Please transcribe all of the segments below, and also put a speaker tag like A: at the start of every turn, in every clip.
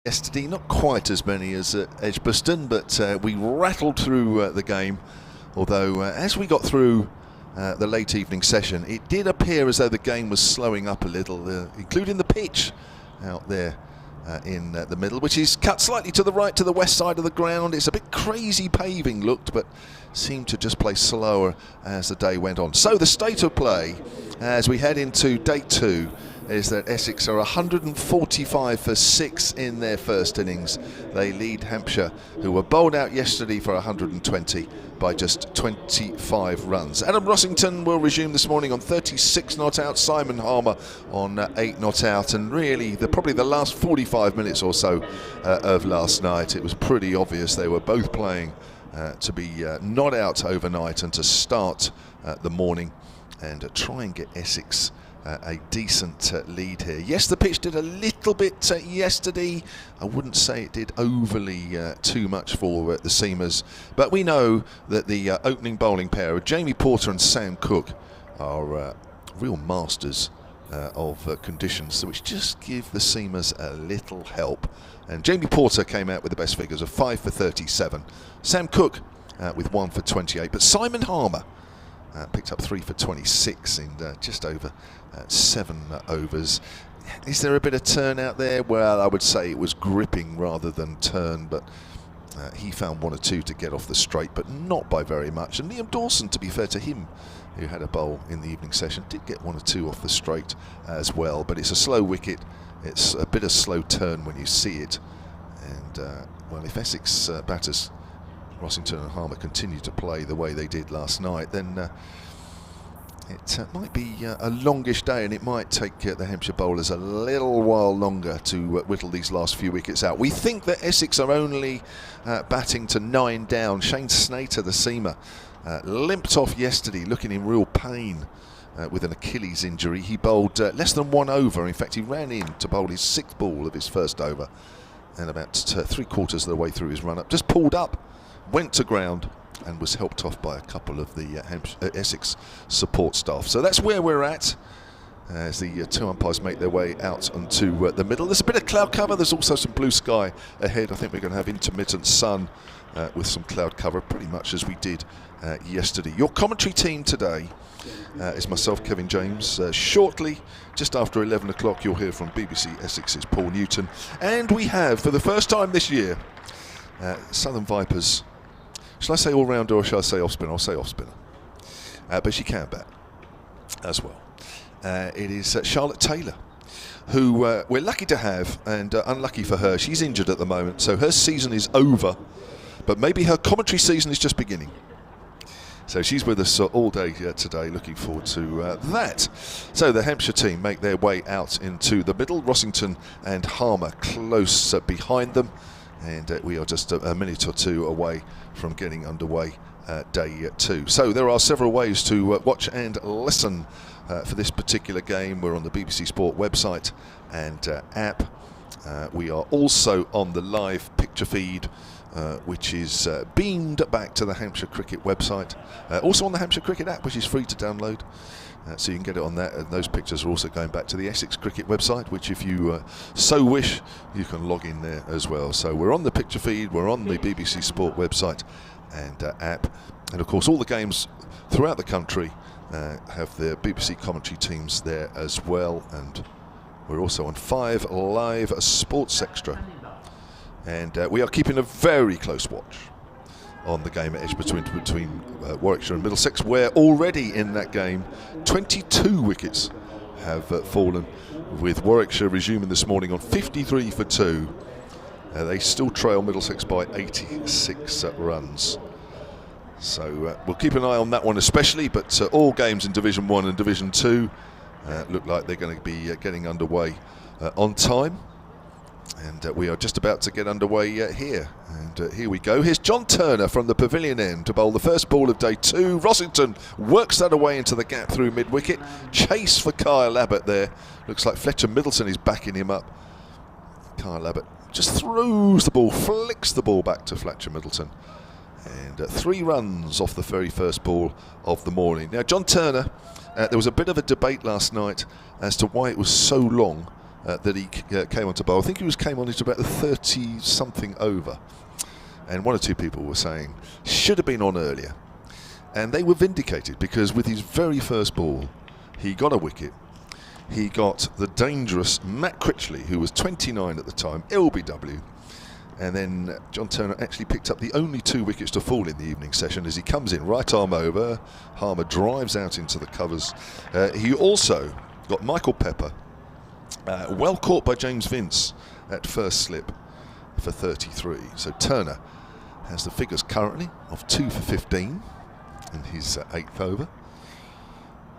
A: Yesterday, not quite as many as at Edgbaston, but we rattled through the game. Although, as we got through the late evening session, it did appear as though the game was slowing up a little, including the pitch out there in the middle, which is cut slightly to the right, to the west side of the ground. It's a bit crazy paving looked, but seemed to just play slower as the day went on. So the state of play as we head into day 2 is that Essex are 145 for 6 in their first innings. They lead Hampshire, who were bowled out yesterday for 120 by just 25 runs. Adam Rossington will resume this morning on 36 not out, Simon Harmer on 8 not out, and really probably the last 45 minutes or so of last night, it was pretty obvious they were both playing to be not out overnight and to start the morning and try and get Essex a decent lead here. Yes, the pitch did a little bit yesterday. I wouldn't say it did overly too much for the seamers, but we know that the opening bowling pair of Jamie Porter and Sam Cook are real masters of conditions, which just give the seamers a little help. And Jamie Porter came out with the best figures of 5 for 37. Sam Cook with 1 for 28, but Simon Harmer picked up 3 for 26 in just over 7 overs. Is there a bit of turn out there? Well, I would say it was gripping rather than turn, but he found 1 or 2 to get off the straight, but not by very much. And Liam Dawson, to be fair to him, who had a bowl in the evening session, did get 1 or 2 off the straight as well. But it's a slow wicket. It's a bit of slow turn when you see it. And, well, if Essex batters Rossington and Harmer continue to play the way they did last night, then it might be a longish day, and it might take the Hampshire bowlers a little while longer to whittle these last few wickets out. We think that Essex are only batting to 9 down. Shane Snater, the seamer, limped off yesterday, looking in real pain with an Achilles injury. He bowled less than 1 over. In fact, he ran in to bowl his 6th ball of his first over, and about 3/4 of the way through his run-up, just pulled up, went to ground, and was helped off by a couple of the Essex support staff. So that's where we're at as the 2 umpires make their way out onto the middle. There's a bit of cloud cover. There's also some blue sky ahead. I think we're going to have intermittent sun with some cloud cover, pretty much as we did yesterday. Your commentary team today is myself, Kevin James. Shortly, just after 11 o'clock, you'll hear from BBC Essex's Paul Newton. And we have, for the first time this year, Southern Vipers. Shall I say all-rounder or shall I say off-spinner? I'll say off-spinner. But she can bat as well. It is Charlotte Taylor, who we're lucky to have, and unlucky for her. She's injured at the moment, so her season is over, but maybe her commentary season is just beginning. So she's with us all day today, looking forward to that. So the Hampshire team make their way out into the middle. Rossington and Harmer close behind them. And we are just a minute or 2 away from getting underway day 2. So there are several ways to watch and listen for this particular game. We're on the BBC Sport website and app. We are also on the live picture feed, which is beamed back to the Hampshire Cricket website. Also on the Hampshire Cricket App, which is free to download. So you can get it on that, and those pictures are also going back to the Essex Cricket website, which if you so wish, you can log in there as well. So we're on the picture feed, we're on the BBC Sport website and app, and of course all the games throughout the country have the BBC commentary teams there as well, and we're also on 5 Live Sports Extra, and we are keeping a very close watch on the game at Edgbaston between Warwickshire and Middlesex, where already in that game 22 wickets have fallen, with Warwickshire resuming this morning on 53 for 2. They still trail Middlesex by 86 runs. So we'll keep an eye on that one especially, but all games in Division 1 and Division 2 look like they're going to be getting underway on time. And we are just about to get underway here. And here we go. Here's John Turner from the pavilion end to bowl the first ball of day 2. Rossington works that away into the gap through mid-wicket. Chase for Kyle Abbott there. Looks like Fletcher Middleton is backing him up. Kyle Abbott just throws the ball, flicks the ball back to Fletcher Middleton. And 3 runs off the very first ball of the morning. Now, John Turner, there was a bit of a debate last night as to why it was so long that he came on to bowl. I think he came on into about the 30-something over. And 1 or 2 people were saying, should have been on earlier. And they were vindicated, because with his very first ball, he got a wicket. He got the dangerous Matt Critchley, who was 29 at the time, LBW. And then John Turner actually picked up the only 2 wickets to fall in the evening session as he comes in, right arm over. Harmer drives out into the covers. He also got Michael Pepper, well caught by James Vince at first slip for 33. So Turner has the figures currently of 2 for 15 in his 8th over.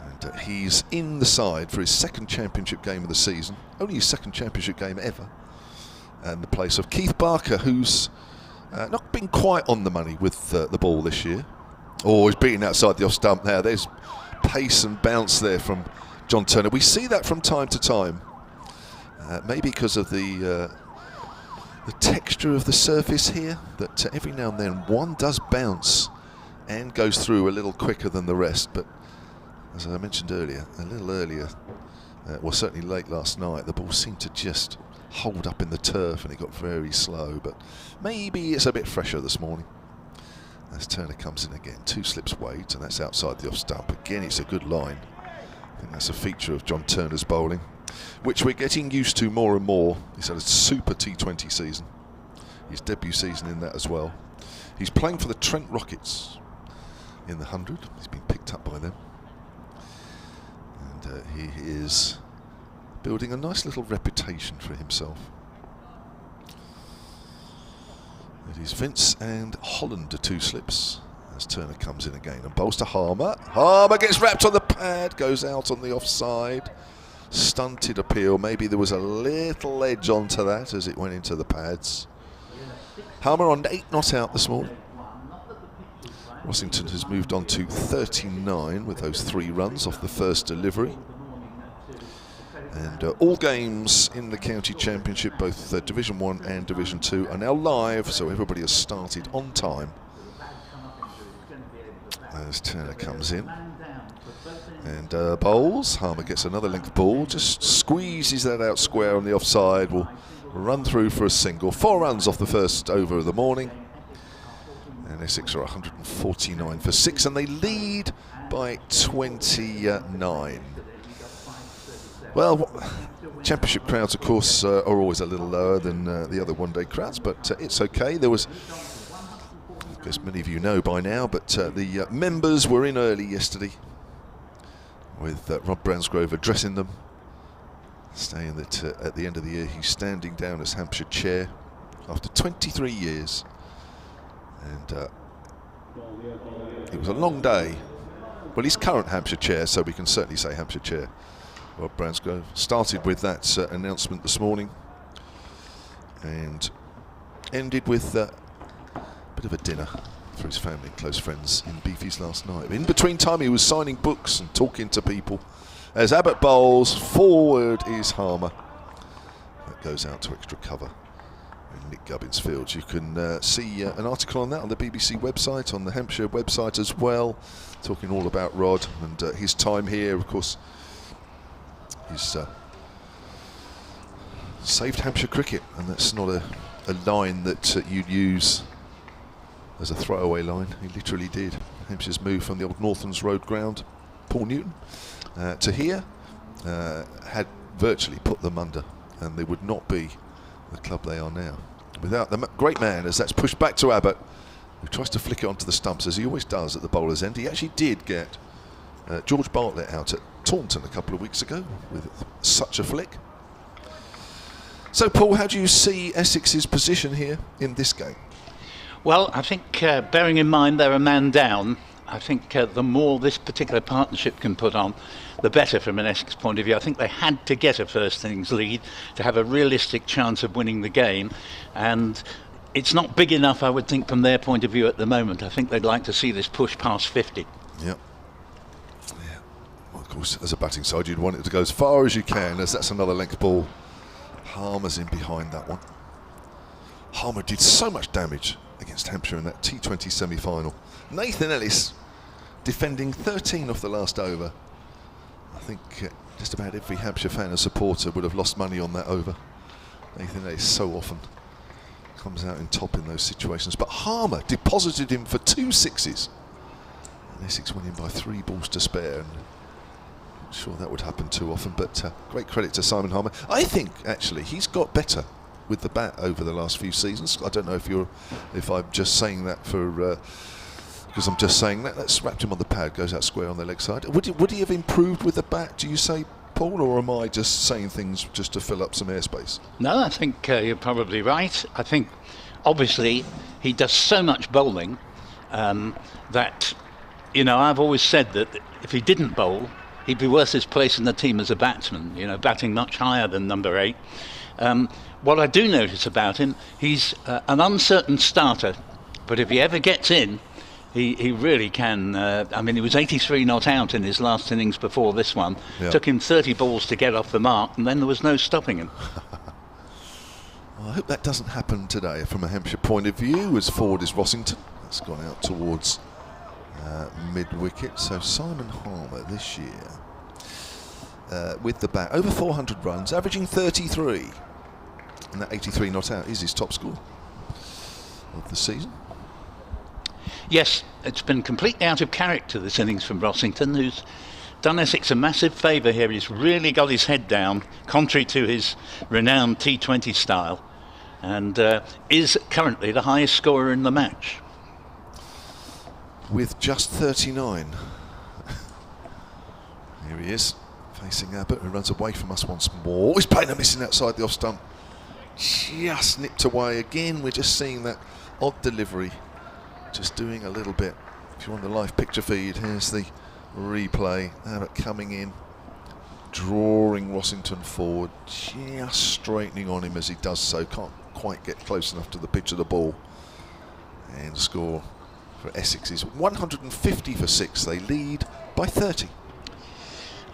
A: And he's in the side for his 2nd championship game of the season, only his 2nd championship game ever. And the place of Keith Barker, who's not been quite on the money with the ball this year. Oh, he's beaten outside the off stump now. There's pace and bounce there from John Turner. We see that from time to time. Maybe because of the texture of the surface here, that every now and then one does bounce and goes through a little quicker than the rest. But as I mentioned earlier, a little earlier, well, certainly late last night, the ball seemed to just hold up in the turf and it got very slow. But maybe it's a bit fresher this morning. As Turner comes in again, 2 slips wait, and that's outside the off stump. Again, it's a good line. I think that's a feature of John Turner's bowling, which we're getting used to more and more. He's had a super T20 season, his debut season in that as well. He's playing for the Trent Rockets in the 100. He's been picked up by them. And he is building a nice little reputation for himself. It is Vince and Holland to 2 slips as Turner comes in again and bowls to Harmer. Harmer gets wrapped on the pad, goes out on the offside. Stunted appeal. Maybe there was a little edge onto that as it went into the pads. Harmer on 8 not out this morning. Rossington has moved on to 39 with those 3 runs off the first delivery. And all games in the county championship, both Division 1 and Division 2, are now live, so everybody has started on time. As Turner comes in and bowls, Harmer gets another length ball, just squeezes that out square on the offside, will run through for a single. 4 runs off the first over of the morning. And Essex are 149 for 6, and they lead by 29. Well, championship crowds, of course, are always a little lower than the other one-day crowds, but it's okay. There was, I guess many of you know by now, but the members were in early yesterday with Rob Bransgrove addressing them, saying that at the end of the year he's standing down as Hampshire Chair after 23 years. And it was a long day. Well, he's current Hampshire Chair, so we can certainly say Hampshire Chair. Rob Bransgrove started with that announcement this morning and ended with a bit of a dinner for his family and close friends in Beefy's last night. In between time, he was signing books and talking to people. As Abbott bowls, forward is Harmer. That goes out to extra cover in Nick Gubbins Fields. You can see an article on that on the BBC website, on the Hampshire website as well, talking all about Rod and his time here. Of course, he's saved Hampshire cricket, and that's not a line that you'd use as a throwaway line. He literally did. Hampshire's move from the old Northlands Road ground, Paul Newton, to here had virtually put them under, and they would not be the club they are now without the great man. As that's pushed back to Abbott, who tries to flick it onto the stumps, as he always does at the bowler's end. He actually did get George Bartlett out at Taunton a couple of weeks ago with such a flick. So, Paul, how do you see Essex's position here in this game?
B: Well, I think, bearing in mind they're a man down, I think the more this particular partnership can put on, the better from an Essex point of view. I think they had to get a first innings lead to have a realistic chance of winning the game, and it's not big enough, I would think, from their point of view at the moment. I think they'd like to see this push past 50.
A: Yep. Yeah. Well, of course, as a batting side, you'd want it to go as far as you can, as that's another length ball. Harmer's in behind that one. Harmer did so much damage against Hampshire in that T20 semi-final. Nathan Ellis defending 13 off the last over. I think just about every Hampshire fan and supporter would have lost money on that over. Nathan Ellis so often comes out in top in those situations. But Harmer deposited him for 2 sixes. And Essex winning by 3 balls to spare. And I'm sure that would happen too often, but great credit to Simon Harmer. I think actually he's got better with the bat over the last few seasons. I don't know if I'm just saying that for because I'm just saying that. Let's wrap him on the pad, goes out square on the leg side. Would he have improved with the bat, do you say, Paul, or am I just saying things just to fill up some airspace?
B: No, I think you're probably right. I think obviously he does so much bowling that, you know, I've always said that if he didn't bowl, he'd be worth his place in the team as a batsman, you know, batting much higher than number 8. What I do notice about him, he's an uncertain starter, but if he ever gets in, he really can. I mean, he was 83 not out in his last innings before this one. Yeah. Took him 30 balls to get off the mark, and then there was no stopping him.
A: Well, I hope that doesn't happen today from a Hampshire point of view, as forward is Rossington. That's gone out towards mid-wicket. So Simon Harmer this year with the bat, over 400 runs, averaging 33. And that 83 not out is his top score of the season.
B: Yes, it's been completely out of character, this innings from Rossington, who's done Essex a massive favour here. He's really got his head down, contrary to his renowned T20 style, and is currently the highest scorer in the match.
A: With just 39. Here he is, facing Abbott, who runs away from us once more. He's playing a missing outside the off stump. Just nipped away again. We're just seeing that odd delivery, just doing a little bit. If you're on the live picture feed, here's the replay. Abbott coming in, drawing Rossington forward, just straightening on him as he does so. Can't quite get close enough to the pitch of the ball. And score for Essex is 150 for 6. They lead by 30.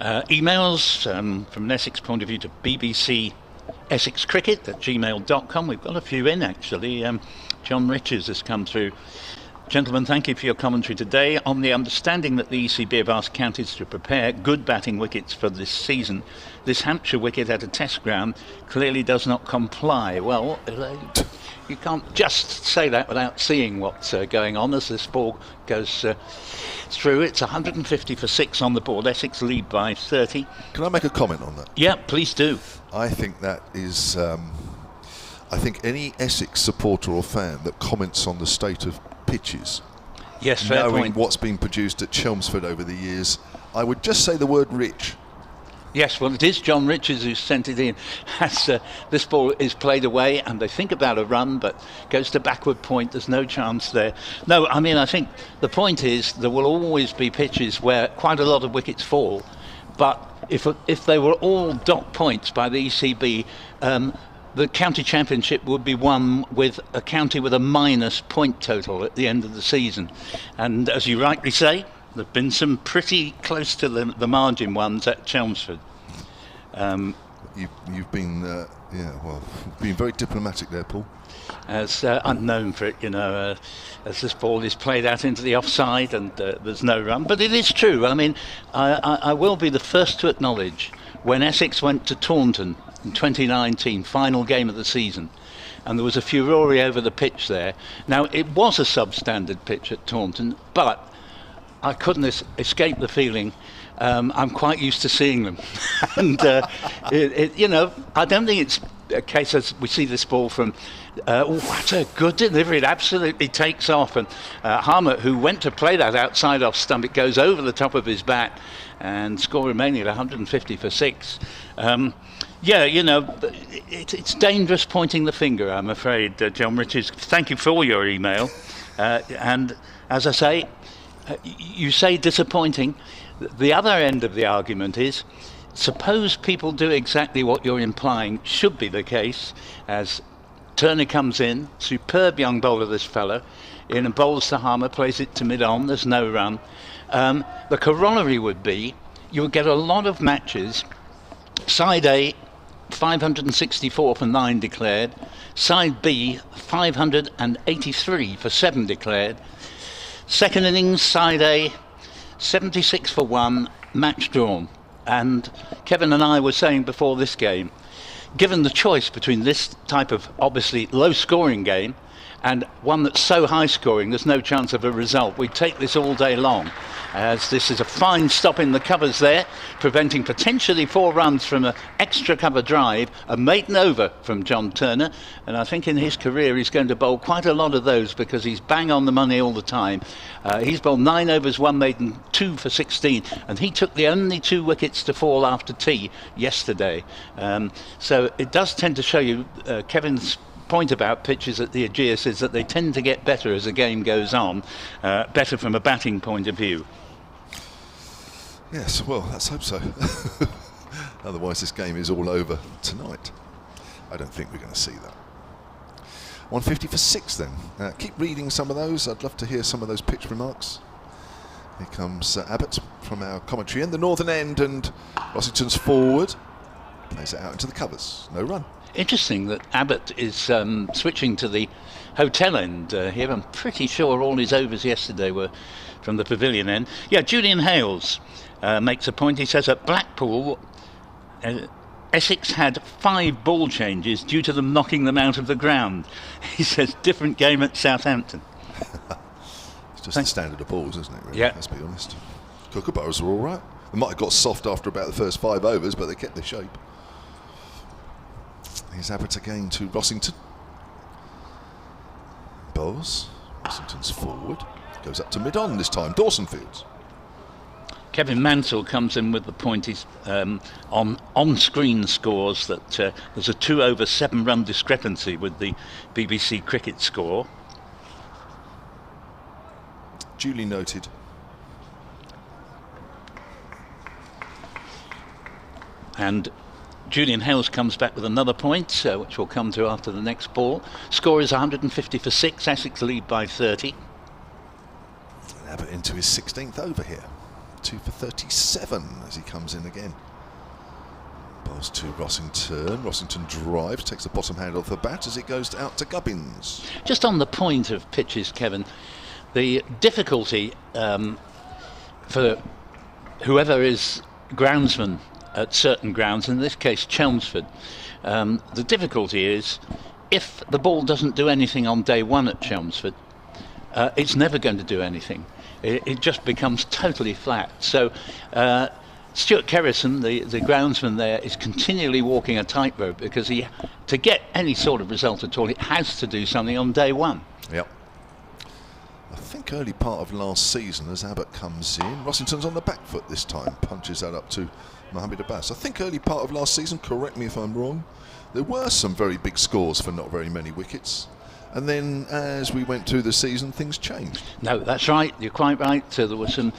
B: Emails from an Essex point of view to BBC Essex Cricket at gmail.com. We've got a few in, actually. John Richards has come through. Gentlemen, thank you for your commentary today. On the understanding that the ECB have asked counties to prepare good batting wickets for this season, this Hampshire wicket at a test ground clearly does not comply. Well, you can't just say that without seeing what's going on as this ball goes through. It's 150 for 6 on the board. Essex lead by 30.
A: Can I make a comment on that?
B: Yeah, please do.
A: I think that is... I think any Essex supporter or fan that comments on the state of pitches,
B: yes, fair
A: knowing
B: point.
A: What's been produced at Chelmsford over the years, I would just say the word rich.
B: Yes, well, it is John Richards who sent it in. As this ball is played away, and they think about a run, but goes to backward point. There's no chance there. No, I mean, I think the point is there will always be pitches where quite a lot of wickets fall, but if they were all dot points by the ECB, the county championship would be won with a county with a minus point total at the end of the season. And as you rightly say, there have been some pretty close to the margin ones at Chelmsford.
A: You've been, being very diplomatic there, Paul.
B: As I'm known for it, you know, as this ball is played out into the offside and there's no run. But it is true. I mean, I will be the first to acknowledge when Essex went to Taunton in 2019, final game of the season, and there was a furore over the pitch there. Now, it was a substandard pitch at Taunton, but I couldn't escape the feeling I'm quite used to seeing them. And, you know, I don't think it's case as we see this ball from, what a good delivery, it absolutely takes off, and Harmer, who went to play that outside off stump, it goes over the top of his bat, and score remaining at 150 for 6. Yeah, you know, it's dangerous pointing the finger, I'm afraid, John Richards. Thank you for your email. And as I say, you say disappointing. The other end of the argument is, suppose people do exactly what you're implying should be the case, as Turner comes in, superb young bowler this fellow, in and bowls to Harmer, plays it to mid-on, there's no run. The corollary would be, you would get a lot of matches, side A, 564 for 9 declared, side B, 583 for 7 declared, second innings, side A, 76 for 1, match drawn. And Kevin and I were saying before this game, given the choice between this type of obviously low scoring game and one that's so high scoring there's no chance of a result, we'd take this all day long, as this is a fine stop in the covers there, preventing potentially 4 runs from an extra cover drive, a maiden over from John Turner, and I think in his career he's going to bowl quite a lot of those because he's bang on the money all the time. He's bowled 9 overs, 1 maiden, 2 for 16, and he took the only 2 wickets to fall after tea yesterday. So it does tend to show you, Kevin's point about pitches at the Ageas is that they tend to get better as the game goes on, better from a batting point of view.
A: Yes, well, let's hope so. Otherwise this game is all over tonight. I don't think we're going to see that. 150 for 6 then. Keep reading some of those. I'd love to hear some of those pitch remarks. Here comes Abbott from our commentary in the northern end, and Rossington's forward. Plays it out into the covers. No run.
B: Interesting that Abbott is switching to the hotel end here. I'm pretty sure all his overs yesterday were from the pavilion end. Yeah, Julian Hales makes a point. He says at Blackpool, Essex had 5 ball changes due to them knocking them out of the ground. He says different game at Southampton.
A: It's just the standard of balls, isn't it, really?
B: Yeah.
A: Let's be honest. Kookaburras were all right. They might have got soft after about the first 5 overs, but they kept their shape. Here's Abbott again to Rossington. Bowls. Rossington's forward. Goes up to mid-on this time. Dawson fields.
B: Kevin Mansell comes in with the point. He's on-screen scores that there's a 2 over 7 run discrepancy with the BBC cricket score.
A: Duly noted.
B: And Julian Hales comes back with another point, which we'll come to after the next ball. Score is 150 for 6. Essex lead by 30.
A: And Abbott into his 16th over here. 2 for 37 as he comes in again. Bowls to Rossington. Rossington drives, takes the bottom hand off the bat as it goes out to Gubbins.
B: Just on the point of pitches, Kevin, the difficulty for whoever is groundsman at certain grounds, in this case Chelmsford, the difficulty is if the ball doesn't do anything on day 1 at Chelmsford, it's never going to do anything. It just becomes totally flat. So Stuart Kerrison, the groundsman there, is continually walking a tightrope because to get any sort of result at all, it has to do something on day 1.
A: Yep. I think early part of last season as Abbott comes in, Rossington's on the back foot this time, punches that up to Mohammed Abbas. I think early part of last season, correct me if I'm wrong, there were some very big scores for not very many wickets. And then as we went through the season, things changed. No,
B: that's right. You're quite right. There were some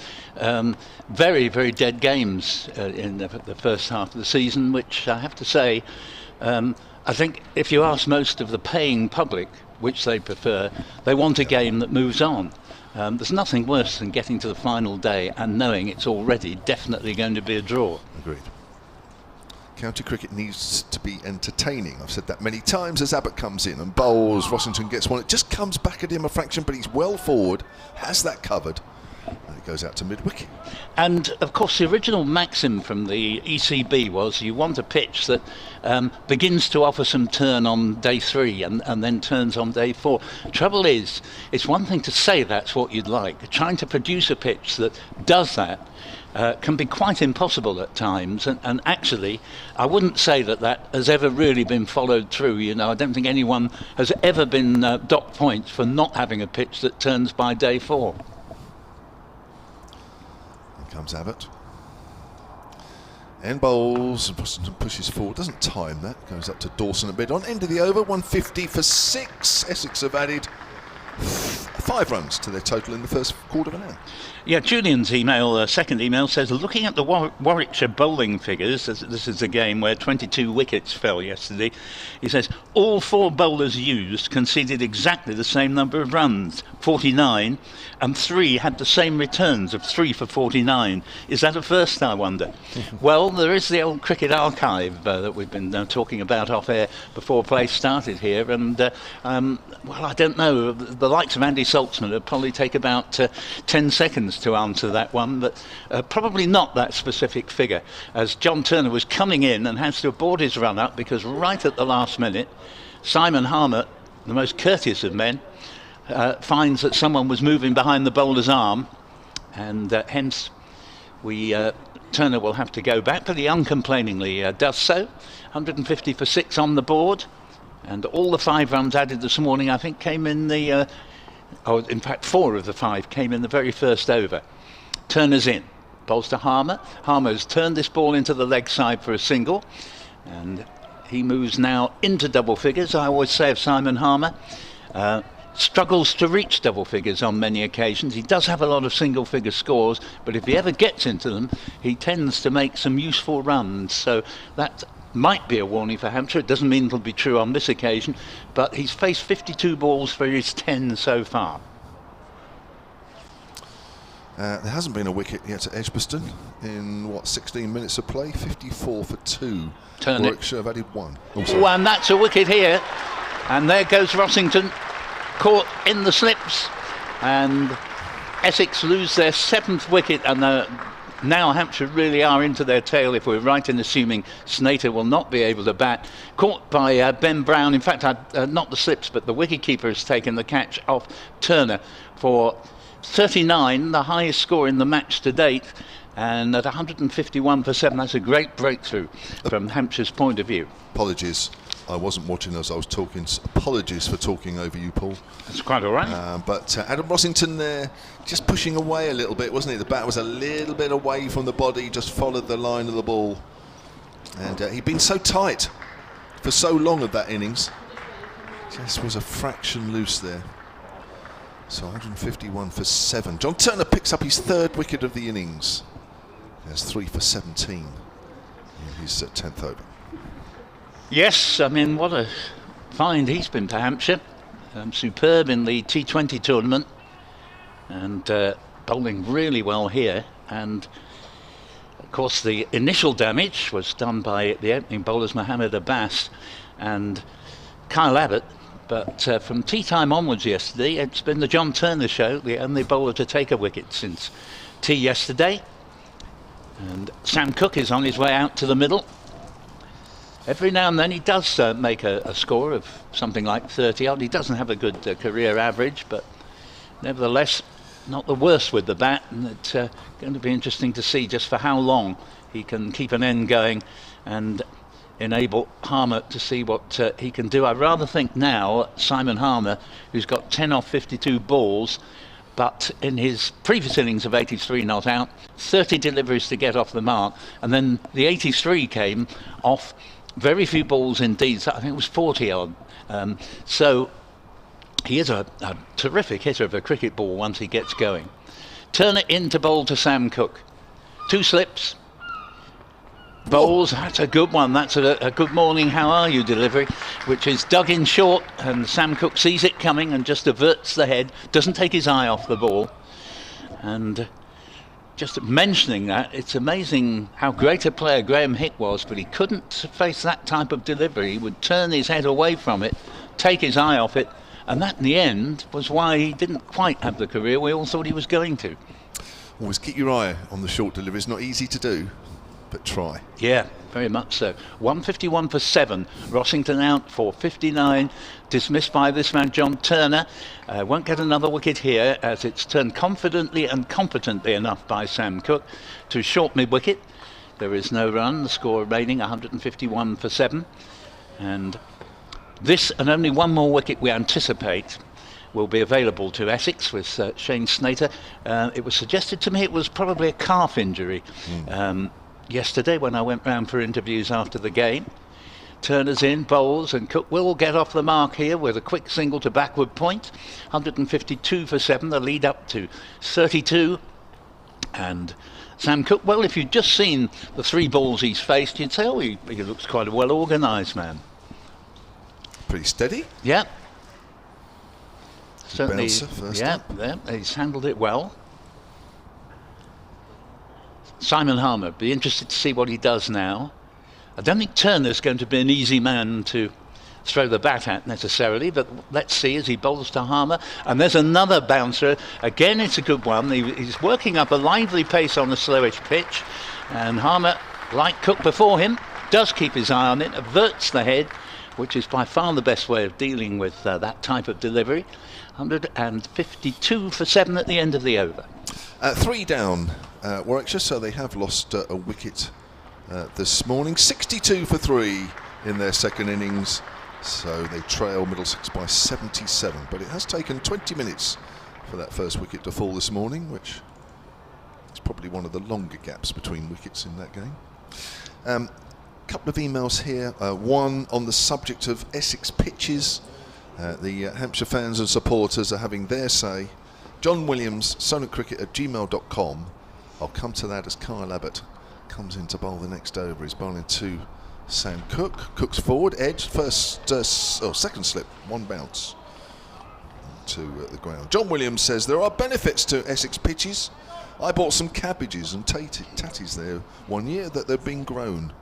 B: very, very dead games in the first half of the season, which I have to say, I think if you ask most of the paying public which they prefer, they want a game that moves on. There's nothing worse than getting to the final day and knowing it's already definitely going to be a draw.
A: Agreed. County cricket needs to be entertaining. I've said that many times as Abbott comes in and bowls. Rossington gets one. It just comes back at him a fraction, but he's well forward, has that covered, And it goes out to mid-wicket.
B: And of course the original maxim from the ECB was you want a pitch that begins to offer some turn on day 3 and then turns on day 4. Trouble is, it's one thing to say that's what you'd like. Trying to produce a pitch that does that can be quite impossible at times, and actually I wouldn't say that has ever really been followed through. You know, I don't think anyone has ever been docked points for not having a pitch that turns by day 4.
A: Comes Abbott. End bowls, pushes forward, doesn't time that, goes up to Dawson a bit on. End of the over, 150 for 6. Essex have added 5 runs to their total in the first quarter of an hour.
B: Yeah, Julian's email, second email, says, looking at the Warwickshire bowling figures, this is a game where 22 wickets fell yesterday, he says, all 4 bowlers used conceded exactly the same number of runs, 49, and 3 had the same returns of 3 for 49. Is that a first, I wonder? Well, there is the old cricket archive that we've been talking about off air before play started here, and, well, I don't know, the likes of Andy Saltzman would probably take about 10 seconds to answer that one, but probably not that specific figure, as John Turner was coming in and has to abort his run up because right at the last minute Simon Harmer, the most courteous of men, finds that someone was moving behind the bowler's arm, and hence Turner will have to go back, but he uncomplainingly does so. 150 for 6 on the board, and all the 5 runs added this morning I think came in the in fact 4 of the 5 came in the very first over. Turner's in, bowls to Harmer. Harmer's turned this ball into the leg side for a single, and he moves now into double figures. I always say of Simon Harmer, struggles to reach double figures on many occasions. He does have a lot of single figure scores, but if he ever gets into them he tends to make some useful runs, so that might be a warning for Hampshire. It doesn't mean it'll be true on this occasion, but he's faced 52 balls for his 10 so far.
A: There hasn't been a wicket yet at Edgbaston in 16 minutes of play. 54 for 2. Warwickshire have added 1.
B: Oh, and that's a wicket here, and there goes Rossington, caught in the slips, and Essex lose their 7th wicket, and now Hampshire really are into their tail, if we're right in assuming Snater will not be able to bat. Caught by Ben Brown. In fact, not the slips, but the wicketkeeper has taken the catch off Turner for 39, the highest score in the match to date, and at 151 for 7, that's a great breakthrough from Hampshire's point of view.
A: Apologies, I wasn't watching as I was talking. Apologies for talking over you, Paul.
B: That's quite all right.
A: But Adam Rossington there, just pushing away a little bit, wasn't he? The bat was a little bit away from the body, just followed the line of the ball. And he'd been so tight for so long of that innings. Just was a fraction loose there. So 151 for 7. John Turner picks up his 3rd wicket of the innings. He has 3 for 17 in his 10th over.
B: Yes, I mean, what a find he's been for Hampshire. Superb in the T20 tournament, and bowling really well here. And of course the initial damage was done by the opening bowlers Mohammed Abbas and Kyle Abbott, but from tea time onwards yesterday it's been the John Turner show, the only bowler to take a wicket since tea yesterday. And Sam Cook is on his way out to the middle. Every now and then he does make a score of something like 30 odd. He doesn't have a good career average, but nevertheless not the worst with the bat, and it's going to be interesting to see just for how long he can keep an end going and enable Harmer to see what he can do. I rather think now Simon Harmer, who's got 10 off 52 balls, but in his previous innings of 83 not out, 30 deliveries to get off the mark, and then the 83 came off very few balls indeed, so I think it was 40 odd. So he is a terrific hitter of a cricket ball once he gets going. Turner in to bowl to Sam Cook. 2 slips. Bowls, that's a good one. That's a good morning, how are you delivery, which is dug in short, and Sam Cook sees it coming and just averts the head, doesn't take his eye off the ball. And just mentioning that, it's amazing how great a player Graham Hick was, but he couldn't face that type of delivery. He would turn his head away from it, take his eye off it, and that in the end was why he didn't quite have the career we all thought he was going to.
A: Always keep your eye on the short delivery. It's not easy to do, but try.
B: Yeah, very much so. 151 for 7. Rossington out for 59. Dismissed by this man, John Turner. Won't get another wicket here as it's turned confidently and competently enough by Sam Cook to short mid-wicket. There is no run. The score remaining 151 for 7. And this and only one more wicket we anticipate will be available to Essex with Shane Snater. It was suggested to me it was probably a calf injury yesterday when I went round for interviews after the game. Turner's in, bowls, and Cook will get off the mark here with a quick single to backward point. 152 for 7, the lead up to 32. And Sam Cook, well, if you'd just seen the 3 balls he's faced, you'd say, oh, he looks quite a well-organised man.
A: Pretty steady.
B: Yeah. Certainly,
A: Bouncer first
B: yeah,
A: up.
B: yeah, he's handled it well. Simon Harmer, be interested to see what he does now. I don't think Turner's going to be an easy man to throw the bat at necessarily, but let's see as he bowls to Harmer. And there's another bouncer. Again, it's a good one. He's working up a lively pace on the slowish pitch. And Harmer, like Cook before him, does keep his eye on it, averts the head, which is by far the best way of dealing with that type of delivery. 152 for 7 at the end of the over.
A: 3 down, Warwickshire, so they have lost a wicket this morning. 62 for 3 in their second innings, so they trail Middlesex by 77. But it has taken 20 minutes for that first wicket to fall this morning, which is probably one of the longer gaps between wickets in that game. Couple of emails here, one on the subject of Essex pitches. The Hampshire fans and supporters are having their say. John Williams, sonatcricket@gmail.com. I'll come to that as Kyle Abbott comes in to bowl the next over. He's bowling to Sam Cook. Cook's forward, edge, second slip, 1 bounce to the ground. John Williams says, there are benefits to Essex pitches. I bought some cabbages and tatties there one year that they've been grown.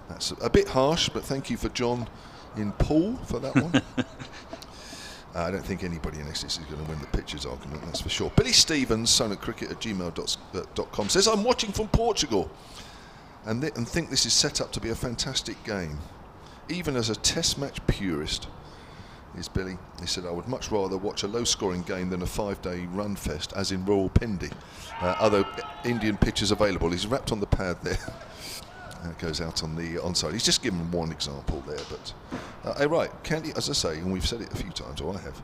A: That's a bit harsh, but thank you for John in Poole for that one. I don't think anybody in Essex is going to win the pitches argument, that's for sure. Billy Stevens, sonatcricket@gmail.com, says, I'm watching from Portugal and think this is set up to be a fantastic game. Even as a test match purist, is Billy. He said, I would much rather watch a low-scoring game than a 5-day run fest, as in Rawalpindi. Other Indian pitches available. He's wrapped on the pad there. It goes out on the onside. He's just given one example there, but right, county, as I say, and we've said it a few times, or I have.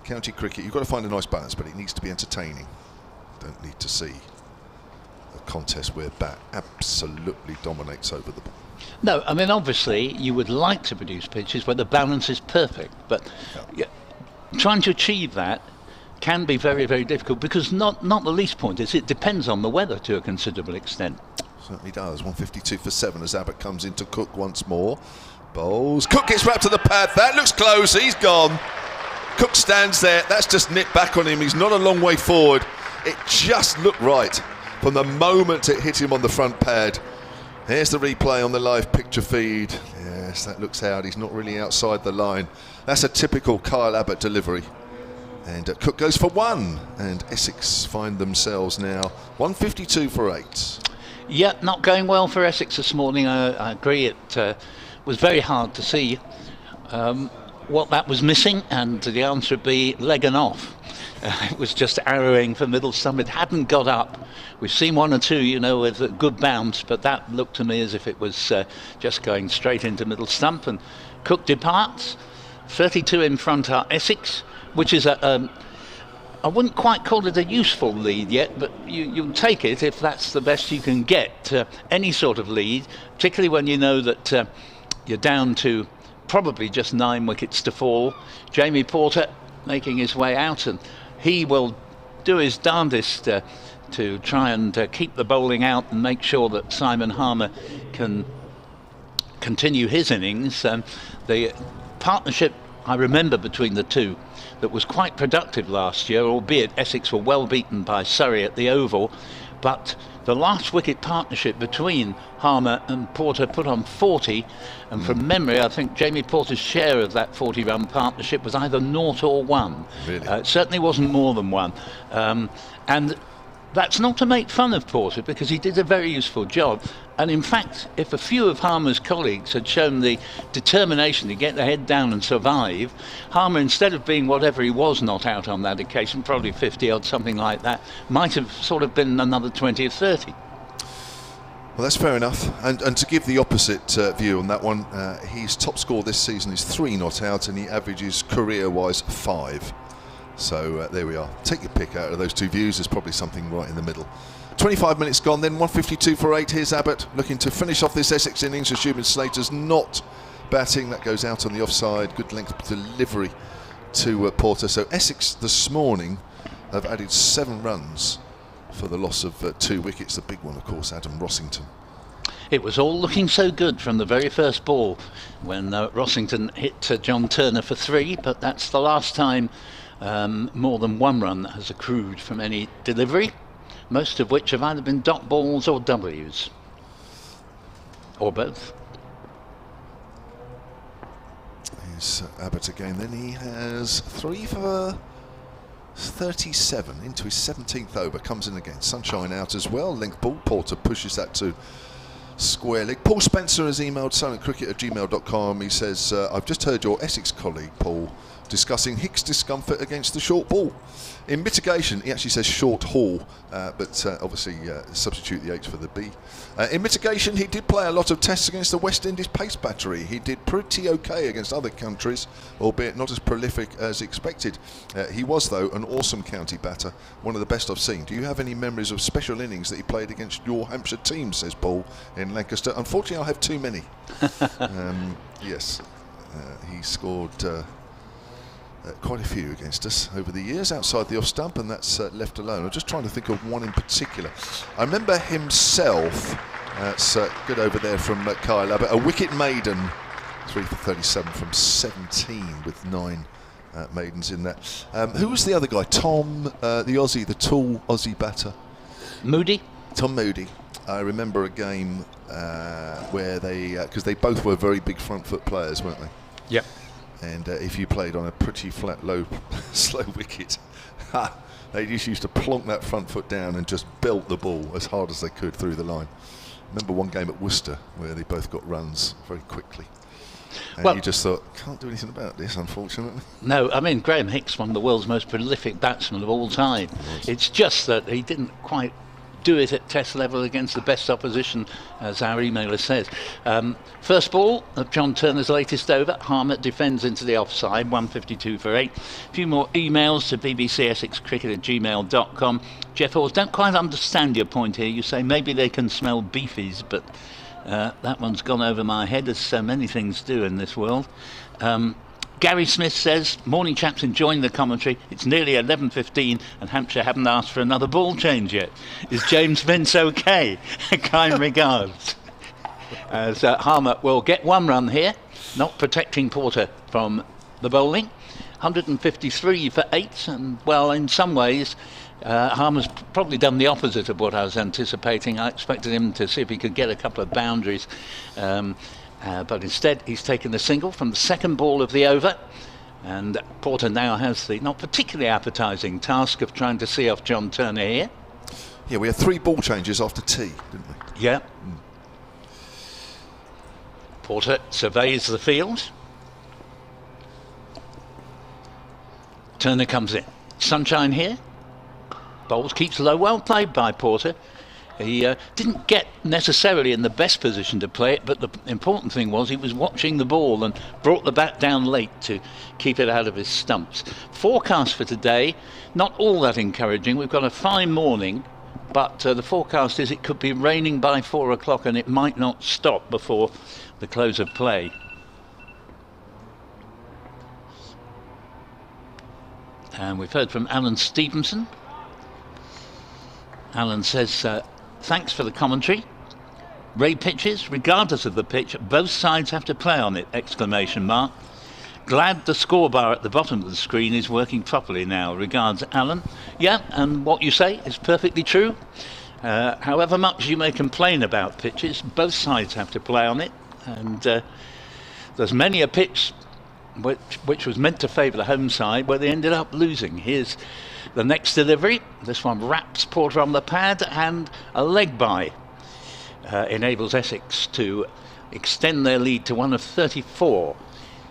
A: County cricket, you've got to find a nice balance, but it needs to be entertaining. Don't need to see a contest where bat absolutely dominates over the ball.
B: No, I mean, obviously, you would like to produce pitches where the balance is perfect, but trying to achieve that can be very, very difficult because not the least point is it depends on the weather to a considerable extent.
A: Certainly does. 152 for 7 as Abbott comes into Cook once more. Bowls. Cook gets wrapped to the pad. That looks close. He's gone. Cook stands there. That's just nipped back on him. He's not a long way forward. It just looked right from the moment it hit him on the front pad. Here's the replay on the live picture feed. Yes, that looks out. He's not really outside the line. That's a typical Kyle Abbott delivery. And Cook goes for 1. And Essex find themselves now 152 for 8.
B: Yeah, not going well for Essex this morning. I agree. It was very hard to see what that was missing, and the answer would be leg and off. It was just arrowing for middle stump. It hadn't got up. We've seen 1 or 2, with a good bounce, but that looked to me as if it was just going straight into middle stump. And Cook departs. 32 in front are Essex, which is I wouldn't quite call it a useful lead yet, but you'll take it if that's the best you can get. Any sort of lead, particularly when you know that you're down to probably just 9 wickets to fall. Jamie Porter making his way out, and he will do his darndest to try and keep the bowling out and make sure that Simon Harmer can continue his innings. The partnership, I remember, between the two that was quite productive last year, albeit Essex were well beaten by Surrey at the Oval, but the last wicket partnership between Harmer and Porter put on 40, and from memory I think Jamie Porter's share of that 40-run partnership was either 0 or 1.
A: Really?
B: It certainly wasn't more than 1, and That's not to make fun of Porter, because he did a very useful job. And in fact, if a few of Harmer's colleagues had shown the determination to get their head down and survive, Harmer, instead of being whatever he was not out on that occasion, probably 50 odd, something like that, might have sort of been another 20 or 30.
A: Well, that's fair enough. And to give the opposite view on that one, his top score this season is 3 not out, and he averages career-wise 5. So there we are. Take your pick out of those two views. There's probably something right in the middle. 25 minutes gone then, 152 for 8. Here's Abbott looking to finish off this Essex innings, assuming Slater's not batting. That goes out on the offside. Good length delivery to Porter. So Essex this morning have added 7 runs for the loss of 2 wickets. The big one, of course, Adam Rossington.
B: It was all looking so good from the very first ball when Rossington hit John Turner for 3, but that's the last time more than 1 run has accrued from any delivery, most of which have either been dot balls or W's, or both.
A: Here's Abbott again. Then he has 3 for 37 into his 17th over. Comes in again. Sunshine out as well. Length ball. Porter pushes that to square leg. Paul Spencer has emailed silentcricket@gmail.com. He says, I've just heard your Essex colleague, Paul, discussing Hicks' discomfort against the short ball. In mitigation, he actually says short haul, but obviously substitute the H for the B. In mitigation, he did play a lot of tests against the West Indies pace battery. He did pretty okay against other countries, albeit not as prolific as expected. He was, though, an awesome county batter, one of the best I've seen. Do you have any memories of special innings that he played against your Hampshire team, says Paul in Lancaster? Unfortunately, I have too many. Yes, he scored quite a few against us over the years outside the off stump, and that's left alone. I'm just trying to think of one in particular. I remember himself, it's good over there from Kyle Abbott, a wicket maiden, 3 for 37 from 17 with 9 maidens in that. Who was the other guy? Tom, the Aussie, the tall Aussie batter?
B: Moody?
A: Tom Moody. I remember a game where they, because they both were very big front foot players, weren't they?
B: Yep.
A: And if you played on a pretty flat, low, slow wicket, they just used to plonk that front foot down and just belt the ball as hard as they could through the line. I remember one game at Worcester where they both got runs very quickly. And you just thought, can't do anything about this, unfortunately.
B: No, I mean, Graham Hicks, one of the world's most prolific batsmen of all time. It's just that he didn't quite do it at test level against the best opposition, as our emailer says. First ball of John Turner's latest over. Harmer defends into the offside, 152 for 8. A few more emails to bbcessexcricket@gmail.com. Jeff Hawes, don't quite understand your point here. You say maybe they can smell beefies, but that one's gone over my head, as so many things do in this world. Gary Smith says, morning chaps, enjoying the commentary. It's nearly 11:15 and Hampshire haven't asked for another ball change yet. Is James Vince okay? Kind regards. As Harmer will get 1 run here, not protecting Porter from the bowling. 153 for 8, and well, in some ways Harmer's probably done the opposite of what I was anticipating. I expected him to see if he could get a couple of boundaries. But instead he's taken the single from the second ball of the over, and Porter now has the not particularly appetising task of trying to see off John Turner here.
A: Yeah, we had 3 ball changes after tea, didn't we?
B: Yeah. Porter surveys the field. Turner comes in. Sunshine here. Bowls, keeps low. Well played by Porter. He didn't get necessarily in the best position to play it, but the important thing was he was watching the ball and brought the bat down late to keep it out of his stumps. Forecast for today, not all that encouraging. We've got a fine morning, but the forecast is it could be raining by 4 o'clock and it might not stop before the close of play. And we've heard from Alan Stevenson. Alan says, thanks for the commentary. Ray pitches, regardless of the pitch, both sides have to play on it, exclamation mark. Glad the score bar at the bottom of the screen is working properly now. Regards, Alan. Yeah, and what you say is perfectly true. However much you may complain about pitches, both sides have to play on it. And there's many a pitch which was meant to favour the home side, where they ended up losing. Here's the next delivery. This one wraps Porter on the pad, and a leg bye enables Essex to extend their lead to one of 34.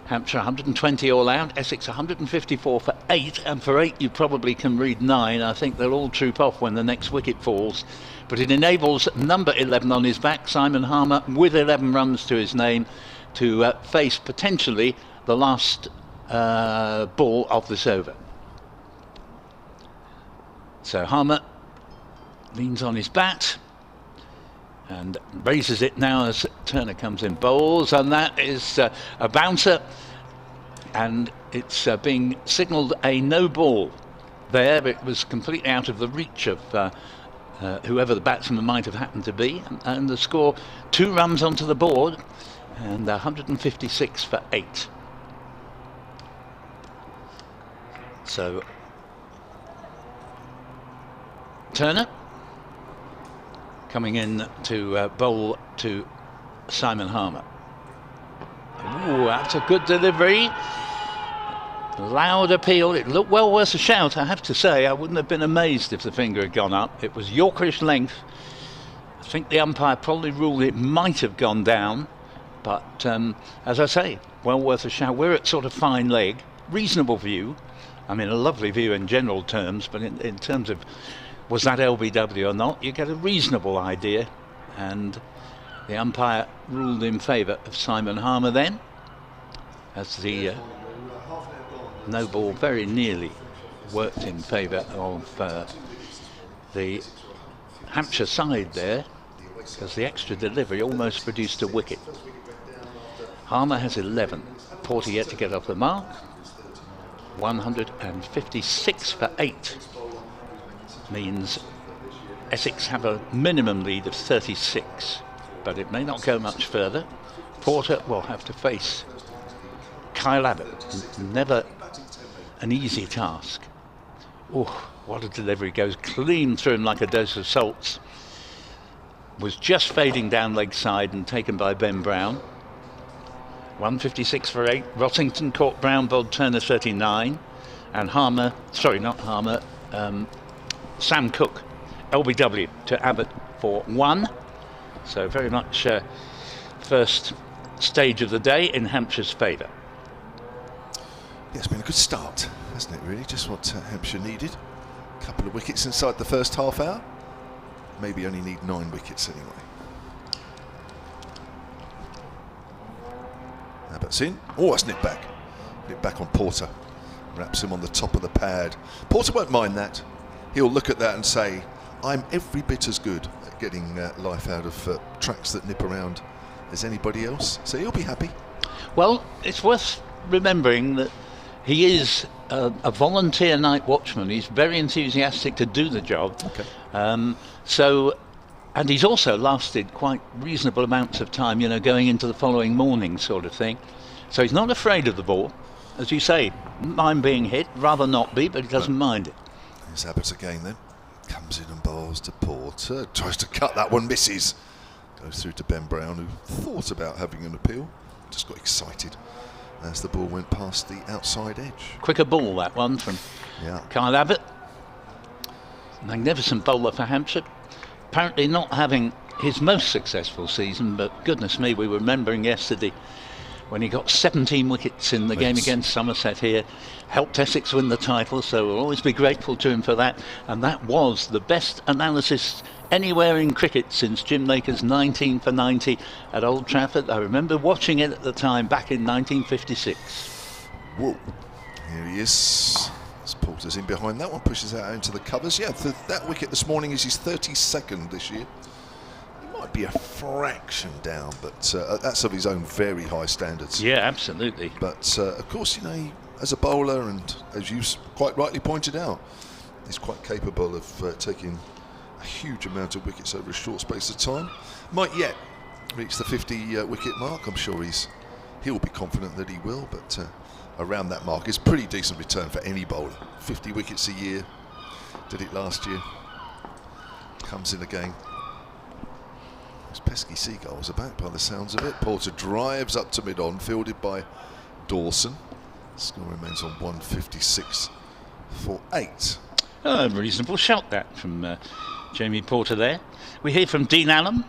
B: Hampshire 120 all out, Essex 154 for 8, and for 8 you probably can read 9. I think they'll all troop off when the next wicket falls, but it enables number 11 on his back, Simon Harmer, with 11 runs to his name, to face potentially the last ball of this over. So Harmer leans on his bat and raises it now as Turner comes in, bowls, and that is a bouncer, and it's being signalled a no ball there. It was completely out of the reach of whoever the batsman might have happened to be, and the score 2 runs onto the board, and 156 for 8. So Turner coming in to bowl to Simon Harmer. Ooh, that's a good delivery. Loud appeal. It looked well worth a shout, I have to say. I wouldn't have been amazed if the finger had gone up. It was Yorkerish length. I think the umpire probably ruled it might have gone down, but as I say, well worth a shout. We're at sort of fine leg, reasonable view. I mean, a lovely view in general terms, but in terms of was that LBW or not, you get a reasonable idea, and the umpire ruled in favour of Simon Harmer then, as the no ball very nearly worked in favour of the Hampshire side there, because the extra delivery almost produced a wicket. Harmer has 11, Porter yet to get off the mark. 156 for 8 means Essex have a minimum lead of 36, but it may not go much further. Porter will have to face Kyle Abbott. Never an easy task. Oh, what a delivery. Goes clean through him like a dose of salts. Was just fading down leg side and taken by Ben Brown. 156 for 8. Rossington caught Brown, bowled Turner 39, and Harmer, sorry, not Harmer, Sam Cook, LBW to Abbott for 1. So very much first stage of the day in Hampshire's favour.
A: Yeah, it's been a good start, hasn't it, really? Just what Hampshire needed. A couple of wickets inside the first half hour. Maybe only need 9 wickets anyway. Abbott's in. Oh, that's nipped back. Nipped back on Porter. Wraps him on the top of the pad. Porter won't mind that. He'll look at that and say, I'm every bit as good at getting life out of tracks that nip around as anybody else. So he'll be happy. Well,
B: it's worth remembering that he is a volunteer night watchman. He's very enthusiastic to do the job.
A: Okay.
B: And he's also lasted quite reasonable amounts of time, you know, going into the following morning sort of thing. So he's not afraid of the ball. As you say, mind being hit, rather not be, but he doesn't mind it.
A: Here's Abbott again then. Comes in and bowls to Porter. Tries to cut that one, misses. Goes through to Ben Brown, who thought about having an appeal. Just got excited as the ball went past the outside edge.
B: Quicker ball, that one, from Kyle Abbott. Magnificent bowler for Hampshire. Apparently not having his most successful season, but goodness me, we were remembering yesterday when he got 17 wickets in the game against Somerset here, helped Essex win the title, so we'll always be grateful to him for that. And that was the best analysis anywhere in cricket since Jim Laker's 19 for 90 at Old Trafford. I remember watching it at the time back in 1956.
A: Whoa, here he is. As Porter's in behind that one, pushes out into the covers. Yeah, that wicket this morning is his 32nd this year. He might be a fraction down, but that's of his own very high standards.
B: Yeah, absolutely.
A: But of course, you know, as a bowler, and as you quite rightly pointed out, he's quite capable of taking a huge amount of wickets over a short space of time. Might yet reach the 50 wicket mark. I'm sure he'll be confident that he will, but around that mark is pretty decent return for any bowler. 50 wickets a year, did it last year. Comes in again. Those pesky seagulls are back by the sounds of it. Porter drives up to mid-on, fielded by Dawson. Score remains on 156 for 8.
B: A reasonable shout that from Jamie Porter there. We hear from Dean Allen.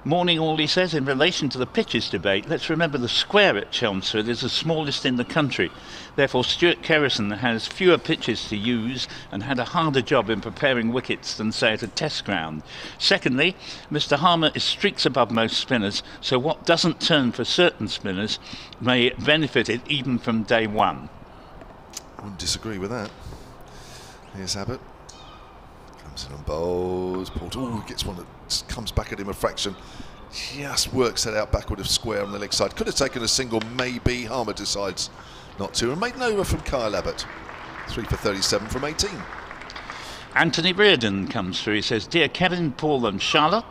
B: Morning all, he says, in relation to the pitches debate. Let's remember the square at Chelmsford is the smallest in the country. Therefore, Stuart Kerrison has fewer pitches to use and had a harder job in preparing wickets than, say, at a test ground. Secondly, Mr. Harmer is streaks above most spinners, so what doesn't turn for certain spinners may benefit it even from day one.
A: I wouldn't disagree with that. Here's Abbott. Comes in and bowls. Porter, ooh, gets one that just comes back at him a fraction. Just works that out backward of square on the leg side. Could have taken a single, maybe. Harmer decides not to. And made an over from Kyle Abbott. 3 for 37 from 18.
B: Anthony Reardon comes through. He says, Dear Kevin, Paul and Charlotte,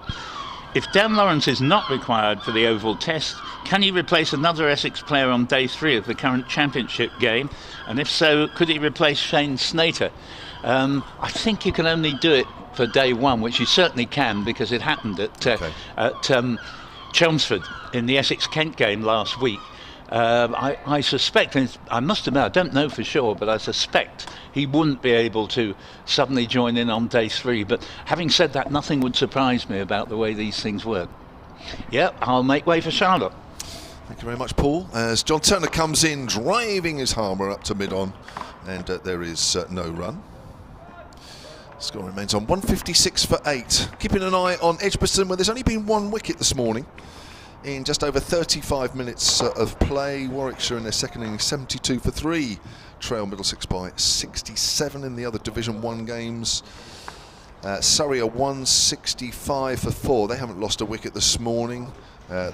B: if Dan Lawrence is not required for the Oval Test, can he replace another Essex player on day 3 of the current championship game? And if so, could he replace Shane Snater? I think you can only do it for day 1, which you certainly can, because it happened at Chelmsford in the Essex-Kent game last week. I suspect, and I must admit, I don't know for sure, but I suspect he wouldn't be able to suddenly join in on day 3. But having said that, nothing would surprise me about the way these things work. Yeah, I'll make way for Charlotte.
A: Thank you very much, Paul. As John Turner comes in, driving his Harmer up to mid-on, and there is no run. Score remains on 156 for 8. Keeping an eye on Edgbaston, where there's only been 1 wicket this morning in just over 35 minutes of play. Warwickshire in their second innings, 72 for 3. Trail Middlesex by 67 in the other Division 1 games. Surrey are 165 for 4. They haven't lost a wicket this morning.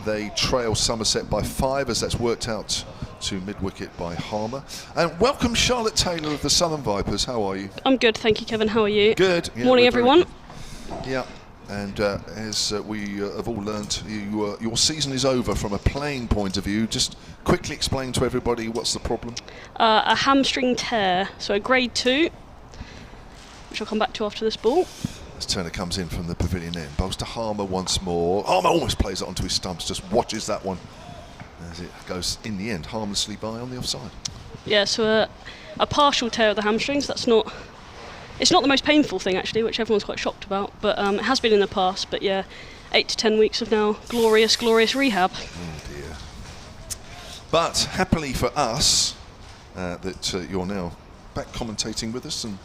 A: They trail Somerset by 5, as that's worked out to mid-wicket by Harmer. And welcome Charlotte Taylor of the Southern Vipers. How are you?
C: I'm good, thank you, Kevin. How are you?
A: Good. Yeah,
C: morning, everyone.
A: Yeah, and as we have all learnt, your season is over from a playing point of view. Just quickly explain to everybody what's the problem.
C: A hamstring tear, so a grade 2, which I'll come back to after this ball.
A: As Turner comes in from the pavilion end, bowls to Harmer once more. Harmer almost plays it onto his stumps, just watches that one as it goes in the end harmlessly by on the offside.
C: Yeah, so a partial tear of the hamstrings. It's not the most painful thing actually, which everyone's quite shocked about, but it has been in the past. But yeah, 8 to 10 weeks of now glorious rehab.
A: Oh dear. But happily for us that you're now back commentating with us and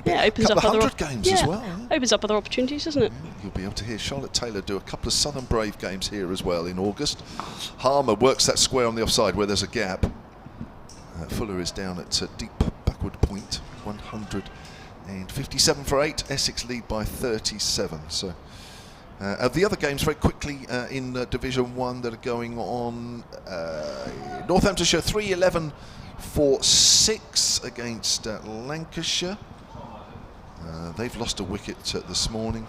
C: yeah, opens
A: up
C: other
A: games as well. Yeah.
C: Opens up other opportunities, doesn't it?
A: Yeah, you'll be able to hear Charlotte Taylor do a couple of Southern Brave games here as well in August. Harmer works that square on the offside where there's a gap. Fuller is down at deep backward point, 157 for 8. Essex lead by 37. So the other games very quickly in Division 1 that are going on. Northamptonshire 311 for 6 against Lancashire. They've lost a wicket this morning.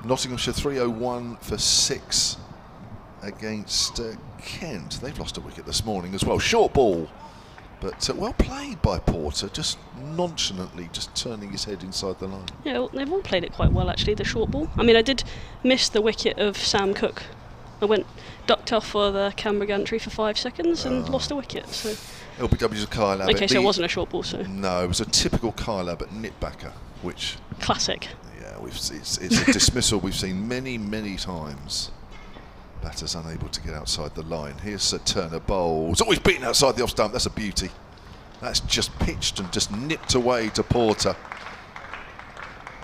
A: Nottinghamshire 301 for 6 against Kent. They've lost a wicket this morning as well. Short ball, but well played by Porter, just nonchalantly just turning his head inside the line.
C: Yeah, well, they've all played it quite well actually, the short ball. I mean, I did miss the wicket of Sam Cook. I ducked off for the Canberra gantry for 5 seconds and lost a wicket. So.
A: LBW's a Kyle Abbott.
C: Okay, so it wasn't a short ball, so.
A: No, it was a typical Kyle Abbott nitbacker, which.
C: Classic.
A: Yeah, it's a dismissal we've seen many times. Batters unable to get outside the line. Here's Turner bowls. Always beaten outside the off stump. That's a beauty. That's just pitched and just nipped away to Porter.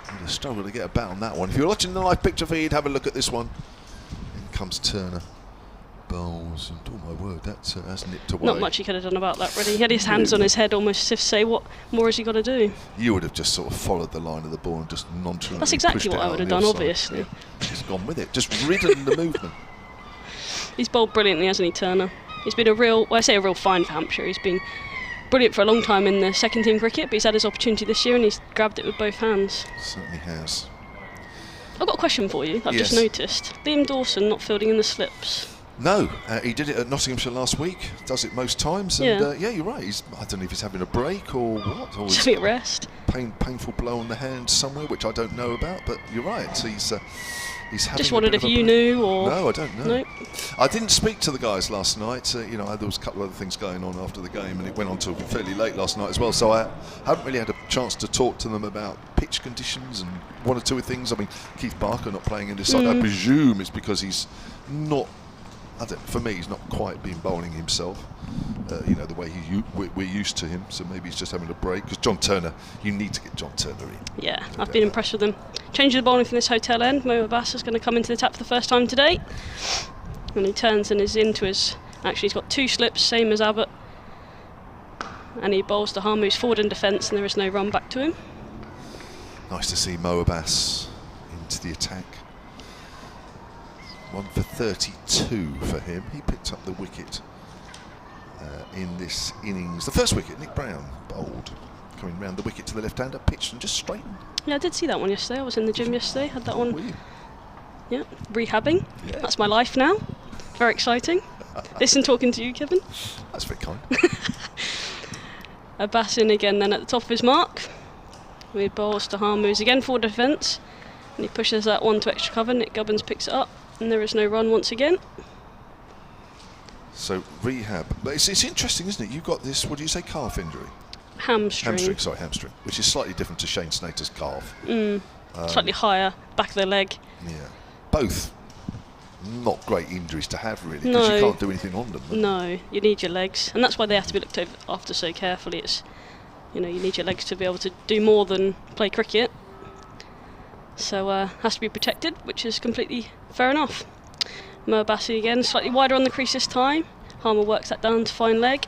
A: And a struggle to get a bat on that one. If you're watching the live picture feed, have a look at this one. In comes Turner. Bowls, and oh my word, that's nipped away.
C: Not much he could have done about that, really. He had his hands on his head almost as if to say, what more has he got to do?
A: You would have just sort of followed the line of the ball and just nonchalantly.
C: That's exactly what I would have done, obviously.
A: Yeah, just gone with it, just ridden the movement.
C: He's bowled brilliantly, hasn't he, Turner? He's been a real find for Hampshire. He's been brilliant for a long time in the second team cricket, but he's had his opportunity this year and he's grabbed it with both hands.
A: Certainly has.
C: I've got a question for you. I've just noticed. Liam Dawson not fielding in the slips.
A: No, he did it at Nottinghamshire last week. Does it most times. And yeah, you're right. I don't know if he's having a break or what. Or
C: having a rest.
A: Painful blow on the hand somewhere, which I don't know about. But you're right. He's he's having
C: Just
A: a
C: wondered
A: bit
C: if
A: of a
C: you
A: break.
C: knew or...
A: No, I don't know.
C: Nope.
A: I didn't speak to the guys last night. There was a couple of other things going on after the game, and it went on till fairly late last night as well. So I haven't really had a chance to talk to them about pitch conditions and one or two things. I mean, Keith Barker not playing in this side, I presume it's because he's not. For me, he's not quite been bowling himself. The way we're used to him. So maybe he's just having a break. Because John Turner, you need to get John Turner in.
C: Yeah, I've been impressed with him. Changing the bowling from this hotel end. Mo Abbas is going to come into the tap for the first time today. And he turns and is into his... Actually, he's got 2 slips, same as Abbott. And he bowls to Harm, who's forward in defence, and there is no run back to him.
A: Nice to see Mo Abbas into the attack. 1 for 32 for him. He picked up the wicket in this innings. The first wicket, Nick Brown bowled, coming round the wicket to the left-hander, pitched and just straightened.
C: Yeah, I did see that one yesterday. I was in the gym yesterday, had that one.
A: Were you?
C: Yeah, rehabbing.
A: Yeah.
C: That's my life now. Very exciting. Listen, talking to you, Kevin.
A: That's very kind.
C: Abbas in again then at the top of his mark. With bowls to Harm, who's again forward defence. And he pushes that one to extra cover. Nick Gubbins picks it up. And there is no run once again.
A: So rehab. But it's interesting, isn't it? You've got this, what do you say, calf injury?
C: Hamstring.
A: Hamstring. Which is slightly different to Shane Snater's calf.
C: Slightly higher, back of the leg.
A: Yeah. Both not great injuries to have, really, because you can't do anything on them.
C: No, you need your legs. And that's why they have to be looked after so carefully. It's, you need your legs to be able to do more than play cricket. So has to be protected, which is completely fair enough. Mo Abbas again, slightly wider on the crease this time. Harmer works that down to fine leg.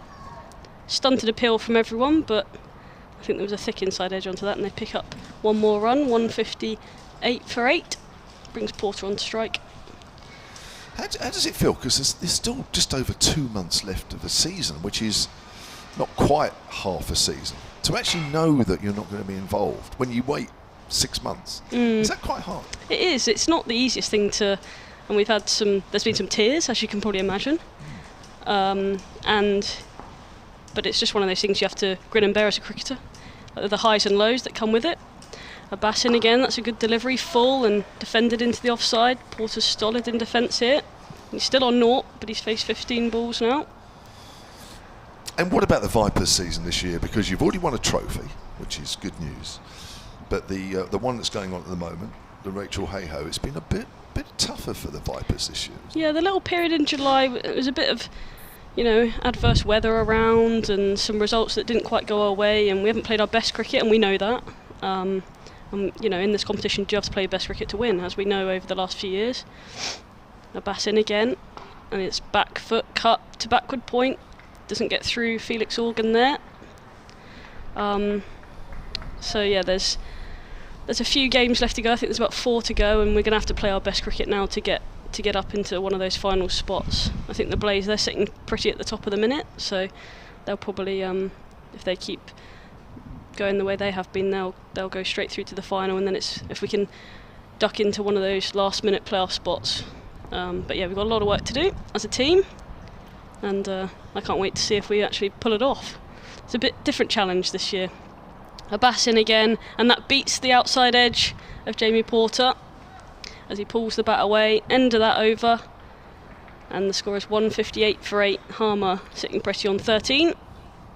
C: Stunted appeal from everyone, but I think there was a thick inside edge onto that, and they pick up one more run, 158 for 8. Brings Porter on to strike.
A: How does it feel? Because there's still just over 2 months left of the season, which is not quite half a season. To actually know that you're not going to be involved when you wait 6 months, is that quite hard?
C: It is. It's not the easiest thing to, and we've had there's been some tears, as you can probably imagine, but it's just one of those things you have to grin and bear as a cricketer, the highs and lows that come with it. Abbas in again, that's a good delivery, full and defended into the offside. Porter's stolid in defence here. He's still on 0, but he's faced 15 balls now.
A: And what about the Vipers season this year? Because you've already won a trophy, which is good news. But the one that's going on at the moment, the Rachel Hayhoe, it's been a bit tougher for the Vipers this year.
C: Yeah, the little period in July, it was a bit of, adverse weather around and some results that didn't quite go our way, and we haven't played our best cricket, and we know that. In this competition, you have to play your best cricket to win, as we know over the last few years. Abbas in again, and it's back foot cut to backward point. Doesn't get through Felix Organ there. There's a few games left to go. I think there's about 4 to go, and we're going to have to play our best cricket now to get up into one of those final spots. I think the Blaze, they're sitting pretty at the top of the minute, so they'll probably, if they keep going the way they have been, they'll go straight through to the final, and then it's if we can duck into one of those last-minute playoff spots. But yeah, we've got a lot of work to do as a team, and I can't wait to see if we actually pull it off. It's a bit different challenge this year. Abbas in again, and that beats the outside edge of Jamie Porter as he pulls the bat away. End of that over, and the score is 158 for 8. Harmer sitting pretty on 13.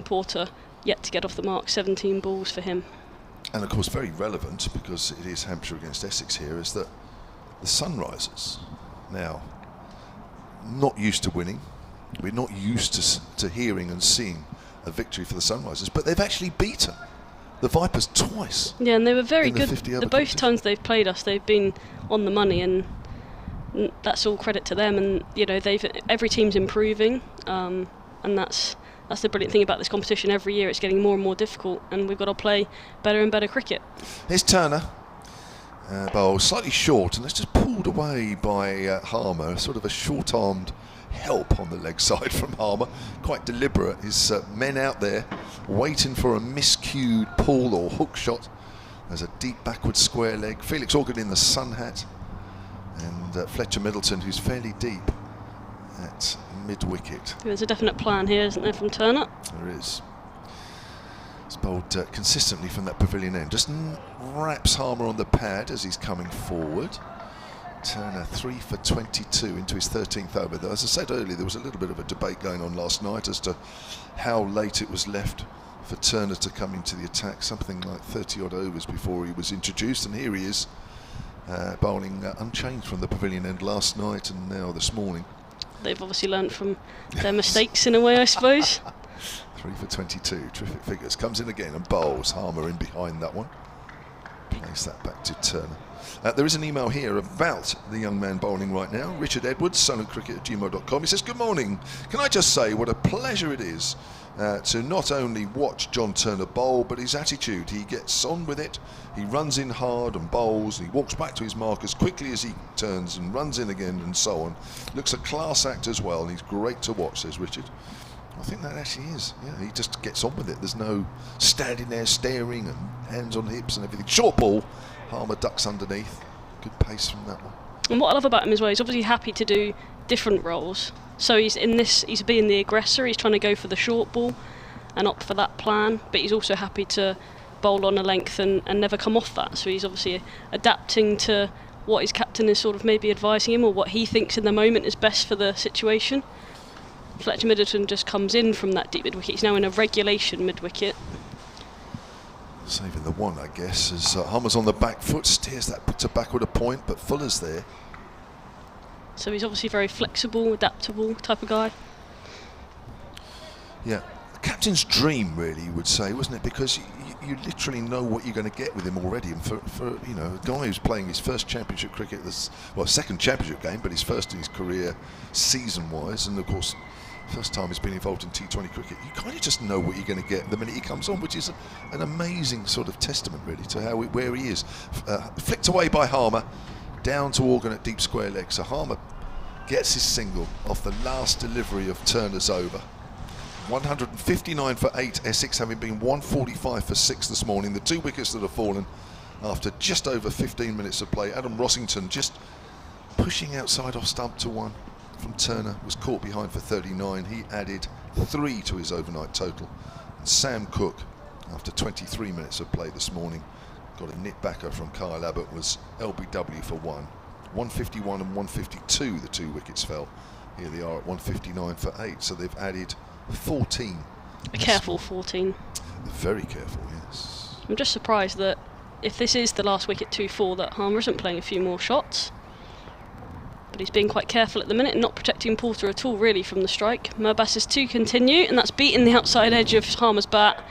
C: Porter yet to get off the mark, 17 balls for him.
A: And of course, very relevant, because it is Hampshire against Essex here, is that the Sunrisers now not used to winning. We're not used to hearing and seeing a victory for the Sunrisers, but they've actually beaten the Vipers twice.
C: Yeah, and they were very good. Both times they've played us, they've been on the money, and that's all credit to them. And every team's improving, and that's the brilliant thing about this competition. Every year it's getting more and more difficult, and we've got to play better and better cricket.
A: Here's Turner. Bowl slightly short, and it's just pulled away by Harmer. Sort of a short-armed help on the leg side from Harmer. Quite deliberate. His men out there waiting for a miscued pull or hook shot. There's a deep backward square leg. Felix Organ in the sun hat, and Fletcher Middleton, who's fairly deep at mid-wicket.
C: There's a definite plan here, isn't there, from Turner?
A: There is. It's bowled consistently from that pavilion end. Just wraps Harmer on the pad as he's coming forward. Turner 3 for 22 into his 13th over. As I said earlier, there was a little bit of a debate going on last night as to how late it was left for Turner to come into the attack, something like 30 odd overs before he was introduced, and here he is bowling unchanged from the pavilion end last night and now this morning.
C: They've obviously learnt from their mistakes in a way, I suppose.
A: 3 for 22, terrific figures. Comes in again and bowls. Harmer in behind that one. Plays that back to Turner. There is an email here about the young man bowling right now, Richard Edwards, silentcricket@gmail.com. He says, good morning. Can I just say what a pleasure it is to not only watch John Turner bowl, but his attitude. He gets on with it. He runs in hard and bowls. He walks back to his mark as quickly as he turns and runs in again and so on. Looks a class act as well, and he's great to watch, says Richard. I think that actually is. Yeah, he just gets on with it. There's no standing there staring and hands on hips and everything. Short ball. Harmer ducks underneath. Good pace from that one.
C: And what I love about him as well, he's obviously happy to do different roles. So he's being the aggressor. He's trying to go for the short ball and opt for that plan. But he's also happy to bowl on a length and never come off that. So he's obviously adapting to what his captain is sort of maybe advising him, or what he thinks in the moment is best for the situation. Fletcher Middleton just comes in from that deep mid-wicket. He's now in a regulation mid-wicket.
A: Saving the one, I guess, as Harmer's on the back foot, steers that to backward a point, but Fuller's there.
C: So he's obviously very flexible, adaptable type of guy.
A: Yeah, the captain's dream, really, you would say, wasn't it? Because you literally know what you're going to get with him already. And for you know, a guy who's playing his first championship cricket, second championship game, but his first in his career season-wise, and of course, first time he's been involved in T20 cricket, you kind of just know what you're going to get the minute he comes on, which is an amazing sort of testament, really, to where he is. Flicked away by Harmer, down to Organ at deep square leg. So Harmer gets his single off the last delivery of Turner's over. 159 for 8, Essex, having been 145 for 6 this morning. The 2 wickets that have fallen after just over 15 minutes of play. Adam Rossington just pushing outside off stump to 1 from Turner, was caught behind for 39. He added 3 to his overnight total. And Sam Cook, after 23 minutes of play this morning, got a nit backer from Kyle Abbott, was LBW for 1. 151 and 152 the 2 wickets fell. Here they are at 159 for 8, so they've added 14.
C: A careful 14.
A: Very careful, yes.
C: I'm just surprised that if this is the last wicket 2-4, that Harmer isn't playing a few more shots. But he's being quite careful at the minute and not protecting Porter at all, really, from the strike. Murbas is to continue, and that's beaten the outside edge of Harmer's bat.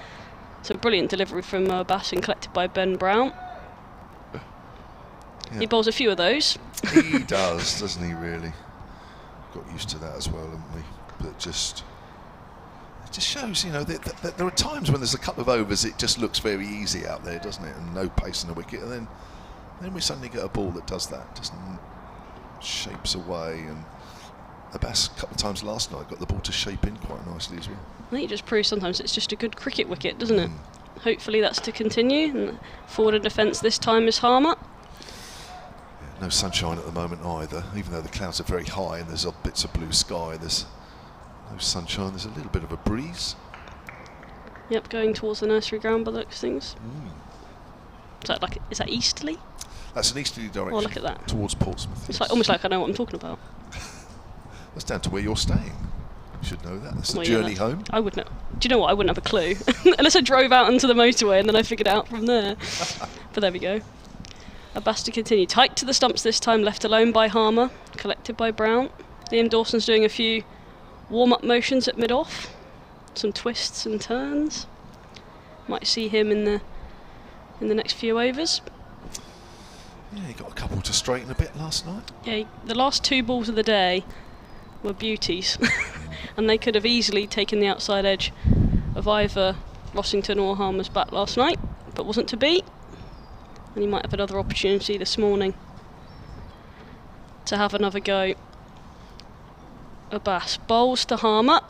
C: So brilliant delivery from Murbas and collected by Ben Brown. Yeah. He bowls a few of those.
A: He does, doesn't he, really? Got used to that as well, haven't we? But it just shows, you know, that there are times when there's a couple of overs it just looks very easy out there, doesn't it? And no pace in the wicket, and then we suddenly get a ball that does that, just shapes away. And Abbas a couple of times last night got the ball to shape in quite nicely as well.
C: I think it just proves sometimes it's just a good cricket wicket, doesn't it? Hopefully that's to continue. And forward of defence this time is Harmer.
A: Yeah, no sunshine at the moment either, even though the clouds are very high and there's bits of blue sky. There's no sunshine, there's a little bit of a breeze.
C: Yep, going towards the nursery ground by the looks of things. Is that easterly?
A: That's an easterly direction.
C: Oh, look at that.
A: Towards Portsmouth.
C: It's almost like I know what I'm talking about.
A: That's down to where you're staying. You should know that. That's the journey home.
C: I would know. Do you know what? I wouldn't have a clue. Unless I drove out onto the motorway and then I figured it out from there. But there we go. Abbas to continue. Tight to the stumps this time, left alone by Harmer. Collected by Brown. Liam Dawson's doing a few warm-up motions at mid-off. Some twists and turns. Might see him in the next few overs.
A: Yeah, he got a couple to straighten a bit last night.
C: Yeah, the last 2 balls of the day were beauties. And they could have easily taken the outside edge of either Rossington or Harmer's bat last night, but wasn't to be. And he might have another opportunity this morning to have another go. Abbas bowls to Harmer,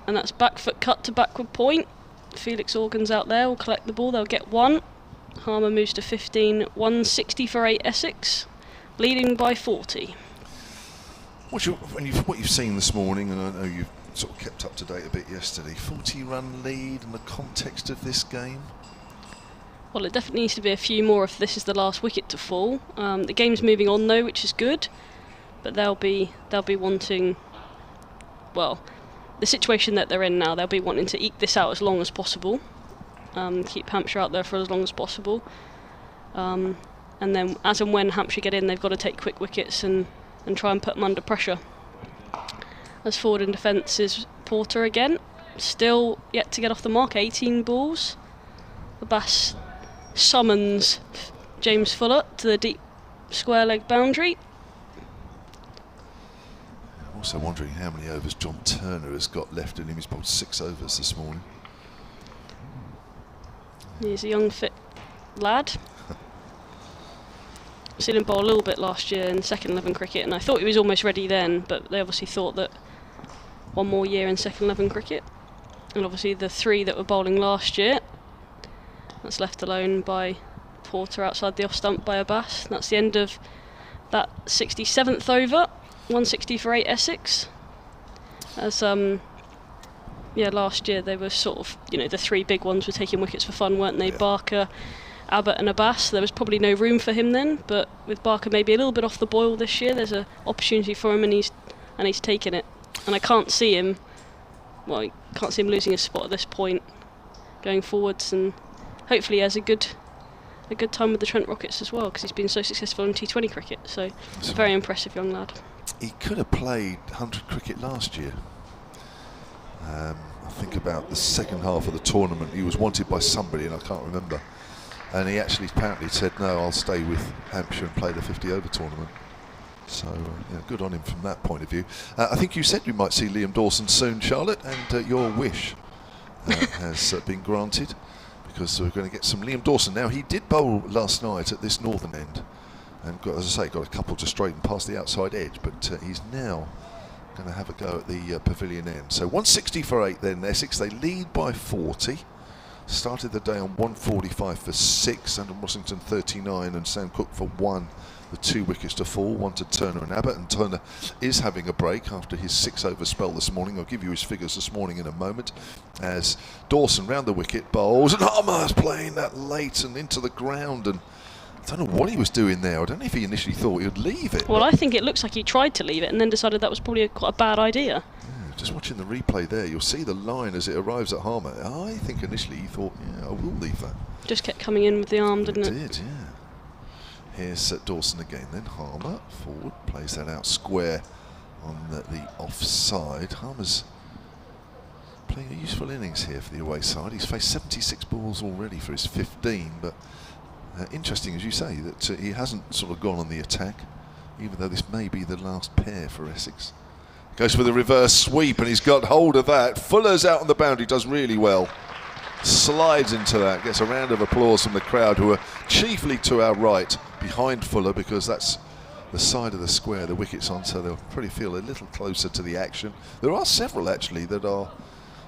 C: and that's back foot cut to backward point. Felix Organs out there will collect the ball, they'll get 1. Harmer moves to 15, 160 for 8 Essex, leading by 40.
A: What you've seen this morning, and I know you've sort of kept up to date a bit yesterday, 40-run lead in the context of this game?
C: Well, it definitely needs to be a few more if this is the last wicket to fall. The game's moving on though, which is good, but they'll be wanting, well, the situation that they're in now, they'll be wanting to eke this out as long as possible, keep Hampshire out there for as long as possible, and then as and when Hampshire get in, they've got to take quick wickets and try and put them under pressure. As forward in defence is Porter again, still yet to get off the mark, 18 balls. The Bass summons James Fuller to the deep square leg boundary.
A: I'm also wondering how many overs John Turner has got left in him. He's bowled 6 overs this morning.
C: He's a young fit lad. I've seen him bowl a little bit last year in second 11 cricket, and I thought he was almost ready then, but they obviously thought that one more year in second 11 cricket. And obviously the 3 that were bowling last year, that's left alone by Porter outside the off stump by a Bass. That's the end of that 67th over, 160 for 8 Essex. As last year they were sort of, the 3 big ones were taking wickets for fun, weren't they? Yeah. Barker, Abbott and Abbas. There was probably no room for him then, but with Barker maybe a little bit off the boil this year, there's an opportunity for him, and he's taken it. And I can't see him losing his spot at this point going forwards, and hopefully he has a good time with the Trent Rockets as well, because he's been so successful in T20 cricket. So it's a very impressive young lad.
A: He could have played 100 cricket last year. I think about the second half of the tournament, he was wanted by somebody, and I can't remember. And he actually apparently said, no, I'll stay with Hampshire and play the 50-over tournament. So, good on him from that point of view. I think you said you might see Liam Dawson soon, Charlotte, and your wish has been granted, because we're going to get some Liam Dawson. Now, he did bowl last night at this northern end, and got a couple to straighten past the outside edge, but he's now going to have a go at the pavilion end. So 160 for 8 then, Essex. They lead by 40. Started the day on 145 for 6, and Washington 39, and Sam Cook for 1. The 2 wickets to fall, 1 to Turner and Abbott, and Turner is having a break after his 6-over spell this morning. I'll give you his figures this morning in a moment, as Dawson round the wicket bowls, and Harmer's playing that late and into the ground, and I don't know what he was doing there. I don't know if he initially thought he would leave it.
C: Well, I think it looks like he tried to leave it and then decided that was probably quite a bad idea.
A: Yeah, just watching the replay there, you'll see the line as it arrives at Harmer. I think initially he thought, I will leave that.
C: Just kept coming in with the arm, didn't it?
A: It did, yeah. Here's Dawson again then. Harmer forward, plays that out square on the offside. Harmer's playing a useful innings here for the away side. He's faced 76 balls already for his 15, but interesting, as you say, that he hasn't sort of gone on the attack, even though this may be the last pair for Essex. Goes for the reverse sweep, and he's got hold of that. Fuller's out on the boundary, does really well. Slides into that, gets a round of applause from the crowd, who are chiefly to our right behind Fuller, because that's the side of the square the wicket's on, so they'll probably feel a little closer to the action. There are several actually that are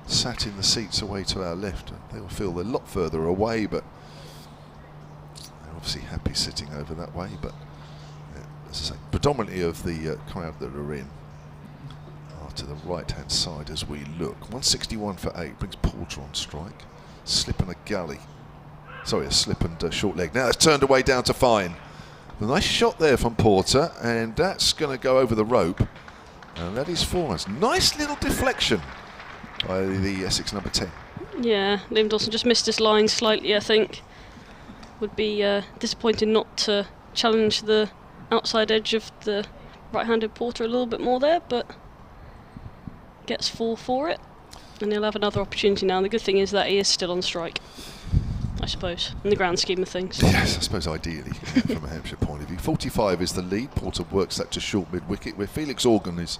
A: sat in the seats away to our left. They'll feel a lot further away, but they're obviously happy sitting over that way. But as I say, predominantly of the crowd that are in are to the right hand side as we look. 161 for 8 brings Porter on strike. Slip and a gully. Sorry, a slip and short leg. Now it's turned away down to fine. A nice shot there from Porter, and that's going to go over the rope. And that is 4 runs. Nice little deflection by the Essex number 10.
C: Yeah, Liam Dawson just missed his line slightly, I think. Would be disappointing not to challenge the outside edge of the right-handed Porter a little bit more there, but gets 4 for it. And he'll have another opportunity now. And the good thing is that he is still on strike, I suppose, in the grand scheme of things.
A: Yes, I suppose ideally, from a Hampshire point of view. 45 is the lead. Porter works that to short mid-wicket, where Felix Organ is.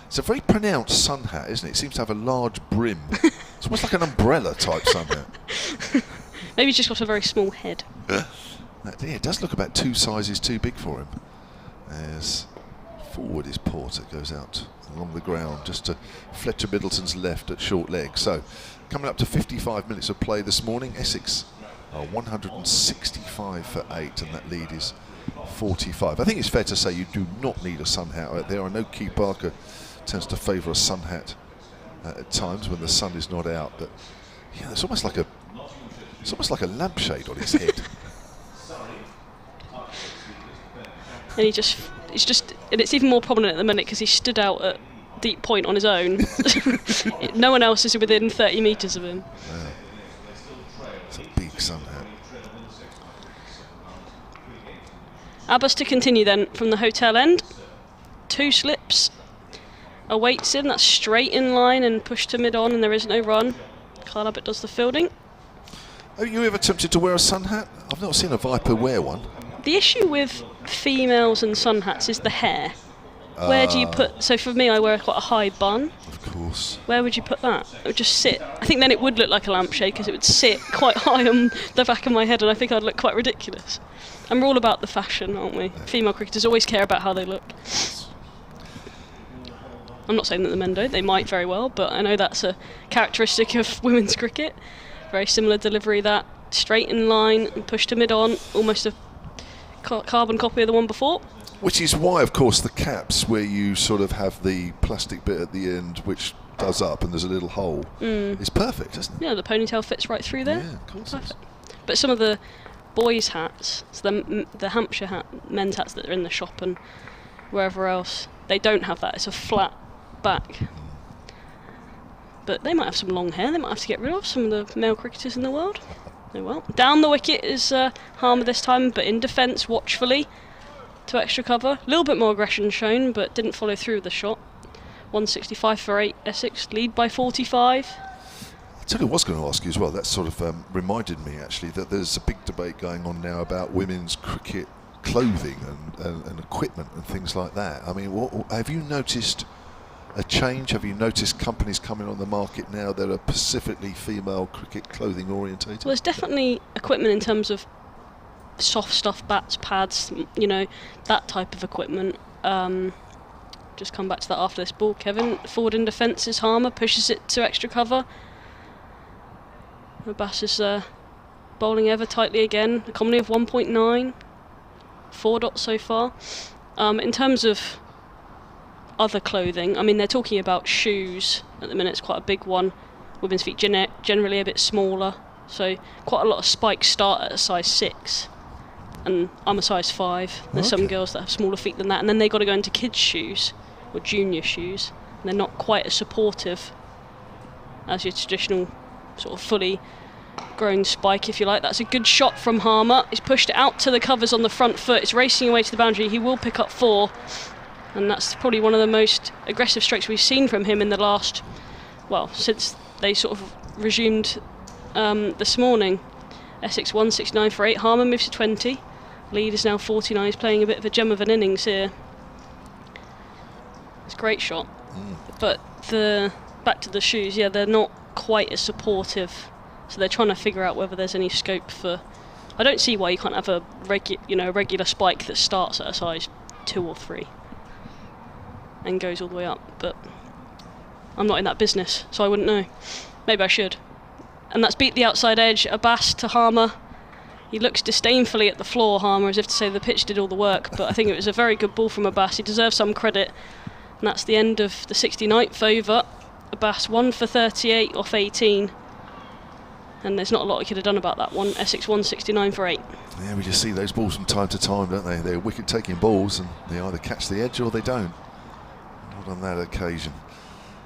A: It's a very pronounced sun hat, isn't it? It seems to have a large brim. It's almost like an umbrella type sun hat.
C: Maybe he's just got a very small head.
A: It does look about 2 sizes too big for him. As forward is Porter, goes out along the ground just to Fletcher Middleton's left at short leg. So coming up to 55 minutes of play this morning, Essex are 165 for 8, and that lead is 45. I think it's fair to say you do not need a sun hat out there. I know Keith Barker tends to favour a sun hat at times when the sun is not out, but yeah, it's almost like a It's almost like a lampshade on his head.
C: And it's even more prominent at the minute because he stood out at deep point on his own. No one else is within 30 metres of him.
A: Yeah. It's a big sun hat.
C: Abbas to continue then from the hotel end. 2 slips. Awaits him, that's straight in line and pushed to mid-on, and there is no run. Kyle Abbott does the fielding.
A: Are you ever tempted to wear a sun hat? I've not seen a Viper wear one.
C: The issue with females and sun hats is the hair. Where do you put... So for me, I wear quite a high bun.
A: Of course.
C: Where would you put that? It would just sit. I think then it would look like a lampshade because it would sit quite high on the back of my head, and I think I'd look quite ridiculous. And we're all about the fashion, aren't we? Yeah. Female cricketers always care about how they look. I'm not saying that the men don't, they might very well, but I know that's a characteristic of women's cricket. Very similar delivery, that straight in line and push to mid-on, almost a carbon copy of the one before.
A: Which is why, of course, the caps where you sort of have the plastic bit at the end which does up and there's a little hole is perfect, isn't it?
C: Yeah, the ponytail fits right through there.
A: Yeah, of course.
C: Perfect. But some of the boys' hats, so the Hampshire men's hats that are in the shop and wherever else, they don't have that. It's a flat back. But they might have some long hair they might have to get rid of, some of the male cricketers in the world. Oh well. Down the wicket is Harmer this time, but in defence watchfully to extra cover. A little bit more aggression shown, but didn't follow through with the shot. 165 for 8, Essex lead by 45.
A: I tell you what I was going to ask you as well, that sort of reminded me actually that there's a big debate going on now about women's cricket clothing and equipment and things like that. I mean, have you noticed a change? Have you noticed companies coming on the market now that are specifically female cricket clothing orientated?
C: Well, there's definitely equipment in terms of soft stuff, bats, pads, you know, that type of equipment. Just come back to that after this ball. Kevin, forward in defence is Harmer, pushes it to extra cover. Abbas is bowling ever tightly again, a comedy of 1.9, 4 dots so far. In terms of other clothing, I mean, they're talking about shoes at the minute. It's quite a big one. Women's feet generally a bit smaller, so quite a lot of spikes start at a size 6, and I'm a size 5. There's some girls that have smaller feet than that, and then they got to go into kids' shoes or junior shoes, and they're not quite as supportive as your traditional sort of fully grown spike, if you like. That's a good shot from Harmer. He's pushed it out to the covers on the front foot. It's racing away to the boundary. He will pick up 4. And that's probably one of the most aggressive strokes we've seen from him in the last, well, since they sort of resumed this morning. Essex 169 for 8. Harmer moves to 20. Lead is now 49. He's playing a bit of a gem of an innings here. It's a great shot. But back to the shoes, yeah, they're not quite as supportive. So they're trying to figure out whether there's any scope for... I don't see why you can't have a regular spike that starts at a size 2 or 3. And goes all the way up, but I'm not in that business, so I wouldn't know. Maybe I should. And that's beat the outside edge. Abbas to Harmer. He looks disdainfully at the floor, Harmer, as if to say the pitch did all the work, but I think it was a very good ball from Abbas. He deserves some credit. And that's the end of the 69th over. Abbas 1 for 38 off 18. And there's not a lot he could have done about that one. Essex 169 for 8.
A: Yeah, we just see those balls from time to time, don't they? They're wicket-taking balls, and they either catch the edge or they don't. Not on that occasion.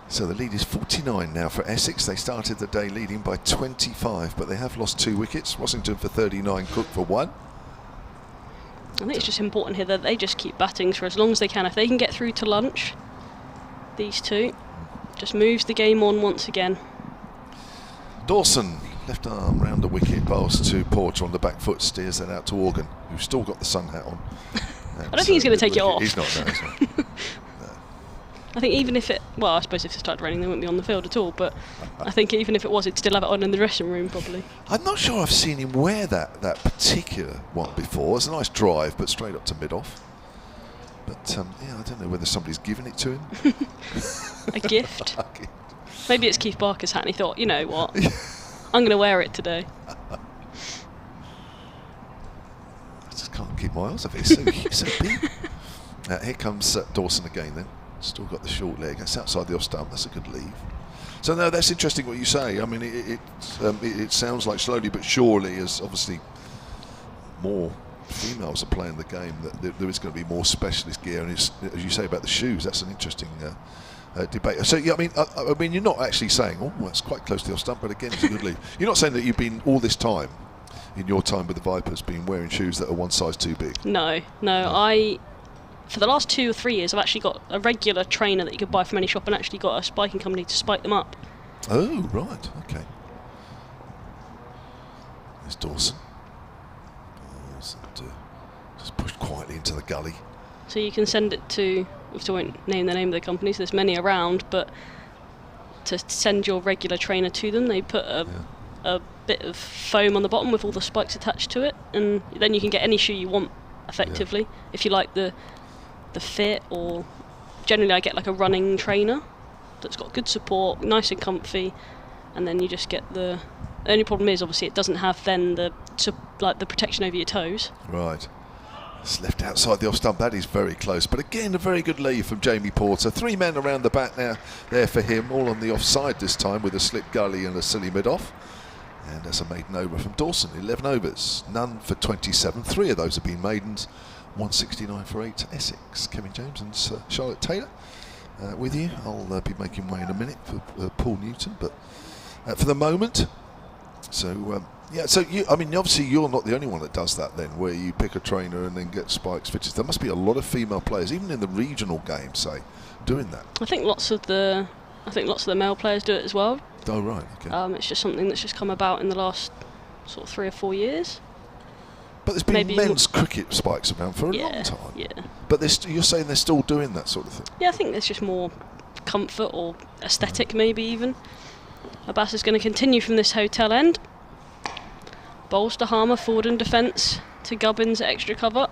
A: So the lead is 49 now for Essex. They started the day leading by 25, but they have lost 2 wickets. Rossington for 39, Cook for 1.
C: I think it's just important here that they just keep batting for as long as they can. If they can get through to lunch, these two, just moves the game on once again.
A: Dawson, left arm round the wicket, bowls to Porter on the back foot, steers that out to Organ, who's still got the sun hat on.
C: I don't think he's going to take it off.
A: He's not, no, he's not.
C: I think even if it... Well, I suppose if it started raining, they wouldn't be on the field at all, but I think even if it was, he'd still have it on in the dressing room, probably.
A: I'm not sure I've seen him wear that particular one before. It's a nice drive, but straight up to mid-off. But, yeah, I don't know whether somebody's given it to him.
C: A gift? Maybe it's Keith Barker's hat, and he thought, you know what, I'm going to wear it today.
A: I just can't keep my eyes off it. It's so big. Here comes Dawson again then. Still got the short leg. That's outside the off stump. That's a good leave. So no, that's interesting what you say. I mean, it sounds like slowly but surely, as obviously more females are playing the game, that there is going to be more specialist gear. And it's, as you say about the shoes, that's an interesting debate. So yeah, I mean, you're not actually saying, oh, that's quite close to the off stump, but again, it's a good leave. You're not saying that you've been all this time, in your time with the Vipers, been wearing shoes that are one size too big.
C: No. For the last 2 or 3 years, I've actually got a regular trainer that you could buy from any shop, and actually got a spiking company to spike them up.
A: Oh, right, okay. There's Dawson. Just pushed quietly into the gully.
C: So you can send it to, we still won't name the name of the company, so there's many around, but to send your regular trainer to them, they put a bit of foam on the bottom with all the spikes attached to it, and then you can get any shoe you want, effectively. Yeah. If you like the fit, or generally I get like a running trainer that's got good support, nice and comfy, and then you just get the only problem is obviously it doesn't have then the protection over your toes.
A: Right. It's left outside the off stump. That is very close, but again a very good lead from Jamie Porter. 3 men around the bat now there for him, all on the offside this time, with a slip gully and a silly mid off. And that's a maiden over from Dawson. 11 overs, none for 27. 3 of those have been maidens. 169 for 8 to Essex. Kevin James and Charlotte Taylor with you. I'll be making way in a minute for Paul Newton, but for the moment. So yeah, so I mean, obviously you're not the only one that does that then, where you pick a trainer and then get spikes fitted. There must be a lot of female players, even in the regional game, say, doing that. I think lots of the
C: male players do it as well.
A: Oh right, okay.
C: It's just something that's just come about in the last sort of 3 or 4 years.
A: But there's been men's cricket spikes around for a long time.
C: Yeah.
A: But you're saying they're still doing that sort of thing?
C: Yeah, I think there's just more comfort or aesthetic, maybe even. Abbas is going to continue from this hotel end. Bowls to Harmer, forward and defence to Gubbins at extra cover.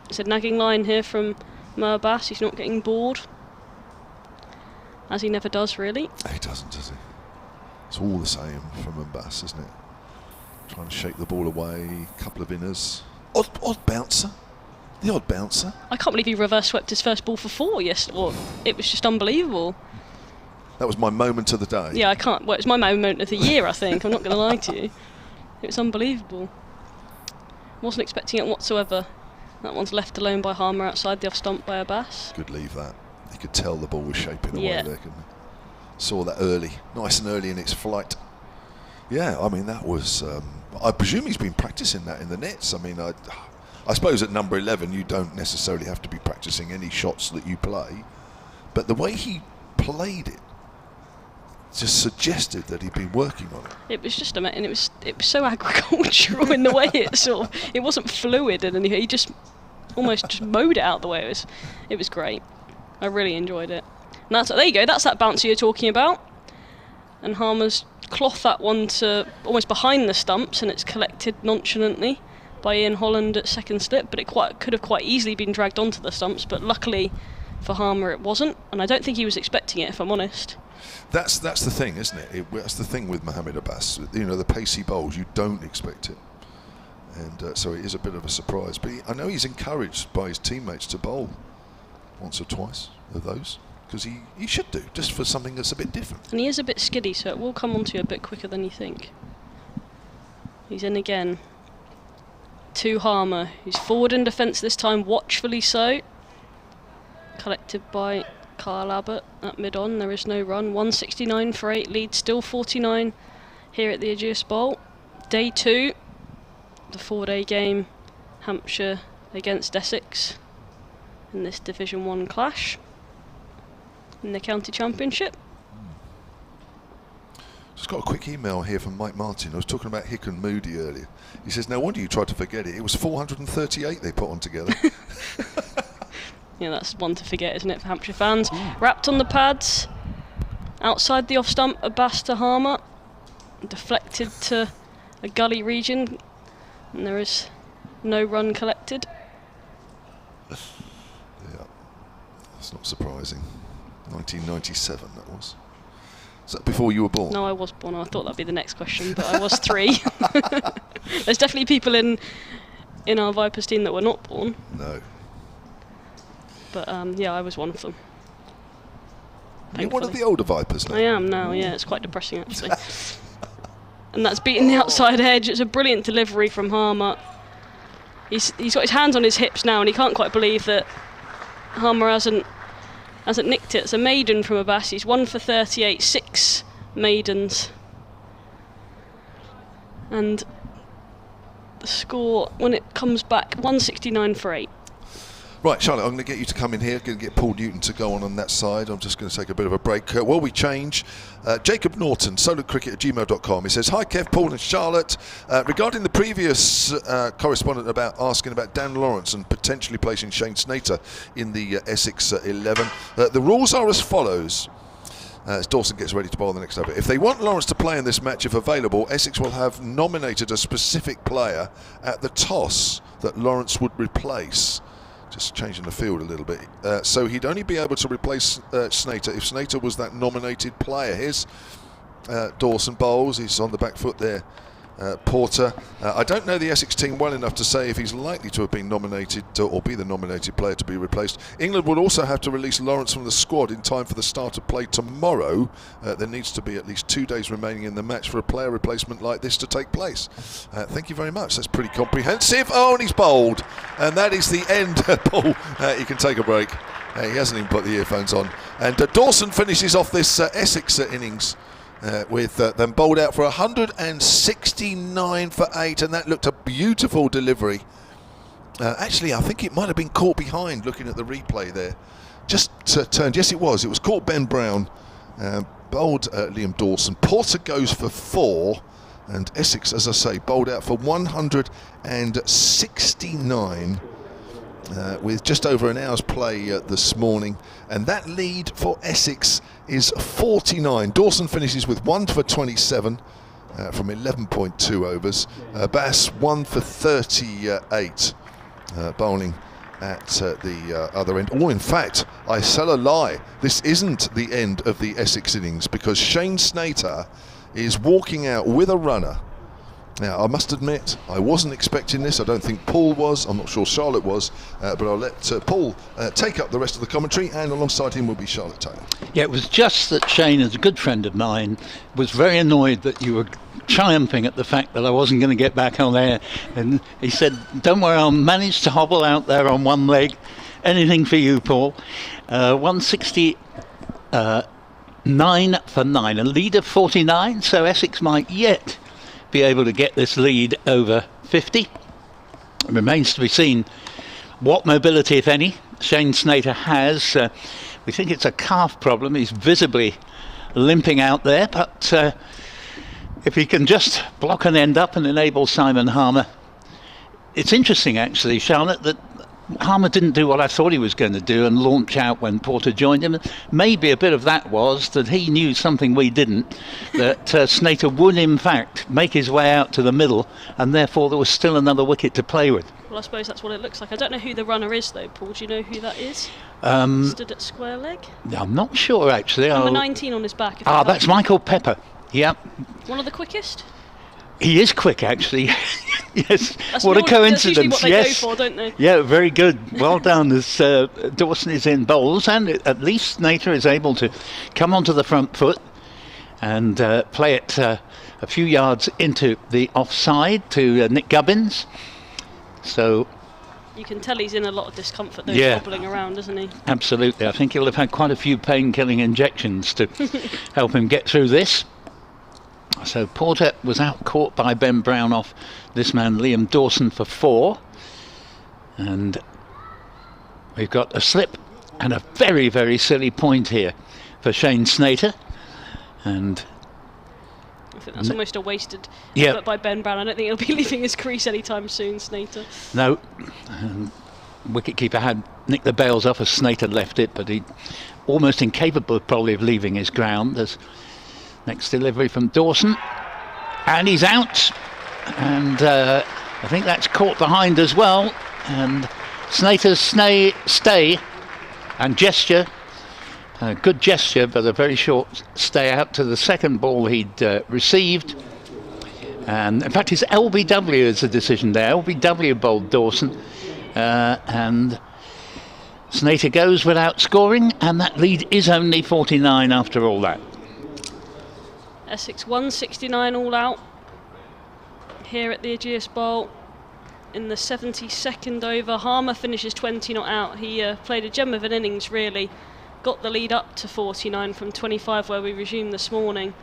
C: It's a nagging line here from Mo Abbas. He's not getting bored, as he never does, really.
A: He doesn't, does he? It's all the same from Abbas, isn't it? Trying to shake the ball away, couple of inners. Odd bouncer. The odd bouncer.
C: I can't believe he reverse swept his first ball for 4 yesterday. It was just unbelievable.
A: That was my moment of the day.
C: Yeah, I can't. Well, it's my moment of the year, I think. I'm not going to lie to you. It was unbelievable. Wasn't expecting it whatsoever. That one's left alone by Harmer outside the off stump by Abbas.
A: Good leave that. You could tell the ball was shaping away there, couldn't you? Saw that early. Nice and early in its flight. Yeah, I mean, that was... I presume he's been practicing that in the nets. I mean, I suppose at number 11 you don't necessarily have to be practicing any shots that you play. But the way he played it just suggested that he'd been working on it.
C: It was just and it was so agricultural in the way it wasn't fluid and anything. He just almost just mowed it out the way. It was great. I really enjoyed it. And there you go. That's that bouncer you're talking about. And Harmer's cloth that one to almost behind the stumps, and it's collected nonchalantly by Ian Holland at second slip, but it could have quite easily been dragged onto the stumps, but luckily for Harmer it wasn't, and I don't think he was expecting it, if I'm honest.
A: That's the thing, isn't it? That's the thing with Mohamed Abbas. You know, the pacey bowls, you don't expect it, and so it is a bit of a surprise. But I know he's encouraged by his teammates to bowl once or twice of those, because he should do, just for something that's a bit different.
C: And he is a bit skiddy, so it will come onto you a bit quicker than you think. He's in again. To Harmer, who's forward in defence this time, watchfully so. Collected by Kyle Abbott at mid-on. There is no run. 169 for 8, lead still 49 here at the Ageas Bowl. Day 2, the 4-day game, Hampshire against Essex in this Division 1 clash in the County Championship.
A: Just got a quick email here from Mike Martin. I was talking about Hick and Moody earlier. He says, no wonder you tried to forget it. It was 438 they put on together.
C: Yeah, that's one to forget, isn't it, for Hampshire fans? Wrapped on the pads. Outside the off stump, Abbas to Harmer. Deflected to a gully region. And there is no run collected.
A: Yeah, that's not surprising. 1997 that was. Is that before you were born?
C: No, I was born. I thought that'd be the next question, but I was 3. There's definitely people in our Vipers team that were not born.
A: No.
C: But yeah, I was one of them.
A: You're one of the older Vipers now.
C: I am now, yeah. It's quite depressing, actually. And that's beating the outside edge. It's a brilliant delivery from Harmer. He's got his hands on his hips now, and he can't quite believe that Harmer hasn't nicked it. It's a maiden from Abbas. He's 1 for 38, 6 maidens. And the score, when it comes back, 169 for 8.
A: Right, Charlotte, I'm going to get you to come in here. Going to get Paul Newton to go on that side. I'm just going to take a bit of a break. While we change, Jacob Norton, solocricket@gmail.com. He says, hi Kev, Paul and Charlotte. Regarding the previous correspondent asking about Dan Lawrence and potentially placing Shane Snater in the Essex 11, the rules are as follows. As Dawson gets ready to bowl the next over. If they want Lawrence to play in this match, if available, Essex will have nominated a specific player at the toss that Lawrence would replace. Just changing the field a little bit. So he'd only be able to replace Snater if Snater was that nominated player. Here's Dawson bowls. He's on the back foot there. Porter. I don't know the Essex team well enough to say if he's likely to have been nominated or be the nominated player to be replaced. England would also have to release Lawrence from the squad in time for the start of play tomorrow. There needs to be at least 2 days remaining in the match for a player replacement like this to take place. Thank you very much. That's pretty comprehensive. Oh, and he's bowled. And that is the end, Paul. You can take a break. He hasn't even put the earphones on. And Dawson finishes off this Essex innings with them bowled out for 169 for 8, and that looked a beautiful delivery. Actually, I think it might have been caught behind looking at the replay there. Just turned, yes it was caught Ben Brown, bowled Liam Dawson. Porter goes for 4, and Essex, as I say, bowled out for 169 with just over an hour's play this morning, and that lead for Essex is 49. Dawson finishes with 1 for 27 from 11.2 overs. Bass 1 for 38 bowling at the other end. Oh, in fact, I sell a lie. This isn't the end of the Essex innings, because Shane Snater is walking out with a runner. Now, I must admit, I wasn't expecting this. I don't think Paul was. I'm not sure Charlotte was. But I'll let Paul take up the rest of the commentary, and alongside him will be Charlotte Taylor.
B: Yeah, it was just that Shane, as a good friend of mine, was very annoyed that you were triumphing at the fact that I wasn't going to get back on air. And he said, don't worry, I'll manage to hobble out there on one leg. Anything for you, Paul. 169 for 9. A lead of 49, so Essex might yet be able to get this lead over 50. It remains to be seen what mobility, if any, Shane Snater has. We think it's a calf problem. He's visibly limping out there, but if he can just block an end up and enable Simon Harmer. It's interesting, actually, Charlotte, that Harmer didn't do what I thought he was going to do and launch out when Porter joined him. Maybe a bit of that was that he knew something we didn't, that Snater would in fact make his way out to the middle, and therefore there was still another wicket to play with.
C: Well, I suppose that's what it looks like. I don't know who the runner is though, Paul. Do you know who that is? Stood at square leg?
B: I'm not sure, actually.
C: Number 19 on his back.
B: That's Michael Pepper. Yeah.
C: One of the quickest?
B: He is quick, actually. Yes.
C: That's
B: what a coincidence.
C: That's usually what they go for, don't they?
B: Yeah, very good. Well done. As Dawson is in bowls, and at least Snater is able to come onto the front foot and play it a few yards into the offside to Nick Gubbins. So
C: you can tell he's in a lot of discomfort though, wobbling around, isn't he?
B: Absolutely. I think he'll have had quite a few pain-killing injections to help him get through this. So Porter was out caught by Ben Brown off this man Liam Dawson for 4, and we've got a slip and a very, very silly point here for Shane Snater, and
C: I think that's almost a wasted effort by Ben Brown. I don't think he'll be leaving his crease anytime soon, Snater.
B: No, wicketkeeper had nicked the bails off as Snater left it, but he almost incapable probably of leaving his ground. There's next delivery from Dawson, and he's out, and I think that's caught behind as well, and Snater's stay and gesture, good gesture, but a very short stay out to the second ball he'd received, and in fact his LBW is the decision there. LBW bowled Dawson, and Snater goes without scoring, and that lead is only 49 after all that.
C: Essex 169 all out here at the Ageas Bowl. In the 72nd over, Harmer finishes 20 not out. He played a gem of an innings, really. Got the lead up to 49 from 25 where we resumed this morning.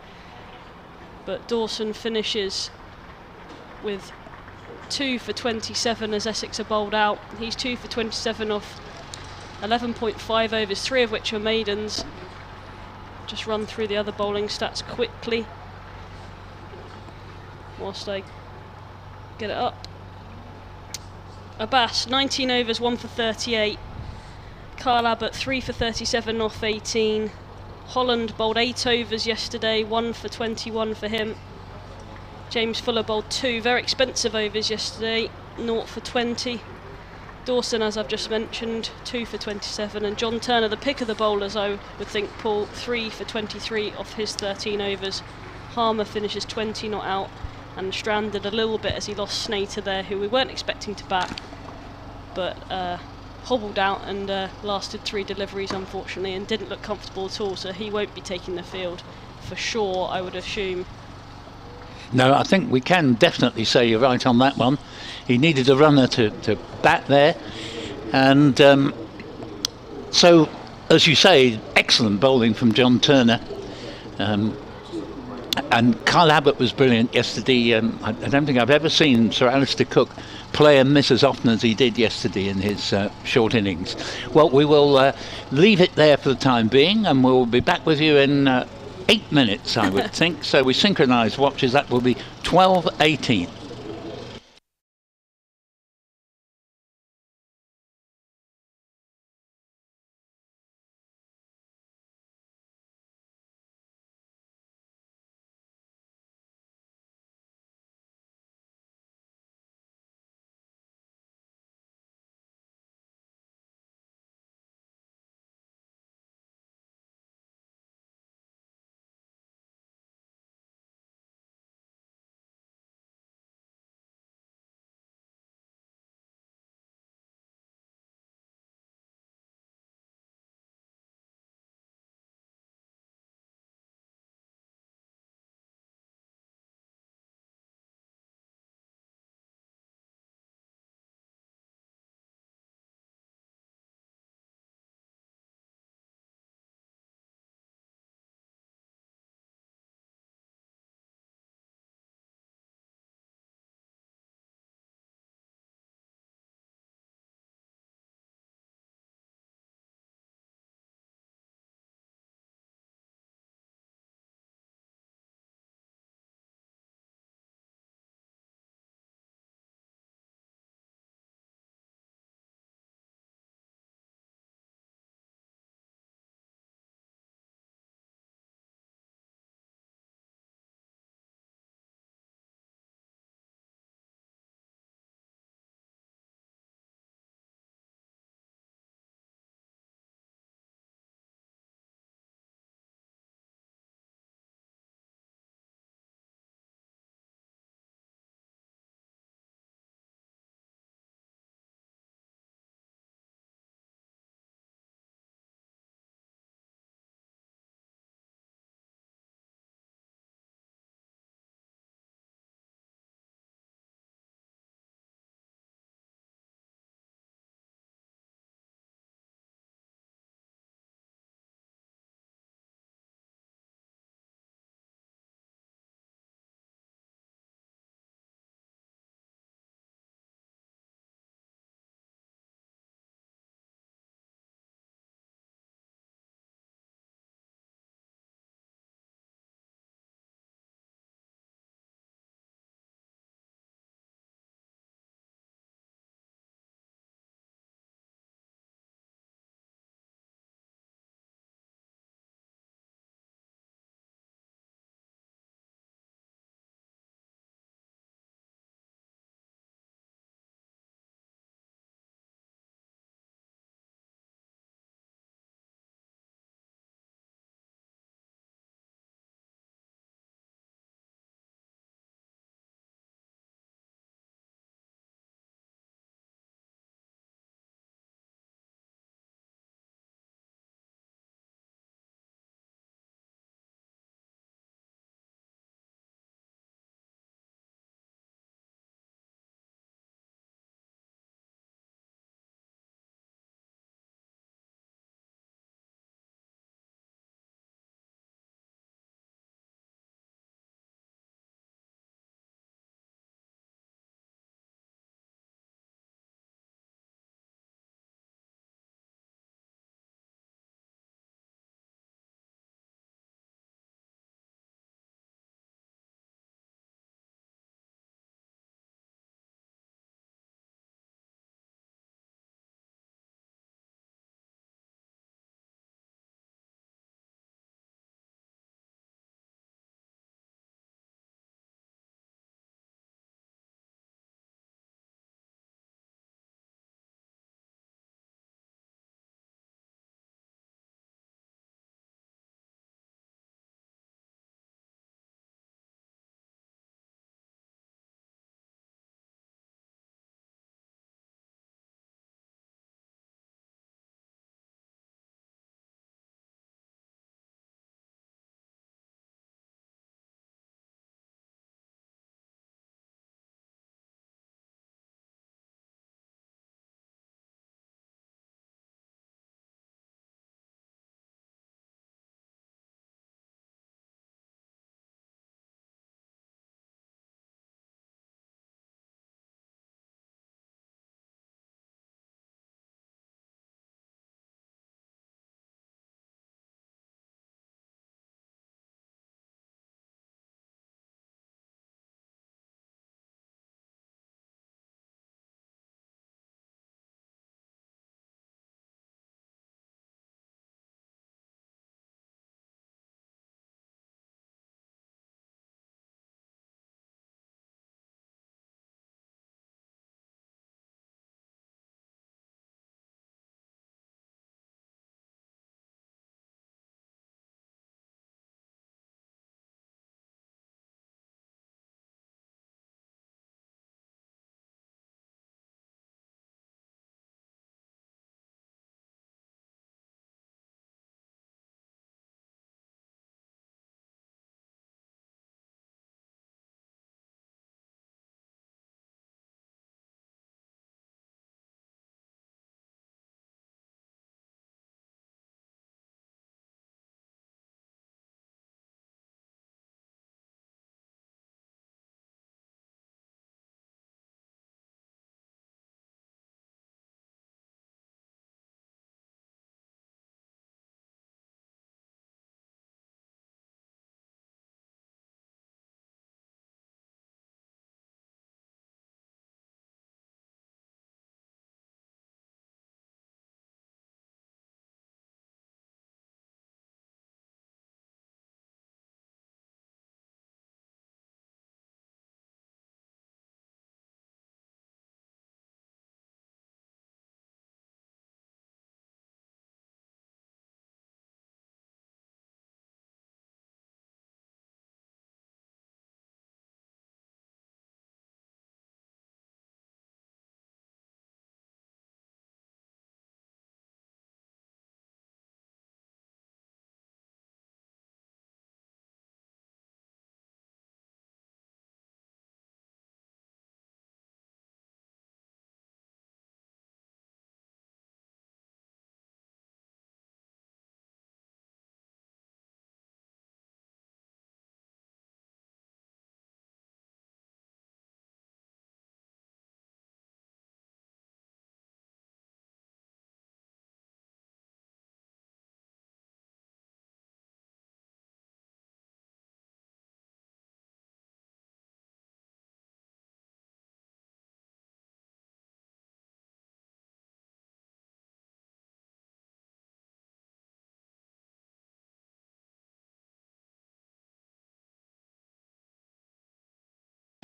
C: But Dawson finishes with 2 for 27 as Essex are bowled out. He's 2 for 27 off 11.5 overs, 3 of which are maidens. Just run through the other bowling stats quickly whilst I get it up. Abbas, 19 overs, 1 for 38. Kyle Abbott, 3 for 37 off 18. Holland bowled 8 overs yesterday, 1 for 21 for him. James Fuller bowled 2 very expensive overs yesterday, 0 for 20. Dawson, as I've just mentioned, 2 for 27, and John Turner, the pick of the bowlers, I would think, Paul, 3 for 23 off his 13 overs. Harmer finishes 20 not out and stranded a little bit as he lost Snater there, who we weren't expecting to bat, but hobbled out and lasted 3 deliveries unfortunately and didn't look comfortable at all, so he won't be taking the field for sure, I would assume.
B: No, I think we can definitely say you're right on that one. He needed a runner to bat there. And so, as you say, excellent bowling from John Turner. And Kyle Abbott was brilliant yesterday. I don't think I've ever seen Sir Alistair Cook play and miss as often as he did yesterday in his short innings. Well, we will leave it there for the time being, and we'll be back with you in 8 minutes, I would think. So we synchronise watches. That will be 12:18.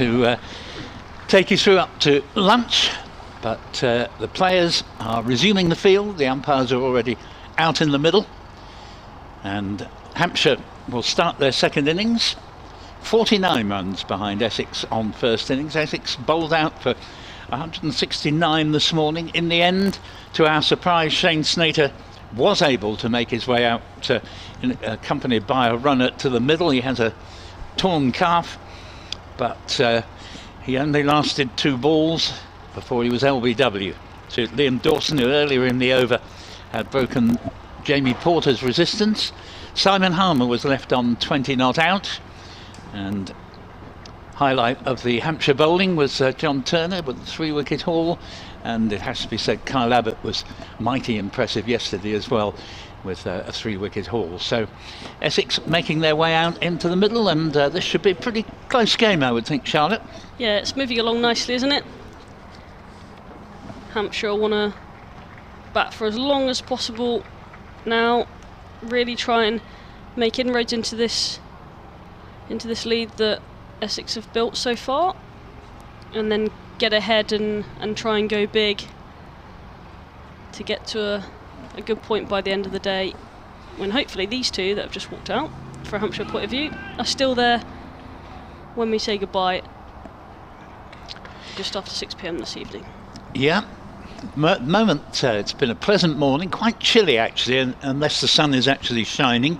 B: to take you through up to lunch, but the players are resuming the field. The umpires are already out in the middle, and Hampshire will start their second innings. 49 runs behind Essex on first innings. Essex bowled out for 169 this morning. In the end, to our surprise, Shane Snater was able to make his way out, accompanied by a runner to the middle. He has a torn calf, but he only lasted 2 balls before he was LBW to Liam Dawson, who earlier in the over had broken Jamie Porter's resistance. Simon Harmer was left on 20 not out, and highlight of the Hampshire bowling was John Turner with a 3-wicket haul, and it has to be said Kyle Abbott was mighty impressive yesterday as well with a 3-wicket haul. So Essex making their way out into the middle, and this should be a pretty close game, I would think, Charlotte.
C: Yeah, it's moving along nicely, isn't it? Hampshire want to bat for as long as possible now, really try and make inroads into this lead that Essex have built so far, and then get ahead and try and go big to get to a good point by the end of the day, when hopefully these two that have just walked out, for a Hampshire point of view, are still there when we say goodbye just after 6 p.m. this evening.
B: Yeah, moment it's been a pleasant morning, quite chilly actually, unless the sun is actually shining.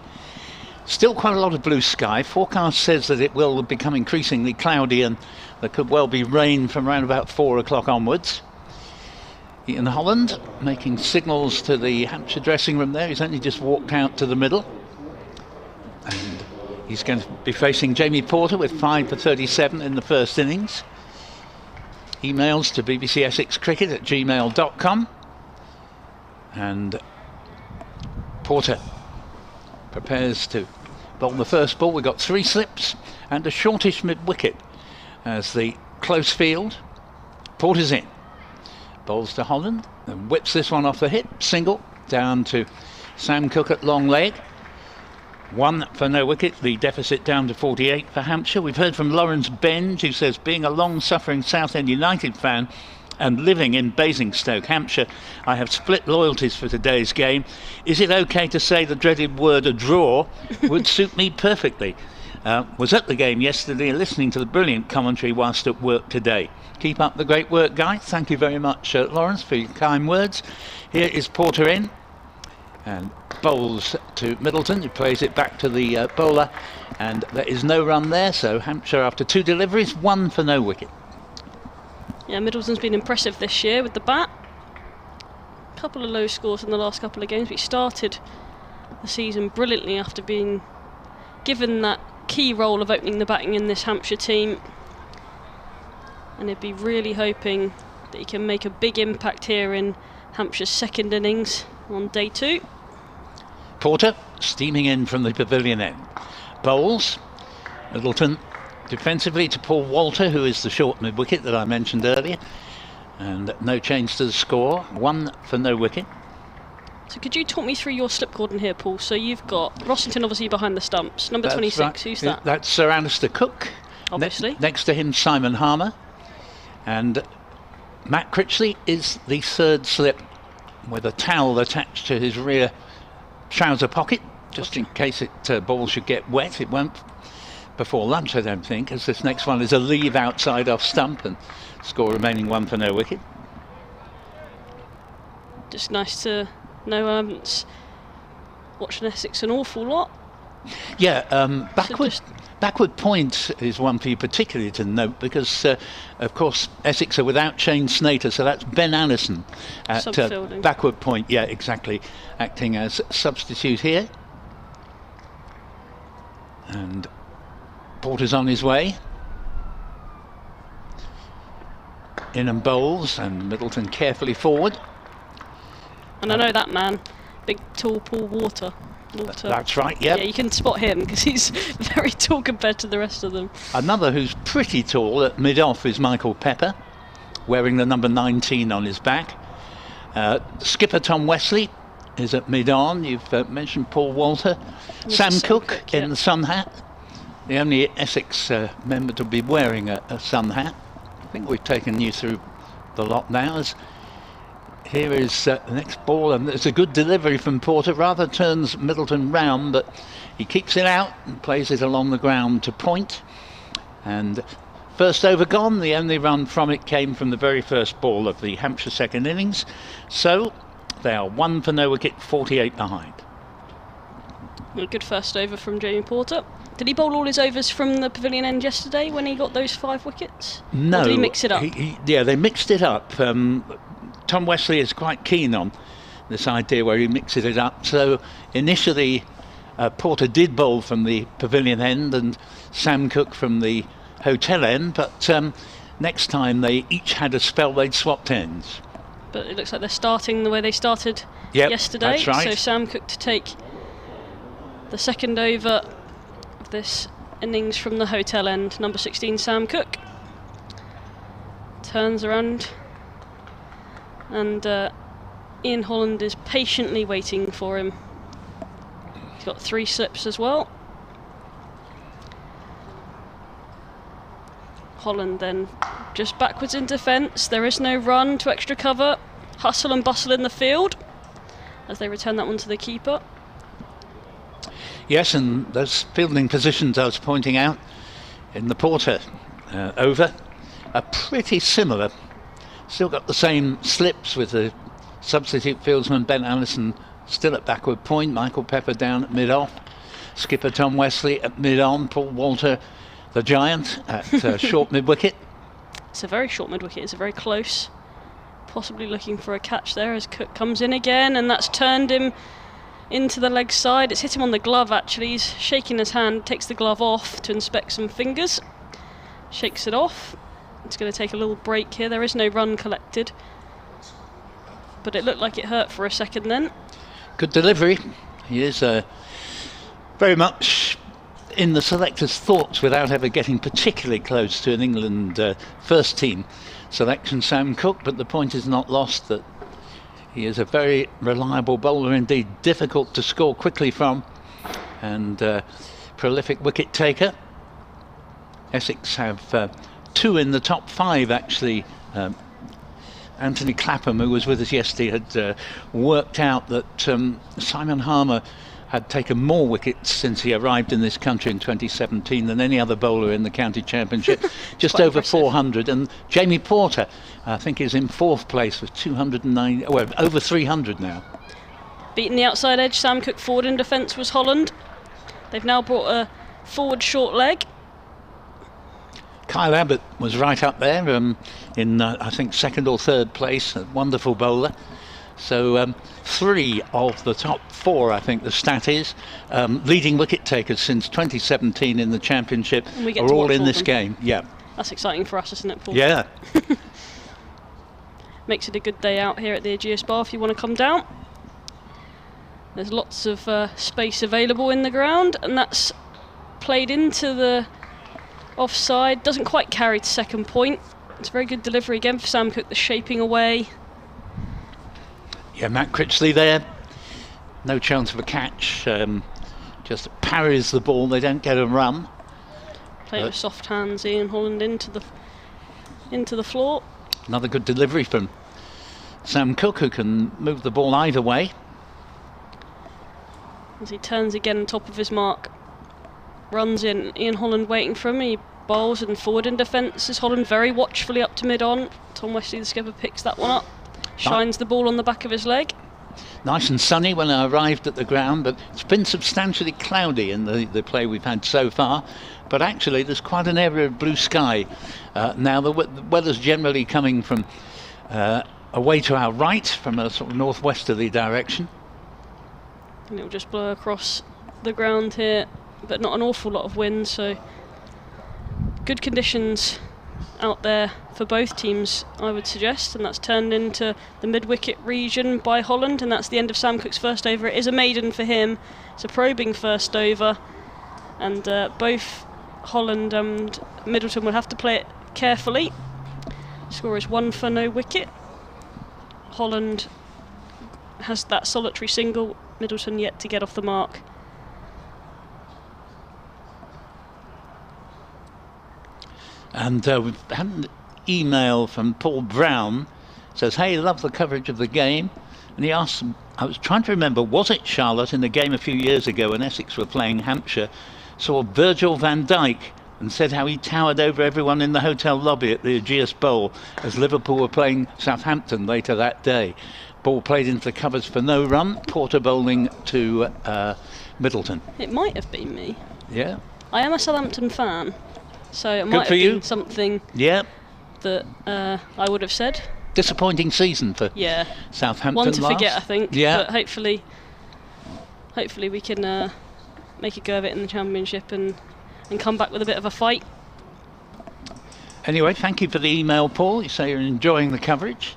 B: Still quite a lot of blue sky. Forecast says that it will become increasingly cloudy, and there could well be rain from around about 4 o'clock onwards. Ian Holland making signals to the Hampshire dressing room there. He's only just walked out to the middle, and he's going to be facing Jamie Porter with 5 for 37 in the first innings. Emails to bbcsexcricket@gmail.com, and Porter prepares to bowl the first ball. We've got 3 slips and a shortish mid-wicket as the close field. Porter's in, bowls to Holland and whips this one off the hip, single down to Sam Cook at long leg. 1 for no wicket, the deficit down to 48 for Hampshire. We've heard from Lawrence Benge, who says, being a long-suffering Southend United fan and living in Basingstoke, Hampshire, I have split loyalties for today's game. Is it okay to say the dreaded word a draw would suit me perfectly? Was at the game yesterday, listening to the brilliant commentary whilst at work today. Keep up the great work, guys. Thank you very much, Lawrence, for your kind words. Here is Porter in, and bowls to Middleton, who plays it back to the bowler, and there is no run there, so Hampshire, after 2 deliveries, 1 for no wicket.
C: Yeah, Middleton's been impressive this year with the bat. A couple of low scores in the last couple of games, but he started the season brilliantly after being given that key role of opening the batting in this Hampshire team, and he'd be really hoping that he can make a big impact here in Hampshire's second innings on day 2.
B: Porter steaming in from the pavilion end. Bowls. Middleton defensively to Paul Walter, who is the short mid-wicket that I mentioned earlier, and no change to the score. 1 for no wicket.
C: So could you talk me through your slip cordon here, Paul? So you've got Rossington obviously behind the stumps. Number 26, right. Who's that?
B: That's Sir Alistair Cook.
C: Obviously.
B: Next to him, Simon Harmer. And Matt Critchley is the 3rd slip, with a towel attached to his rear trouser pocket, just in case ball should get wet. It won't before lunch, I don't think, as this next one is a leave outside off stump, and score remaining 1 for no wicket.
C: Just nice to know I haven't watched Essex an awful lot.
B: Yeah, backward point is one for you particularly to note, because of course Essex are without Shane Snater, so that's Ben Allison at backward point. Yeah, exactly, acting as substitute here. And Porter's on his way. In and bowls, and Middleton carefully forward.
C: And I know that man, big tall Paul Walter.
B: That's right, yeah.
C: Yeah, you can spot him because he's very tall compared to the rest of them.
B: Another who's pretty tall at mid-off is Michael Pepper, wearing the number 19 on his back. Skipper Tom Wesley is at mid-on. You've mentioned Paul Walter. Sam Cook in the sun hat the only Essex member to be wearing a sun hat. I think we've taken you through the lot now. As here is the next ball, and it's a good delivery from Porter. Rather turns Middleton round, but he keeps it out and plays it along the ground to point. And first over gone. The only run from it came from the very first ball of the Hampshire second innings. So they are 1 for no wicket, 48 behind.
C: A good first over from Jamie Porter. Did he bowl all his overs from the pavilion end yesterday when he got those 5 wickets?
B: No.
C: Or did he mix it up?
B: Yeah, they mixed it up. Tom Wesley is quite keen on this idea where he mixes it up. So initially Porter did bowl from the pavilion end and Sam Cook from the hotel end, but next time they each had a spell they'd swapped ends.
C: But it looks like they're starting the way they started yesterday.
B: That's right.
C: So Sam Cook to take the second over of this innings from the hotel end. Number 16, Sam Cook. Turns around and Ian Holland is patiently waiting for him. He's got 3 slips as well. Holland then just backwards in defence. There is no run to extra cover. Hustle and bustle in the field as they return that one to the keeper.
B: Yes, and those fielding positions I was pointing out in the Porter over are pretty similar. Still got the same slips with the substitute fieldsman Ben Allison still at backward point, Michael Pepper down at mid-off, skipper Tom Wesley at mid-on, Paul Walter the giant at short mid-wicket.
C: It's a very short mid-wicket, it's a very close. Possibly looking for a catch there as Cook comes in again, and that's turned him into the leg side. It's hit him on the glove actually. He's shaking his hand, takes the glove off to inspect some fingers, shakes it off. It's going to take a little break here. There is no run collected, but it looked like it hurt for a second then. Good
B: delivery. He is very much in the selector's thoughts without ever getting particularly close to an England first team selection, Sam Cook, but the point is not lost that he is a very reliable bowler indeed, difficult to score quickly from, and prolific wicket taker. Essex have 2 in the top 5 actually. Anthony Clapham, who was with us yesterday, had worked out that Simon Harmer had taken more wickets since he arrived in this country in 2017 than any other bowler in the county championship, just over impressive. 400. And Jamie Porter, I think, is in 4th place with 209, well, over 300 now.
C: Beating the outside edge, Sam Cook forward in defence was Holland. They've now brought a forward short leg.
B: Kyle Abbott was right up there in, I think, 2nd or 3rd place, a wonderful bowler. So 3 of the top 4, I think the stat is, leading wicket takers since 2017 in the championship are all in this game. Yeah,
C: that's exciting for us, isn't it, Paul?
B: Yeah.
C: Makes it a good day out here at the Ageas Bowl if you want to come down. There's lots of space available in the ground, and that's played into the offside. Doesn't quite carry to second point. It's a very good delivery again for Sam Cook, the shaping away.
B: Yeah, Matt Critchley there, no chance of a catch, just parries the ball, they don't get a run.
C: Play with soft hands, Ian Holland into the floor.
B: Another good delivery from Sam Cook, who can move the ball either way.
C: As he turns again on top of his mark, runs in, Ian Holland waiting for him, he bowls and forward in defence is Holland very watchfully up to mid-on. Tom Wesley, the skipper, picks that one up. Shines the ball on the back of his leg.
B: Nice and sunny when I arrived at the ground, but it's been substantially cloudy in the play we've had so far. But actually there's quite an area of blue sky. Now the weather's generally coming from away to our right, from a sort of northwesterly direction.
C: And it'll just blow across the ground here, but not an awful lot of wind, so good conditions out there for both teams, I would suggest, and that's turned into the mid-wicket region by Holland, and that's the end of Sam Cook's first over. It is a maiden for him. It's a probing first over, and both Holland and Middleton will have to play it carefully. Score is 1 for no wicket. Holland has that solitary single, Middleton yet to get off the mark.
B: And we've had an email from Paul Brown. Says, hey, love the coverage of the game. And he asked, I was trying to remember, was it Charlotte in the game a few years ago when Essex were playing Hampshire, saw Virgil van Dijk and said how he towered over everyone in the hotel lobby at the Ageas Bowl as Liverpool were playing Southampton later that day. Ball played into the covers for no run, Porter bowling to Middleton.
C: It might have been me.
B: Yeah.
C: I am a Southampton fan, so it
B: Good
C: might
B: for
C: have
B: you.
C: been something
B: Yeah.
C: that I would have said.
B: Disappointing season for Southampton.
C: One to
B: last.
C: forget, I think.
B: Yeah.
C: But hopefully we can make a go of it in the Championship and come back with a bit of a fight.
B: Anyway, thank you for the email, Paul. You say you're enjoying the coverage.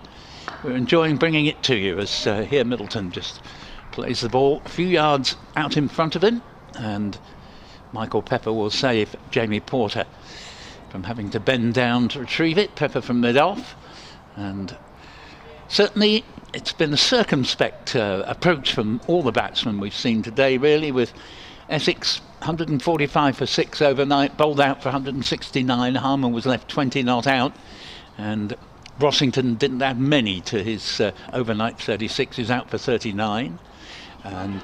B: We're enjoying bringing it to you as here Middleton just plays the ball a few yards out in front of him, and Michael Pepper will save Jamie Porter from having to bend down to retrieve it. Pepper from mid-off, and certainly it's been a circumspect approach from all the batsmen we've seen today, really, with Essex 145 for 6 overnight, bowled out for 169. Harman was left 20 not out, and Rossington didn't add many to his overnight 36. He's out for 39, and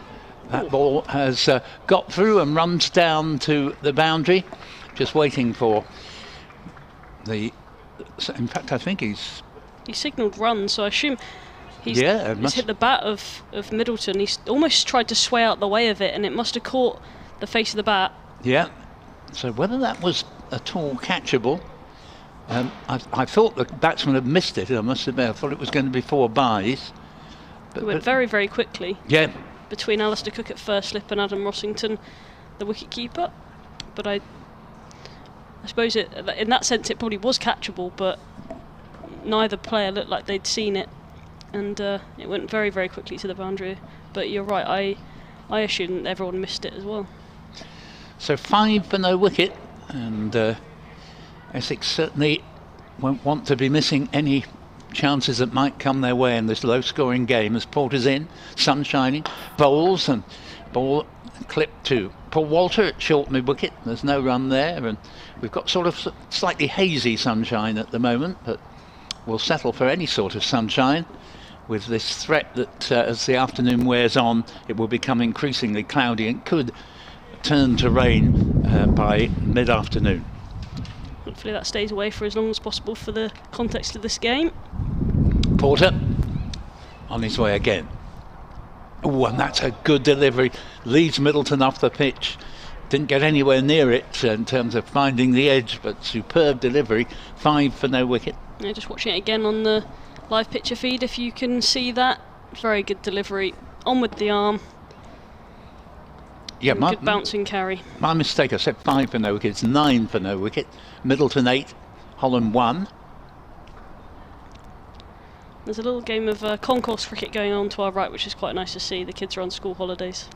B: that ball has got through and runs down to the boundary, just waiting for the. In fact, I think he
C: signalled run, so I assume he's hit the bat of Middleton. He's almost tried to sway out the way of it, and it must have caught the face of the bat.
B: Yeah. So whether that was at all catchable. I thought the batsman had missed it, I must admit. I thought it was going to be 4 byes.
C: It went very, very quickly.
B: Yeah.
C: Between Alistair Cook at first slip and Adam Rossington, the wicket-keeper. But I suppose in that sense it probably was catchable, but neither player looked like they'd seen it. And it went very, very quickly to the boundary. But you're right, I assumed everyone missed it as well.
B: So 5 for no wicket, and Essex certainly won't want to be missing any chances that might come their way in this low-scoring game as Porter's in, sun shining, bowls, and ball clipped to Paul Walter at short mid-wicket. There's no run there, and we've got sort of slightly hazy sunshine at the moment, but we'll settle for any sort of sunshine with this threat that as the afternoon wears on, it will become increasingly cloudy and could turn to rain by mid-afternoon.
C: Hopefully that stays away for as long as possible for the context of this game.
B: Porter on his way again. Oh, and that's a good delivery. Leaves Middleton off the pitch. Didn't get anywhere near it in terms of finding the edge, but superb delivery. 5 for no wicket.
C: Yeah, just watching it again on the live picture feed, if you can see that. Very good delivery. On with the arm.
B: Yeah,
C: good bouncing carry.
B: My mistake, I said 5 for no wicket. It's 9 for no wicket. Middleton 8, Holland 1.
C: There's a little game of concourse cricket going on to our right, which is quite nice to see. The kids are on school holidays.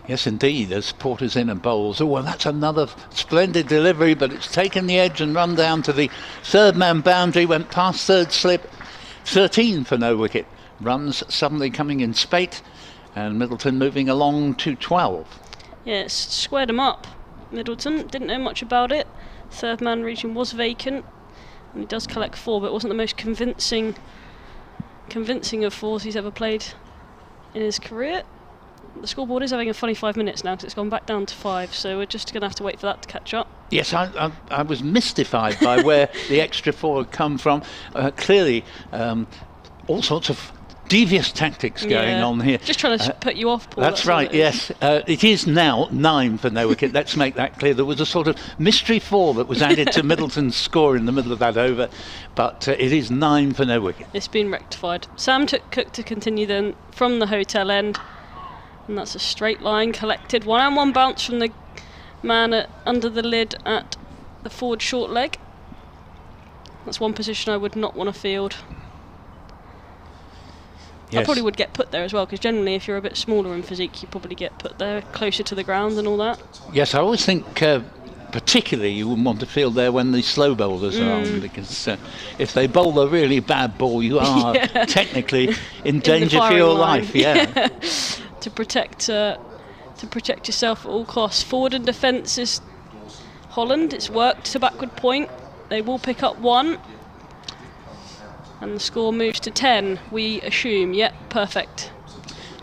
B: Yes, indeed, as Porter's in and bowls. Oh, well, that's another splendid delivery, but it's taken the edge and run down to the third man boundary, went past third slip. 13 for no wicket. Runs suddenly coming in spate, and Middleton moving along to 12.
C: Yeah, it's squared him up. Middleton didn't know much about it. Third man region was vacant, and he does collect 4, but it wasn't the most convincing of 4s he's ever played in his career. The scoreboard is having a funny 5 minutes now because it's gone back down to 5, so we're just going to have to wait for that to catch up.
B: Yes, I was mystified by where the extra 4 had come from. Clearly, all sorts of devious tactics going on here.
C: Just trying to put you off, Paul.
B: That's right, yes. It is now 9 for no wicket. Let's make that clear. There was a sort of mystery 4 that was added to Middleton's score in the middle of that over, but it is 9 for no wicket.
C: It's been rectified. Sam took Cook to continue then from the hotel end, and that's a straight line collected. 1-on-1 bounce from the man under the lid at the forward short leg. That's one position I would not want to field. Yes. I probably would get put there as well, because generally if you're a bit smaller in physique you probably get put there closer to the ground and all that.
B: Yes, I always think particularly you wouldn't want to field there when the slow bowlers are on, because if they bowl a really bad ball you are technically in danger for your life. Yeah.
C: To protect yourself at all costs. Forward and defence is Holland. It's worked to backward point They will pick up 1. And the score moves to 10, we assume. Yep, perfect.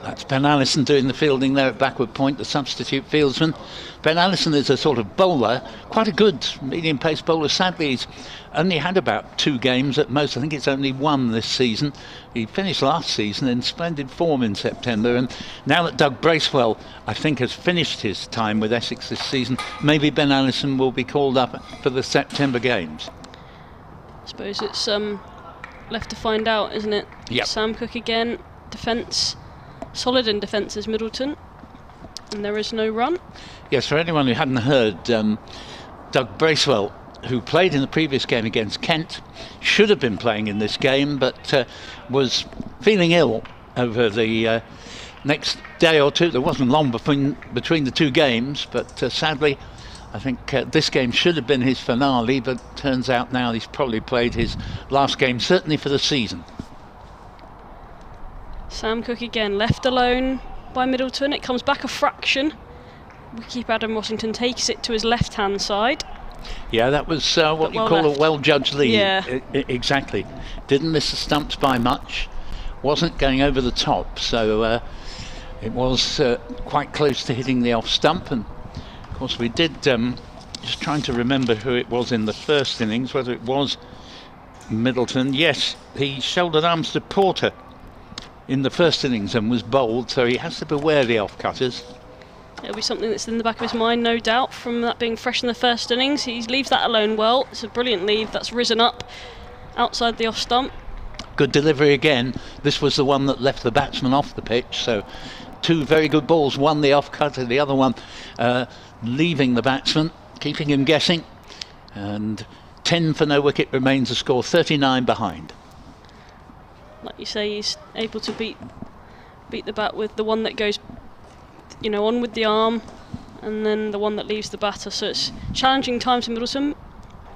B: That's Ben Allison doing the fielding there at backward point, the substitute fieldsman. Ben Allison is a sort of bowler, quite a good medium-pace bowler. Sadly, he's only had about 2 games at most. I think it's only 1 this season. He finished last season in splendid form in September, and now that Doug Bracewell, I think, has finished his time with Essex this season, maybe Ben Allison will be called up for the September games.
C: I suppose it's left to find out, isn't it?
B: Yep.
C: Sam Cook again, defence. Solid in defence is Middleton, and there is no run.
B: Yes, for anyone who hadn't heard, Doug Bracewell, who played in the previous game against Kent, should have been playing in this game, but was feeling ill over the next day or two. There wasn't long between the 2 games, but sadly, I think this game should have been his finale, but turns out now he's probably played his last game, certainly for the season.
C: Sam Cook again, left alone by Middleton. It comes back a fraction. Wicketkeeper Adam Rossington takes it to his left-hand side.
B: Yeah, that was what you call a well-judged lead.
C: Yeah.
B: Exactly. Didn't miss the stumps by much. Wasn't going over the top, so it was quite close to hitting the off stump. And of course, we did just trying to remember who it was in the first innings, whether it was Middleton. Yes, he shouldered arms to Porter in the first innings and was bowled, so he has to beware the off-cutters.
C: It'll be something that's in the back of his mind, no doubt, from that being fresh in the first innings. He leaves that alone well. It's a brilliant lead that's risen up outside the off stump.
B: Good delivery again. This was the one that left the batsman off the pitch, so 2 very good balls, one the off-cutter, the other one leaving the batsman, keeping him guessing, and 10 for no wicket remains the score, 39 behind.
C: Like you say, he's able to beat the bat with the one that goes, on with the arm, and then the one that leaves the batter. So it's challenging times for Middleton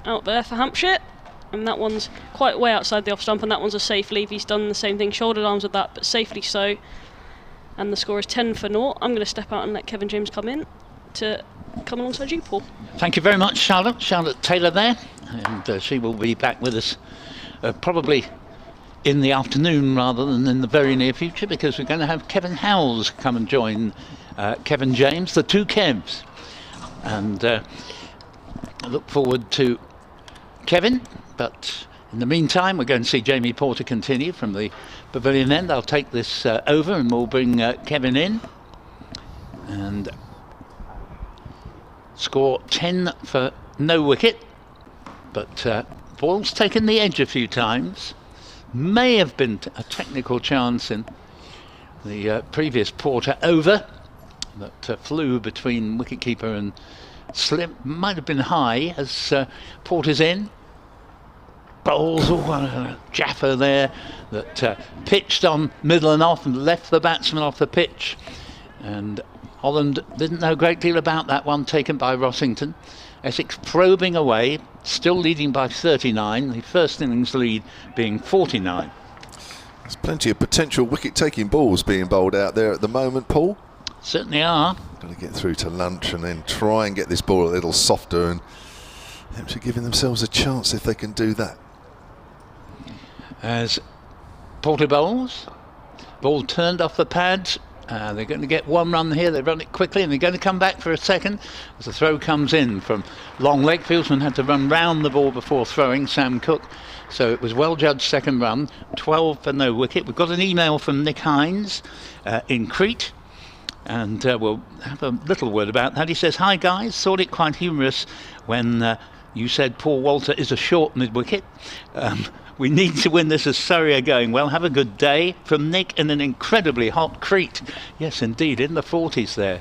C: out there for Hampshire, and that one's quite way outside the off stump, and that one's a safe leave. He's done the same thing, shouldered arms with that, but safely so. And the score is 10 for 0. I'm going to step out and let Kevin James come in to come alongside you, Paul.
B: Thank you very much, Charlotte. Charlotte Taylor there, and she will be back with us probably in the afternoon rather than in the very near future, because we're going to have Kevin Howells come and join Kevin James, the 2 Kevs. And I look forward to Kevin, but in the meantime we're going to see Jamie Porter continue from the pavilion end. I'll take this over and we'll bring Kevin in, and score 10 for no wicket, but ball's taken the edge a few times. May have been a technical chance in the previous Porter over that flew between wicketkeeper and slip. Might have been high as Porter's in. Bowls, a jaffer there that pitched on middle and off and left the batsman off the pitch. And Holland didn't know a great deal about that one, taken by Rossington. Essex probing away, still leading by 39, the first innings lead being 49.
A: There's plenty of potential wicket-taking balls being bowled out there at the moment, Paul.
B: Certainly are.
A: Got to get through to lunch and then try and get this ball a little softer, and Hampshire giving themselves a chance if they can do that.
B: As Porter bowls, ball turned off the pads. They're going to get 1 run here. They run it quickly and they're going to come back for a second as the throw comes in from long leg. Fieldsman had to run round the ball before throwing, Sam Cook. So it was well judged second run, 12 for no wicket. We've got an email from Nick Hines in Crete, and we'll have a little word about that. He says, "Hi guys, thought it quite humorous when you said Paul Walter is a short mid-wicket. We need to win this as Surrey are going well. Have a good day." From Nick in an incredibly hot Crete. Yes, indeed, in the 40s there.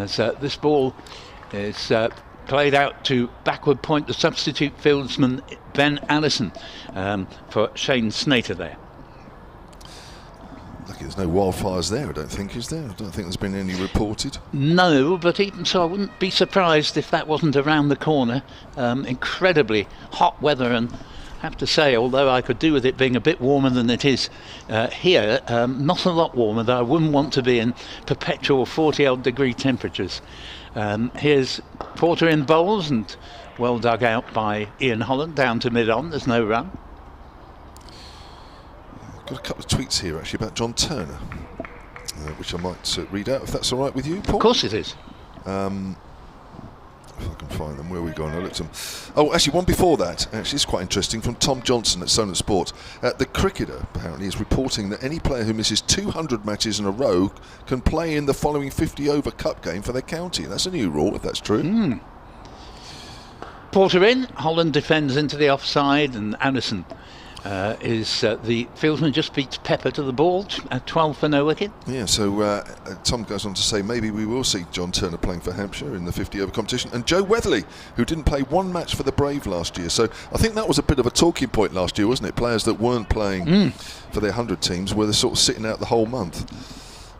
B: So this ball is played out to backward point, the substitute fieldsman Ben Allison for Shane Snater there.
A: Lucky there's no wildfires there, I don't think, is there? I don't think there's been any reported.
B: No, but even so, I wouldn't be surprised if that wasn't around the corner. Incredibly hot weather, and have to say, although I could do with it being a bit warmer than it is here, not a lot warmer, though I wouldn't want to be in perpetual 40-odd degree temperatures Here's Porter in bowls, and well dug out by Ian Holland down to mid-on. There's no run.
A: Got a couple of tweets here actually about John Turner, which I might read out if that's all right with you, Paul.
B: Of course it is.
A: If I can find them, where are we going? I looked at them. Oh, actually, one before that. Actually, it's quite interesting from Tom Johnson at Solent Sport. The Cricketer apparently is reporting that any player who misses 200 matches in a row can play in the following 50-over cup game for their county. That's a new rule, if that's true.
B: Porter in, Holland defends into the offside, and Anderson is the fieldsman, just beats Pepper to the ball at 12 for no wicket.
A: Yeah, so Tom goes on to say maybe we will see John Turner playing for Hampshire in the 50-over competition, and Joe Weatherly, who didn't play one match for the Brave last year. So I think that was a bit of a talking point last year, wasn't it? Players that weren't playing for their 100 teams were sort of sitting out the whole month.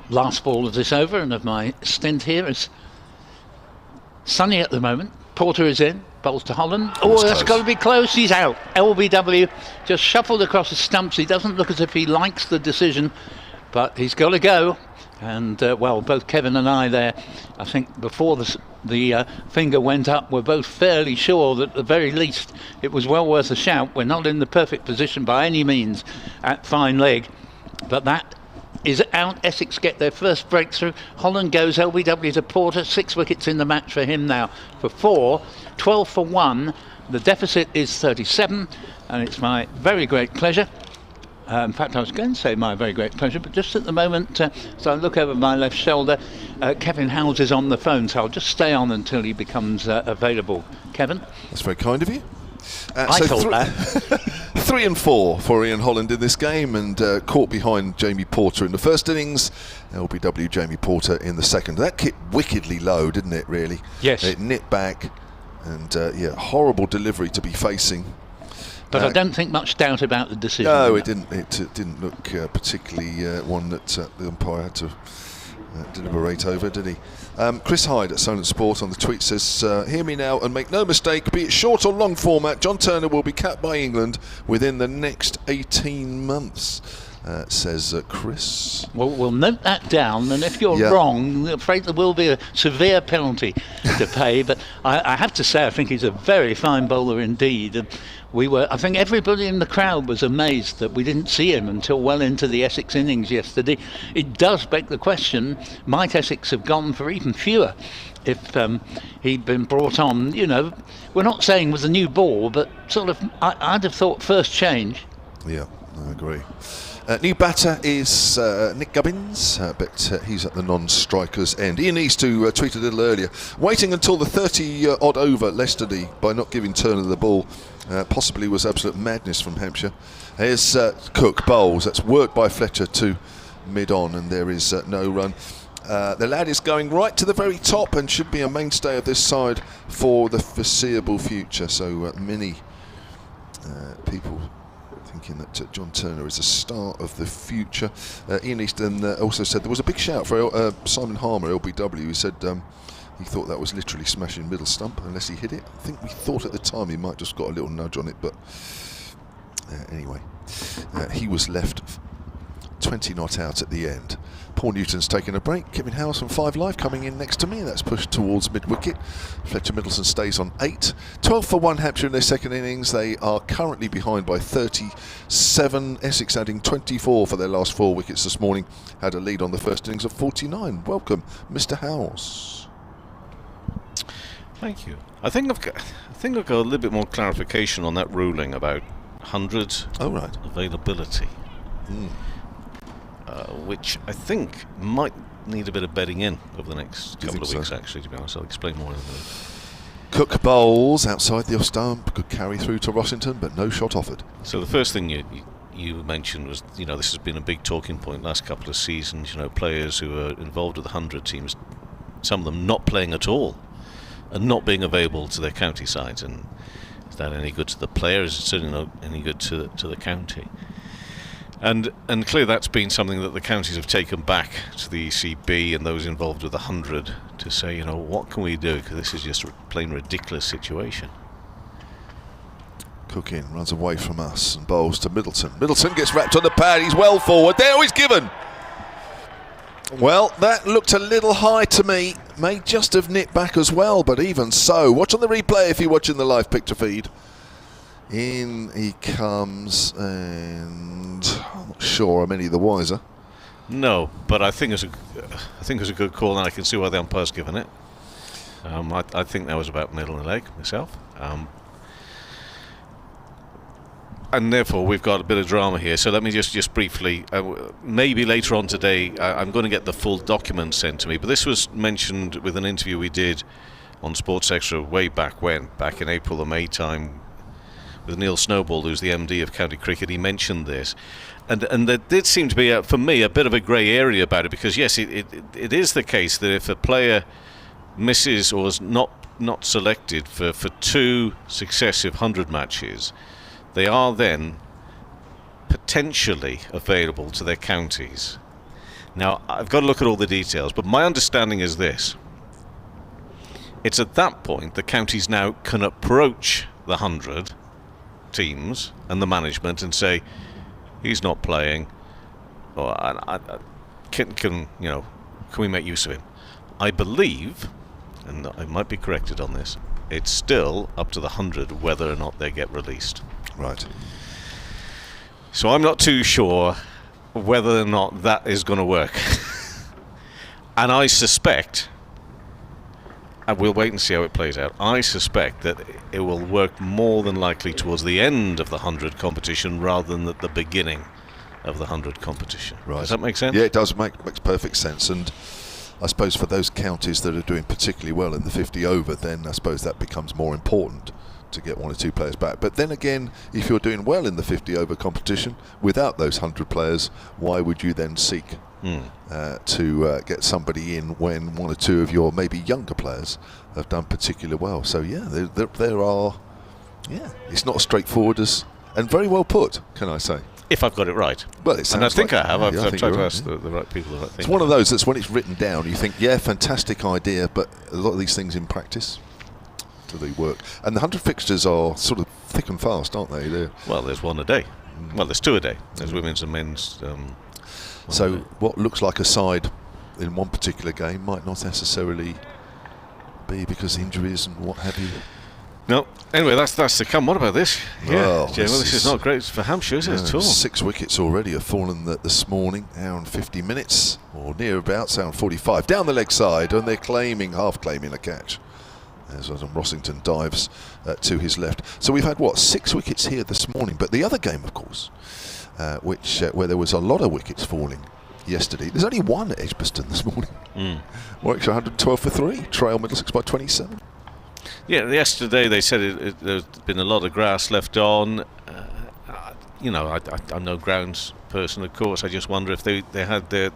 B: Last ball of this over and of my stint here is sunny at the moment. Porter is in, bowls to Holland. Oh, that's got to be close. He's out. LBW just shuffled across the stumps. He doesn't look as if he likes the decision, but he's got to go. And well, both Kevin and I there, I think before the finger went up, we're both fairly sure that at the very least it was well worth a shout. We're not in the perfect position by any means at fine leg, but that is out. Essex get their first breakthrough. Holland goes LBW to Porter. 6 wickets in the match for him now for 4. 12 for 1. The deficit is 37, and it's my very great pleasure. In fact, I was going to say my very great pleasure, but just at the moment, so I look over my left shoulder, Kevin Howells is on the phone, so I'll just stay on until he becomes available. Kevin?
A: That's very kind of you.
B: I thought that.
A: 3 and 4 for Ian Holland in this game, and caught behind Jamie Porter in the first innings. LBW Jamie Porter in the second. That hit wickedly low, didn't it, really?
B: Yes.
A: It nipped back, and yeah, horrible delivery to be facing.
B: But I don't think much doubt about the decision.
A: No, it didn't. It didn't look particularly one that the umpire had to deliberate over, did he? Chris Hyde at Solent Sport on the tweet says, hear me now and make no mistake, be it short or long format, John Turner will be capped by England within the next 18 months, says Chris.
B: Well, we'll note that down, and if you're wrong, I'm afraid there will be a severe penalty to pay. But I have to say, I think he's a very fine bowler indeed. And I think everybody in the crowd was amazed that we didn't see him until well into the Essex innings yesterday. It does beg the question, might Essex have gone for even fewer if he'd been brought on? You know, we're not saying with a new ball, but sort of, I'd have thought first change.
A: Yeah, I agree. New batter is Nick Gubbins, but he's at the non-strikers end. Ian East, who tweeted a little earlier, waiting until the 30-odd over yesterday by not giving Turner the ball possibly was absolute madness from Hampshire. Here's Cook, bowls. That's worked by Fletcher to mid-on, and there is no run. The lad is going right to the very top and should be a mainstay of this side for the foreseeable future. So many people thinking that John Turner is a star of the future. Ian Easton also said there was a big shout for Simon Harmer, LBW. He said he thought that was literally smashing middle stump unless he hit it. I think we thought at the time he might just got a little nudge on it, but anyway, he was left 20 not out at the end. Paul Newton's taking a break. Kevin Howells from 5 Live coming in next to me. That's pushed towards mid-wicket. Fletcher Middleton stays on 8. 12 for 1 Hampshire in their second innings. They are currently behind by 37. Essex adding 24 for their last 4 wickets this morning. Had a lead on the first innings of 49. Welcome, Mr. Howells.
D: Thank you. I think I've got a little bit more clarification on that ruling about 100 availability. Which I think might need a bit of bedding in over the next couple of weeks, actually, to be honest. I'll explain more in a minute.
A: Cook bowls outside the off stump, good carry through to Rossington, but no shot offered.
D: So the first thing you mentioned was, you know, this has been a big talking point last couple of seasons, you know, players who are involved with the 100 teams, some of them not playing at all and not being available to their county sides. And is that any good to the players? It's certainly not any good to the county. And clearly that's been something that the counties have taken back to the ECB and those involved with the 100 to say, you know, what can we do? Because this is just a plain ridiculous situation.
A: Cook in, runs away from us and bowls to Middleton. Middleton gets wrapped on the pad, he's well forward. There, he's given! Well, that looked a little high to me. May just have nipped back as well, but even so, watch on the replay if you're watching the live picture feed. In he comes, and I'm not sure I'm any the wiser.
D: No, but I think it was a good call, and I can see why the umpire's given it. I think that was about middle of the leg myself. And therefore we've got a bit of drama here, so let me just briefly, maybe later on today I'm going to get the full document sent to me, but this was mentioned with an interview we did on Sports Extra way back in April or May time with Neil Snowball, who's the MD of County Cricket. He mentioned this, and there did seem to be for me a bit of a grey area about it, because yes, it is the case that if a player misses or is not selected for 2 successive 100 matches, they are then potentially available to their counties. Now, I've got to look at all the details, but my understanding is this. It's at that point the counties now can approach the 100 teams and the management and say, he's not playing, or can we make use of him? I believe, and I might be corrected on this, it's still up to the 100 whether or not they get released.
A: Right.
D: So I'm not too sure whether or not that is going to work. And I suspect, and we'll wait and see how it plays out, I suspect that it will work more than likely towards the end of the 100 competition rather than at the beginning of the 100 competition.
A: Right.
D: Does that make sense?
A: Yeah, it does. Makes perfect sense. And I suppose for those counties that are doing particularly well in the 50 over, then I suppose that becomes more important to get 1 or 2 players back. But then again, if you're doing well in the 50 over competition without those 100 players, why would you then seek to get somebody in when 1 or 2 of your maybe younger players have done particularly well? So yeah, there are, it's not as straightforward as, and very well put, can I say?
D: If I've got it right.
A: Well, it sounds
D: and I think
A: like,
D: I have.
A: yeah,
D: I've tried to
A: right,
D: ask the right people the right thing.
A: It's one of those that's when it's written down, you think, yeah, fantastic idea, but a lot of these things in practice, do they work? And the 100 fixtures are sort of thick and fast, aren't they?
D: Well, there's 1 a day. Well, there's 2 a day. There's women's and men's.
A: So what looks like a side in one particular game might not necessarily be because of injuries and what have you.
D: No. Anyway, that's to come. What about this?
A: Well,
D: this is not great for Hampshire, is it, at all?
A: 6 wickets already have fallen this morning, hour and 50 minutes, or near about, hour and 45. Down the leg side, and they're half claiming a catch. As Rossington dives to his left. So we've had, 6 wickets here this morning. But the other game, of course, where there was a lot of wickets falling yesterday, there's only 1 at Edgbaston this morning. Warwickshire 112 for 3, trail Middlesex by 27.
D: Yeah, yesterday they said there's been a lot of grass left on. I'm no grounds person, of course. I just wonder if they had their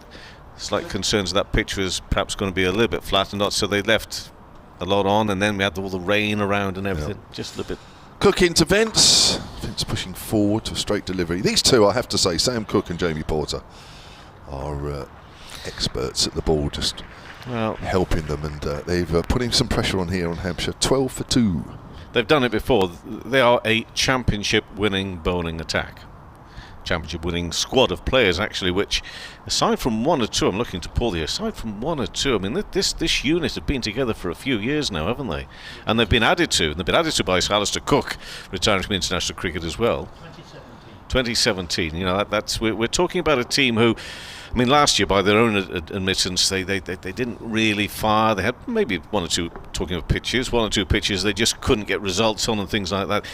D: slight concerns that pitch was perhaps going to be a little bit flat and not, so they left a lot on, and then we had all the rain around and everything. Just a little bit.
A: Cook into Vince pushing forward to a straight delivery. These two, I have to say, Sam Cook and Jamie Porter, are experts at the ball, just helping them, and they've putting some pressure on here on Hampshire. 12 for 2.
D: They've done it before. They are a championship winning bowling attack. Championship winning squad of players, actually, which aside from 1 or 2, I'm looking to Paul here, aside from 1 or 2, I mean, this unit have been together for a few years now, haven't they? And they've been added to by Sir Alistair Cook, retiring from international cricket as well. 2017. That's we're talking about a team who, I mean, last year, by their own admittance, they didn't really fire. They had maybe 1 or 2, talking of pitches, 1 or 2 pitches they just couldn't get results on and things like that.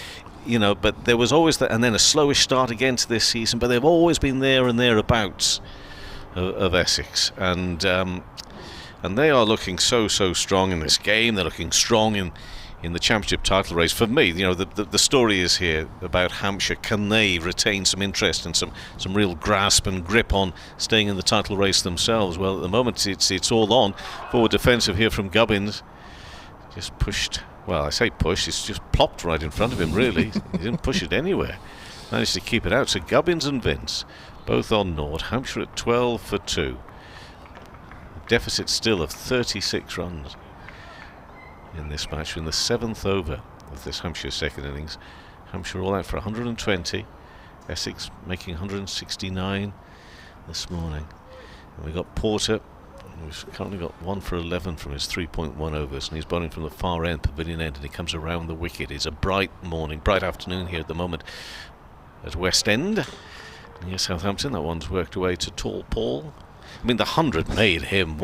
D: But there was always that, and then a slowish start again to this season. But they've always been there and thereabouts of Essex, and they are looking so strong in this game. They're looking strong in the championship title race. For me, the story is here about Hampshire. Can they retain some interest and some real grasp and grip on staying in the title race themselves? Well, at the moment it's all on. Forward defensive here from Gubbins, just pushed. Well, I say pushed, it's just plopped right in front of him, really. He didn't push it anywhere. Managed to keep it out. So Gubbins and Vince, both on naught. Hampshire at 12 for 2. Deficit still of 36 runs in this match. In the 7th over of this Hampshire second innings. Hampshire all out for 120. Essex making 169 this morning. And we've got Porter, who's currently got 1 for 11 from his 3.1 overs, and he's bowling from the far end, pavilion end, and he comes around the wicket. It's a bright morning, bright afternoon here at the moment at West End near Southampton. That one's worked away to Tall Paul. I mean, the 100 made him,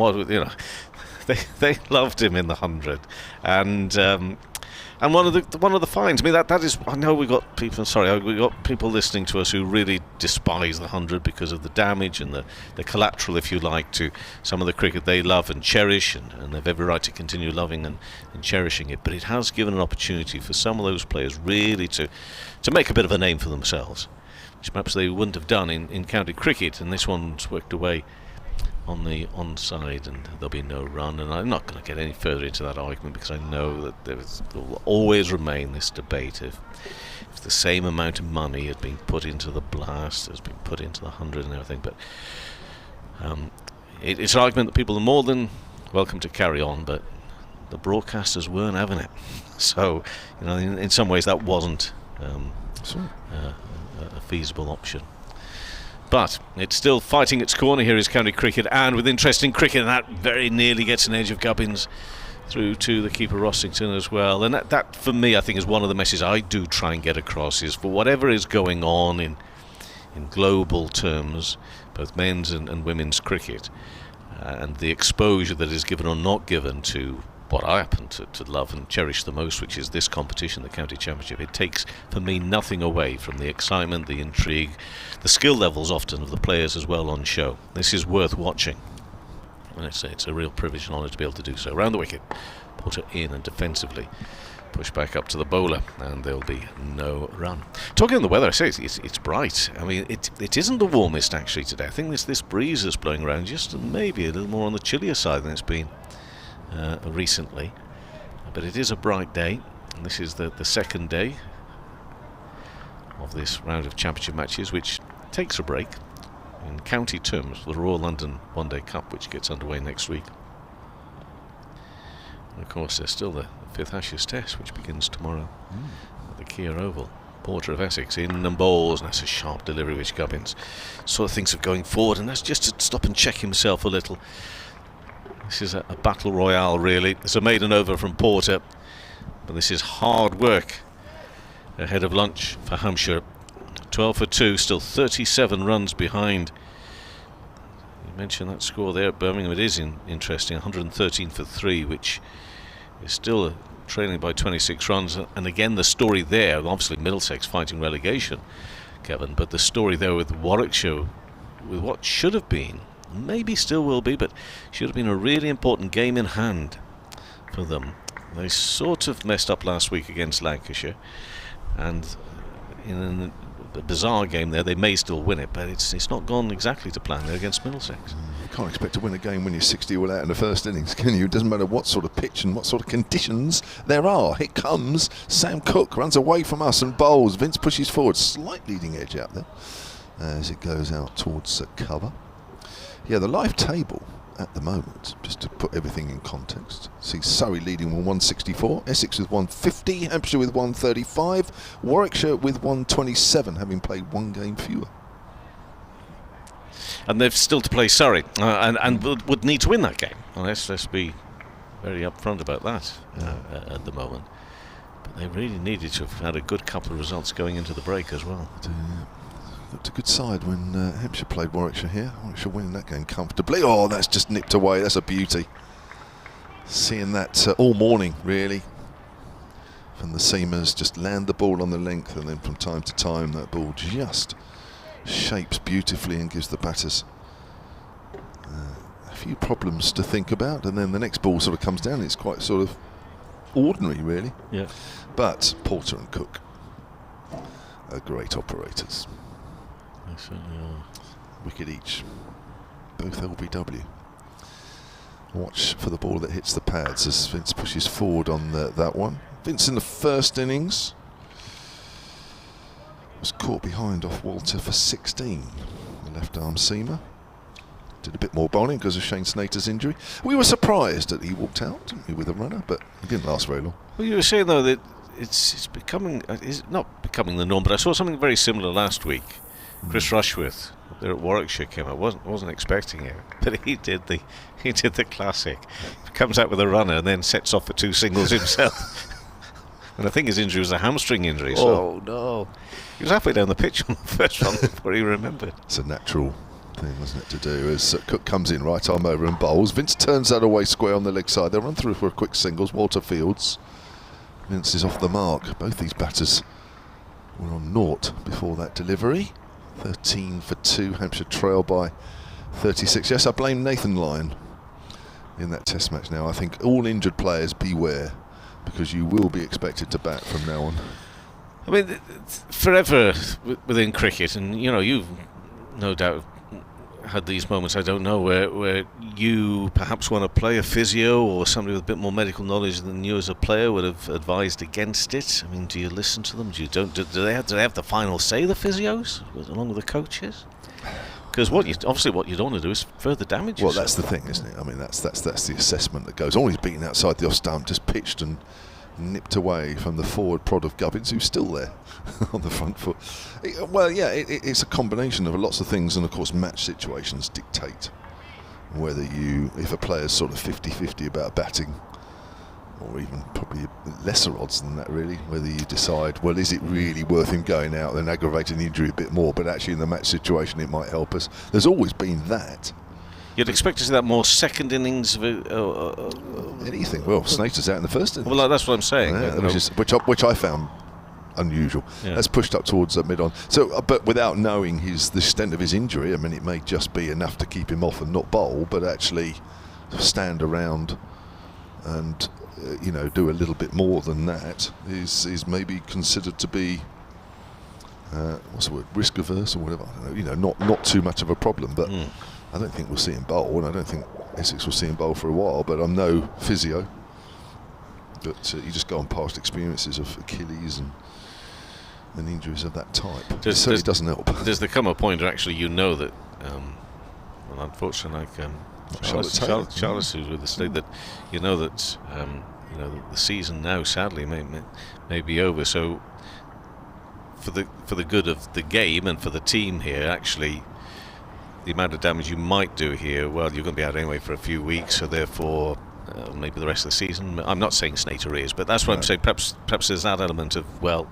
D: they loved him in the 100, and one of the finds. I mean, that is. I know we got people listening to us who really despise the 100 because of the damage and the collateral, if you like, to some of the cricket they love and cherish, and they've every right to continue loving and cherishing it. But it has given an opportunity for some of those players really to make a bit of a name for themselves, which perhaps they wouldn't have done in county cricket. And this one's worked away on the onside, and there'll be no run. And I'm not going to get any further into that argument because I know that there will always remain this debate if the same amount of money had been put into the blast as been put into the 100 and everything. But it's an argument that people are more than welcome to carry on, but the broadcasters weren't having it. So, in some ways that wasn't a feasible option. But it's still fighting its corner here is county cricket, and with interesting cricket, and that very nearly gets an edge of Gubbins through to the keeper Rossington as well. And that for me, I think, is one of the messages I do try and get across, is for whatever is going on in global terms, both men's and women's cricket, and the exposure that is given or not given to what I happen to love and cherish the most, which is this competition, the County Championship. It takes, for me, nothing away from the excitement, the intrigue, the skill levels often of the players as well on show. This is worth watching. And it's a real privilege and honour to be able to do so. Around the wicket, Porter in, and defensively push back up to the bowler, and there'll be no run. Talking on the weather, I say it's bright. I mean, it isn't the warmest actually today. I think this breeze is blowing around just maybe a little more on the chillier side than it's been recently, but it is a bright day, and this is the second day of this round of championship matches, which takes a break in county terms for the Royal London One Day Cup, which gets underway next week. And of course there's still the 5th Ashes Test, which begins tomorrow at the Kia Oval. Porter of Essex in and bowls, and that's a sharp delivery which Gubbins sort of thinks of going forward, and that's just to stop and check himself a little. This is a battle royale, really. It's a maiden over from Porter, but this is hard work ahead of lunch for Hampshire. 12 for 2, still 37 runs behind. You mentioned that score there at Birmingham. It is interesting, 113 for 3, which is still trailing by 26 runs. And again, the story there, obviously Middlesex fighting relegation, Kevin, but the story there with Warwickshire, with what should have been, maybe still will be, but should have been a really important game in hand for them. They sort of messed up last week against Lancashire, and in a bizarre game there, they may still win it, but it's not gone exactly to plan there against Middlesex.
A: You can't expect to win a game when you're 60 all out in the first innings, can you? It doesn't matter what sort of pitch and what sort of conditions there are. It comes, Sam Cook runs away from us and bowls. Vince pushes forward, slight leading edge out there as it goes out towards cover. Yeah, the live table at the moment, just to put everything in context, see Surrey leading with 164, Essex with 150, Hampshire with 135, Warwickshire with 127, having played one game fewer.
D: And they've still to play Surrey, and would need to win that game. Well, let's be very upfront about that at the moment. But they really needed to have had a good couple of results going into the break as well.
A: Looked a good side when Hampshire played Warwickshire here. Warwickshire winning that game comfortably. Oh, that's just nipped away. That's a beauty. Seeing that all morning, really, from the seamers, just land the ball on the length, and then from time to time that ball just shapes beautifully and gives the batters a few problems to think about, and then the next ball sort of comes down. It's quite sort of ordinary, really.
D: Yeah.
A: But Porter and Cook are great operators.
D: They certainly are.
A: Wicket each, both LBW. Watch for the ball that hits the pads as Vince pushes forward on that one. Vince in the first innings was caught behind off Walter for 16. The left arm seamer did a bit more bowling because of Shane Snater's injury. We were surprised that he walked out, didn't we, with a runner, but it didn't last very long.
D: Well, you were saying though that it's becoming, it's not becoming the norm, but I saw something very similar last week Chris Rushworth there at Warwickshire came. I wasn't expecting it, but he did the classic. Comes out with a runner and then sets off for 2 singles himself. And I think his injury was a hamstring injury. So no, he was halfway down the pitch on the first run before he remembered.
A: It's a natural thing, wasn't it, to do? As Cook comes in, right arm over and bowls. Vince turns that away square on the leg side. They'll run through for a quick singles. Walter Fields. Vince is off the mark. Both these batters were on naught before that delivery. 13 for 2. Hampshire trail by 36. Yes, I blame Nathan Lyon in that test match now. I think all injured players beware, because you will be expected to bat from now on.
D: I mean, forever within cricket, and you've no doubt had these moments, I don't know, where you perhaps want to play a physio or somebody with a bit more medical knowledge than you as a player would have advised against it. I mean, do you listen to them? Do they have the final say, the physios, along with the coaches? Because what you don't want to do is further damage yourself.
A: Well, that's the thing, isn't it? I mean, that's the assessment that goes on. He's beaten outside the off stump, just pitched and nipped away from the forward prod of Gubbins, who's still there on the front foot. It's a combination of lots of things, and of course match situations dictate whether if a player's sort of 50-50 about batting, or even probably lesser odds than that really, whether you decide, well, is it really worth him going out and aggravating the injury a bit more, but actually in the match situation it might help us. There's always been that.
D: You'd expect to see that more second innings of
A: anything. Well, Snater's out in the first innings.
D: Well, that's what I'm saying.
A: Which I found unusual.
D: Yeah.
A: That's pushed up towards mid-on. So, but without knowing the extent of his injury, I mean, it may just be enough to keep him off and not bowl, but actually stand around and do a little bit more than that is maybe considered to be what's the word, risk averse or whatever. I don't know. Not too much of a problem, but. I don't think we'll see him bowl, and I don't think Essex will see him bowl for a while, but I'm no physio. But you just go on past experiences of Achilles and injuries of that type. It certainly doesn't help.
D: Does there come a point where actually that, unfortunately, like Charlotte who's with the state, that that the season now sadly may be over. So for the good of the game and for the team here, actually, the amount of damage you might do here, well, you're going to be out anyway for a few weeks, so therefore maybe the rest of the season. I'm not saying Snater is, but that's what I'm saying. Perhaps there's that element of, well,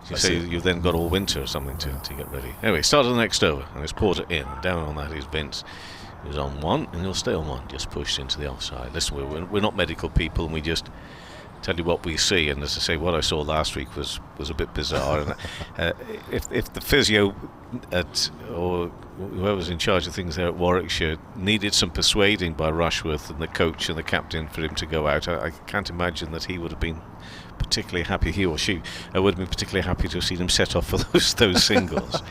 D: you've then got all winter or something to get ready. Anyway, start of the next over, and it's Porter in. Down on that is Vince, who's on 1, and he'll stay on 1, just pushed into the offside. Listen, we're not medical people, and we just tell you what we see, and as I say, what I saw last week was a bit bizarre. And if the physio or whoever's in charge of things there at Warwickshire needed some persuading by Rushworth and the coach and the captain for him to go out, I can't imagine that he would have been particularly happy, he or she would have been particularly happy to have seen him set off for those singles.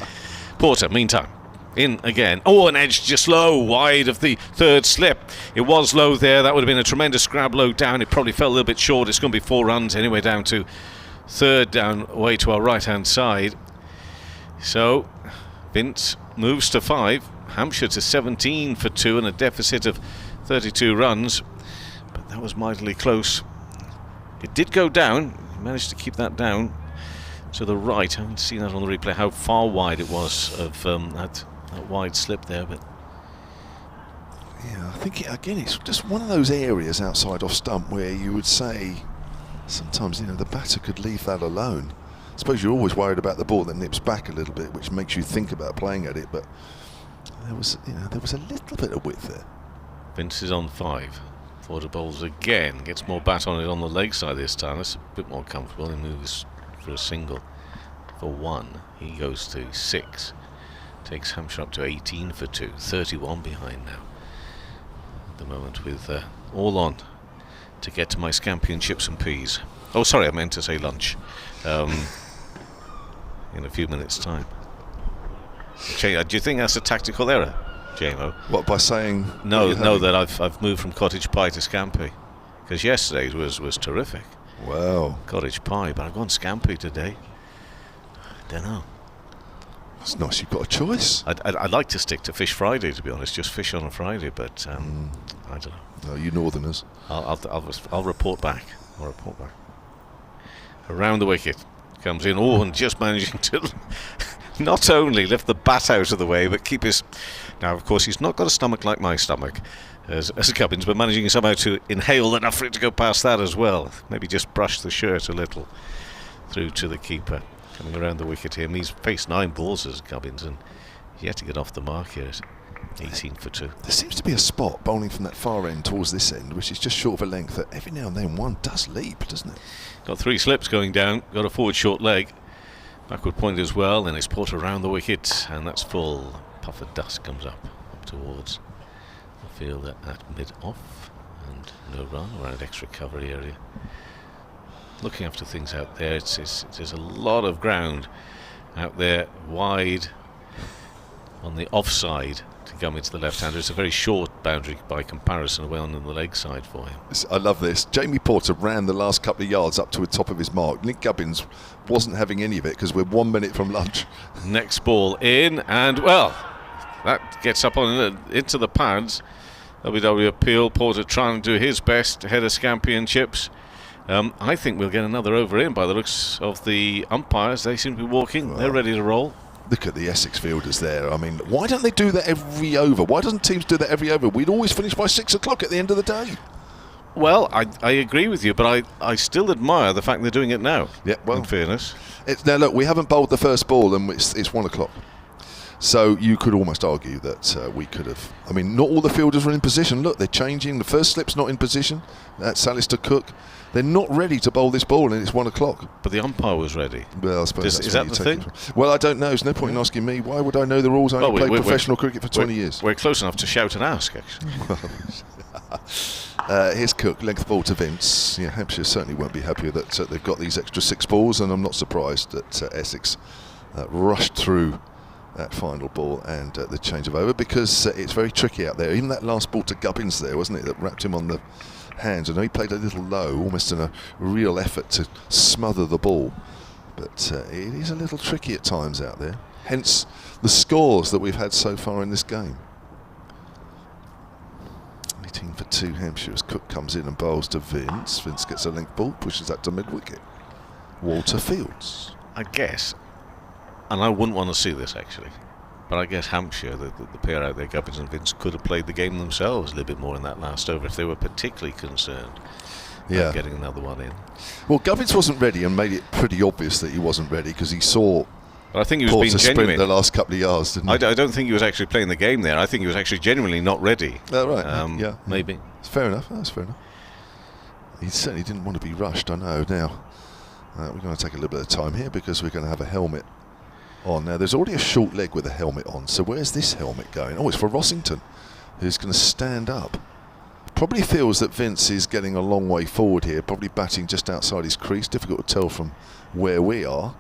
D: Porter, meantime, in again. Oh, an edge just low, wide of the third slip. It was low there. That would have been a tremendous grab low down. It probably fell a little bit short. It's going to be 4 runs anyway, down to third, down away to our right-hand side. So Vince moves to 5. Hampshire to 17 for 2 and a deficit of 32 runs. But that was mightily close. It did go down. He managed to keep that down to the right. I haven't seen that on the replay, how far wide it was of that wide slip there, but
A: yeah, I think again it's just one of those areas outside off stump where you would say sometimes the batter could leave that alone. I suppose you're always worried about the ball that nips back a little bit, which makes you think about playing at it, but there was a little bit of width there.
D: Vince is on 5. Porter bowls again, gets more bat on it on the leg side this time. That's a bit more comfortable. He moves for a single for 1. He goes to 6. Takes Hampshire up to 18 for 2. 31 behind now at the moment, with all on to get to my scampi and chips and peas. Oh, sorry, I meant to say lunch. In a few minutes' time. Do you think that's a tactical error, JMO?
A: What, by saying
D: no, that I've moved from cottage pie to scampi? Because yesterday's was terrific.
A: Wow.
D: Cottage pie, but I've gone scampi today. I don't know.
A: It's nice you've got a choice.
D: I'd like to stick to Fish Friday, to be honest, just fish on a Friday, but I don't know.
A: No, you Northerners.
D: I'll report back. I'll report back. Around the wicket comes in, and just managing to not only lift the bat out of the way, but keep his... Now, of course, he's not got a stomach like my stomach as Gubbins, but managing somehow to inhale enough for it to go past that as well. Maybe just brush the shirt a little through to the keeper. Coming around the wicket here. He's faced 9 balls as Gubbins, and yet to get off the mark here at 18 for 2.
A: There seems to be a spot bowling from that far end towards this end, which is just short of a length that every now and then one does leap, doesn't it?
D: Got 3 slips going down, got a forward short leg, backward point as well, then it's put around the wicket, and that's full. Puff of dust comes up towards the field at mid-off, and no run around extra recovery area. Looking after things out there, there's a lot of ground out there wide on the offside to come into the left-hander. It's a very short boundary by comparison, away on the leg side for him.
A: I love this. Jamie Porter ran the last couple of yards up to the top of his mark. Nick Gubbins wasn't having any of it because we're 1 minute from lunch.
D: Next ball in, and well, that gets up on into the pads. WW appeal. Porter trying to do his best ahead of Scampi and Chips. I think we'll get another over in by the looks of the umpires. They seem to be walking. Well, they're ready to roll.
A: Look at the Essex fielders there. I mean, why don't they do that every over? Why doesn't teams do that every over? We'd always finish by 6 o'clock at the end of the day.
D: Well, I agree with you, but I still admire the fact they're doing it now.
A: Yeah, well,
D: in fairness.
A: Now, look, we haven't bowled the first ball and it's 1 o'clock. So you could almost argue that we could have... I mean, not all the fielders are in position. Look, they're changing. The first slip's not in position. That's Alistair Cook. They're not ready to bowl this ball, and it's 1 o'clock.
D: But the umpire was ready.
A: Well, I suppose
D: is that the thing?
A: Well, I don't know. There's no point in asking me. Why would I know the rules? I only played professional cricket for 20 years.
D: We're close enough to shout and ask, actually.
A: Here's Cook, length ball to Vince. Yeah, Hampshire certainly won't be happy that they've got these extra 6 balls, and I'm not surprised that Essex rushed through that final ball and the change of over, because it's very tricky out there. Even that last ball to Gubbins there, wasn't it, that wrapped him on the hands. I know he played a little low, almost in a real effort to smother the ball, but it is a little tricky at times out there. Hence the scores that we've had so far in this game. 18 for 2 Hampshire as Cook comes in and bowls to Vince. Vince gets a length ball, pushes that to mid-wicket. Walter Fields.
D: I guess, and I wouldn't want to see this actually, but I guess Hampshire, the pair out there, Gubbins and Vince, could have played the game themselves a little bit more in that last over if they were particularly concerned about getting another one in.
A: Well, Gubbins wasn't ready and made it pretty obvious that he wasn't ready because he saw
D: But I think he was being genuine.
A: Sprint the last couple of yards, didn't he?
D: I don't think he was actually playing the game there. I think he was actually genuinely not ready.
A: Oh, right. Yeah.
D: Maybe.
A: It's fair enough. That's fair enough. He certainly didn't want to be rushed, I know. Now, we're going to take a little bit of time here because we're going to have a helmet on. Now, there's already a short leg with a helmet on, so where's this helmet going? Oh, it's for Rossington, who's going to stand up. Probably feels that Vince is getting a long way forward here, probably batting just outside his crease. Difficult to tell from where we are.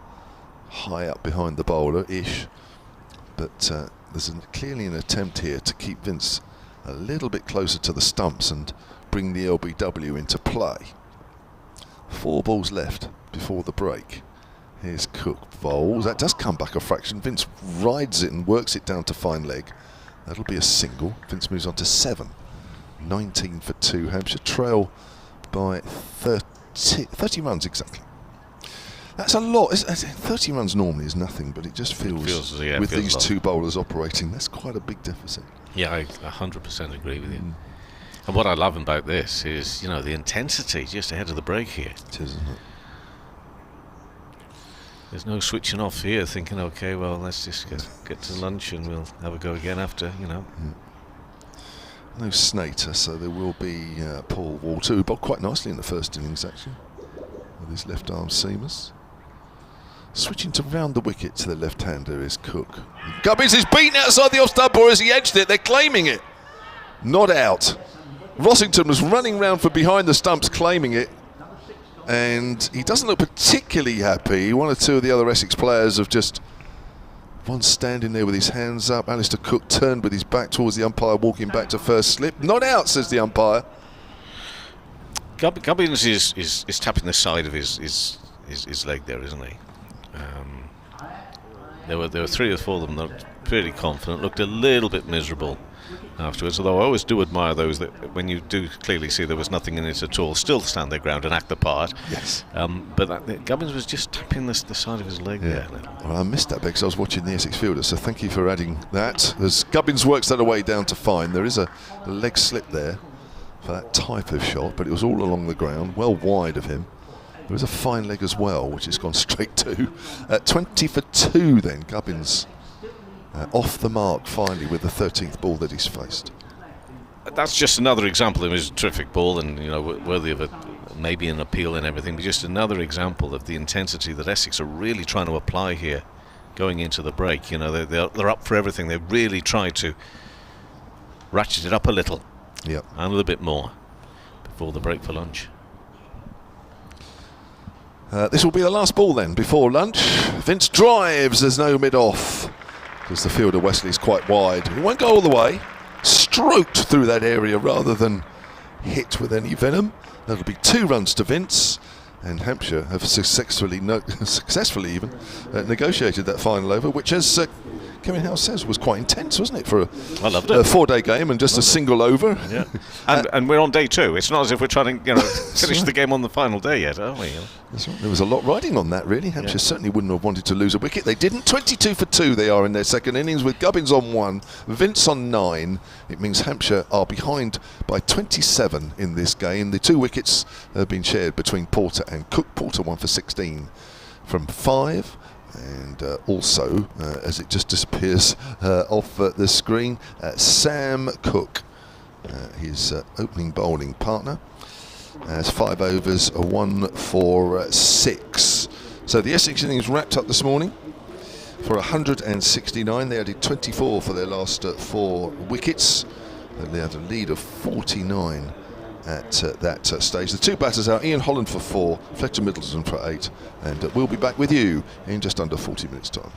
A: High up behind the bowler-ish. But there's clearly an attempt here to keep Vince a little bit closer to the stumps and bring the LBW into play. 4 balls left before the break. Here's Cook bowls. That does come back a fraction. Vince rides it and works it down to fine leg. That'll be a single. Vince moves on to 7. 19 for 2. Hampshire trail by 30 runs exactly. That's a lot. 30 runs normally is nothing, but it just feels with these 2 bowlers operating, that's quite a big deficit.
D: Yeah, I 100% agree with you. And what I love about this is, the intensity just ahead of the break here.
A: It is, isn't it?
D: There's no switching off here, thinking, okay, well, let's just get to lunch and we'll have a go again after,
A: No Snater, so there will be Paul Walter, who bowled quite nicely in the first innings, actually, with his left arm seamers. Switching to round the wicket to the left-hander is Cook. Gubbins is beaten outside the off-stump, or as he edged it, they're claiming it. Not out. Rossington was running round for behind the stumps, claiming it. And he doesn't look particularly happy. 1 or 2 of the other Essex players have just... One standing there with his hands up. Alistair Cook turned with his back towards the umpire, walking back to first slip. Not out, says the umpire.
D: Gubbins is tapping the side of his leg there, isn't he? There were 3 or 4 of them that looked pretty confident, looked a little bit miserable afterwards. Although I always do admire those that, when you do clearly see there was nothing in it at all, still stand their ground and act the part.
A: Yes.
D: But Gubbins was just tapping the side of his leg there.
A: Well, I missed that because I was watching the Essex fielder, so thank you for adding that. As Gubbins works that away down to fine, there is a leg slip there for that type of shot, but it was all along the ground, well wide of him. There is a fine leg as well, which has gone straight to 20 for 2 then. Gubbins off the mark finally with the 13th ball that he's faced.
D: That's just another example of his terrific ball, and worthy of maybe an appeal and everything, but just another example of the intensity that Essex are really trying to apply here going into the break. They're up for everything. They really try to ratchet it up a little, and a little bit more before the break for lunch.
A: This will be the last ball then before lunch. Vince drives, there's no mid-off because the fielder Wesley's quite wide. He won't go all the way. Stroked through that area rather than hit with any venom. That'll be 2 runs to Vince, and Hampshire have successfully even negotiated that final over, which, as Kevin House says, was quite intense, wasn't it, for
D: I loved it.
A: a 4-day game and just a single over.
D: Yeah. And we're on day 2. It's not as if we're trying to finish the game on the final day yet, are we?
A: That's right. There was a lot riding on that, really. Hampshire certainly wouldn't have wanted to lose a wicket. They didn't. 22 for 2 they are in their second innings, with Gubbins on 1, Vince on 9. It means Hampshire are behind by 27 in this game. The 2 wickets have been shared between Porter and Cook. Porter 1 for 16 from 5. And also, as it just disappears off the screen, Sam Cook, his opening bowling partner, has 5 overs, 1 for 6. So the Essex innings wrapped up this morning for 169. They added 24 for their last 4 wickets. And they had a lead of 49 at that stage. The 2 batters out, Ian Holland for 4, Fletcher Middleton for 8, and we'll be back with you in just under 40 minutes' time.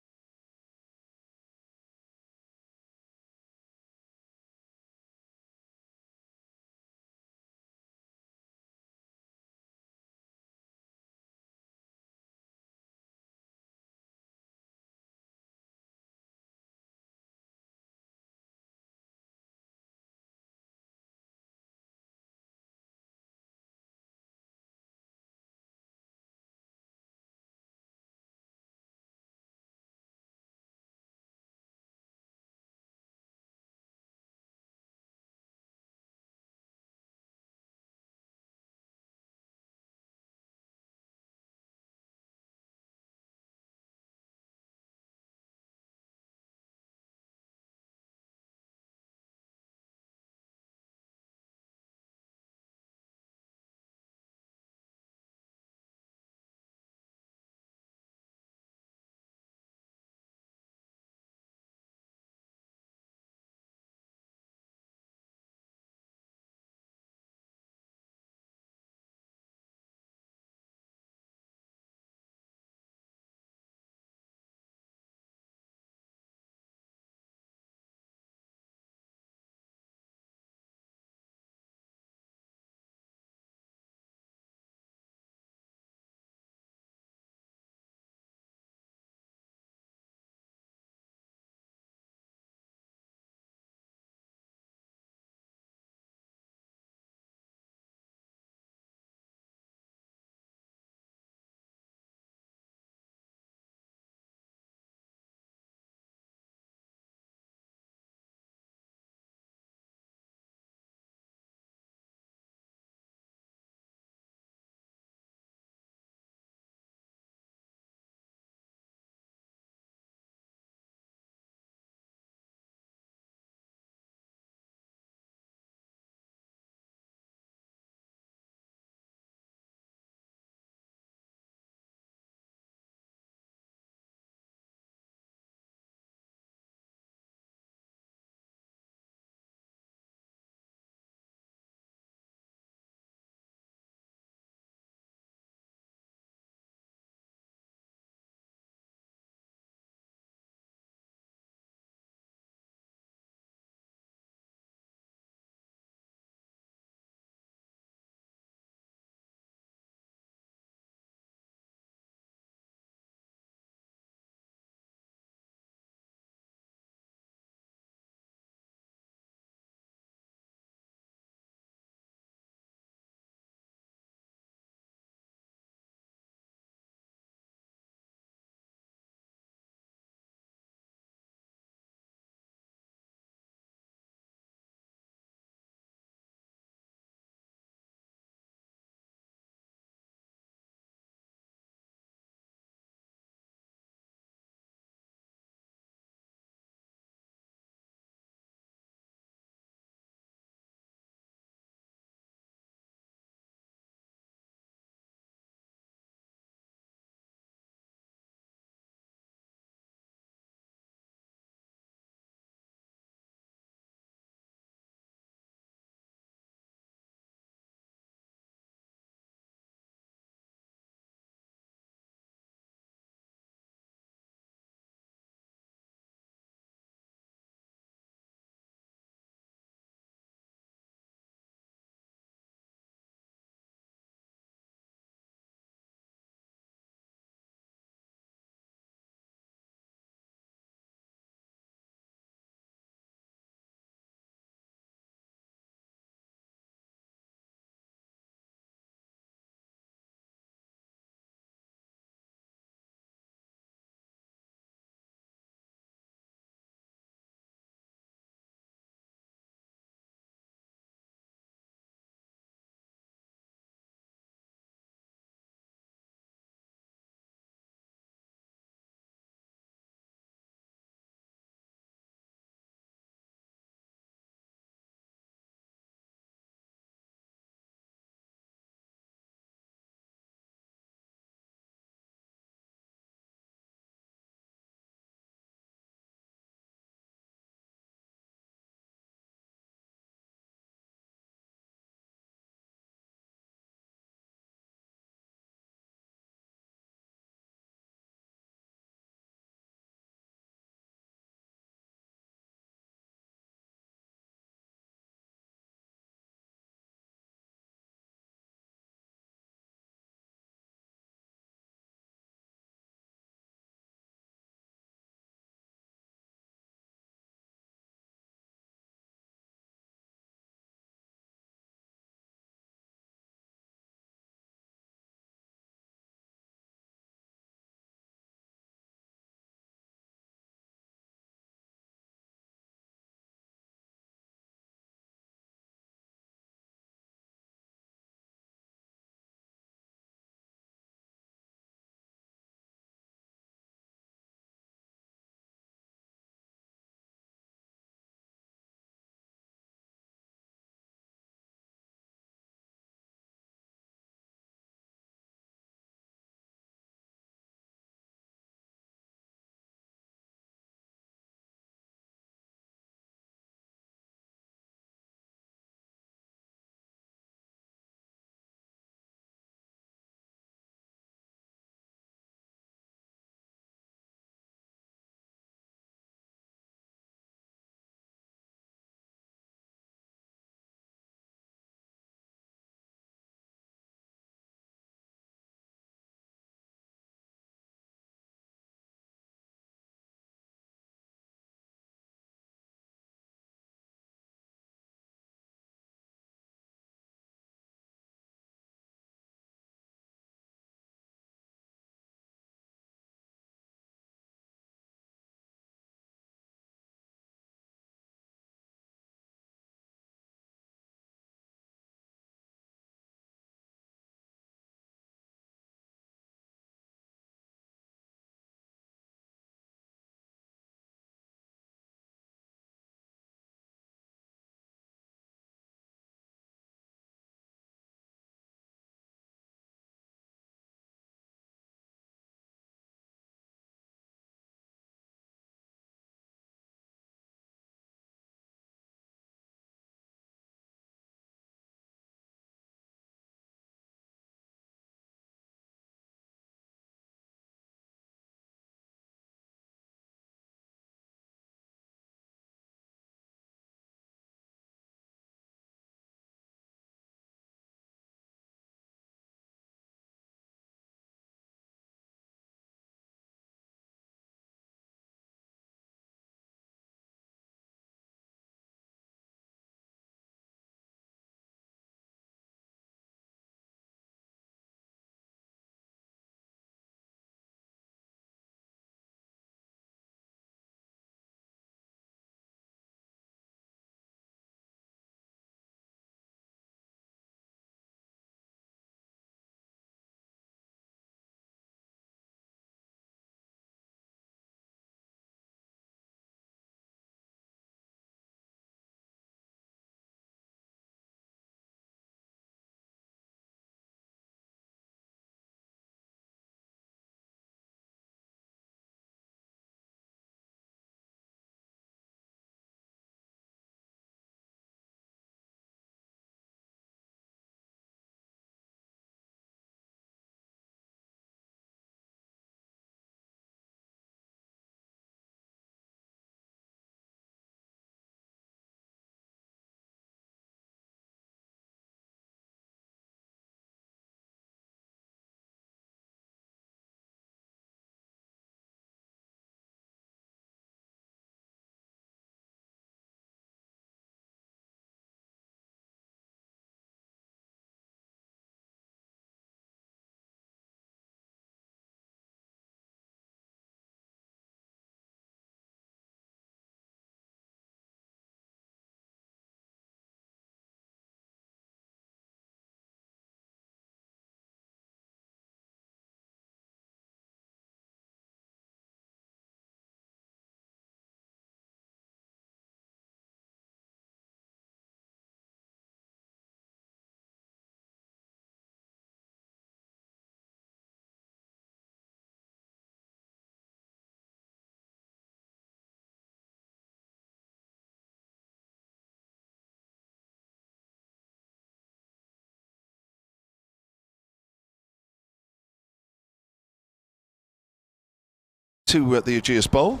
A: to the Ageas Bowl,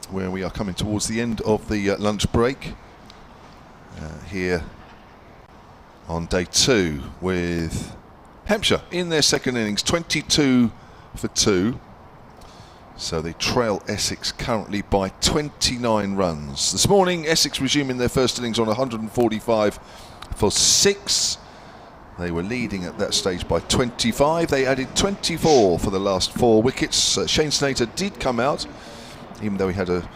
A: where we are coming towards the end of the lunch break here on day 2 with Hampshire in their second innings, 22 for 2. So they trail Essex currently by 29 runs. This morning, Essex resuming their first innings on 145 for 6. They were leading at that stage by 25. They added 24 for the last 4 wickets. Shane Snater did come out, even though he had a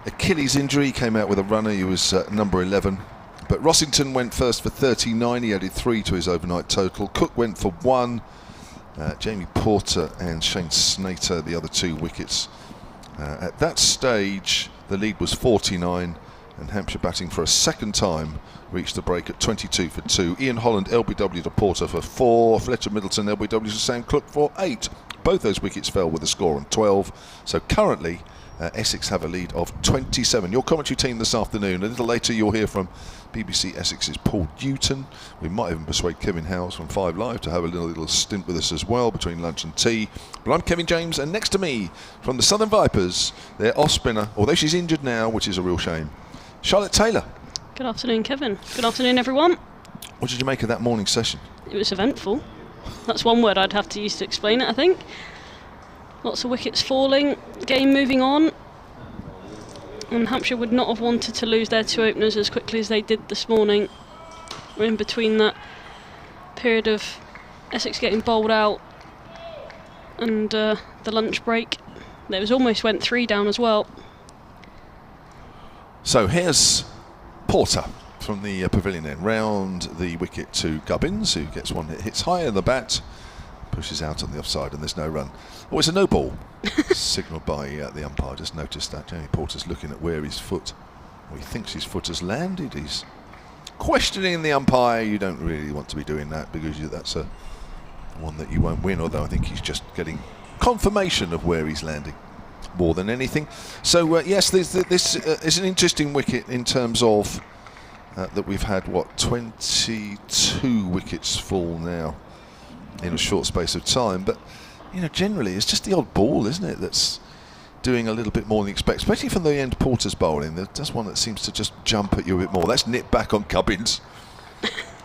A: Achilles injury. He came out with a runner. He was number 11. But Rossington went first for 39. He added 3 to his overnight total. Cook went for 1. Jamie Porter and Shane Snater, the other 2 wickets. At that stage, the lead was 49, and Hampshire batting for a second time reached the break at 22 for 2. Ian Holland, LBW to Porter for 4. Fletcher Middleton, LBW to Sam Cook for 8. Both those wickets fell with a score on 12. So currently, Essex have a lead of 27. Your commentary team this afternoon. A little later, you'll hear from BBC Essex's Paul Newton. We might even persuade Kevin Howes from 5 Live to have a little stint with us as well between lunch and tea. But I'm Kevin James, and next to me from the Southern Vipers, their off-spinner, although she's injured now, which is a real shame, Charlotte Taylor.
C: Good afternoon, Kevin. Good afternoon, everyone.
A: What did you make of that morning session?
C: It was eventful. That's one word I'd have to use to explain it, I think. Lots of wickets falling, game moving on. And Hampshire would not have wanted to lose their 2 openers as quickly as they did this morning. We're in between that period of Essex getting bowled out and the lunch break. There was almost went 3 down as well.
A: So here's Porter from the pavilion end, round the wicket to Gubbins, who gets one that hits high in the bat, pushes out on the offside, and there's no run. Oh, it's a no ball, signalled by the umpire. Just noticed that. Jamie Porter's looking at where his foot, or he thinks his foot has landed. He's questioning the umpire. You don't really want to be doing that, because that's a one that you won't win, although I think he's just getting confirmation of where he's landing more than anything. So yes, this is an interesting wicket in terms of that we've had 22 wickets fall now in a short space of time. But generally it's just the odd ball, isn't it, that's doing a little bit more than you expect, especially from the end Porter's bowling. There's one that seems to just jump at you a bit more. That's nipped back on Gubbins.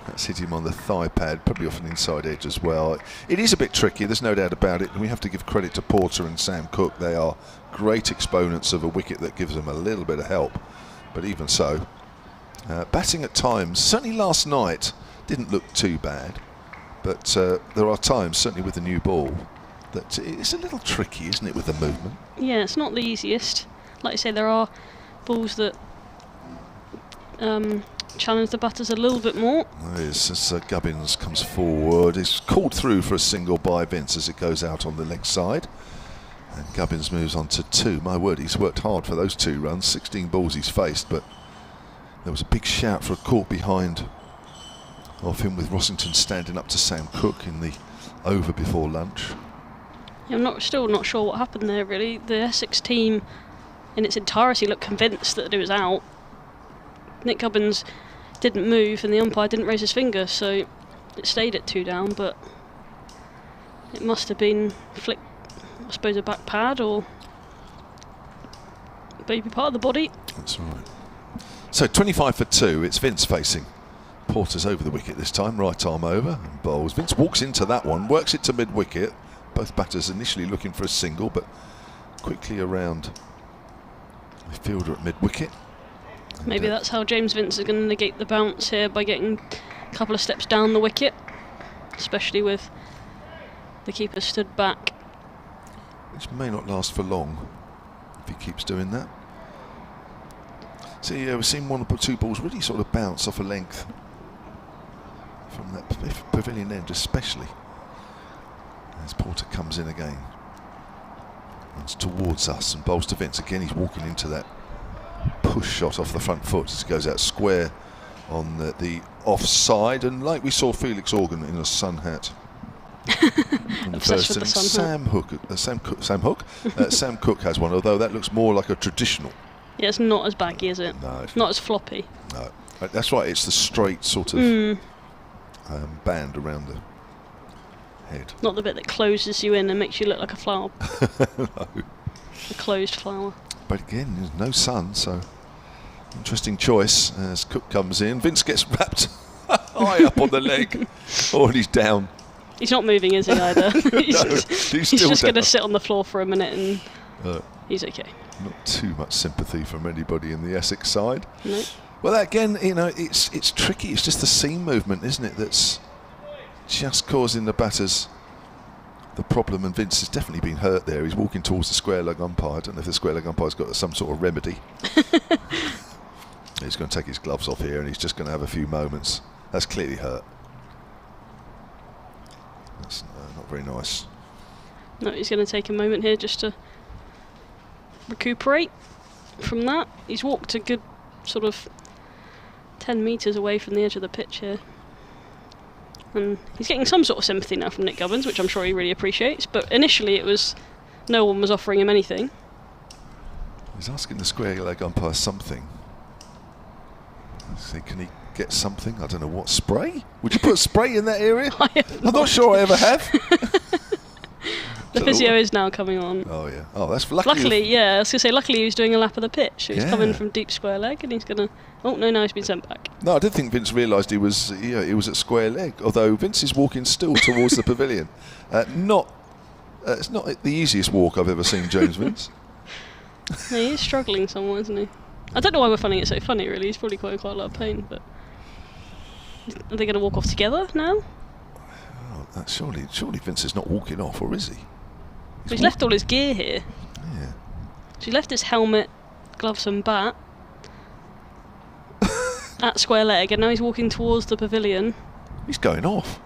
A: That's hit him on the thigh pad, probably off an inside edge as well. It is a bit tricky, there's no doubt about it, and we have to give credit to Porter and Sam Cook. They are great exponents of a wicket that gives them a little bit of help. But even so, batting at times, certainly last night, didn't look too bad. But there are times, certainly with the new ball, that it's a little tricky, isn't it, with the movement? Yeah,
C: it's not the easiest. Like I say, there are balls that challenge the batters a little bit more.
A: As Gubbins comes forward, it's called through for a single by Vince as it goes out on the leg side. And Gubbins moves on to 2. My word, he's worked hard for those 2 runs. 16 balls he's faced, but there was a big shout for a caught behind of him, with Rossington standing up to Sam Cook in the over before lunch.
C: Yeah, I'm still not sure what happened there, really. The Essex team in its entirety looked convinced that it was out. Nick Gubbins didn't move and the umpire didn't raise his finger, so it stayed at 2 down, but it must have been flicked, I suppose, a back pad or baby part of the body.
A: That's right. So 25 for 2, it's Vince facing. Porter's over the wicket this time, right arm over, and bowls. Vince walks into that one, works it to mid-wicket. Both batters initially looking for a single, but quickly around the fielder at mid-wicket.
C: Maybe that's how James Vince is going to negate the bounce here, by getting a couple of steps down the wicket, especially with the keeper stood back.
A: Which may not last for long if he keeps doing that. See, we've seen 1 or 2 balls really sort of bounce off a length from that pavilion end, especially as Porter comes in again. Runs towards us and bowls to Vince. Again, he's walking into that push shot off the front foot as it goes out square on the offside. And like we saw Felix Organ in a sun hat in the first inning, Sam Cook has one, although that looks more like a traditional.
C: Yeah, it's not as baggy, is it?
A: No.
C: Not as floppy.
A: No. That's right, it's the straight sort of band around the head.
C: Not the bit that closes you in and makes you look like a flower.
A: No.
C: a closed flower.
A: But again, there's no sun, so interesting choice as Cook comes in. Vince gets wrapped high up on the leg. Oh, and he's down.
C: He's not moving, is he, either? he's
A: No,
C: he's
A: still
C: just going to
A: down.
C: sit on the floor for a minute and he's okay.
A: Not too much sympathy from anybody in the Essex side.
C: No.
A: Well, again, you know, it's tricky. It's just the seam movement, isn't it, that's just causing the batters the problem. And Vince has definitely been hurt there. He's walking towards the square leg umpire. I don't know if the square leg umpire's got some sort of remedy. He's going to take his gloves off here and he's just going to have a few moments. That's clearly hurt. That's not very nice.
C: No, he's going to take a moment here just to recuperate from that. He's walked a good sort of 10 metres away from the edge of the pitch here. And he's getting some sort of sympathy now from Nick Gubbins, which I'm sure he really appreciates. But initially it was no one was offering him anything.
A: He's asking the square leg umpire something. So can he get something? I don't know what. Spray? Would you put spray in that area? I'm not sure I ever have.
C: The physio is now coming on.
A: Oh yeah. Oh, that's luckily.
C: Luckily, yeah. I was going to say, luckily he was doing a lap of the pitch. He's
A: Yeah.
C: coming from deep square leg, and he's going to. Oh no, he's been sent back.
A: No, I didn't think Vince realised he was at square leg. Although Vince is walking still towards the pavilion. It's not the easiest walk I've ever seen James Vince.
C: Yeah, he is struggling somewhat, isn't he? I don't know why we're finding it so funny. Really, he's probably quite a lot of pain. But are they going to walk off together now?
A: Oh, surely Vince is not walking off, or is he?
C: He's left all his gear here.
A: Yeah.
C: So he left his helmet, gloves and bat at square leg, and now he's walking towards the pavilion.
A: He's going off.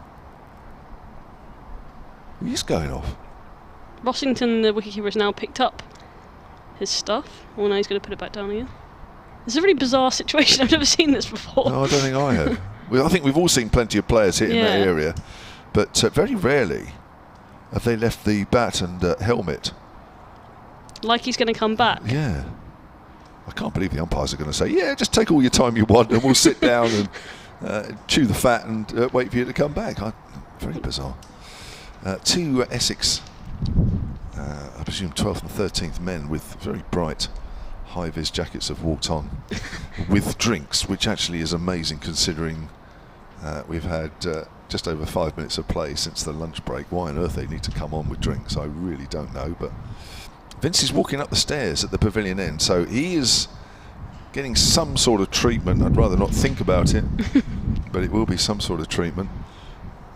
A: He's going off.
C: Rossington, the wicketkeeper, has now picked up his stuff. Oh, now he's going to put it back down again. It's a really bizarre situation. I've never seen this before.
A: No, I don't think I have. Well, I think we've all seen plenty of players hit in that area, but very rarely have they left the bat and helmet.
C: Like he's going to come back.
A: Yeah. I can't believe the umpires are going to say, yeah, just take all your time you want and we'll sit down and chew the fat and wait for you to come back. Very bizarre. Two Essex, I presume 12th and 13th men with very bright high-vis jackets have walked on with drinks, which actually is amazing considering we've had just over 5 minutes of play since the lunch break. Why on earth they need to come on with drinks, I really don't know. But Vince is walking up the stairs at the pavilion end, so he is getting some sort of treatment. I'd rather not think about it, but it will be some sort of treatment.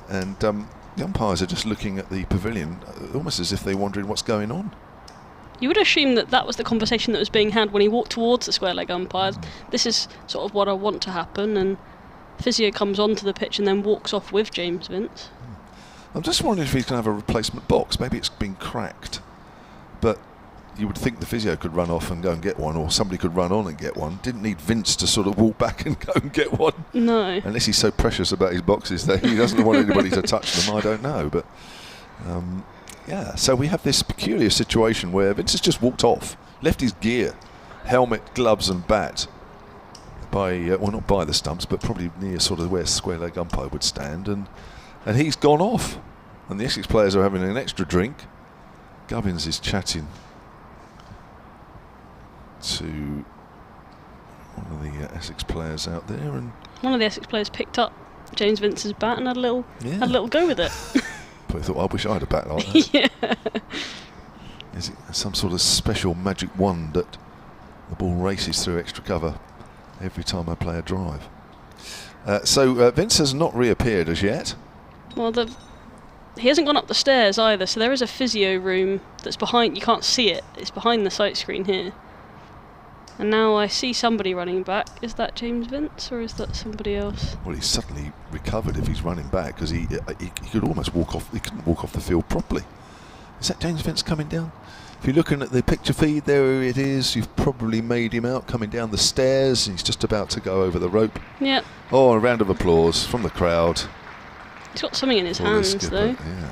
A: And the umpires are just looking at the pavilion almost as if they're wondering what's going on.
C: You would assume that that was the conversation that was being had when he walked towards the square leg umpires. This is sort of what I want to happen, and physio comes onto the pitch and then walks off with James Vince.
A: I'm just wondering if he's going to have a replacement box. Maybe it's been cracked, but you would think the physio could run off and go and get one, or somebody could run on and get one. Didn't need Vince to sort of walk back and go and get one.
C: No.
A: Unless he's so precious about his boxes that he doesn't want anybody to touch them. I don't know, but yeah. So we have this peculiar situation where Vince has just walked off, left his gear, helmet, gloves, and bat by well, not by the stumps, but probably near sort of where square leg umpire would stand, and he's gone off. And the Essex players are having an extra drink. Gubbins is chatting to one of the Essex players out there, and
C: one of the Essex players picked up James Vince's bat and had a little go with it.
A: Probably thought, I wish I had a bat like that.
C: Yeah.
A: Is it some sort of special magic wand that the ball races through extra cover every time I play a drive? So Vince has not reappeared as yet.
C: Well, he hasn't gone up the stairs either, so there is a physio room that's behind. You can't see it. It's behind the sight screen here. And now I see somebody running back. Is that James Vince or is that somebody else?
A: Well, he's suddenly recovered if he's running back, because he could almost walk off. He couldn't walk off the field properly. Is that James Vince coming down? If you're looking at the picture feed, there it is. You've probably made him out coming down the stairs. He's just about to go over the rope.
C: Yeah.
A: Oh, a round of applause from the crowd.
C: He's got something in his
A: for the
C: hands
A: skipper.
C: though.
A: Yeah.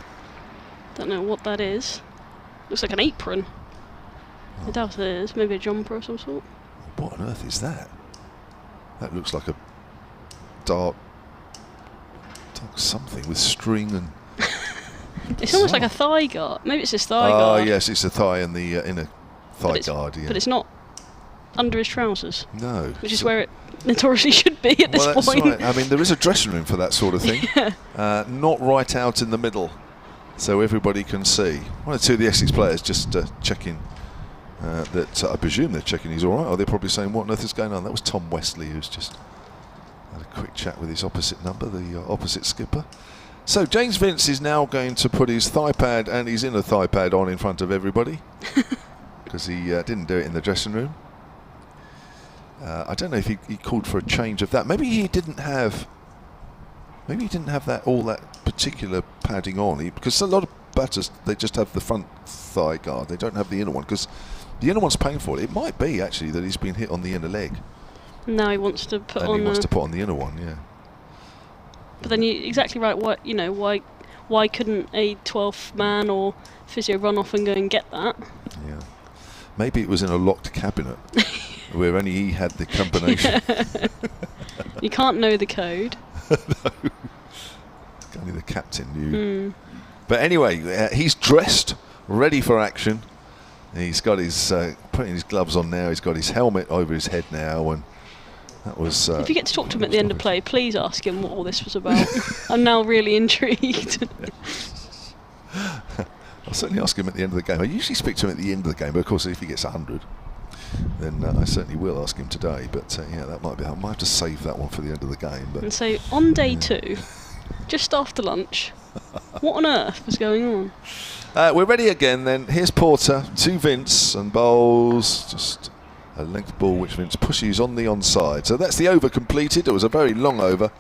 C: Don't know what that is. Looks like an apron. I doubt it is. Maybe a jumper of some sort.
A: What on earth is that? That looks like a dark something with string and
C: It's almost like a thigh guard. Maybe it's his thigh
A: Oh,
C: guard.
A: yes, it's a thigh and the inner thigh guard. Yeah.
C: But it's not under his trousers.
A: No.
C: Which is where it notoriously should be at this
A: that's
C: point.
A: right. I mean, there is a dressing room for that sort of thing. Not right out in the middle, so everybody can see. One or two of the Essex players just checking that. I presume they're checking he's all right, or they're probably saying, what on earth is going on? That was Tom Westley, who's just had a quick chat with his opposite number, the opposite skipper. So James Vince is now going to put his thigh pad and his inner thigh pad on in front of everybody, because he didn't do it in the dressing room. I don't know if he called for a change of that. Maybe he didn't have that all that particular padding on. Because a lot of batters, they just have the front thigh guard. They don't have the inner one, because the inner one's painful. It might be actually that he's been hit on the inner leg.
C: No, he wants to put
A: and
C: on.
A: He wants to put on the inner one, yeah.
C: But then you're exactly right. Why couldn't a 12th man or physio run off and go and get that?
A: Yeah. Maybe it was in a locked cabinet where only he had the combination.
C: You can't know the code.
A: No. Only the captain knew. But anyway, he's dressed, ready for action. He's got his putting his gloves on now. He's got his helmet over his head now, and that was.
C: If you get to talk to him at the end of play, please ask him what all this was about. I'm now really intrigued.
A: I'll certainly ask him at the end of the game. I usually speak to him at the end of the game, but of course, if he gets 100, then I certainly will ask him today. But yeah, that might be. I might have to save that one for the end of the game. But
C: And so on day 2, just after lunch, what on earth was going on?
A: We're ready again then. Here's Porter to Vince and bowls just a length ball which Vince pushes on the onside. So that's the over completed. It was a very long over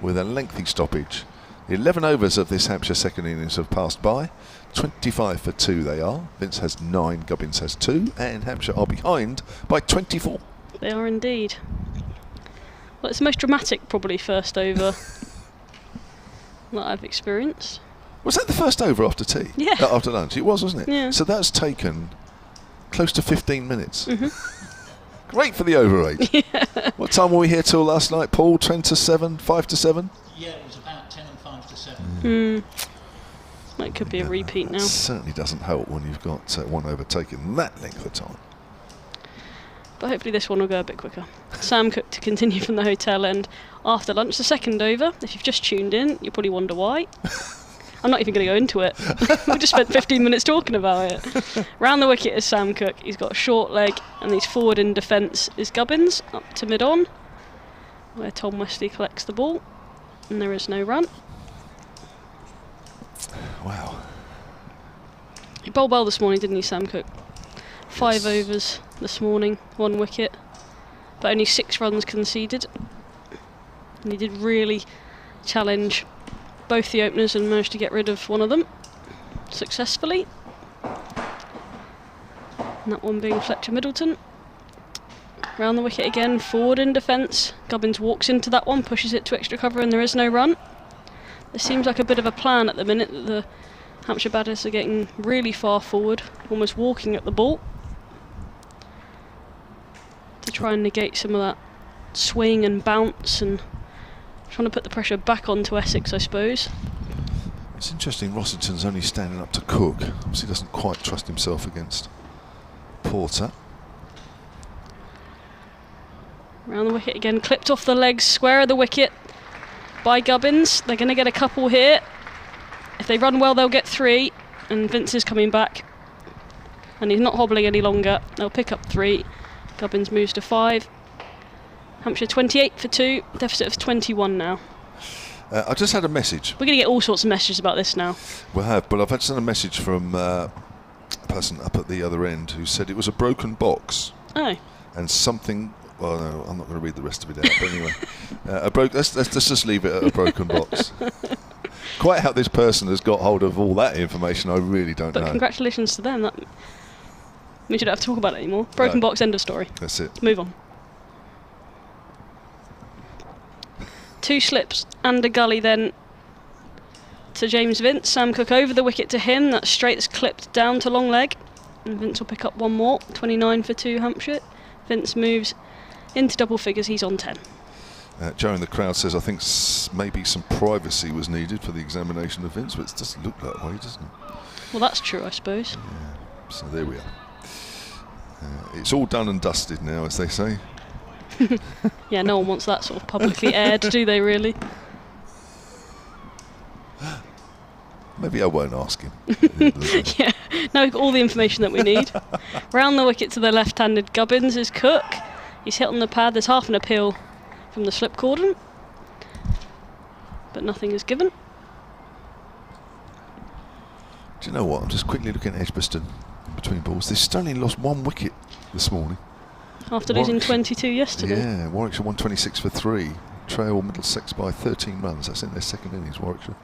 A: with a lengthy stoppage. The 11 overs of this Hampshire second innings have passed by. 25 for 2 they are. Vince has 9, Gubbins has 2, and Hampshire are behind by 24.
C: They are indeed. Well, it's the most dramatic probably first over that I've experienced.
A: Was that the first over after tea?
C: Yeah.
A: After lunch? It was, wasn't it?
C: Yeah.
A: So that's taken close to 15 minutes.
C: Mm-hmm.
A: Great for the over 8. Yeah. What time were we here till last night, Paul? 10 to 7? 5 to 7?
B: Yeah, it was about 10 and 5 to 7.
C: That could be a repeat now.
A: Certainly doesn't help when you've got one over taking that length of time.
C: But hopefully this one will go a bit quicker. Sam Cook to continue from the hotel end after lunch. The second over. If you've just tuned in, you'll probably wonder why. I'm not even going to go into it. We just spent 15 minutes talking about it. Round the wicket is Sam Cook. He's got a short leg, and he's forward in defence is Gubbins up to mid-on, where Tom Westley collects the ball, and there is no run.
A: Wow.
C: He bowled well this morning, didn't he, Sam Cook? 5 overs this morning, 1 wicket, but only 6 runs conceded. And he did really challenge both the openers and managed to get rid of one of them successfully. And that one being Fletcher Middleton. Round the wicket again, forward in defence. Gubbins walks into that one, pushes it to extra cover, and there is no run. There seems like a bit of a plan at the minute that the Hampshire batters are getting really far forward, almost walking at the ball, to try and negate some of that swing and bounce, and trying to put the pressure back onto Essex, I suppose.
A: It's interesting, Rossington's only standing up to Cook. Obviously doesn't quite trust himself against Porter.
C: Round the wicket again, clipped off the legs, square of the wicket by Gubbins. They're going to get a couple here. If they run well, they'll get 3, and Vince is coming back, and he's not hobbling any longer. They'll pick up 3. Gubbins moves to 5. Hampshire 28 for 2, deficit of 21 now.
A: I just had a message.
C: We're going to get all sorts of messages about this now.
A: We have, but I've had sent a message from a person up at the other end who said it was a broken box.
C: Oh.
A: And something. Well, no, I'm not going to read the rest of it out. But anyway, let's just leave it at a broken box. Quite how this person has got hold of all that information, I really don't know.
C: But congratulations to them. That means you don't have to talk about it anymore. Broken box, end of story.
A: That's it.
C: Move on. 2 slips and a gully then to James Vince. Sam Cook over the wicket to him. That's straight, it's clipped down to long leg. And Vince will pick up 1 more. 29 for 2 Hampshire. Vince moves into double figures, he's on 10.
A: Joe in the crowd says, I think maybe some privacy was needed for the examination of Vince, but it doesn't look that way, doesn't it?
C: Well, that's true, I suppose.
A: Yeah. So there we are. It's all done and dusted now, as they say.
C: Yeah, no one wants that sort of publicly aired, do they really?
A: Maybe I won't ask him.
C: Yeah, now we've got all the information that we need. Round the wicket to the left-handed Gubbins is Cook. He's hit on the pad. There's half an appeal from the slip cordon, but nothing is given.
A: Do you know what? I'm just quickly looking at Edgbaston in between balls. They've only lost 1 wicket this morning.
C: After losing 22 yesterday.
A: Yeah, Warwickshire 126 for 3. Trail Middlesex by 13 runs. That's in their second innings, Warwickshire.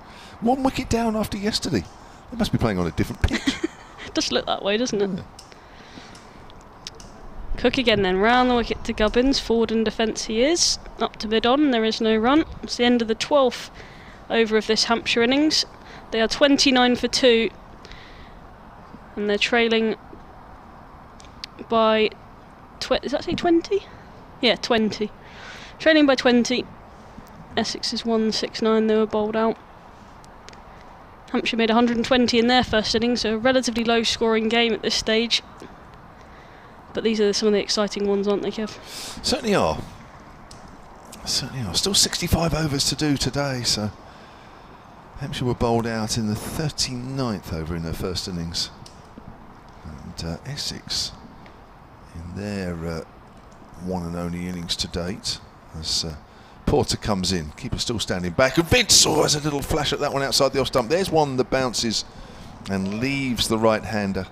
A: 1 wicket down after yesterday. They must be playing on a different pitch.
C: It does look that way, doesn't it? Yeah. Cook again then, round the wicket to Gubbins. Forward in defence he is. Up to mid-on, there is no run. It's the end of the 12th over of this Hampshire innings. They are 29 for 2. And they're trailing by... Does that say 20? Yeah, 20. Trailing by 20. Essex is 169, they were bowled out. Hampshire made 120 in their first innings, so a relatively low scoring game at this stage. But these are some of the exciting ones, aren't they, Kev?
A: Certainly are. Certainly are. Still 65 overs to do today, so Hampshire were bowled out in the 39th over in their first innings. And Essex in their one and only innings to date, as Porter comes in. Keeper still standing back, and Vince has a little flash at that one outside the off stump. There's one that bounces and leaves the right-hander,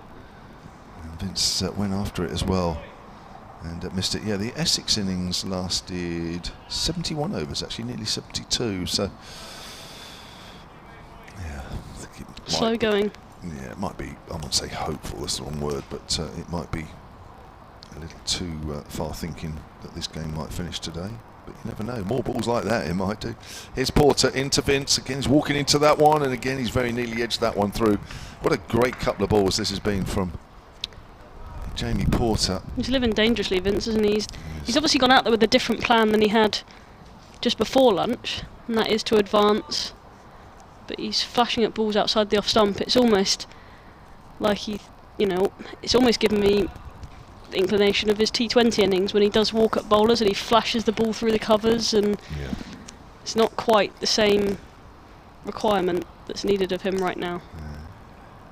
A: and Vince went after it as well and missed it. Yeah, the Essex innings lasted 71 overs, actually nearly 72, so yeah, I think it
C: slow going.
A: Yeah, it might be, I won't say hopeful, that's the wrong word, but it might be a little too far thinking that this game might finish today. But you never know. More balls like that it might do. Here's Porter into Vince. Again, he's walking into that one, and again, he's very nearly edged that one through. What a great couple of balls this has been from Jamie Porter.
C: He's living dangerously, Vince, isn't he? He's obviously gone out there with a different plan than he had just before lunch, and that is to advance. But he's flashing at balls outside the off stump. It's almost like it's almost given me the inclination of his T20 innings when he does walk at bowlers and he flashes the ball through the covers, and it's not quite the same requirement that's needed of him right now.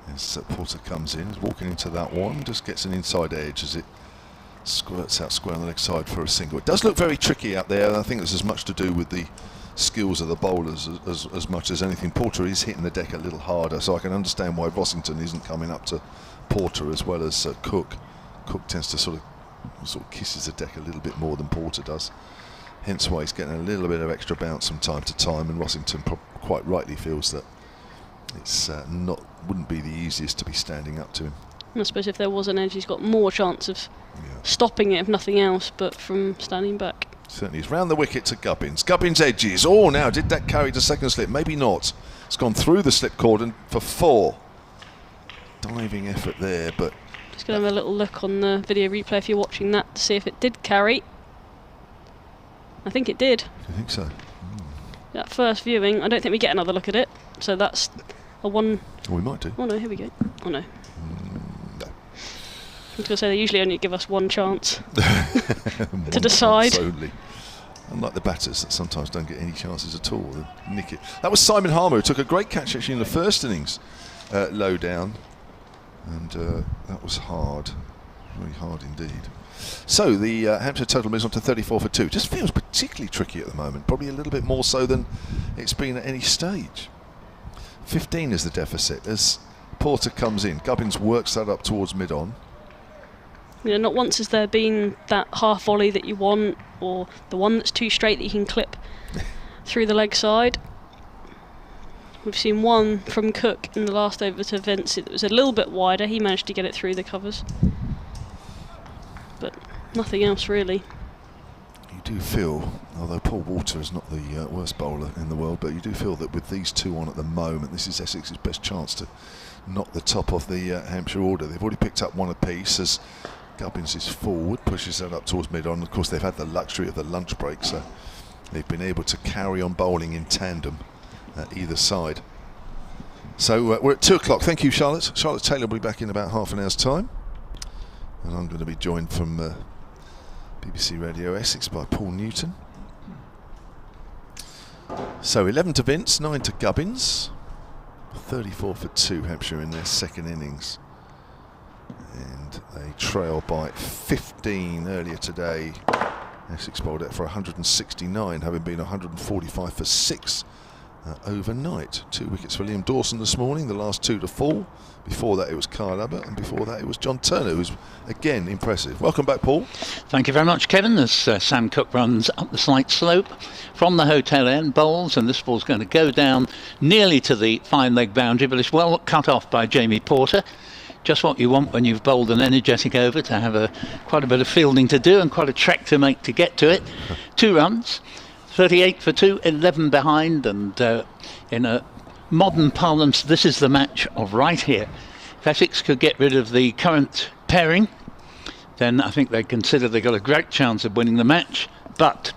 A: As Porter comes in, he's walking into that one, just gets an inside edge as it squirts out square on the leg side for a single. It does look very tricky out there, and I think there's as much to do with the skills of the bowlers as much as anything. Porter is hitting the deck a little harder, so I can understand why Rossington isn't coming up to Porter as well as Cook. Cook tends to sort of kisses the deck a little bit more than Porter does, hence why he's getting a little bit of extra bounce from time to time, and Rossington quite rightly feels that it's wouldn't be the easiest to be standing up to him.
C: I suppose if there was an edge, he's got more chance of stopping it if nothing else, but from standing back.
A: Certainly is. Round the wicket to Gubbins. Gubbins edges. Oh, now did that carry to second slip? Maybe not. It's gone through the slip cordon for 4. Diving effort there, but
C: just going to have a little look on the video replay if you're watching that to see if it did carry. I think it did.
A: I think so.
C: That first viewing, I don't think we get another look at it, so that's a one.
A: Oh, we might do.
C: Oh no, here we go. Oh no.
A: No.
C: I was going to say they usually only give us one chance to decide.
A: Only. Unlike the batters that sometimes don't get any chances at all. They nick it. That was Simon Harmer, who took a great catch actually in the first innings, low down, and that was hard, very hard indeed. So the Hampshire total moves on to 34 for 2. Just feels particularly tricky at the moment, probably a little bit more so than it's been at any stage. 15 is the deficit as Porter comes in. Gubbins works that up towards mid-on.
C: Not once has there been that half volley that you want, or the one that's too straight that you can clip through the leg side. We've seen one from Cook in the last over to Vince. It was a little bit wider. He managed to get it through the covers, but nothing else really.
A: You do feel, although Paul Walter is not the worst bowler in the world, but you do feel that with these two on at the moment, this is Essex's best chance to knock the top off the Hampshire order. They've already picked up one apiece as Gubbins is forward, pushes that up towards mid-on. Of course, they've had the luxury of the lunch break, so they've been able to carry on bowling in tandem at either side. So we're at 2 o'clock. Thank you, Charlotte. Charlotte Taylor will be back in about half an hour's time. And I'm going to be joined from BBC Radio Essex by Paul Newton. So 11 to Vince, 9 to Gubbins. 34 for 2 Hampshire in their second innings. And they trail by 15 earlier today. Essex bowled out for 169, having been 145 for 6 overnight. 2 wickets for Liam Dawson this morning, the last 2 to fall. Before that it was Kyle Abbott, and before that it was John Turner, who's again impressive. Welcome back, Paul.
B: Thank you very much, Kevin. As Sam Cook runs up the slight slope from the hotel end, bowls, and this ball's going to go down nearly to the fine leg boundary, but it's well cut off by Jamie Porter. Just what you want when you've bowled an energetic over, to have quite a bit of fielding to do and quite a trek to make to get to it. 2 runs, 38 for 2, 11 behind, and in a modern parlance, this is the match of right here. If Essex could get rid of the current pairing, then I think they consider they've got a great chance of winning the match. But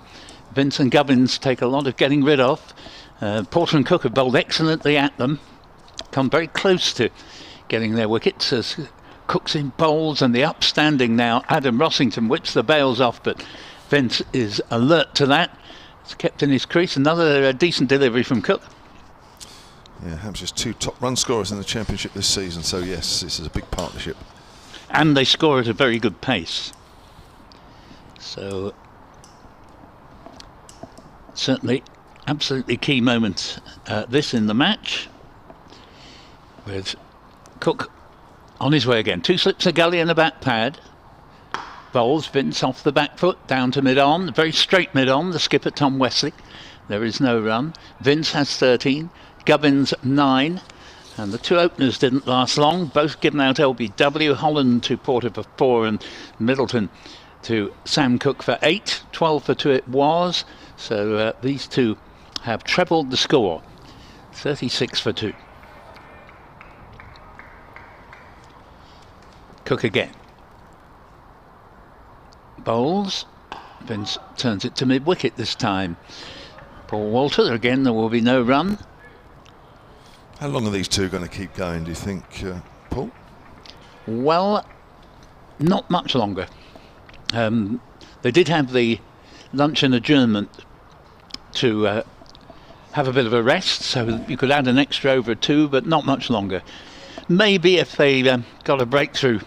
B: Vince and Gubbins take a lot of getting rid of. Porter and Cook have bowled excellently at them, come very close to getting their wickets as Cook's in bowls, and the upstanding now Adam Rossington whips the bails off, but Vince is alert to that. It's kept in his crease. Another decent delivery from Cook.
A: Yeah, Hampshire's 2 top run scorers in the championship this season, so yes, this is a big partnership.
B: And they score at a very good pace. So certainly absolutely key moment this in the match, with Cook on his way again. 2 slips a gully and a back pad. Bowls Vince off the back foot down to mid-on, very straight mid-on, the skipper Tom Wesley. There is no run. Vince has 13, Gubbins 9, and the 2 openers didn't last long, both given out LBW. Holland to Porter for 4 and Middleton to Sam Cook for 8. 12 for 2 it was, so these 2 have trebled the score. 36 for 2. Cook again. Bowls. Vince turns it to mid-wicket this time. Paul Walter, again there will be no run.
A: How long are these 2 going to keep going, do you think, Paul?
B: Well, not much longer. They did have the lunch and adjournment to have a bit of a rest, so you could add an extra over 2, but not much longer. Maybe if they got a breakthrough,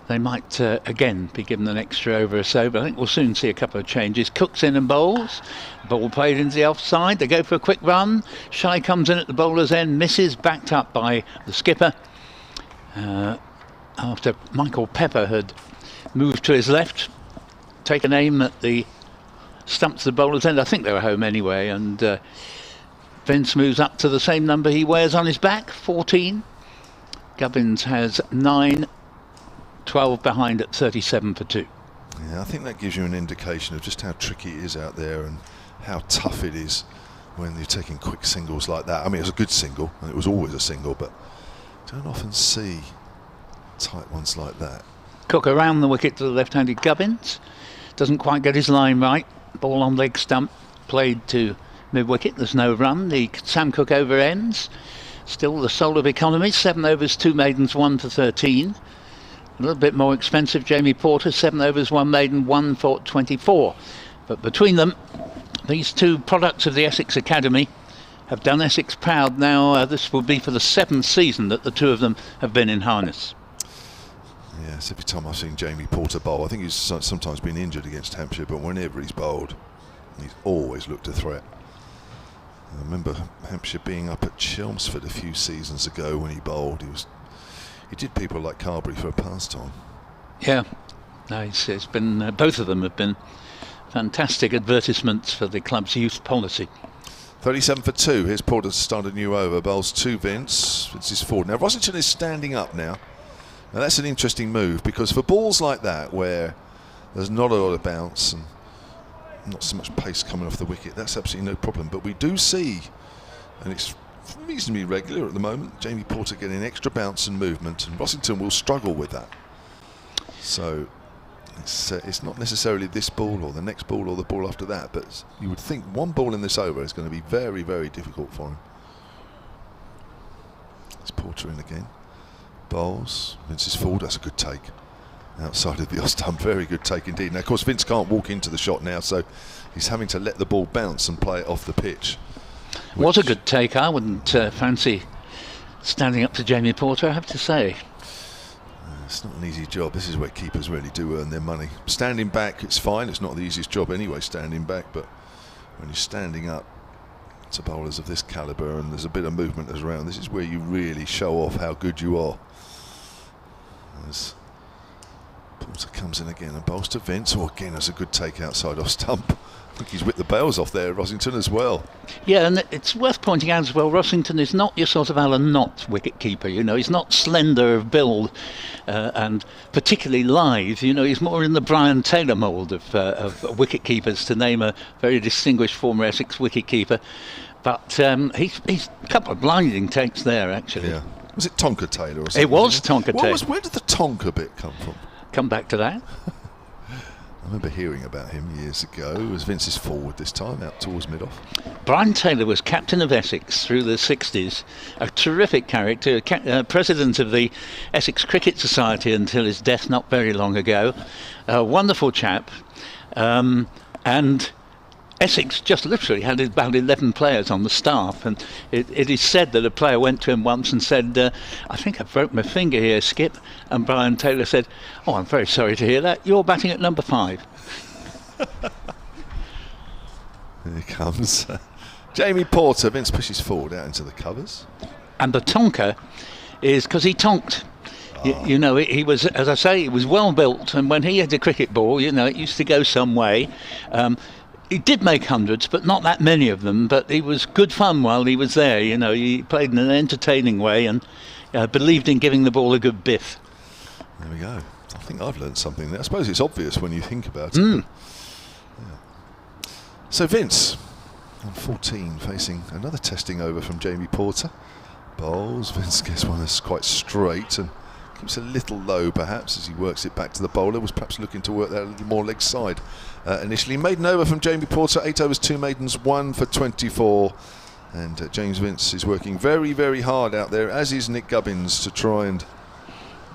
B: they might again be given an extra over or so, but I think we'll soon see a couple of changes. Cook's in and bowls. Ball played into the offside. They go for a quick run. Shy comes in at the bowler's end, misses, backed up by the skipper. After Michael Pepper had moved to his left, taken aim at the stumps of the bowler's end. I think they were home anyway, and Vince moves up to the same number he wears on his back, 14. Gubbins has 9. 12 behind at 37 for 2.
A: Yeah, I think that gives you an indication of just how tricky it is out there and how tough it is when you're taking quick singles like that. I mean, it was a good single, and it was always a single, but don't often see tight ones like that.
B: Cook around the wicket to the left-handed Gubbins. Doesn't quite get his line right. Ball on leg stump, played to mid-wicket. There's no run. The Sam Cook over ends. Still the soul of economy. 7 overs, 2 maidens, 1 for 13. A little bit more expensive, Jamie Porter, 7 overs, 1 maiden, 1 for 24. But between them, these 2 products of the Essex Academy have done Essex proud. Now this will be for the 7th season that the 2 of them have been in harness.
A: Yes, every time I've seen Jamie Porter bowl, I think he's sometimes been injured against Hampshire, but whenever he's bowled, he's always looked a threat. I remember Hampshire being up at Chelmsford a few seasons ago when he bowled. He did people like Carberry for a pastime. Yeah,
B: no, it's been both of them have been fantastic advertisements for the club's youth policy.
A: 37 for 2. Here's Porter to start a new over. Bowls to Vince. Vince is forward. Now Rossington is standing up now. Now that's an interesting move, because for balls like that where there's not a lot of bounce and not so much pace coming off the wicket, that's absolutely no problem. But we do see, and it's reasonably regular at the moment, Jamie Porter getting extra bounce and movement, and Rossington will struggle with that. So It's not necessarily this ball or the next ball or the ball after that, but you would think one ball in this over is going to be very, very difficult for him. It's Porter in again. Bowls. Vince is forward. That's a good take. Outside of the off stump. Very good take indeed. Now, of course, Vince can't walk into the shot now, so he's having to let the ball bounce and play it off the pitch.
B: Was a good take. I wouldn't fancy standing up to Jamie Porter, I have to say.
A: It's not an easy job. This is where keepers really do earn their money. Standing back, it's fine. It's not the easiest job anyway, standing back, but when you're standing up to bowlers of this calibre and there's a bit of movement around, this is where you really show off how good you are. As Porter comes in again and bowls to Vince. Oh, again, that's a good take outside off stump. I think he's whipped the bails off there, Rossington, as well.
B: Yeah, and it's worth pointing out as well, Rossington is not your sort of Alan Knott wicket-keeper, you know. He's not slender of build and particularly lithe, you know. He's more in the Brian Taylor mould of wicket-keepers, to name a very distinguished former Essex wicket-keeper. But he's a couple of blinding takes there, actually.
A: Yeah. Was it Tonka Taylor or something?
B: It was Tonka Taylor.
A: Where did the Tonka bit come from?
B: Come back to that.
A: I remember hearing about him years ago. It was Vince's forward this time, out towards mid-off.
B: Brian Taylor was captain of Essex through the 60s, a terrific character, president of the Essex Cricket Society until his death not very long ago. A wonderful chap. And Essex just literally had about 11 players on the staff, and it is said that a player went to him once and said, I think I broke my finger here, Skip. And Brian Taylor said, oh, I'm very sorry to hear that. You're batting at number 5.
A: Here he comes. Jamie Porter. Vince pushes forward out into the covers.
B: And the tonker is because he tonked. You know, he was, as I say, he was well built, and when he had a cricket ball, you know, it used to go some way. He did make hundreds, but not that many of them. But he was good fun while he was there. You know, he played in an entertaining way and believed in giving the ball a good biff.
A: There we go. I think I've learned something there. I suppose it's obvious when you think about it. But, yeah. So Vince, on 14, facing another testing over from Jamie Porter. Bowls. Vince gets one that's quite straight and keeps a little low perhaps as he works it back to the bowler. Was perhaps looking to work that a little more leg side initially. Maiden over from Jamie Porter, 8 overs 2 maidens, 1 for 24, and James Vince is working very, very hard out there, as is Nick Gubbins, to try and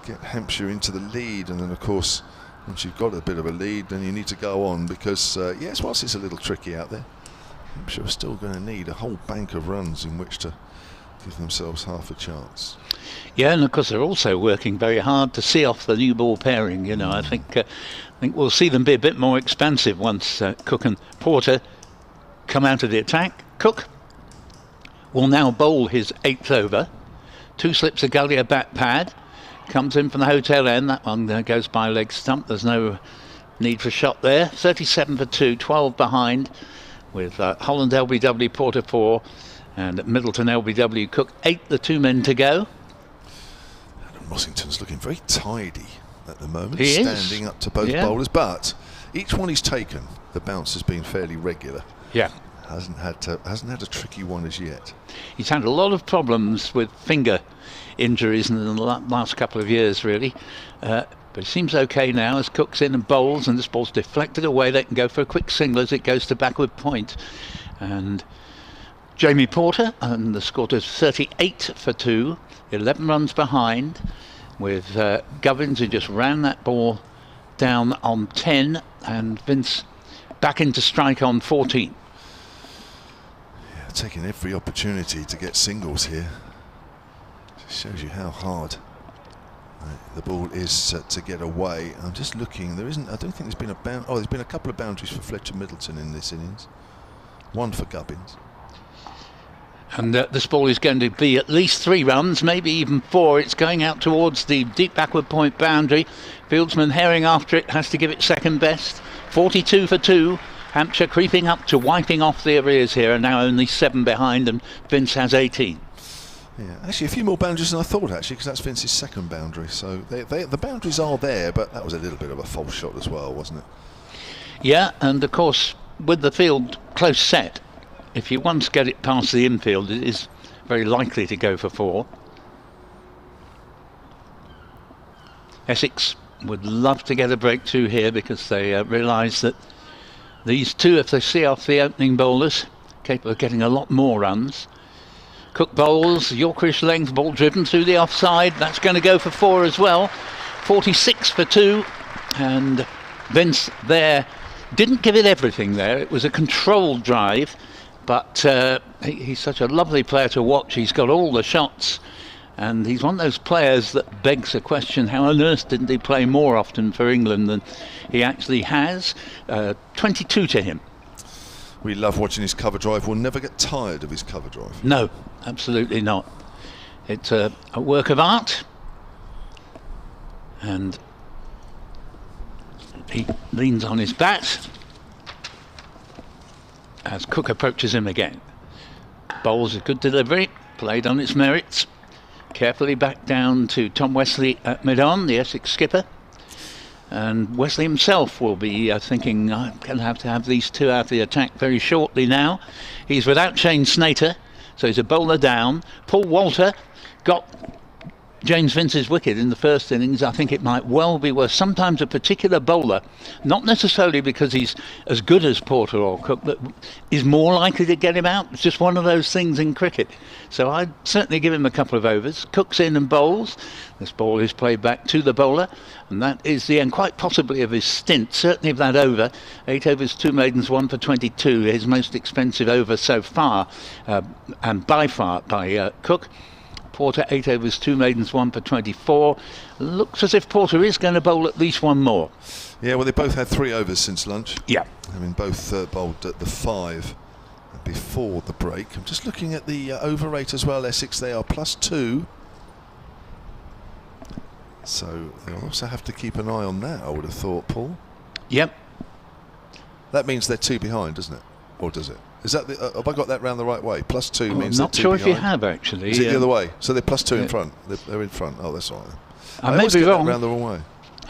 A: get Hampshire into the lead. And then of course once you've got a bit of a lead, then you need to go on, because yes, whilst it's a little tricky out there, Hampshire are still going to need a whole bank of runs in which to give themselves half a chance.
B: Yeah, and of course they're also working very hard to see off the new ball pairing. You know, I think we'll see them be a bit more expansive once Cook and Porter come out of the attack. Cook will now bowl his 8th over. 2 slips of gully, a bat pad. Comes in from the hotel end. That one goes by leg stump. There's no need for shot there. 37 for 2, 12 behind, with Holland LBW, Porter 4, and Middleton LBW, Cook 8, the 2 men to go.
A: Rossington's looking very tidy at the moment,
B: he
A: standing
B: is
A: up to both bowlers, but each one he's taken, the bounce has been fairly regular.
B: Yeah,
A: hasn't had a tricky one as yet.
B: He's had a lot of problems with finger injuries in the last couple of years, really, but it seems okay now as Cook's in and bowls, and this ball's deflected away. They can go for a quick single as it goes to backward point. And Jamie Porter, and the score is 38 for 2, 11 runs behind, with Gubbins, who just ran that ball down on 10, and Vince back into strike on 14.
A: Yeah, taking every opportunity to get singles here. Just shows you how hard the ball is to get away. I'm just looking. There isn't. I don't think there's been a there's been a couple of boundaries for Fletcher Middleton in this innings. 1 for Gubbins.
B: And this ball is going to be at least 3 runs, maybe even 4. It's going out towards the deep backward point boundary. Fieldsman herring after it, has to give it second best. 42 for 2. Hampshire creeping up to wiping off the arrears here, and now only 7 behind, and Vince has 18.
A: Yeah, actually a few more boundaries than I thought, actually, because that's Vince's second boundary. So the boundaries are there, but that was a little bit of a false shot as well, wasn't it?
B: Yeah, and of course with the field close set, if you once get it past the infield, it is very likely to go for 4. Essex would love to get a breakthrough here because they realise that these two, if they see off the opening bowlers, capable of getting a lot more runs. Cook bowls, Yorkish length, ball driven through the offside. That's going to go for 4 as well. 46 for 2. And Vince there didn't give it everything there. It was a controlled drive, but he's such a lovely player to watch. He's got all the shots, and he's one of those players that begs the question, how on earth didn't he play more often for England than he actually has? 22 to him.
A: We love watching his cover drive. We'll never get tired of his cover drive.
B: No, absolutely not. It's a work of art, and he leans on his bat as Cook approaches him again. Bowls a good delivery, played on its merits. Carefully back down to Tom Wesley at mid-on, the Essex skipper. And Wesley himself will be thinking, I'm going to have these two out of the attack very shortly now. He's without Shane Snater, so he's a bowler down. Paul Walter got James Vince's wicket in the first innings. I think it might well be worth sometimes a particular bowler, not necessarily because he's as good as Porter or Cook, but is more likely to get him out. It's just one of those things in cricket. So I'd certainly give him a couple of overs. Cook's in and bowls. This ball is played back to the bowler, and that is the end quite possibly of his stint, certainly of that over. 8 overs, 2 maidens, 1 for 22, his most expensive over so far, and by far by Cook. Porter 8 overs, 2 maidens, 1 for 24. Looks as if Porter is going to bowl at least one more.
A: Yeah, well, they both had 3 overs since lunch.
B: Yeah.
A: I mean, both bowled at the 5 before the break. I'm just looking at the over rate as well. Essex, they are +2. So they'll also have to keep an eye on that, I would have thought, Paul.
B: Yep.
A: That means they're 2 behind, doesn't it? Or does it? Is that have I got that round the right way? +2 means
B: I'm not
A: they're 2
B: sure
A: behind.
B: if you have, actually.
A: Is it the other way? So they're +2 in front. They're in front. Oh, that's right.
B: I may be wrong.
A: Round the wrong way.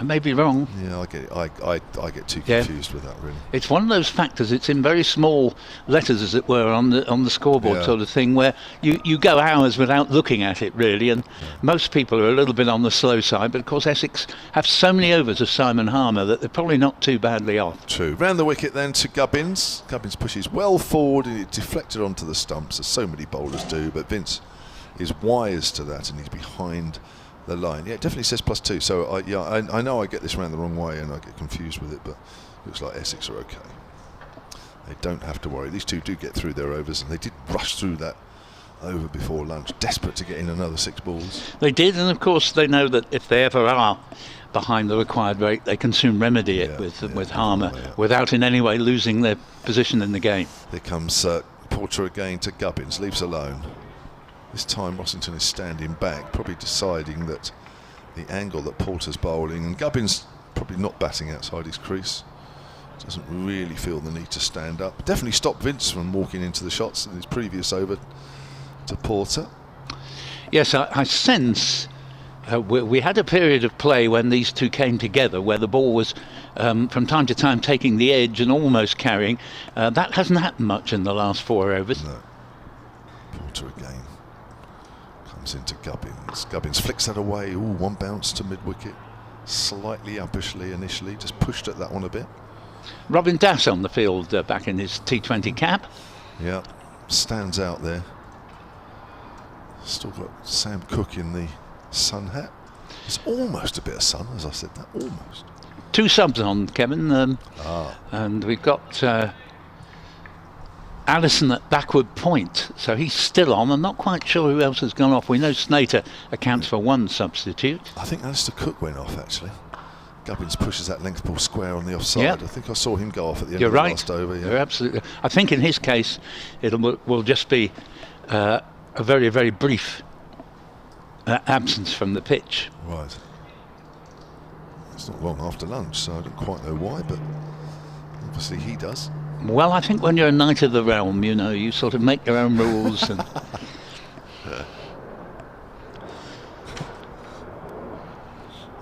B: I may be wrong.
A: Yeah, I get it. I get too confused with that, really.
B: It's one of those factors. It's in very small letters, as it were, on the scoreboard, sort of thing, where you go hours without looking at it, really. And most people are a little bit on the slow side, but of course Essex have so many overs of Simon Harmer that they're probably not too badly off.
A: True. Round the wicket then to Gubbins. Gubbins pushes well forward and it deflected onto the stumps, as so many bowlers do. But Vince is wise to that, and he's behind the line. Yeah, it definitely says +2. So I know I get this round the wrong way and I get confused with it, but looks like Essex are okay. They don't have to worry. These two do get through their overs, and they did rush through that over before lunch, desperate to get in another 6 balls.
B: They did, and of course they know that if they ever are behind the required rate, they can soon remedy it with Harmer without in any way losing their position in the game.
A: Here comes Porter again to Gubbins, leaves alone. This time Rossington is standing back, probably deciding that the angle that Porter's bowling, and Gubbins probably not batting outside his crease, doesn't really feel the need to stand up. Definitely stopped Vince from walking into the shots in his previous over to Porter.
B: Yes, I sense we had a period of play when these two came together where the ball was from time to time taking the edge and almost carrying. That hasn't happened much in the last 4 overs.
A: No. Porter again. Into Gubbins. Gubbins flicks that away. Ooh, one bounce to mid-wicket. Slightly uppishly initially, just pushed at that one a bit.
B: Robin Das on the field back in his T20 cap.
A: Yeah, stands out there. Still got Sam Cook in the sun hat. It's almost a bit of sun, as I said that, almost.
B: 2 subs on, Kevin. And we've got Allison at backward point, so he's still on. I'm not quite sure who else has gone off. We know Snater accounts for 1 substitute.
A: I think Alistair Cook went off, actually. Gubbins pushes that length ball square on the offside.
B: Yep.
A: I think I saw him go off at the end
B: You're
A: of the
B: right.
A: last over. Yeah.
B: You're absolutely. I think in his case, it will just be a very, very brief absence from the pitch.
A: Right. It's not long after lunch, so I don't quite know why, but obviously he does.
B: Well, I think when you're a knight of the realm, you know, you sort of make your own rules. And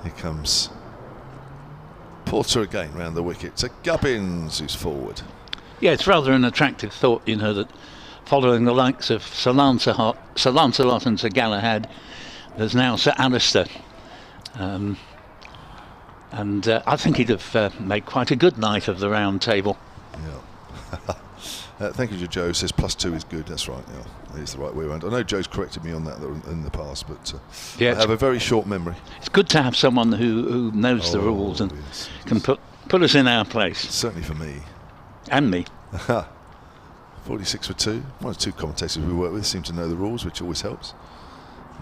A: Here comes Porter again round the wicket to Gubbins, who's forward.
B: yeah, it's rather an attractive thought, you know, that following the likes of Sir Lancelot and Sir Galahad, there's now Sir Alistair And I think he'd have made quite a good night of the round table.
A: Yeah. Thank you to Joe. Says +2 is good. That's right. Yeah, that is the right way around. I know Joe's corrected me on that in the past, but I have a very short memory.
B: It's good to have someone who knows the rules and can put us in our place.
A: Certainly for me.
B: And me.
A: 46 for 2. One of the 2 commentators we work with seem to know the rules, which always helps.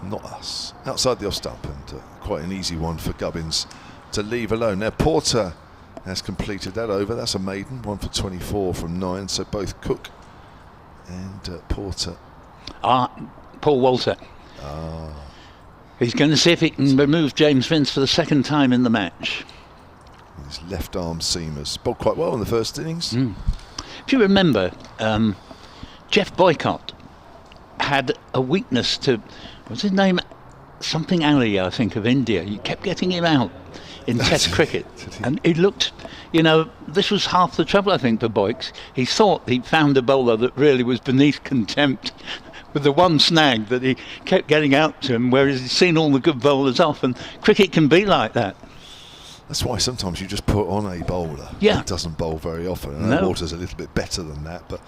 A: Not us. Outside the off stump, and quite an easy one for Gubbins to leave alone. Now Porter has completed that over. That's a maiden, 1 for 24 from 9. So both Cook and Porter.
B: Paul Walter. He's going to see if he can remove James Vince for the second time in the match.
A: His left arm seamers. Bowled quite well in the first innings.
B: If you remember, Jeff Boycott had a weakness to, what's his name? Something Ali, I think, of India. He kept getting him out in Test cricket. And he looked, this was half the trouble, I think, for Boyks. He thought he'd found a bowler that really was beneath contempt with the one snag that he kept getting out to him, whereas he'd seen all the good bowlers off, and cricket can be like that.
A: That's why sometimes you just put on a bowler.
B: Yeah.
A: He doesn't bowl very often. And
B: No.
A: Walter's a little bit better than that, but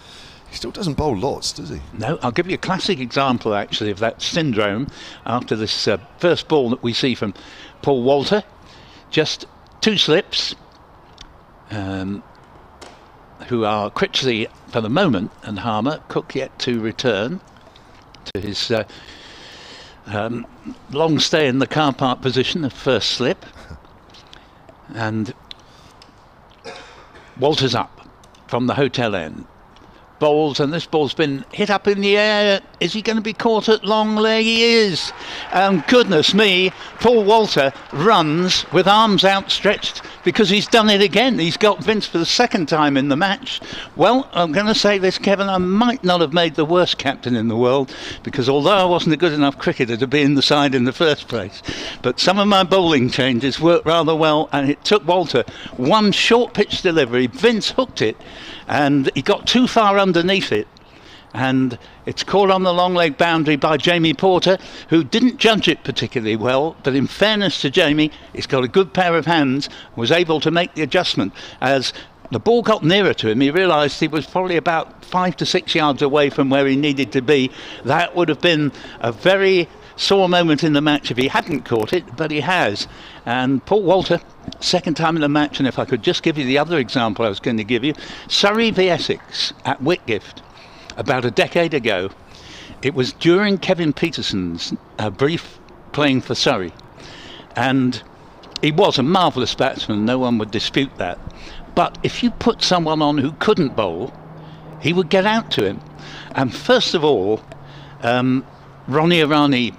A: he still doesn't bowl lots, does he?
B: No, I'll give you a classic example, actually, of that syndrome after this first ball that we see from Paul Walter. Just 2 slips, who are Critchley for the moment and Harmer. Cook yet to return to his long stay in the car park position of first slip. And Walter's up from the hotel end. Bowls, and this ball's been hit up in the air. Is he going to be caught at long leg? He is. Goodness me, Paul Walter runs with arms outstretched because he's done it again. He's got Vince for the second time in the match. Well, I'm going to say this, Kevin, I might not have made the worst captain in the world, because although I wasn't a good enough cricketer to be in the side in the first place, but some of my bowling changes worked rather well, and it took Walter one short pitch delivery. Vince hooked it, and he got too far underneath it, and it's caught on the long leg boundary by Jamie Porter, who didn't judge it particularly well, but in fairness to Jamie, he's got a good pair of hands, was able to make the adjustment. As the ball got nearer to him, he realised he was probably about 5 to 6 yards away from where he needed to be. That would have been a very sore moment in the match if he hadn't caught it, but he has. And Paul Walter, second time in the match. And if I could just give you the other example I was going to give you, Surrey v Essex at Whitgift about a decade ago. It was during Kevin Peterson's brief playing for Surrey, and he was a marvellous batsman, no one would dispute that, but if you put someone on who couldn't bowl, he would get out to him. And first of all, Ronnie Irani,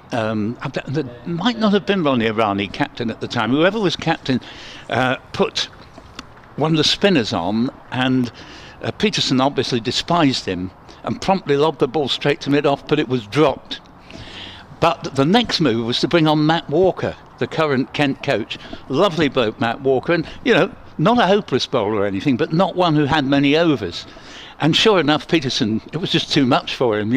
B: might not have been Ronnie Irani captain at the time, whoever was captain put one of the spinners on, and Peterson obviously despised him and promptly lobbed the ball straight to mid-off, but it was dropped. But the next move was to bring on Matt Walker, the current Kent coach. Lovely bloke, Matt Walker, and not a hopeless bowler or anything, but not one who had many overs. And sure enough, Peterson, it was just too much for him,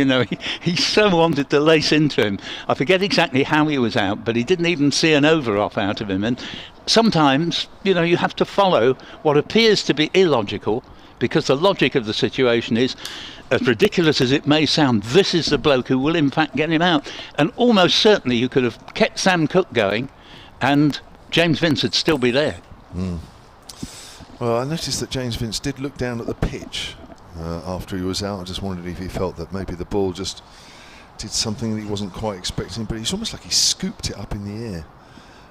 B: he so wanted to lace into him. I forget exactly how he was out, but he didn't even see an over off out of him. And sometimes, you have to follow what appears to be illogical, because the logic of the situation is, as ridiculous as it may sound, this is the bloke who will in fact get him out. And almost certainly you could have kept Sam Cook going and James Vince would still be there.
A: Well, I noticed that James Vince did look down at the pitch after he was out. I just wondered if he felt that maybe the ball just did something that he wasn't quite expecting, but it's almost like he scooped it up in the air.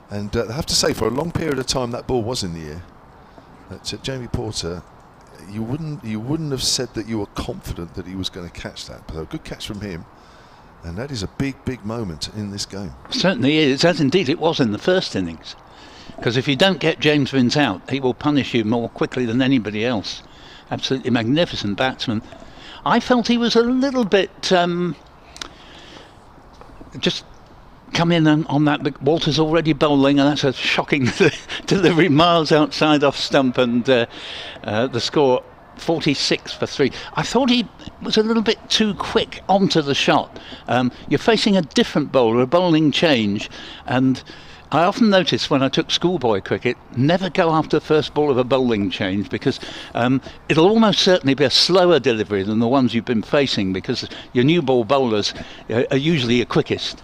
A: And I have to say, for a long period of time that ball was in the air. That Jamie Porter, you wouldn't have said that you were confident that he was going to catch that, but a good catch from him, and that is a big moment in this game.
B: Certainly is, as indeed it was in the first innings, because if you don't get James Vince out, he will punish you more quickly than anybody else. Absolutely magnificent batsman. I felt he was a little bit just come in on that, but Walter's already bowling, and that's a shocking delivery miles outside off stump, and the score 46 for 3. I thought he was a little bit too quick onto the shot. You're facing a different bowler, a bowling change, and I often notice when I took schoolboy cricket, never go after the first ball of a bowling change, because it'll almost certainly be a slower delivery than the ones you've been facing, because your new ball bowlers are usually your quickest.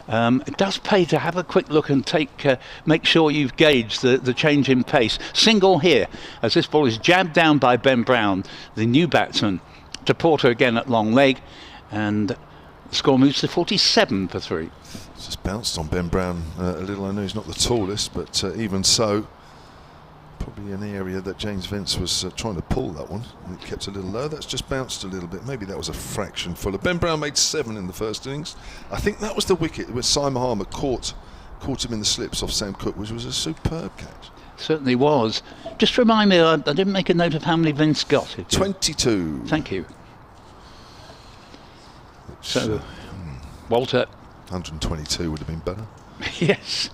B: It does pay to have a quick look and make sure you've gauged the change in pace. Single here, as this ball is jabbed down by Ben Brown, the new batsman, to Porter again at long leg, and the score moves to 47 for 3.
A: Just bounced on Ben Brown a little. I know he's not the tallest, but even so, probably an area that James Vince was trying to pull that one. It kept a little low. That's just bounced a little bit. Maybe that was a fraction fuller. Ben Brown made 7 in the first innings. I think that was the wicket where Simon Harmer caught him in the slips off Sam Cooke, which was a superb catch.
B: Certainly was. Just remind me, I didn't make a note of how many Vince got.
A: 22.
B: Thank you. So, Walter.
A: 122 would have been better.
B: Yes.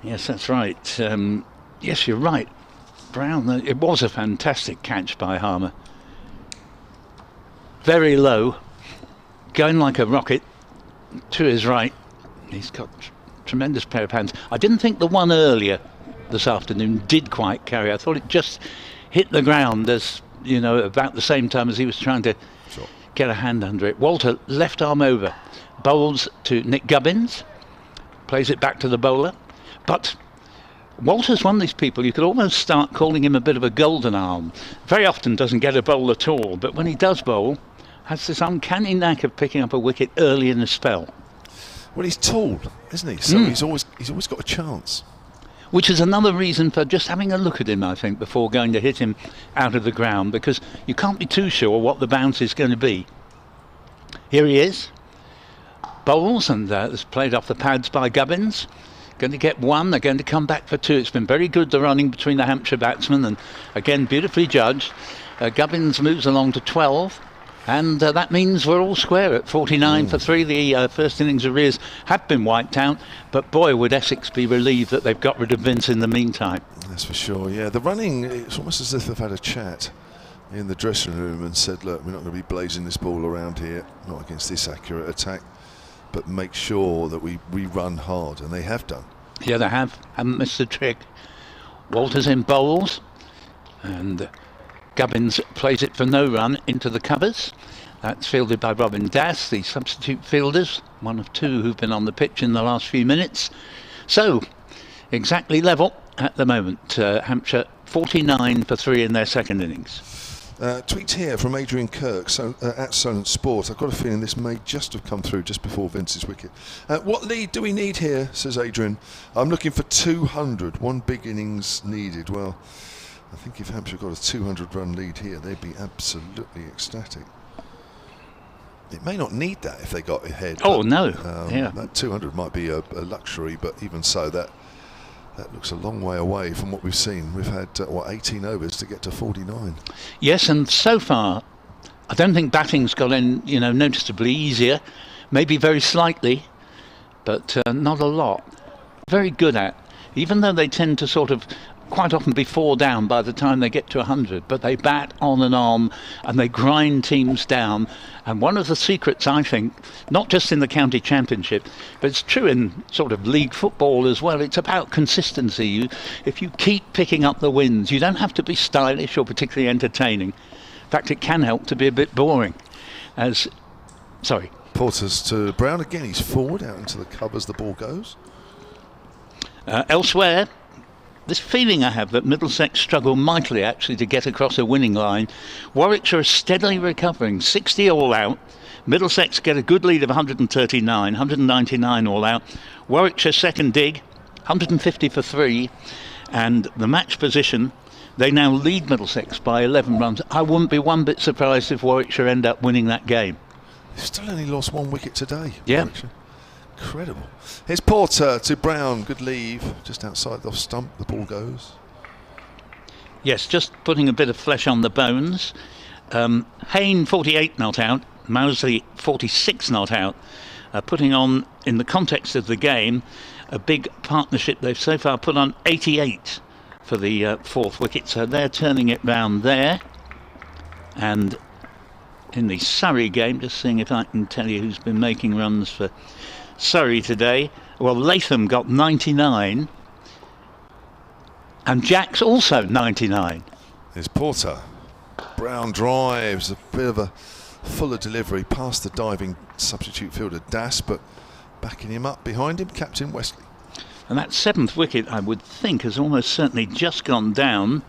B: Yes, that's right. Yes, you're right. Brown, it was a fantastic catch by Harmer. Very low, going like a rocket to his right. He's got a tremendous pair of hands. I didn't think the one earlier this afternoon did quite carry. I thought it just hit the ground as, you know, about the same time as he was trying to get a hand under it. Walter, left arm over, bowls to Nick Gubbins, plays it back to the bowler. But Walter's one of these people, you could almost start calling him a bit of a golden arm. Very often doesn't get a bowl at all, but when he does bowl, has this uncanny knack of picking up a wicket early in the spell.
A: Well, he's tall, isn't he? So he's always got a chance.
B: Which is another reason for just having a look at him, I think, before going to hit him out of the ground, because you can't be too sure what the bounce is going to be. Here he is. Bowls, and it's played off the pads by Gubbins. Going to get 1, they're going to come back for 2. It's been very good, the running between the Hampshire batsmen, and again beautifully judged. Gubbins moves along to 12, and that means we're all square at 49 for 3. The first innings arrears have been wiped out, but boy, would Essex be relieved that they've got rid of Vince in the meantime.
A: That's for sure. Yeah, the running, it's almost as if they've had a chat in the dressing room and said, look, we're not going to be blazing this ball around here, not against this accurate attack, but make sure that we run hard, and they have done.
B: Yeah, they have. Haven't missed the trick. Walters in bowls, and Gubbins plays it for no run into the covers. That's fielded by Robin Das, the substitute fielders, one of 2 who've been on the pitch in the last few minutes. So, exactly level at the moment. Hampshire 49 for 3 in their second innings.
A: Tweet here from Adrian Kirk, at Solent Sport. I've got a feeling this may just have come through just before Vince's wicket. What lead do we need here, says Adrian? I'm looking for 200, 1 big innings needed. Well, I think if Hampshire got a 200-run lead here, they'd be absolutely ecstatic. It may not need that if they got ahead.
B: Oh,
A: but,
B: no.
A: That 200 might be a luxury, but even so, that looks a long way away from what we've seen. We've had 18 overs to get to 49.
B: Yes, and so far, I don't think batting's got noticeably easier. Maybe very slightly, but not a lot. Very good at, even though they tend to sort of quite often be 4 down by the time they get to 100, but they bat on and on, and they grind teams down. And one of the secrets, I think, not just in the county championship, but it's true in sort of league football as well, it's about consistency. If you keep picking up the wins, you don't have to be stylish or particularly entertaining. In fact, it can help to be a bit boring.
A: Porter's to Brown again. He's forward out into the covers. The ball goes.
B: Elsewhere, this feeling I have that Middlesex struggle mightily actually to get across a winning line. Warwickshire are steadily recovering, 60 all out. Middlesex get a good lead of 139, 199 all out. Warwickshire second dig, 150 for 3. And the match position, they now lead Middlesex by 11 runs. I wouldn't be one bit surprised if Warwickshire end up winning that game.
A: They've still only lost 1 wicket today.
B: Yeah.
A: Warwickshire. Incredible. Here's Porter to Brown. Good leave. Just outside the off stump. The ball goes.
B: Yes, just putting a bit of flesh on the bones. Hayne 48 not out. Mousley 46 not out. Putting on, in the context of the game, a big partnership. They've so far put on 88 for the 4th wicket. So they're turning it round there. And in the Surrey game, just seeing if I can tell you who's been making runs for Surrey today. Well, Latham got 99, and Jack's also 99.
A: Here's Porter. Brown drives, a bit of a fuller delivery past the diving substitute fielder Das, but backing him up behind him, Captain Wesley.
B: And that 7th wicket, I would think, has almost certainly just gone down.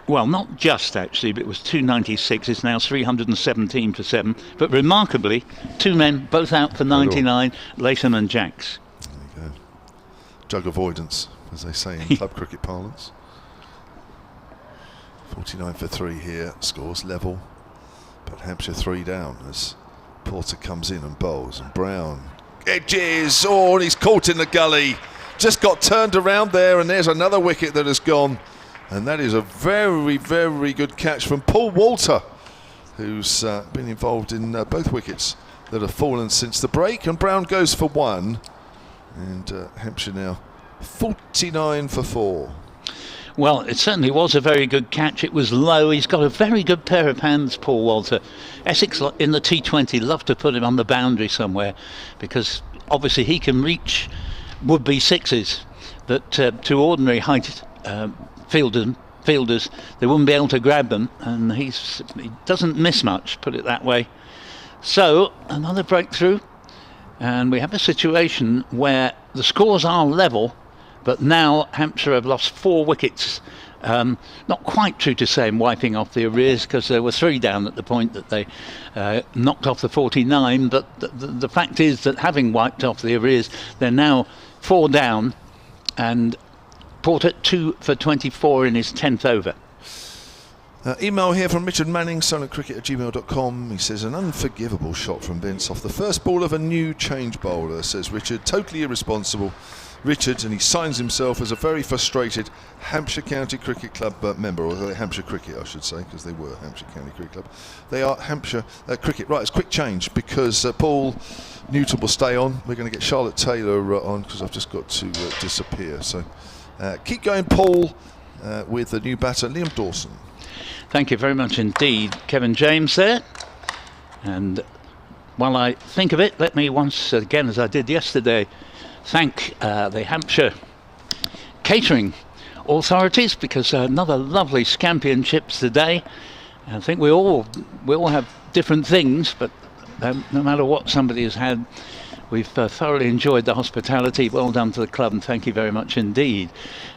B: Well, not just actually, but it was 296. It's now 317 for 7. But remarkably, 2 men, both out for 99, Latham and Jacks.
A: There you go. Jug avoidance, as they say in club cricket parlance. 49 for 3 here, scores level. But Hampshire 3 down as Porter comes in and bowls. And Brown edges. Oh, and he's caught in the gully. Just got turned around there, and there's another wicket that has gone. And that is a very, very good catch from Paul Walter, who's been involved in both wickets that have fallen since the break. And Brown goes for 1. And Hampshire now 49 for 4.
B: Well, it certainly was a very good catch. It was low. He's got a very good pair of hands, Paul Walter. Essex in the T20 love to put him on the boundary somewhere, because obviously he can reach would-be sixes that to ordinary height fielders, they wouldn't be able to grab them, and he doesn't miss much, put it that way. So another breakthrough, and we have a situation where the scores are level, but now Hampshire have lost 4 wickets. Not quite true to say in wiping off the arrears, because there were 3 down at the point that they knocked off the 49, but the fact is that having wiped off the arrears, they're now 4 down, and Porter 2 for 24 in his 10th over.
A: Email here from Richard Manning, silentcricket@gmail.com. He says, an unforgivable shot from Vince off the first ball of a new change bowler, says Richard. Totally irresponsible. Richard, and he signs himself as a very frustrated Hampshire County Cricket Club member, or Hampshire Cricket, I should say, because they were Hampshire County Cricket Club. They are Hampshire Cricket. Right, it's quick change, because Paul Newton will stay on. We're going to get Charlotte Taylor on, because I've just got to disappear. So keep going, Paul, with the new batter, Liam Dawson.
B: Thank you very much indeed, Kevin James there. And while I think of it, let me once again, as I did yesterday, thank the Hampshire catering authorities, because another lovely Scampionships today. I think we all have different things, but no matter what somebody has had, we've thoroughly enjoyed the hospitality. Well done to the club, and thank you very much indeed,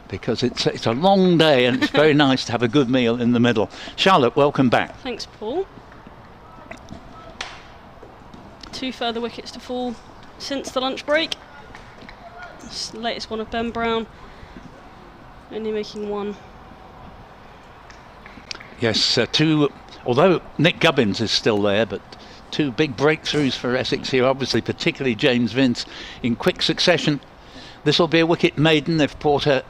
B: because it's a long day, and it's very nice to have a good meal in the middle. Charlotte, welcome back.
C: Thanks, Paul. 2 further wickets to fall since the lunch break. This the latest one of Ben Brown, only making 1.
B: Yes, 2, although Nick Gubbins is still there, but 2 big breakthroughs for Essex here, obviously, particularly James Vince in quick succession. This will be a wicket maiden if Porter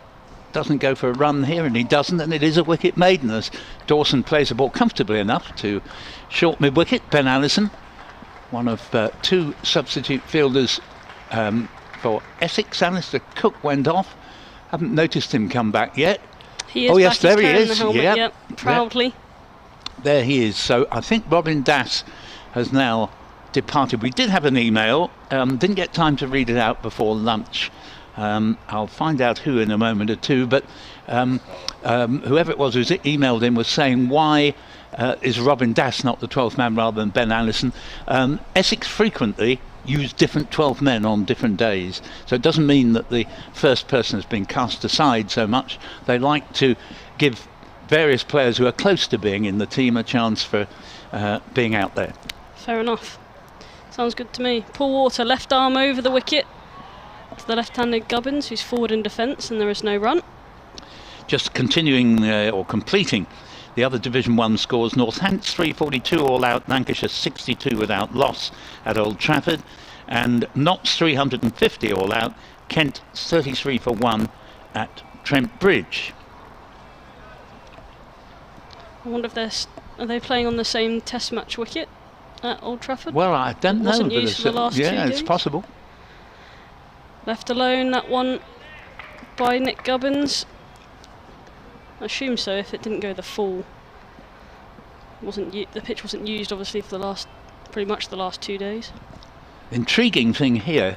B: doesn't go for a run here, and he doesn't, and it is a wicket maiden as Dawson plays the ball comfortably enough to short mid-wicket. Ben Allison, one of 2 substitute fielders for Essex. Alistair Cook went off. Haven't noticed him come back yet.
C: He is
B: oh yes,
C: back.
B: there
C: He's
B: he
C: carrying
B: is.
C: The helmet,
B: Yep.
C: Proudly.
B: Yep. There he is. So I think Robin Das has now departed. We did have an email, didn't get time to read it out before lunch. I'll find out who in a moment or two, but whoever it was who's emailed him was saying, why is Robin Das not the 12th man rather than Ben Allison? Essex frequently use different 12 men on different days, so it doesn't mean that the first person has been cast aside so much. They like to give various players who are close to being in the team a chance for being out there.
C: Fair enough. Sounds good to me. Paul Walter, left arm over the wicket to the left-handed Gubbins, who's forward in defence, and there is no run.
B: Just continuing or completing the other Division 1 scores: Northants 342 all out, Lancashire 62 without loss at Old Trafford, and Notts 350 all out, Kent 33 for 1 at Trent Bridge.
C: I wonder if are they playing on the same Test match wicket at Old Trafford?
B: Well, I don't know.
C: Wasn't used for the last 2
B: yeah,
C: games.
B: it's possible.
C: Left alone, that one by Nick Gubbins. I assume so, if it didn't go the full. The pitch wasn't used, obviously, for the last pretty much the last 2 days.
B: Intriguing thing here,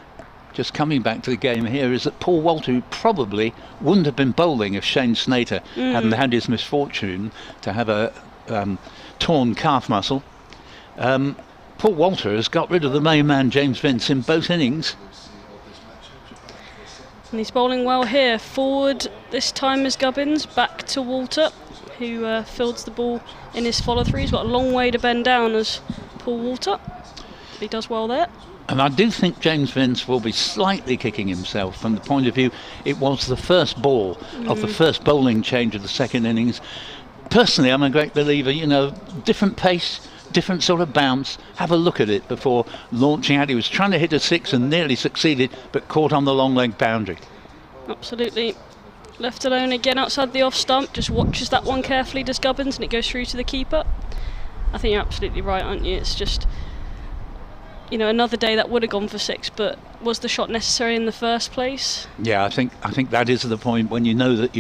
B: just coming back to the game here, is that Paul Walter, who probably wouldn't have been bowling if Shane Snater hadn't had his misfortune to have a torn calf muscle. Paul Walter has got rid of the main man James Vince in both innings.
C: And he's bowling well here. Forward this time is Gubbins, back to Walter, who fields the ball in his follow-through. He's got a long way to bend down as Paul Walter. But he does well there.
B: And I do think James Vince will be slightly kicking himself from the point of view it was the first ball of the first bowling change of the second innings. Personally, I'm a great believer, you know, different pace, different sort of bounce. Have a look at it before launching out. He was trying to hit a 6 and nearly succeeded, but caught on the long leg boundary.
C: Absolutely. Left alone again outside the off stump. Just watches that one carefully, does Gubbins, and it goes through to the keeper. I think you're absolutely right, aren't you? It's just, you know, another day that would have gone for 6, but was the shot necessary in the first place?
B: Yeah, I think that is the point when you know that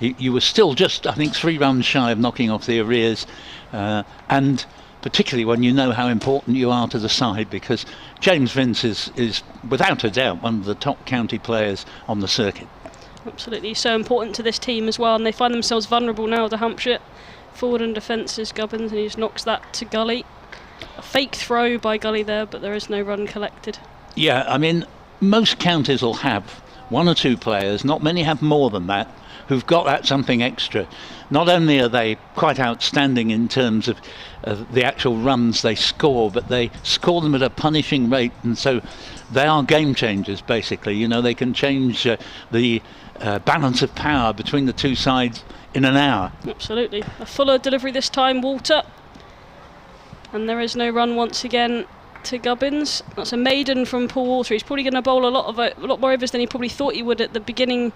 B: you were still just, I think, 3 runs shy of knocking off the arrears, and particularly when you know how important you are to the side, because James Vince is without a doubt one of the top county players on the circuit.
C: Absolutely, so important to this team as well, and they find themselves vulnerable now to Hampshire. Forward and defence is Gubbins, and he just knocks that to Gully. A fake throw by Gully there, but there is no run collected.
B: Yeah, I mean, most counties will have 1 or 2 players, not many have more than that, who've got that something extra. Not only are they quite outstanding in terms of the actual runs they score, but they score them at a punishing rate, and so they are game changers, basically. You know, they can change the balance of power between the two sides in an hour.
C: Absolutely. A fuller delivery this time, Walter. And there is no run once again to Gubbins. That's a maiden from Paul Walter. He's probably going to bowl a lot more overs than he probably thought he would at the beginning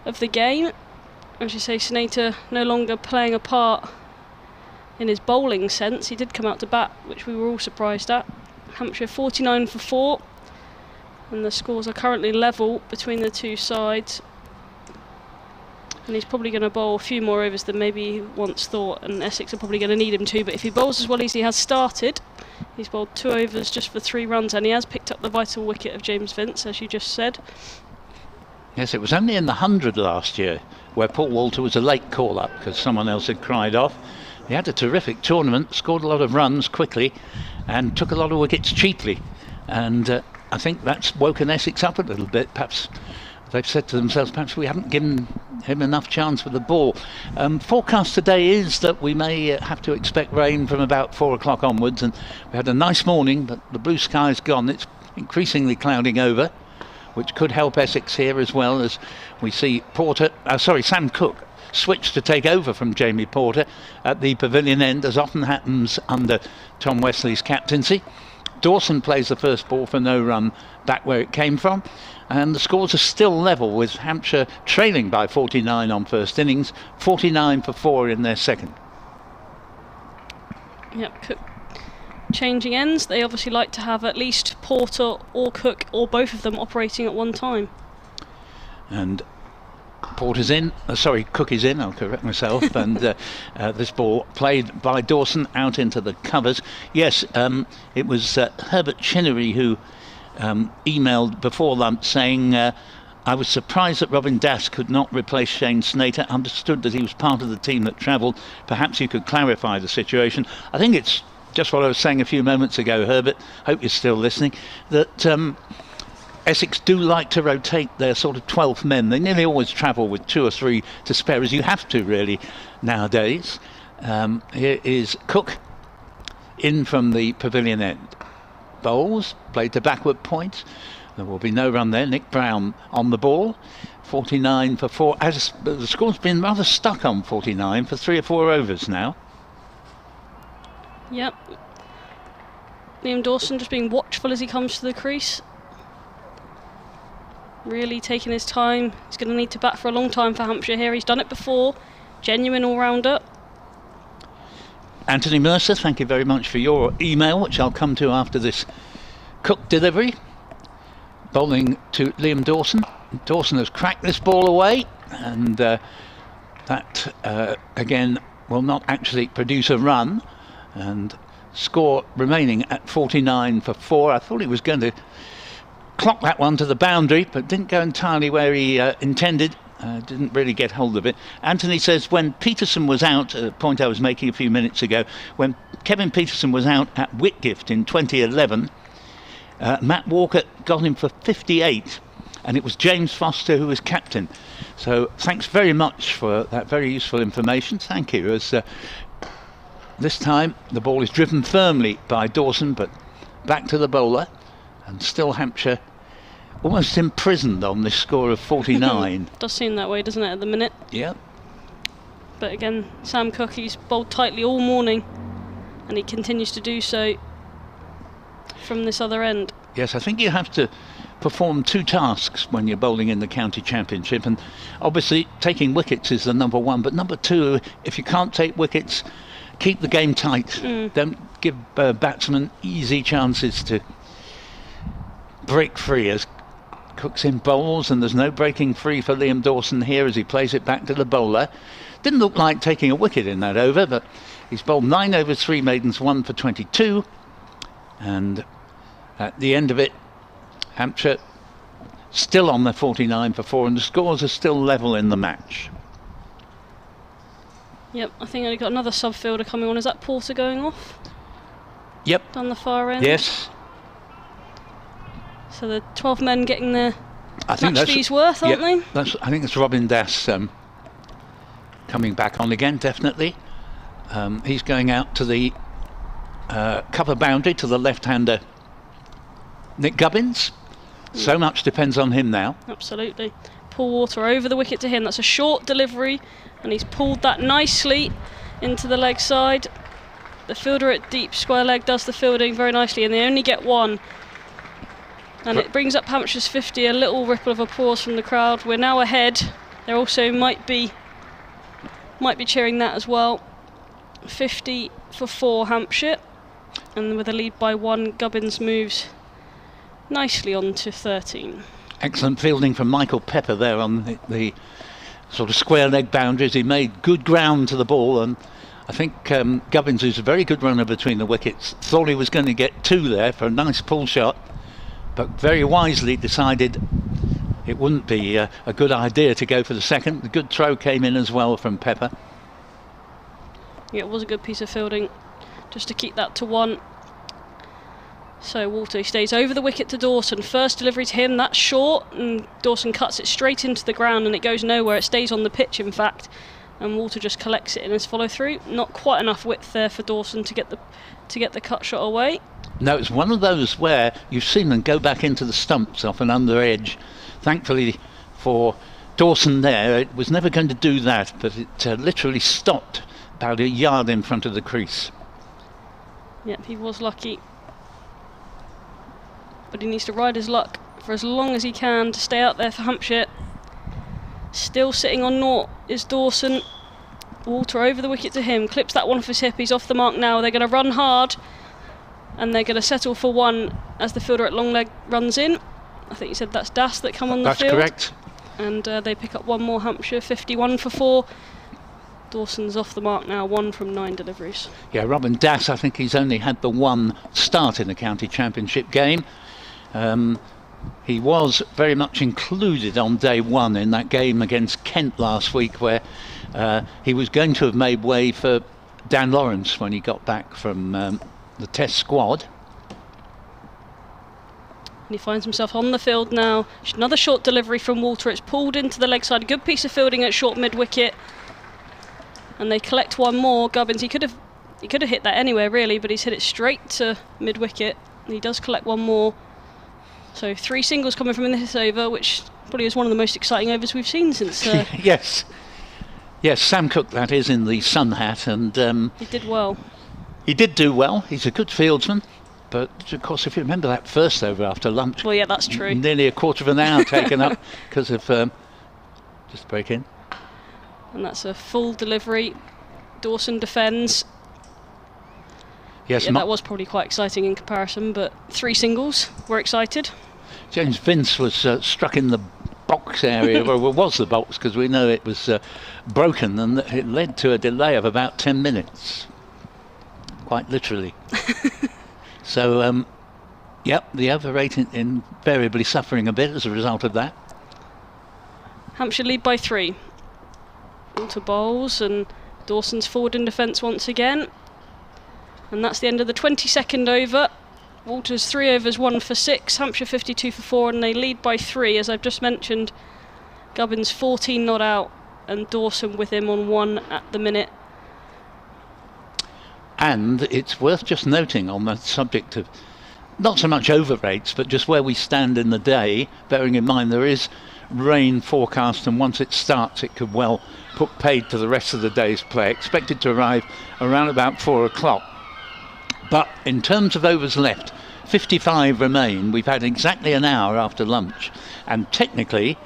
C: of the game. As you say, Snater no longer playing a part in his bowling sense. He did come out to bat, which we were all surprised at. Hampshire 49 for 4, and the scores are currently level between the two sides. And he's probably going to bowl a few more overs than maybe he once thought, and Essex are probably going to need him to. But if he bowls as well as he has started, he's bowled 2 overs just for 3 runs, and he has picked up the vital wicket of James Vince, as you just said.
B: Yes, it was only in the 100 last year where Paul Walter was a late call-up because someone else had cried off. He had a terrific tournament, scored a lot of runs quickly, and took a lot of wickets cheaply. And I think that's woken Essex up a little bit. Perhaps they've said to themselves, perhaps we haven't given him enough chance with the ball. Forecast today is that we may have to expect rain from about 4 o'clock onwards, and we had a nice morning, but the blue sky's gone. It's increasingly clouding over, which could help Essex here, as well as we see Sam Cook switch to take over from Jamie Porter at the pavilion end, as often happens under Tom Wesley's captaincy. Dawson plays the first ball for no run back where it came from, and the scores are still level, with Hampshire trailing by 49 on first innings, 49 for 4 in their second.
C: Yep, Cook changing ends. They obviously like to have at least Porter or Cook, or both of them, operating at one time.
B: And Cook is in, I'll correct myself, and this ball played by Dawson out into the covers. Yes, it was Herbert Chinnery who emailed before lunch saying, I was surprised that Robin Das could not replace Shane Snater. Understood that he was part of the team that travelled. Perhaps you could clarify the situation. I think it's just what I was saying a few moments ago, Herbert. Hope you're still listening. That Essex do like to rotate their sort of 12th men. They nearly always travel with 2 or 3 to spare, as you have to really nowadays. Here is Cook in from the pavilion end. Bowls played to backward point. There will be no run there. Nick Brown on the ball. 49 for 4. As the score's been rather stuck on 49 for 3 or 4 overs now.
C: Yep. Liam Dawson just being watchful as he comes to the crease. Really taking his time. He's going to need to bat for a long time for Hampshire here. He's done it before. Genuine all-rounder.
B: Anthony Mercer, thank you very much for your email, which I'll come to after this Cook delivery. Bowling to Liam Dawson. Dawson has cracked this ball away, and that again will not actually produce a run, and score remaining at 49 for 4. I thought he was going to clock that one to the boundary, but didn't go entirely where he intended. Didn't really get hold of it. Anthony says when Peterson was out, a point I was making a few minutes ago, when Kevin Peterson was out at Whitgift in 2011, Matt Walker got him for 58, and it was James Foster who was captain. So thanks very much for that very useful information. Thank you. As this time the ball is driven firmly by Dawson, but back to the bowler, and still Hampshire almost imprisoned on this score of 49.
C: Does seem that way, doesn't it, at the minute?
B: Yeah.
C: But again, Sam Cook, he's bowled tightly all morning, and he continues to do so from this other end.
B: Yes, I think you have to perform 2 tasks when you're bowling in the county championship, and obviously taking wickets is the number 1, but number 2, if you can't take wickets, keep the game tight. Don't give batsmen easy chances to break free, as Cook's in bowls, and there's no breaking free for Liam Dawson here as he plays it back to the bowler. Didn't look like taking a wicket in that over, but he's bowled 9 overs, 3 maidens, 1 for 22, and at the end of it, Hampshire still on the 49 for 4, and the scores are still level in the match.
C: Yep, I think I've got another sub-fielder coming on. Is that Porter going off?
B: Yep.
C: Down the far end?
B: Yes.
C: So the 12 men getting their
B: I think
C: match fees worth, aren't they?
B: I think it's Robin Das coming back on again, definitely. He's going out to the cover boundary to the left-hander Nick Gubbins. So much depends on him now.
C: Absolutely. Paul Water over the wicket to him. That's a short delivery, and he's pulled that nicely into the leg side. The fielder at deep square leg does the fielding very nicely, and they only get 1. And it brings up Hampshire's 50, a little ripple of applause from the crowd. We're now ahead. There also might be cheering that as well. 50 for 4 Hampshire, and with a lead by 1, Gubbins moves nicely on to 13.
B: Excellent fielding from Michael Pepper there on the sort of square leg boundaries. He made good ground to the ball, and I think Gubbins, who's a very good runner between the wickets, thought he was going to get 2 there for a nice pull shot, but very wisely decided it wouldn't be a good idea to go for the second. The good throw came in as well from Pepper.
C: Yeah, it was a good piece of fielding just to keep that to 1. So Walter stays over the wicket to Dawson. First delivery to him, that's short, and Dawson cuts it straight into the ground, and it goes nowhere. It stays on the pitch, in fact, and Walter just collects it in his follow through. Not quite enough width there for Dawson to get the cut shot away.
B: No, it's one of those where you've seen them go back into the stumps off an under edge. Thankfully for Dawson there, it was never going to do that, but it literally stopped about a yard in front of the crease.
C: Yep, he was lucky. But he needs to ride his luck for as long as he can to stay out there for Hampshire. Still sitting on 0 is Dawson. Walter over the wicket to him, clips that one off his hip. He's off the mark now. They're going to run hard, and they're going to settle for 1 as the fielder at long leg runs in. I think you said that's Das that come on the field.
B: That's correct.
C: And they pick up 1 more Hampshire, 51 for 4. Dawson's off the mark now, 1 from 9 deliveries.
B: Yeah, Robin Das, I think he's only had the 1 start in the county championship game. He was very much included on day 1 in that game against Kent last week, where he was going to have made way for Dan Lawrence when he got back from the test squad.
C: And he finds himself on the field now. Another short delivery from Walter. It's pulled into the leg side. A good piece of fielding at short mid-wicket. And they collect 1 more. Gubbins, he could have hit that anywhere really, but he's hit it straight to mid-wicket. He does collect 1 more. So 3 singles coming from this over, which probably is one of the most exciting overs we've seen since...
B: Yes, Sam Cook, that is, in the sun hat, and...
C: he did well.
B: He did do well. He's a good fieldsman. But, of course, if you remember that first over after lunch...
C: Well, yeah, that's true.
B: Nearly a quarter of an hour taken up because of... just break in.
C: And that's a full delivery. Dawson defends.
B: Yes,
C: yeah, that was probably quite exciting in comparison, but 3 singles. We're excited.
B: James Vince was struck in the box area, or it was the box, because we know it was broken, and it led to a delay of about 10 minutes. quite literally. So, yep, the over rate invariably suffering a bit as a result of that.
C: Hampshire lead by 3. Onto bowls, and Dawson's forward in defence once again. And that's the end of the 22nd over. Walters 3 overs, 1 for 6. Hampshire 52 for 4, and they lead by 3. As I've just mentioned, Gubbins 14 not out, and Dawson with him on 1 at the minute.
B: And it's worth just noting on the subject of not so much over rates, but just where we stand in the day, bearing in mind there is rain forecast, and once it starts it could well put paid to the rest of the day's play. Expected to arrive around about 4 o'clock. But in terms of overs left, 55 remain. We've had exactly an hour after lunch, and technically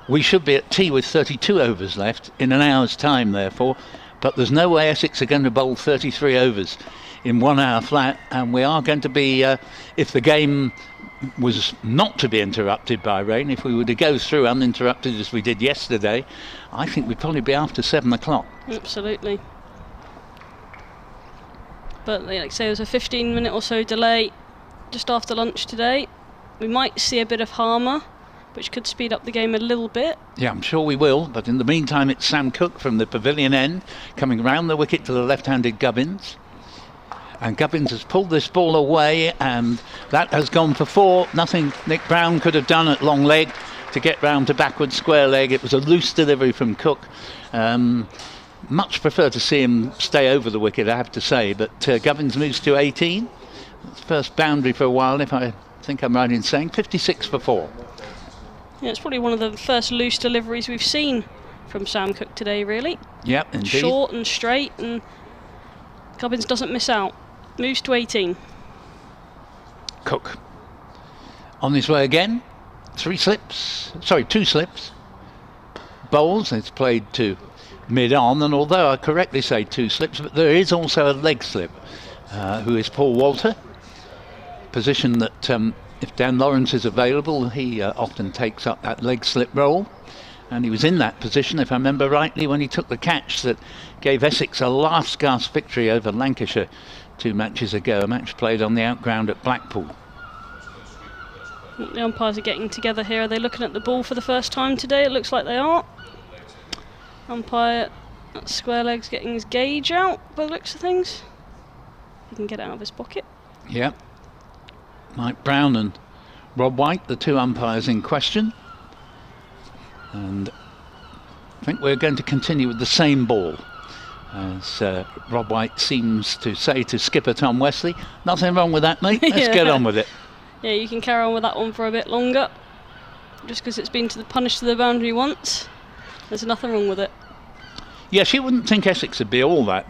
B: we should be at tea with 32 overs left in an hour's time, therefore. But there's no way Essex are going to bowl 33 overs in 1 hour flat, and we are going to be, if the game was not to be interrupted by rain, if we were to go through uninterrupted as we did yesterday, I think we'd probably be after 7 o'clock.
C: Absolutely. But like I say, there's a 15-minute or so delay just after lunch today. We might see a bit of Harmer, which could speed up the game a little bit.
B: Yeah, I'm sure we will, but in the meantime it's Sam Cook from the pavilion end coming round the wicket to the left-handed Gubbins. And Gubbins has pulled this ball away, and that has gone for 4. Nothing Nick Brown could have done at long leg to get round to backward square leg. It was a loose delivery from Cook. Much prefer to see him stay over the wicket, I have to say, but Gubbins moves to 18. That's first boundary for a while, if I think I'm right in saying. 56 for 4.
C: Yeah, it's probably one of the first loose deliveries we've seen from Sam Cook today, really.
B: Yep, indeed.
C: Short and straight, and Gubbins doesn't miss out. Moves to 18.
B: Cook on his way again. 2 slips. Bowls, it's played to mid-on, and although I correctly say 2 slips, but there is also a leg slip, who is Paul Walter. Position that, if Dan Lawrence is available, he often takes up that leg slip role. And he was in that position, if I remember rightly, when he took the catch that gave Essex a last gasp victory over Lancashire 2 matches ago, a match played on the outground at Blackpool.
C: The umpires are getting together here. Are they looking at the ball for the first time today? It looks like they are. Umpire at square legs getting his gauge out by the looks of things. He can get it out of his pocket.
B: Yeah. Mike Brown and Rob White, the 2 umpires in question. And I think we're going to continue with the same ball, as Rob White seems to say to skipper Tom Wesley. Nothing wrong with that, mate. Let's get on with it.
C: Yeah, you can carry on with that one for a bit longer. Just because it's been punished to the boundary once, there's nothing wrong with it.
B: Yes, you wouldn't think Essex would be all that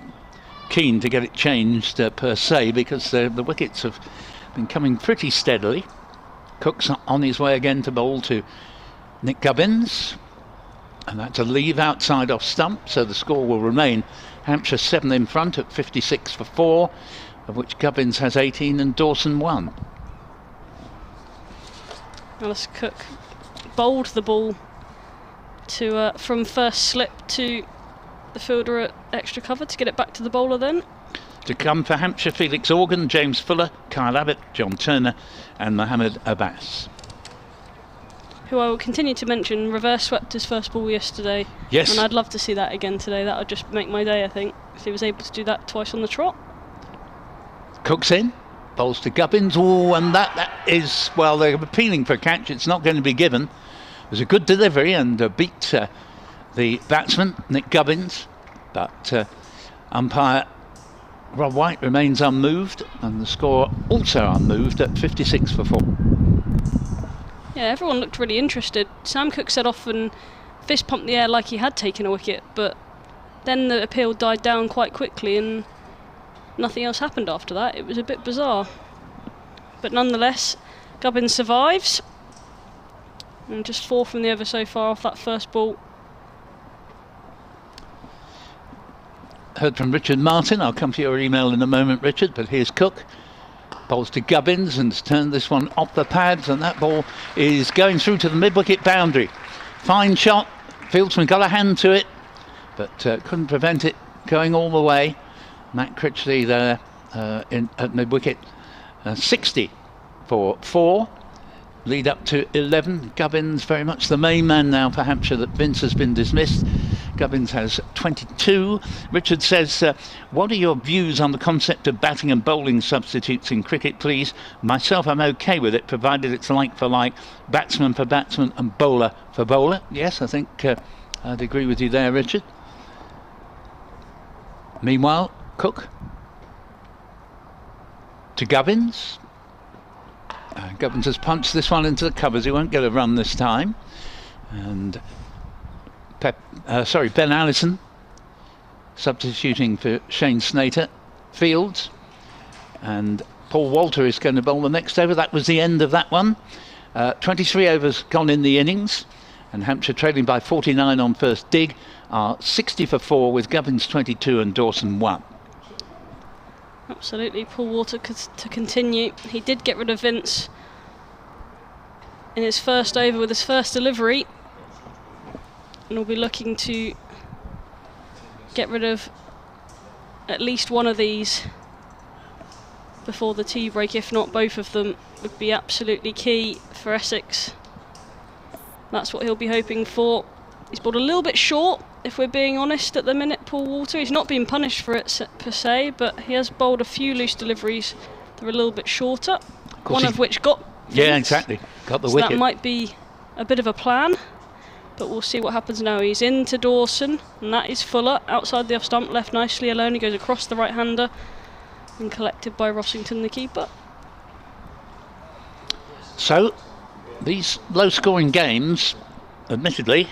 B: keen to get it changed per se, because the wickets have been coming pretty steadily. Cook's on his way again to bowl to Nick Gubbins, and that's a leave outside off stump, so the score will remain Hampshire 7 in front at 56 for 4, of which Gubbins has 18 and Dawson 1.
C: Alice Cook bowled the ball to from first slip to the fielder at extra cover to get it back to the bowler then.
B: To come for Hampshire, Felix Organ, James Fuller, Kyle Abbott, John Turner and Mohammed Abbas.
C: Who I will continue to mention reverse swept his first ball yesterday.
B: Yes.
C: And I'd love to see that again today. That would just make my day, I think, if he was able to do that twice on the trot.
B: Cook's in, bowls to Gubbins. Oh, and that is, well, they're appealing for a catch. It's not going to be given. It was a good delivery and beat the batsman, Nick Gubbins. But umpire Rob White remains unmoved, and the score also unmoved at 56 for 4.
C: Yeah, everyone looked really interested. Sam Cook set off and fist pumped the air like he had taken a wicket, but then the appeal died down quite quickly and nothing else happened after that. It was a bit bizarre. But nonetheless, Gubbins survives. And just 4 from the over so far off that first ball.
B: Heard from Richard Martin. I'll come to your email in a moment, Richard, but here's Cook. Bowls to Gubbins and has turned this one off the pads, and that ball is going through to the mid-wicket boundary. Fine shot. Fieldsman got a hand to it, but couldn't prevent it going all the way. Matt Critchley there at mid-wicket. 60 for 4. Lead up to 11. Gubbins very much the main man now for Hampshire. That Vince has been dismissed. Gubbins has 22. Richard says, what are your views on the concept of batting and bowling substitutes in cricket, please? Myself, I'm okay with it, provided it's like for like, batsman for batsman and bowler for bowler. Yes, I think I'd agree with you there, Richard. Meanwhile, Cook to Gubbins. Gubbins has punched this one into the covers. He won't get a run this time. And Ben Allison substituting for Shane Snater. Fields. And Paul Walter is going to bowl the next over. That was the end of that one. 23 overs gone in the innings. And Hampshire trailing by 49 on first dig are 60 for 4 with Gubbins 22 and Dawson 1.
C: Absolutely, Paul Walter to continue. He did get rid of Vince in his first over with his first delivery, and will be looking to get rid of at least one of these before the tea break. If not, both of them would be absolutely key for Essex. That's what he'll be hoping for. He's bowled a little bit short, if we're being honest, at the minute, Paul Walter. He's not been punished for it per se, but he has bowled a few loose deliveries that are a little bit shorter, one of which got Vince.
B: Yeah, exactly. Got the wicket.
C: That might be a bit of a plan, but we'll see what happens now. He's into Dawson, and that is Fuller, outside the off stump, left nicely alone. He goes across the right-hander and collected by Rossington, the keeper.
B: So, these low-scoring games, admittedly,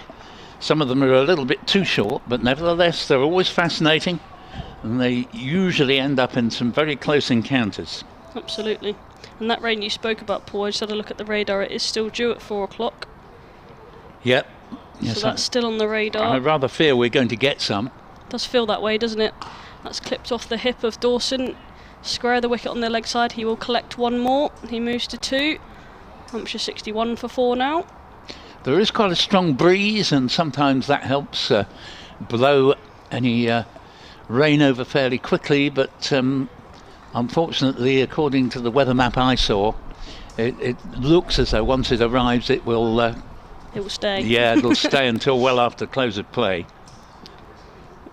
B: some of them are a little bit too short, but nevertheless they're always fascinating, and they usually end up in some very close encounters.
C: Absolutely. And that rain you spoke about, Paul, I just had a look at the radar. It is still due at 4 o'clock.
B: Yep.
C: So
B: Yes,
C: that's still on the radar.
B: I rather fear we're going to get some.
C: Does feel that way, doesn't it? That's clipped off the hip of Dawson. Square the wicket on the leg side. He will collect one more. He moves to 2. Hampshire 61 for 4 now.
B: There is quite a strong breeze, and sometimes that helps blow any rain over fairly quickly, but unfortunately, according to the weather map I saw, it looks as though once it arrives it will
C: stay.
B: Yeah, it'll stay until well after close of play.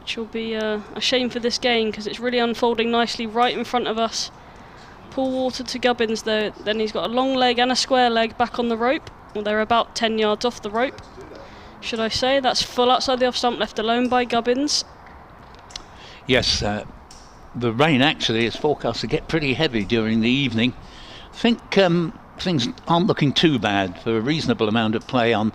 C: Which will be a shame for this game, because it's really unfolding nicely right in front of us. Paul Walter to Gubbins though, then he's got a long leg and a square leg back on the rope. Well, they're about 10 yards off the rope, should I say. That's full outside the off stump, left alone by Gubbins.
B: Yes, the rain actually is forecast to get pretty heavy during the evening. I think things aren't looking too bad for a reasonable amount of play on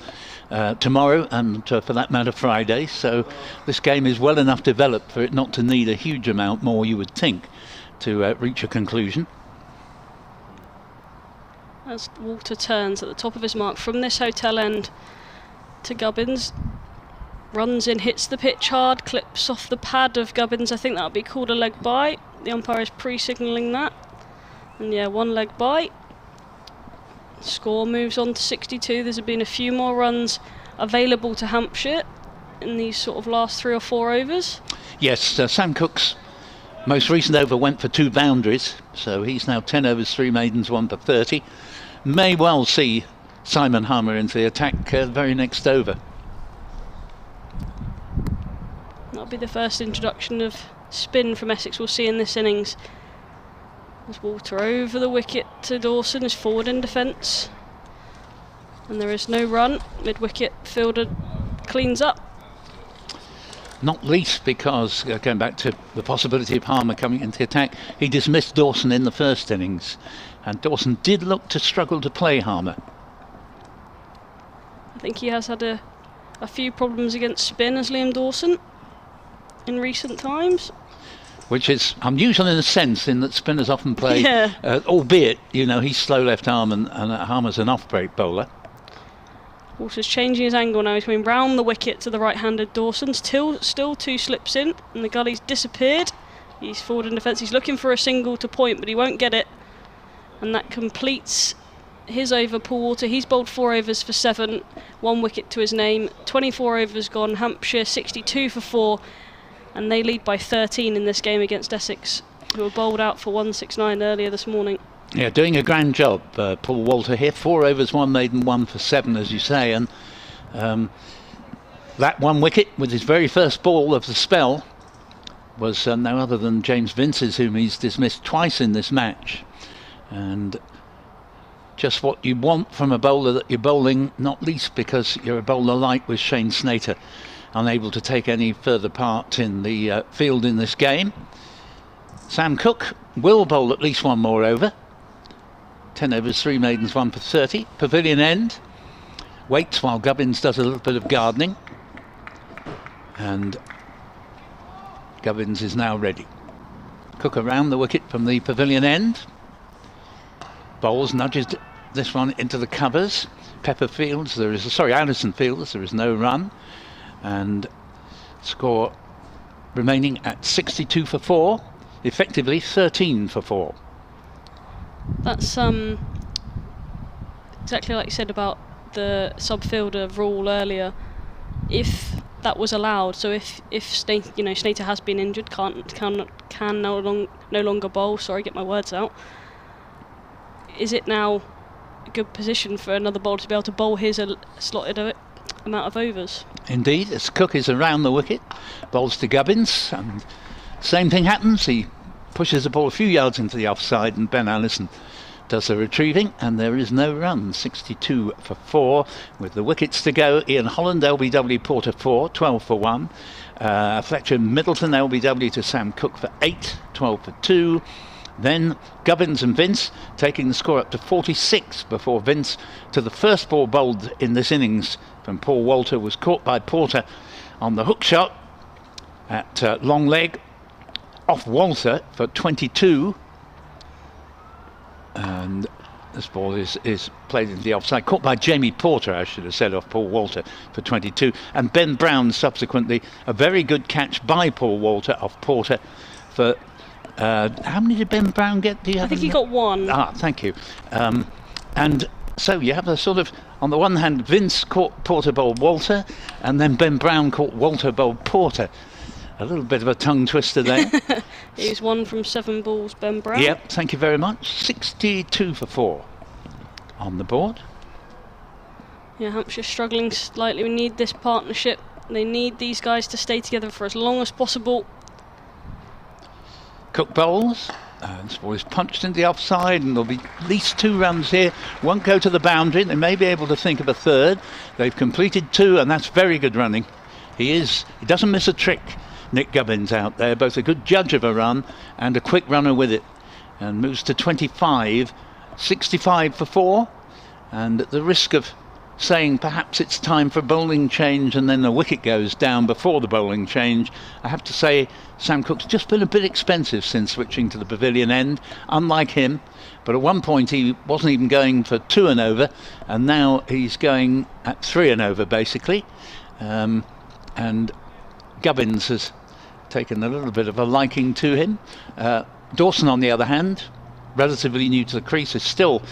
B: tomorrow and for that matter Friday, so this game is well enough developed for it not to need a huge amount more, you would think, to reach a conclusion.
C: As Walter turns at the top of his mark from this hotel end to Gubbins, runs in, hits the pitch hard, clips off the pad of Gubbins. I think that'll be called a leg bye. The umpire is pre-signalling that, and yeah, 1 leg bye. Score moves on to 62. There's been a few more runs available to Hampshire in these sort of last 3 or 4 overs.
B: Yes, Sam Cook's most recent over went for 2 boundaries, so he's now 10 overs, 3 maidens, 1 for 30. May well see Simon Harmer into the attack very next over.
C: That'll be the first introduction of spin from Essex we'll see in this innings. As Walter over the wicket to Dawson is forward in defence, and there is no run. Mid-wicket fielder cleans up.
B: Not least because, going back to the possibility of Harmer coming into attack, he dismissed Dawson in the first innings, and Dawson did look to struggle to play Harmer.
C: I think he has had a few problems against spin as Liam Dawson in recent times.
B: Which is unusual in a sense, in that spinners often play, albeit, he's slow left arm and Harmer's an off-break bowler.
C: Walter's changing his angle now. He's coming round the wicket to the right-handed Dawson. Still 2 slips in, and the gully's disappeared. He's forward in defence. He's looking for a single to point, but he won't get it. And that completes his over, Paul Walter. He's bowled 4 overs for 7, 1 wicket to his name. 24 overs gone. Hampshire 62 for 4, and they lead by 13 in this game against Essex. who were bowled out for 169 earlier this morning.
B: Yeah, doing a grand job, Paul Walter here. 4 overs, 1 maiden, 1 for 7, as you say, and that 1 wicket with his very first ball of the spell was no other than James Vince's, whom he's dismissed twice in this match. And just what you want from a bowler that you're bowling, not least because you're a bowler light with Shane Snater unable to take any further part in the field in this game. Sam Cook will bowl at least 1 more over. 10 overs, 3 maidens, 1 for 30. Pavilion end. Waits while Gubbins does a little bit of gardening. And Gubbins is now ready. Cook around the wicket from the pavilion end. Bowles nudges this one into the covers. Alison Fields, there is no run. And score remaining at 62 for 4. Effectively 13 for 4.
C: That's exactly like you said about the sub-fielder rule earlier. If that was allowed, so if Snater has been injured, can no longer bowl. Sorry, get my words out. Is it now a good position for another bowler to be able to bowl his slotted amount of overs? Indeed, as Cook is around the wicket, bowls to Gubbins, and same thing happens. He pushes the ball a few yards into the offside, and Ben Allison does the retrieving, and there is no run. 62 for 4 with the wickets to go. Ian Holland, LBW Porter 4, 12 for 1. Fletcher Middleton, LBW to Sam Cook for 8, 12 for 2. Then Gubbins and Vince taking the score up to 46 before Vince, to the first ball bowled in this innings from Paul Walter, was caught by Porter on the hook shot at long leg off Walter for 22. And this ball is played into the offside, caught by Jamie Porter, I should have said, off Paul Walter for 22. And Ben Brown subsequently, a very good catch by Paul Walter off Porter for how many did Ben Brown get? Do you have? I think he got 1. Thank you. And so you have a sort of, on the one hand, Vince caught Porter bowled Walter, and then Ben Brown caught Walter bowled Porter. A little bit of a tongue twister there. He's 1 from 7 balls, Ben Brown. Yep, thank you very much. 62 for 4 on the board. Yeah, Hampshire struggling slightly. We need this partnership. They need these guys to stay together for as long as possible. Cook bowls. This ball is punched into the offside, and there'll be at least 2 runs here. Won't go to the boundary. They may be able to think of a third. They've completed 2, and that's very good running. He doesn't miss a trick. Nick Gubbins out there, both a good judge of a run and a quick runner with it, and moves to 25, 65 for 4. And at the risk of saying perhaps it's time for a bowling change and then the wicket goes down before the bowling change, I have to say Sam Cook's just been a bit expensive since switching to the pavilion end, unlike him. But at one point he wasn't even going for 2 and over, and now he's going at 3 and over basically. And Gubbins has taken a little bit of a liking to him. Dawson, on the other hand, relatively new to the crease, is still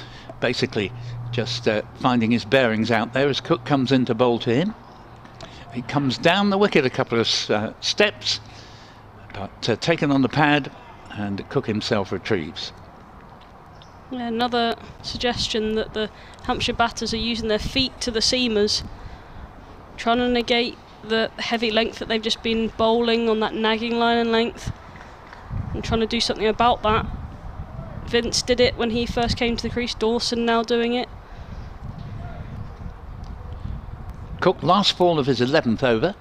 C: basically just finding his bearings out there as Cook comes in to bowl to him. He comes down the wicket a couple of steps, but taken on the pad, and Cook himself retrieves. Yeah, another suggestion that the Hampshire batters are using their feet to the seamers, trying to negate the heavy length that they've just been bowling on that nagging line and length, and trying to do something about that. Vince did it when he first came to the crease. Dawson now doing it. Cook, last ball of his 11th over,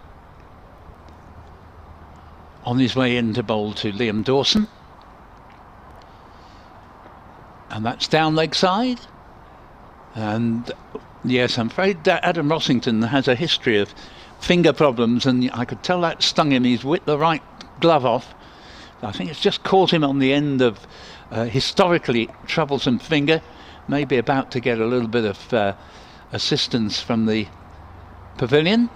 C: on his way in to bowl to Liam Dawson, and that's down leg side. And yes, I'm afraid Adam Rossington has a history of finger problems, and I could tell that stung him. He's whipped the right glove off. I think it's just caught him on the end of historically troublesome finger. Maybe about to get a little bit of assistance from the pavilion.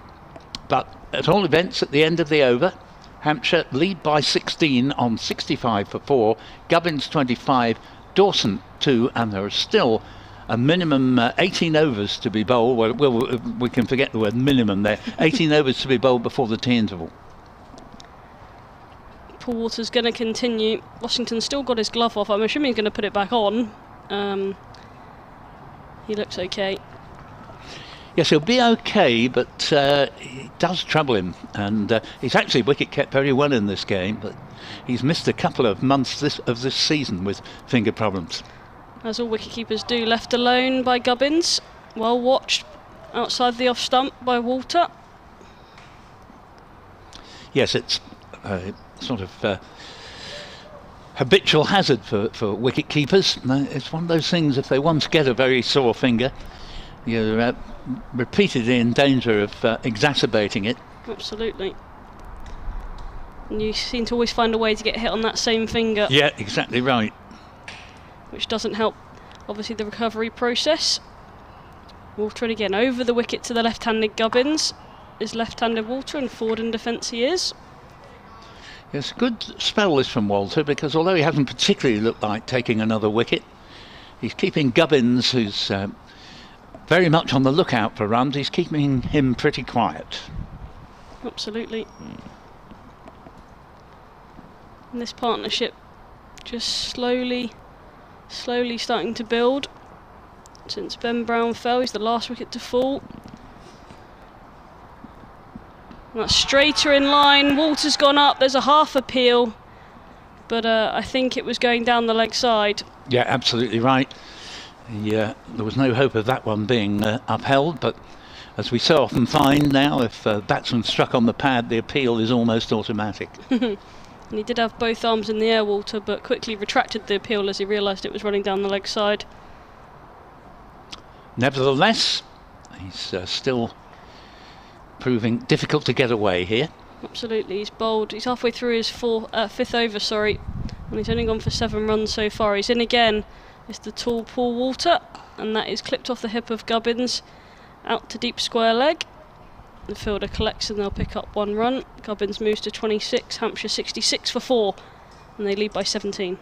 C: But at all events, at the end of the over, Hampshire lead by 16 on 65 for 4. Gubbins 25, Dawson 2, and there are still a minimum 18 overs to be bowled. Well, we can forget the word minimum there. 18 overs to be bowled before the tea interval. Paul Walter's going to continue. Washington's still got his glove off. I'm assuming he's going to put it back on. He looks okay.
B: Yes, he'll be okay, but it does trouble him. And he's actually wicket kept very well in this game, but he's missed a couple of months of this season with finger problems.
C: As all wicketkeepers do, left alone by Gubbins. Well watched outside the off stump by Walter.
B: Yes, it's sort of habitual hazard for wicket keepers. It's one of those things, if they once get a very sore finger, you're repeatedly in danger of exacerbating it.
C: Absolutely. And you seem to always find a way to get hit on that same finger.
B: Yeah, exactly right.
C: Which doesn't help, obviously, the recovery process. Walter again over the wicket to the left-handed Gubbins. Is left-handed Walter, and forward in defence he is.
B: Yes, good spell this from Walter, because although he hasn't particularly looked like taking another wicket, he's keeping Gubbins, who's very much on the lookout for runs, he's keeping him pretty quiet.
C: Absolutely. And this partnership just slowly starting to build. Since Ben Brown fell, he's the last wicket to fall. And that's straighter in line. Walter's gone up. There's a half appeal, but I think it was going down the leg side.
B: Yeah, absolutely right. There was no hope of that one being upheld, but as we so often find now, if a batsman struck on the pad, the appeal is almost automatic.
C: And he did have both arms in the air, Walter, but quickly retracted the appeal as he realised it was running down the leg side.
B: Nevertheless, he's still proving difficult to get away here.
C: Absolutely, he's bowled. He's halfway through his fifth over, and he's only gone for 7 runs so far. He's in again. It's the tall Paul Walter, and that is clipped off the hip of Gubbins, out to deep square leg. The fielder collects and they'll pick up 1 run. Gubbins moves to 26, Hampshire 66 for 4, and they lead by 17.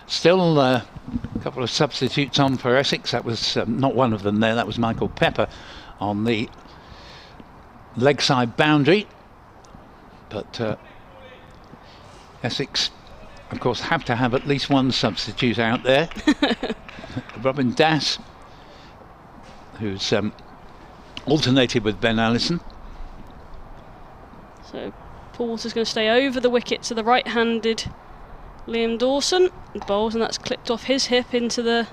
B: Still a couple of substitutes on for Essex. That was not one of them there, that was Michael Pepper on the leg side boundary. But Essex, of course, have to have at least one substitute out there. Robin Dass, who's alternated with Ben Allison.
C: So Paul Walter's going to stay over the wicket to the right-handed Liam Dawson. He bowls, and that's clipped off his hip into the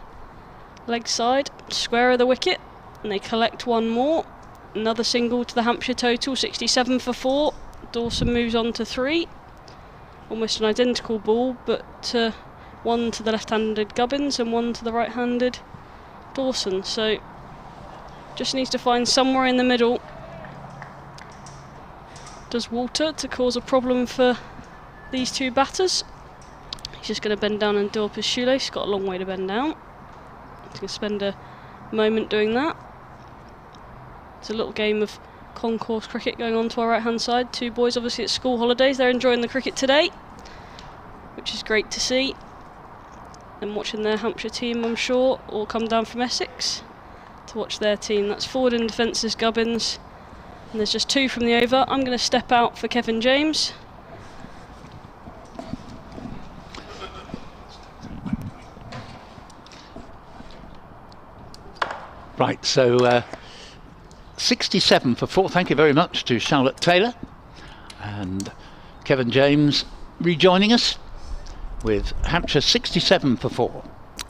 C: leg side, square of the wicket, and they collect 1 more. Another single to the Hampshire total, 67 for 4. Dawson moves on to 3. Almost an identical ball, but 1 to the left-handed Gubbins and 1 to the right-handed Dawson. So just needs to find somewhere in the middle. Does Walter to cause a problem for these 2 batters. He's just going to bend down and do up his shoelace. He's got a long way to bend down. He's going to spend a moment doing that. It's a little game of concourse cricket going on to our right-hand side. 2 boys obviously at school holidays. They're enjoying the cricket today, which is great to see. And watching their Hampshire team, I'm sure, all come down from Essex to watch their team. That's forward in defence is Gubbins. And there's just 2 from the over. I'm going to step out for Kevin James.
B: Right, so 67 for 4. Thank you very much to Charlotte Taylor. And Kevin James rejoining us with Hampshire 67 for 4.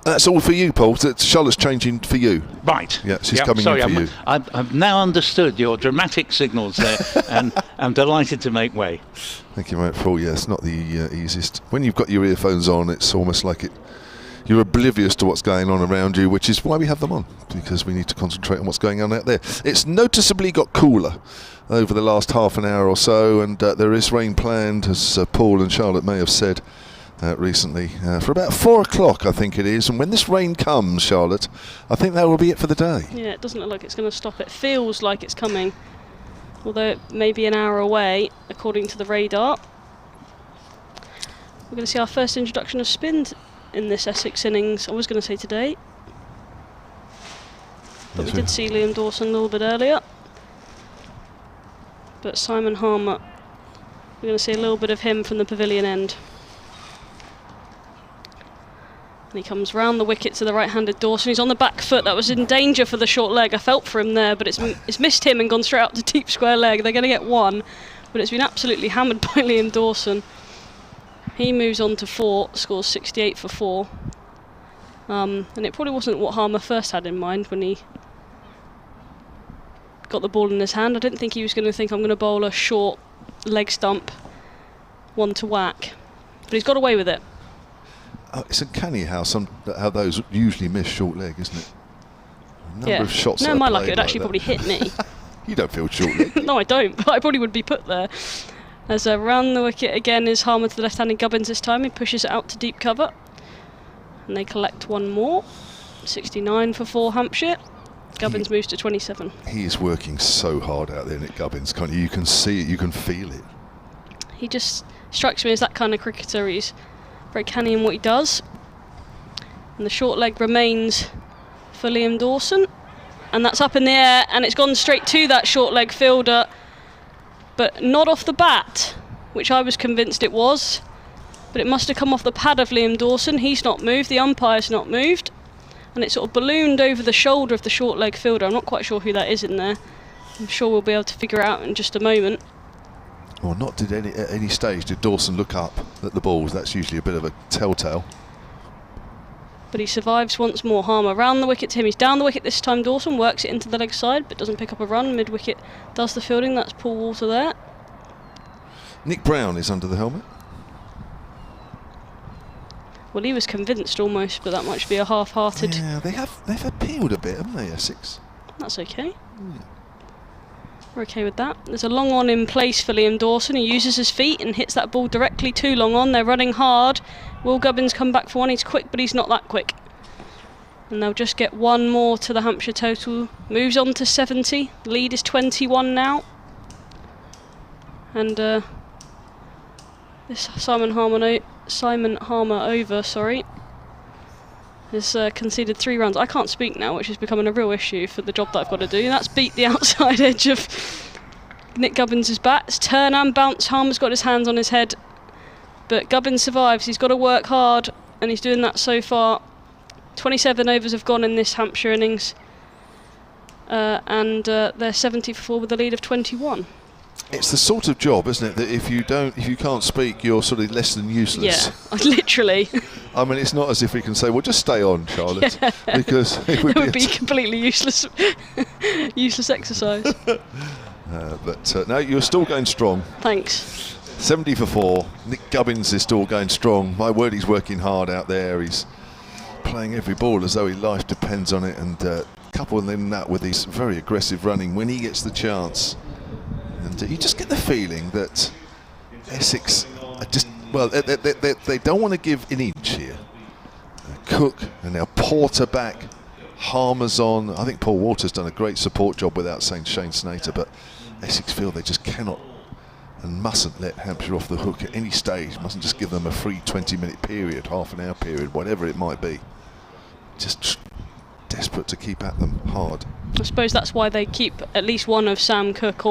A: That's all for you, Paul. Charlotte's changing for you.
B: Right.
A: Yeah, she's coming in for you.
B: I've now understood your dramatic signals there, and I'm delighted to make way.
A: Thank you, mate, Paul. Yeah, it's not the easiest. When you've got your earphones on, it's almost like you're oblivious to what's going on around you, which is why we have them on, because we need to concentrate on what's going on out there. It's noticeably got cooler over the last half an hour or so, and there is rain planned, as Paul and Charlotte may have said recently, for about 4 o'clock, I think it is. And when this rain comes, Charlotte, I think that will be it for the day.
C: Yeah, it doesn't look like it's going to stop. It feels like it's coming, although it may be an hour away, according to the radar. We're going to see our first introduction of spin in this Essex innings. I was going to say today, but
A: Yes,
C: we did see Liam Dawson a little bit earlier. But Simon Harmer We're going to see a little bit of him from the pavilion end. And he comes round the wicket to the right-handed Dawson. He's on the back foot. That was in danger for the short leg. I felt for him there, but it's missed him and gone straight out to deep square leg. They're going to get one, but it's been absolutely hammered by Liam Dawson. He moves on to 4, scores 68 for 4. And it probably wasn't what Harmer first had in mind when he got the ball in his hand. I didn't think he was going to think, I'm going to bowl a short leg stump, one to whack. But he's got away with it.
A: It's uncanny how those usually miss short leg, isn't it? A number of shots.
C: No, my luck, it would actually probably hit me.
A: You don't feel short leg.
C: No, I don't, but I probably would be put there. As round the wicket again is Harmer to the left-handed Gubbins this time. He pushes it out to deep cover. And they collect one more. 69 for 4 Hampshire. Gubbins moves to 27.
A: He is working so hard out there, Nick Gubbins. You can see it, you can feel it.
C: He just strikes me as that kind of cricketer. He's very canny in what he does. And the short leg remains for Liam Dawson. And that's up in the air, and it's gone straight to that short leg fielder. But not off the bat, which I was convinced it was. But it must have come off the pad of Liam Dawson. He's not moved, the umpire's not moved. And it sort of ballooned over the shoulder of the short leg fielder. I'm not quite sure who that is in there. I'm sure we'll be able to figure it out in just a moment.
A: Well, at any stage did Dawson look up at the balls. That's usually a bit of a telltale.
C: But he survives once more. Harmer round the wicket to him. He's down the wicket this time. Dawson works it into the leg side, but doesn't pick up a run. Mid wicket does the fielding. That's Paul Walter there.
A: Nick Brown is under the helmet.
C: Well, he was convinced almost, but that might be a half-hearted.
A: Yeah, they've appealed a bit, haven't they, Essex?
C: That's okay. We're okay with that. There's a long on in place for Liam Dawson. He uses his feet and hits that ball directly to long on. They're running hard. Will Gubbins come back for one? He's quick, but he's not that quick. And they'll just get one more to the Hampshire total. Moves on to 70. Lead is 21 now. And this Simon Harmer over, has conceded 3 runs. I can't speak now, which is becoming a real issue for the job that I've got to do. That's beat the outside edge of Nick Gubbins' bat. It's turn and bounce. Harmer's got his hands on his head, but Gubbins survives. He's got to work hard, and he's doing that so far. 27 overs have gone in this Hampshire innings, and they're 70 for 4 with a lead of 21.
A: It's the sort of job, isn't it, that if you can't speak, you're sort of less than useless.
C: Yeah, literally.
A: I mean, it's not as if we can say, well, just stay on, Charlotte, because it would be
C: completely useless exercise.
A: But no, you're still going strong.
C: Thanks.
A: 70 for 4. Nick Gubbins is still going strong. My word, he's working hard out there. He's playing every ball as though his life depends on it, and coupling that with his very aggressive running when he gets the chance. And you just get the feeling that Essex are just, well, they don't want to give an inch here. Cook and now Porter back, Harmer's on. I think Paul Walter's done a great support job without saying Shane Snater, but Essex feel they just cannot and mustn't let Hampshire off the hook at any stage. Mustn't just give them a free 20-minute period, half an hour period, whatever it might be. Just desperate to keep at them hard.
C: I suppose that's why they keep at least one of Sam Cook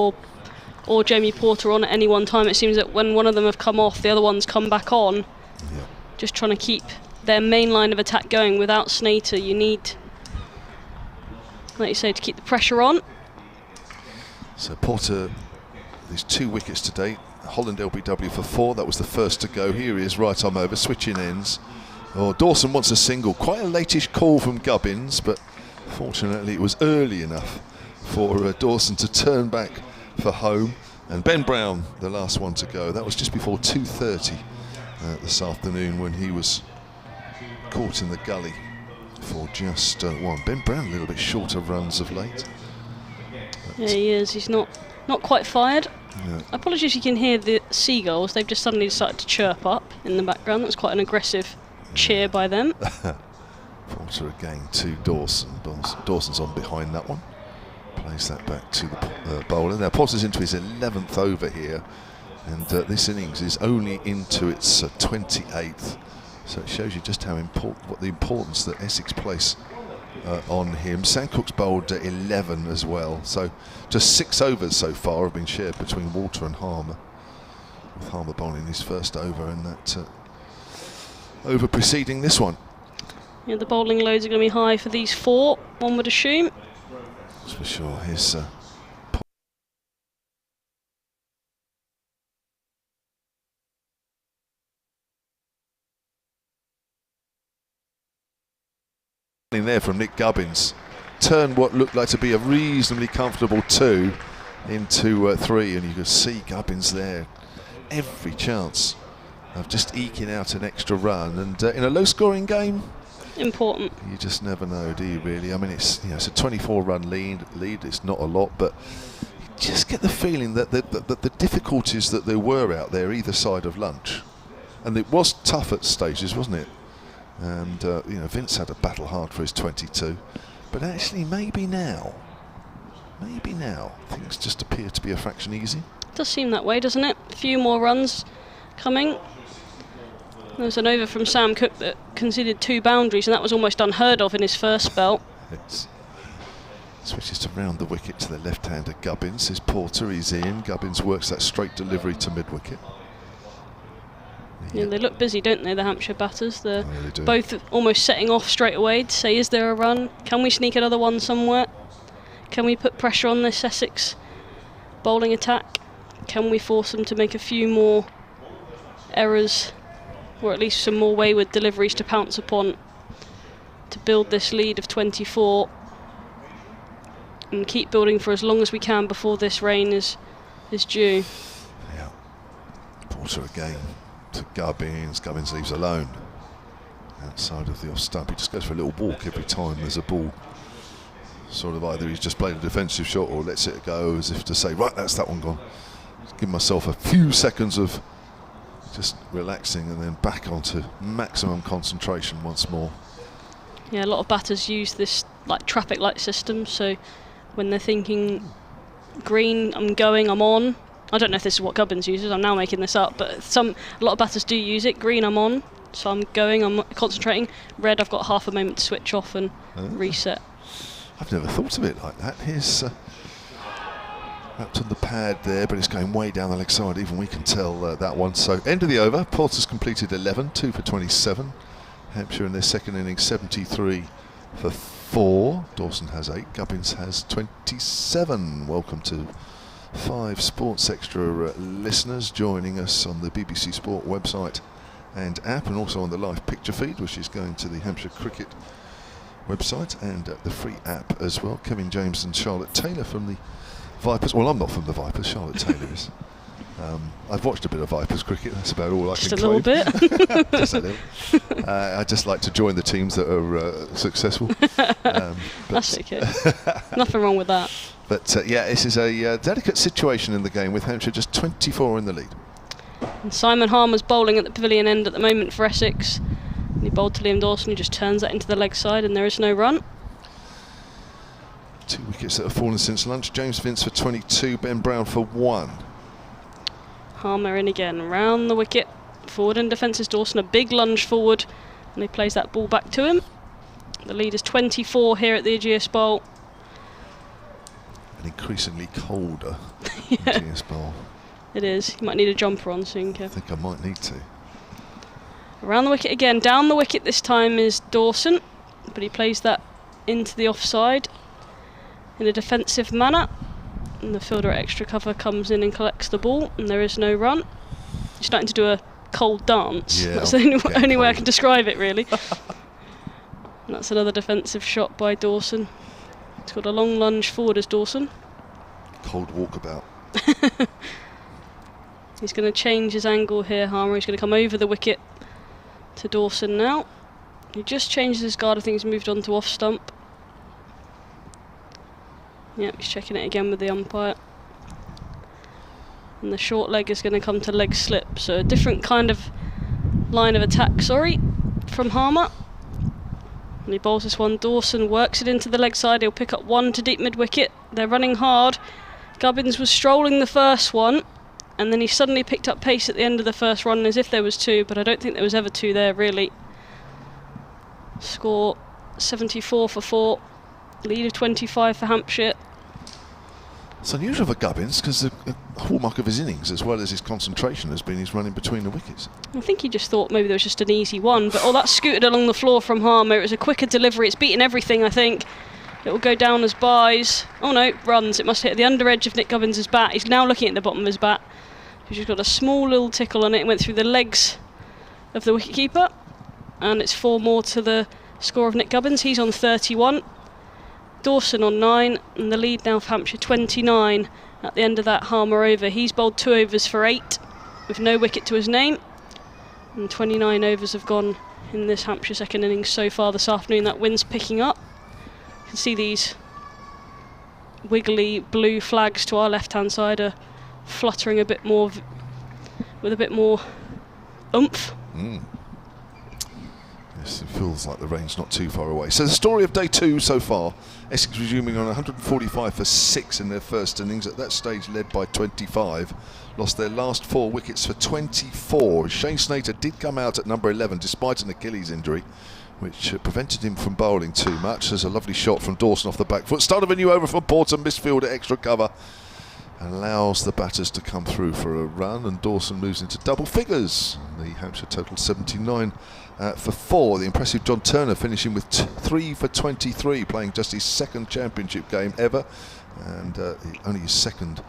C: or Jamie Porter on at any one time. It seems that when one of them have come off, the other one's come back on. Yeah. Just trying to keep their main line of attack going. Without Snater, you need, like you say, to keep the pressure on.
A: So Porter, these 2 wickets to date. Holland LBW for 4. That was the first to go. Here he is, right arm over, switching ends. Oh, Dawson wants a single. Quite a latish call from Gubbins, but fortunately it was early enough for Dawson to turn back for home. And Ben Brown, the last one to go. That was just before 2:30 this afternoon when he was caught in the gully for just 1. Ben Brown a little bit short of runs of late.
C: Yeah, he is. He's not quite fired.
A: Yeah.
C: Apologies, you can hear the seagulls. They've just suddenly decided to chirp up in the background. That's quite an aggressive cheer by them.
A: Porter again to Dawson. Dawson's on behind that one. Plays that back to the bowler. Now Porter's into his 11th over here, and this innings is only into its 28th. So it shows you just how what the importance that Essex place on him. Sam Cook's bowled 11 as well. So just 6 overs so far have been shared between Walter and Harmer, with Harmer bowling his first over, and that over preceding this one.
C: Yeah, the bowling loads are going to be high for these 4, one would assume.
A: That's for sure. Here's in there from Nick Gubbins. Turned what looked like to be a reasonably comfortable 2 into 3, and you could see Gubbins there. Every chance of just eking out an extra run, and in a low-scoring game, important. You just never know, do you? Really? I mean, it's it's a 24-run lead. It's not a lot, but you just get the feeling that the difficulties that there were out there either side of lunch, and it was tough at stages, wasn't it? And Vince had to battle hard for his 22, but actually maybe now things just appear to be a fraction easy.
C: It does seem that way, doesn't it? A few more runs coming. There was an over from Sam Cook that conceded 2 boundaries, and that was almost unheard of in his first spell.
A: Yes. Switches to round the wicket to the left-hander Gubbins. His Porter, he's in. Gubbins works that straight delivery to mid-wicket.
C: Yeah, they look busy, don't they, the Hampshire batters? They're both almost setting off straight away to say, is there a run? Can we sneak another one somewhere? Can we put pressure on this Essex bowling attack? Can we force them to make a few more errors, or at least some more wayward deliveries to pounce upon, to build this lead of 24 and keep building for as long as we can before this rain is due?
A: Yeah. Porter again to Gubbins. Gubbins leaves alone outside of the off stump. He just goes for a little walk every time there's a ball. Sort of either he's just played a defensive shot or lets it go as if to say, right, that's that one gone. Just give myself a few seconds of just relaxing and then back onto maximum concentration once more.
C: Yeah, a lot of batters use this like traffic light system, so when they're thinking green, I'm going, I'm on. I don't know if this is what Gubbins uses, I'm now making this up, but a lot of batters do use it. Green, I'm on, so I'm going, I'm concentrating. Red, I've got half a moment to switch off and reset.
A: I've never thought of it like that. Here's wrapped on the pad there, but it's going way down the leg side. Even we can tell that one. So end of the over. Porter's completed 11, 2 for 27. Hampshire in their second innings 73 for 4. Dawson has 8. Gubbins has 27. Welcome to 5 Sports Extra listeners joining us on the BBC Sport website and app, and also on the live picture feed, which is going to the Hampshire Cricket website and the free app as well. Kevin James and Charlotte Taylor from the Vipers. Well, I'm not from the Vipers, Charlotte Taylor is. I've watched a bit of Vipers cricket, that's about all I can claim.
C: Just a little bit?
A: Just a little. I just like to join the teams that are successful.
C: That's okay. Nothing wrong with that.
A: But yeah, this is a delicate situation in the game with Hampshire just 24 in the lead.
C: And Simon Harmer's bowling at the pavilion end at the moment for Essex. And he bowled to Liam Dawson, who just turns that into the leg side, and there is no run. 2 wickets that have fallen since lunch. James Vince for 22, Ben Brown for 1. Harmer in again, round the wicket. Forward in defence is Dawson, a big lunge forward, and he plays that ball back to him. The lead is 24 here at the Ageas Bowl.
A: And increasingly colder Ageas Bowl.
C: It is. You might need a jumper on soon, Kev.
A: I think I might need to.
C: Around the wicket again. Down the wicket this time is Dawson, but he plays that into the offside in a defensive manner. And the fielder at extra cover comes in and collects the ball, and there is no run. He's starting to do a cold dance.
A: Yeah,
C: that's the only way I can describe it, really. And that's another defensive shot by Dawson. He's got a long lunge forward as Dawson.
A: Cold walkabout.
C: He's going to change his angle here, Harmer. He's going to come over the wicket to Dawson now. He just changes his guard. I think he's moved on to off stump. Yep, he's checking it again with the umpire. And the short leg is going to come to leg slip. So a different kind of line of attack, from Harmer. And he bowls this one. Dawson works it into the leg side. He'll pick up 1 to deep mid-wicket. They're running hard. Gubbins was strolling the first one, and then he suddenly picked up pace at the end of the first run as if there was 2, but I don't think there was ever 2 there, really. Score 74 for 4. Lead of 25 for Hampshire.
A: It's unusual for Gubbins because the hallmark of his innings, as well as his concentration, has been his running between the wickets.
C: I think he just thought maybe there was just an easy one, but that scooted along the floor from Harmer. It was a quicker delivery. It's beaten everything, I think. It will go down as byes. Oh no, runs. It must hit the under edge of Nick Gubbins' bat. He's now looking at the bottom of his bat. He's just got a small little tickle on it. It went through the legs of the wicketkeeper. And it's 4 more to the score of Nick Gubbins. He's on 31. Dawson on 9. And the lead now for Hampshire 29. At the end of that Harmer over. He's bowled 2 overs for 8 with no wicket to his name. And 29 overs have gone in this Hampshire second innings so far this afternoon. That wind's picking up. You can see these wiggly blue flags to our left-hand side are fluttering a bit more with a bit more oomph.
A: Yes, it feels like the rain's not too far away. So the story of day 2 so far, Essex resuming on 145 for 6 in their first innings, at that stage led by 25, lost their last 4 wickets for 24. Shane Snater did come out at number 11 despite an Achilles injury, which prevented him from bowling too much. There's a lovely shot from Dawson off the back foot. Start of a new over from Porter, misfield at extra cover, and allows the batters to come through for a run, and Dawson moves into double figures. The Hampshire total 79 for 4. The impressive John Turner finishing with 3 for 23, playing just his second championship game ever, and only his second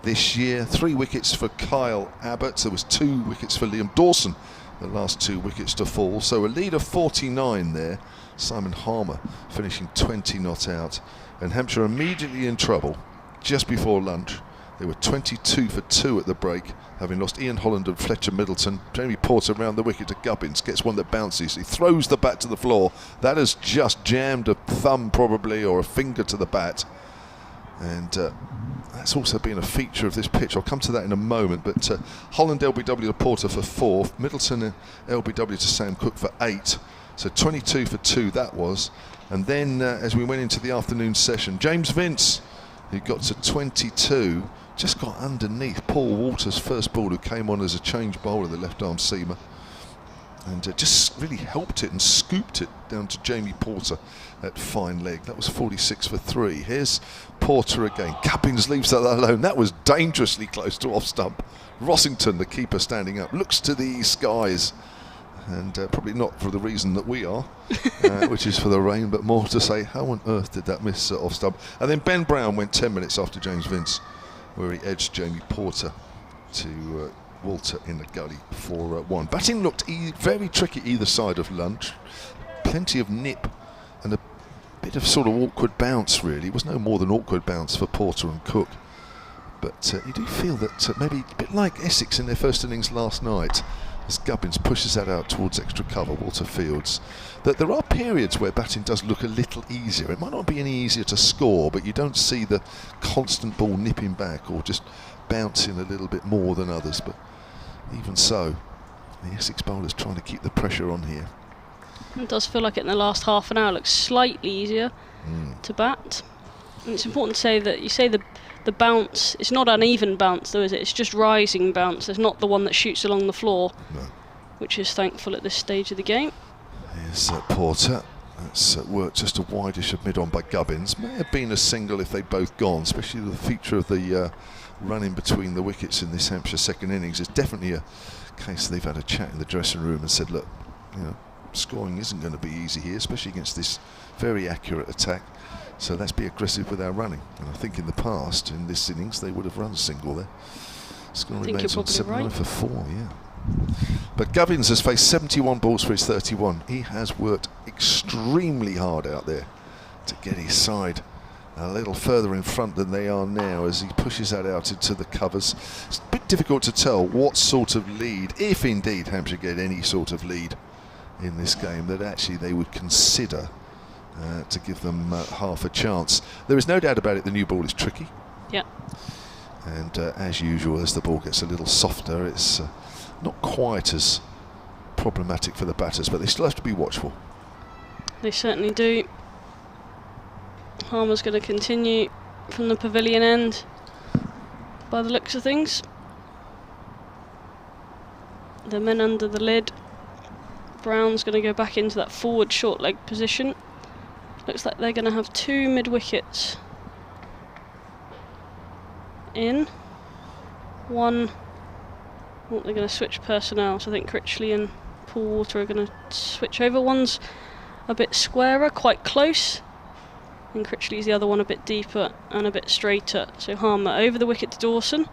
A: this year. 3 wickets for Kyle Abbott. There was 2 wickets for Liam Dawson, the last 2 wickets to fall. So a lead of 49 there. Simon Harmer finishing 20 not out, and Hampshire immediately in trouble just before lunch. They were 22 for 2 at the break, having lost Ian Holland and Fletcher Middleton. Jamie Porter round the wicket to Gubbins, gets one that bounces. He throws the bat to the floor. That has just jammed a thumb probably, or a finger to the bat. And that's also been a feature of this pitch. I'll come to that in a moment. But Holland LBW to Porter for 4. Middleton LBW to Sam Cook for 8. So 22 for 2 that was. And then as we went into the afternoon session, James Vince, who got to 22, just got underneath Paul Walters' first ball, who came on as a change bowler, the left-arm seamer, and just really helped it and scooped it down to Jamie Porter at fine leg. That was 46 for 3. Here's Porter again. Gubbins leaves that alone. That was dangerously close to off stump. Rossington, the keeper, standing up, looks to the skies, and probably not for the reason that we are, which is for the rain, but more to say, how on earth did that miss off stump? And then Ben Brown went 10 minutes after James Vince, where he edged Jamie Porter to Walter in the gully for 1. Batting looked very tricky either side of lunch. Plenty of nip and a bit of sort of awkward bounce, really. It was no more than awkward bounce for Porter and Cook. But you do feel that maybe a bit like Essex in their first innings last night, as Gubbins pushes that out towards extra cover, Walter Fields, that there are periods where batting does look a little easier. It might not be any easier to score, but you don't see the constant ball nipping back or just bouncing a little bit more than others. But even so, the Essex bowlers trying to keep the pressure on here.
C: It does feel like it in the last half an hour looks slightly easier to bat. And it's important to say that you say the bounce, it's not uneven bounce though, is it? It's just rising bounce. There's not the one that shoots along the floor, which is thankful at this stage of the game.
A: Here's Porter. That's worked just a wideish of mid-on by Gubbins. May have been a single if they'd both gone, especially the feature of the running between the wickets in this Hampshire second innings. It's definitely a case they've had a chat in the dressing room and said, look, you know, scoring isn't going to be easy here, especially against this very accurate attack. So let's be aggressive with our running. And I think in the past, in this innings, they would have run a single there. Score remains on 79 for 4, yeah. But Gubbins has faced 71 balls for his 31. He has worked extremely hard out there to get his side a little further in front than they are now as he pushes that out into the covers. It's a bit difficult to tell what sort of lead, if indeed Hampshire get any sort of lead in this game, that actually they would consider to give them half a chance. There is no doubt about it, the new ball is tricky.
C: Yeah.
A: And as usual, as the ball gets a little softer, it's not quite as problematic for the batters, but they still have to be watchful.
C: They certainly do. Harmer's going to continue from the pavilion end by the looks of things. The men under the lid. Brown's going to go back into that forward short leg position. Looks like they're going to have 2 mid wickets in. One. Oh, they're going to switch personnel, so I think Critchley and Paul Walter are going to switch over. One's a bit squarer, quite close, and Critchley's the other one a bit deeper and a bit straighter. So Harmer over the wicket to Dawson,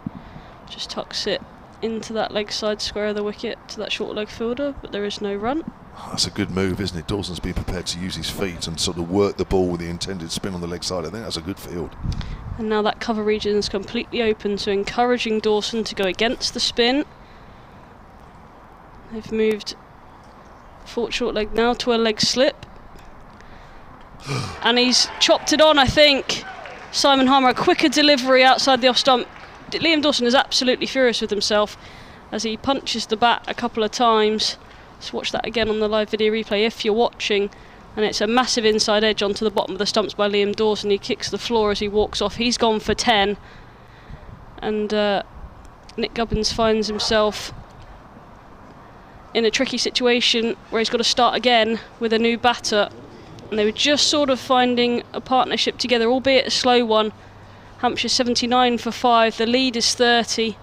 C: just tucks it into that leg side square of the wicket to that short leg fielder, but there is no run.
A: That's a good move, isn't it? Dawson's been prepared to use his feet and sort of work the ball with the intended spin on the leg side. I think that's a good field.
C: And now that cover region is completely open, so encouraging Dawson to go against the spin. They've moved Fort short leg now to a leg slip. And he's chopped it on, I think. Simon Harmer, a quicker delivery outside the off stump. Liam Dawson is absolutely furious with himself as he punches the bat a couple of times. Let's watch that again on the live video replay if you're watching. And it's a massive inside edge onto the bottom of the stumps by Liam Dawson. He kicks the floor as he walks off. He's gone for 10. And Nick Gubbins finds himself in a tricky situation where he's got to start again with a new batter. And they were just sort of finding a partnership together, albeit a slow one. Hampshire 79 for 5, the lead is 30,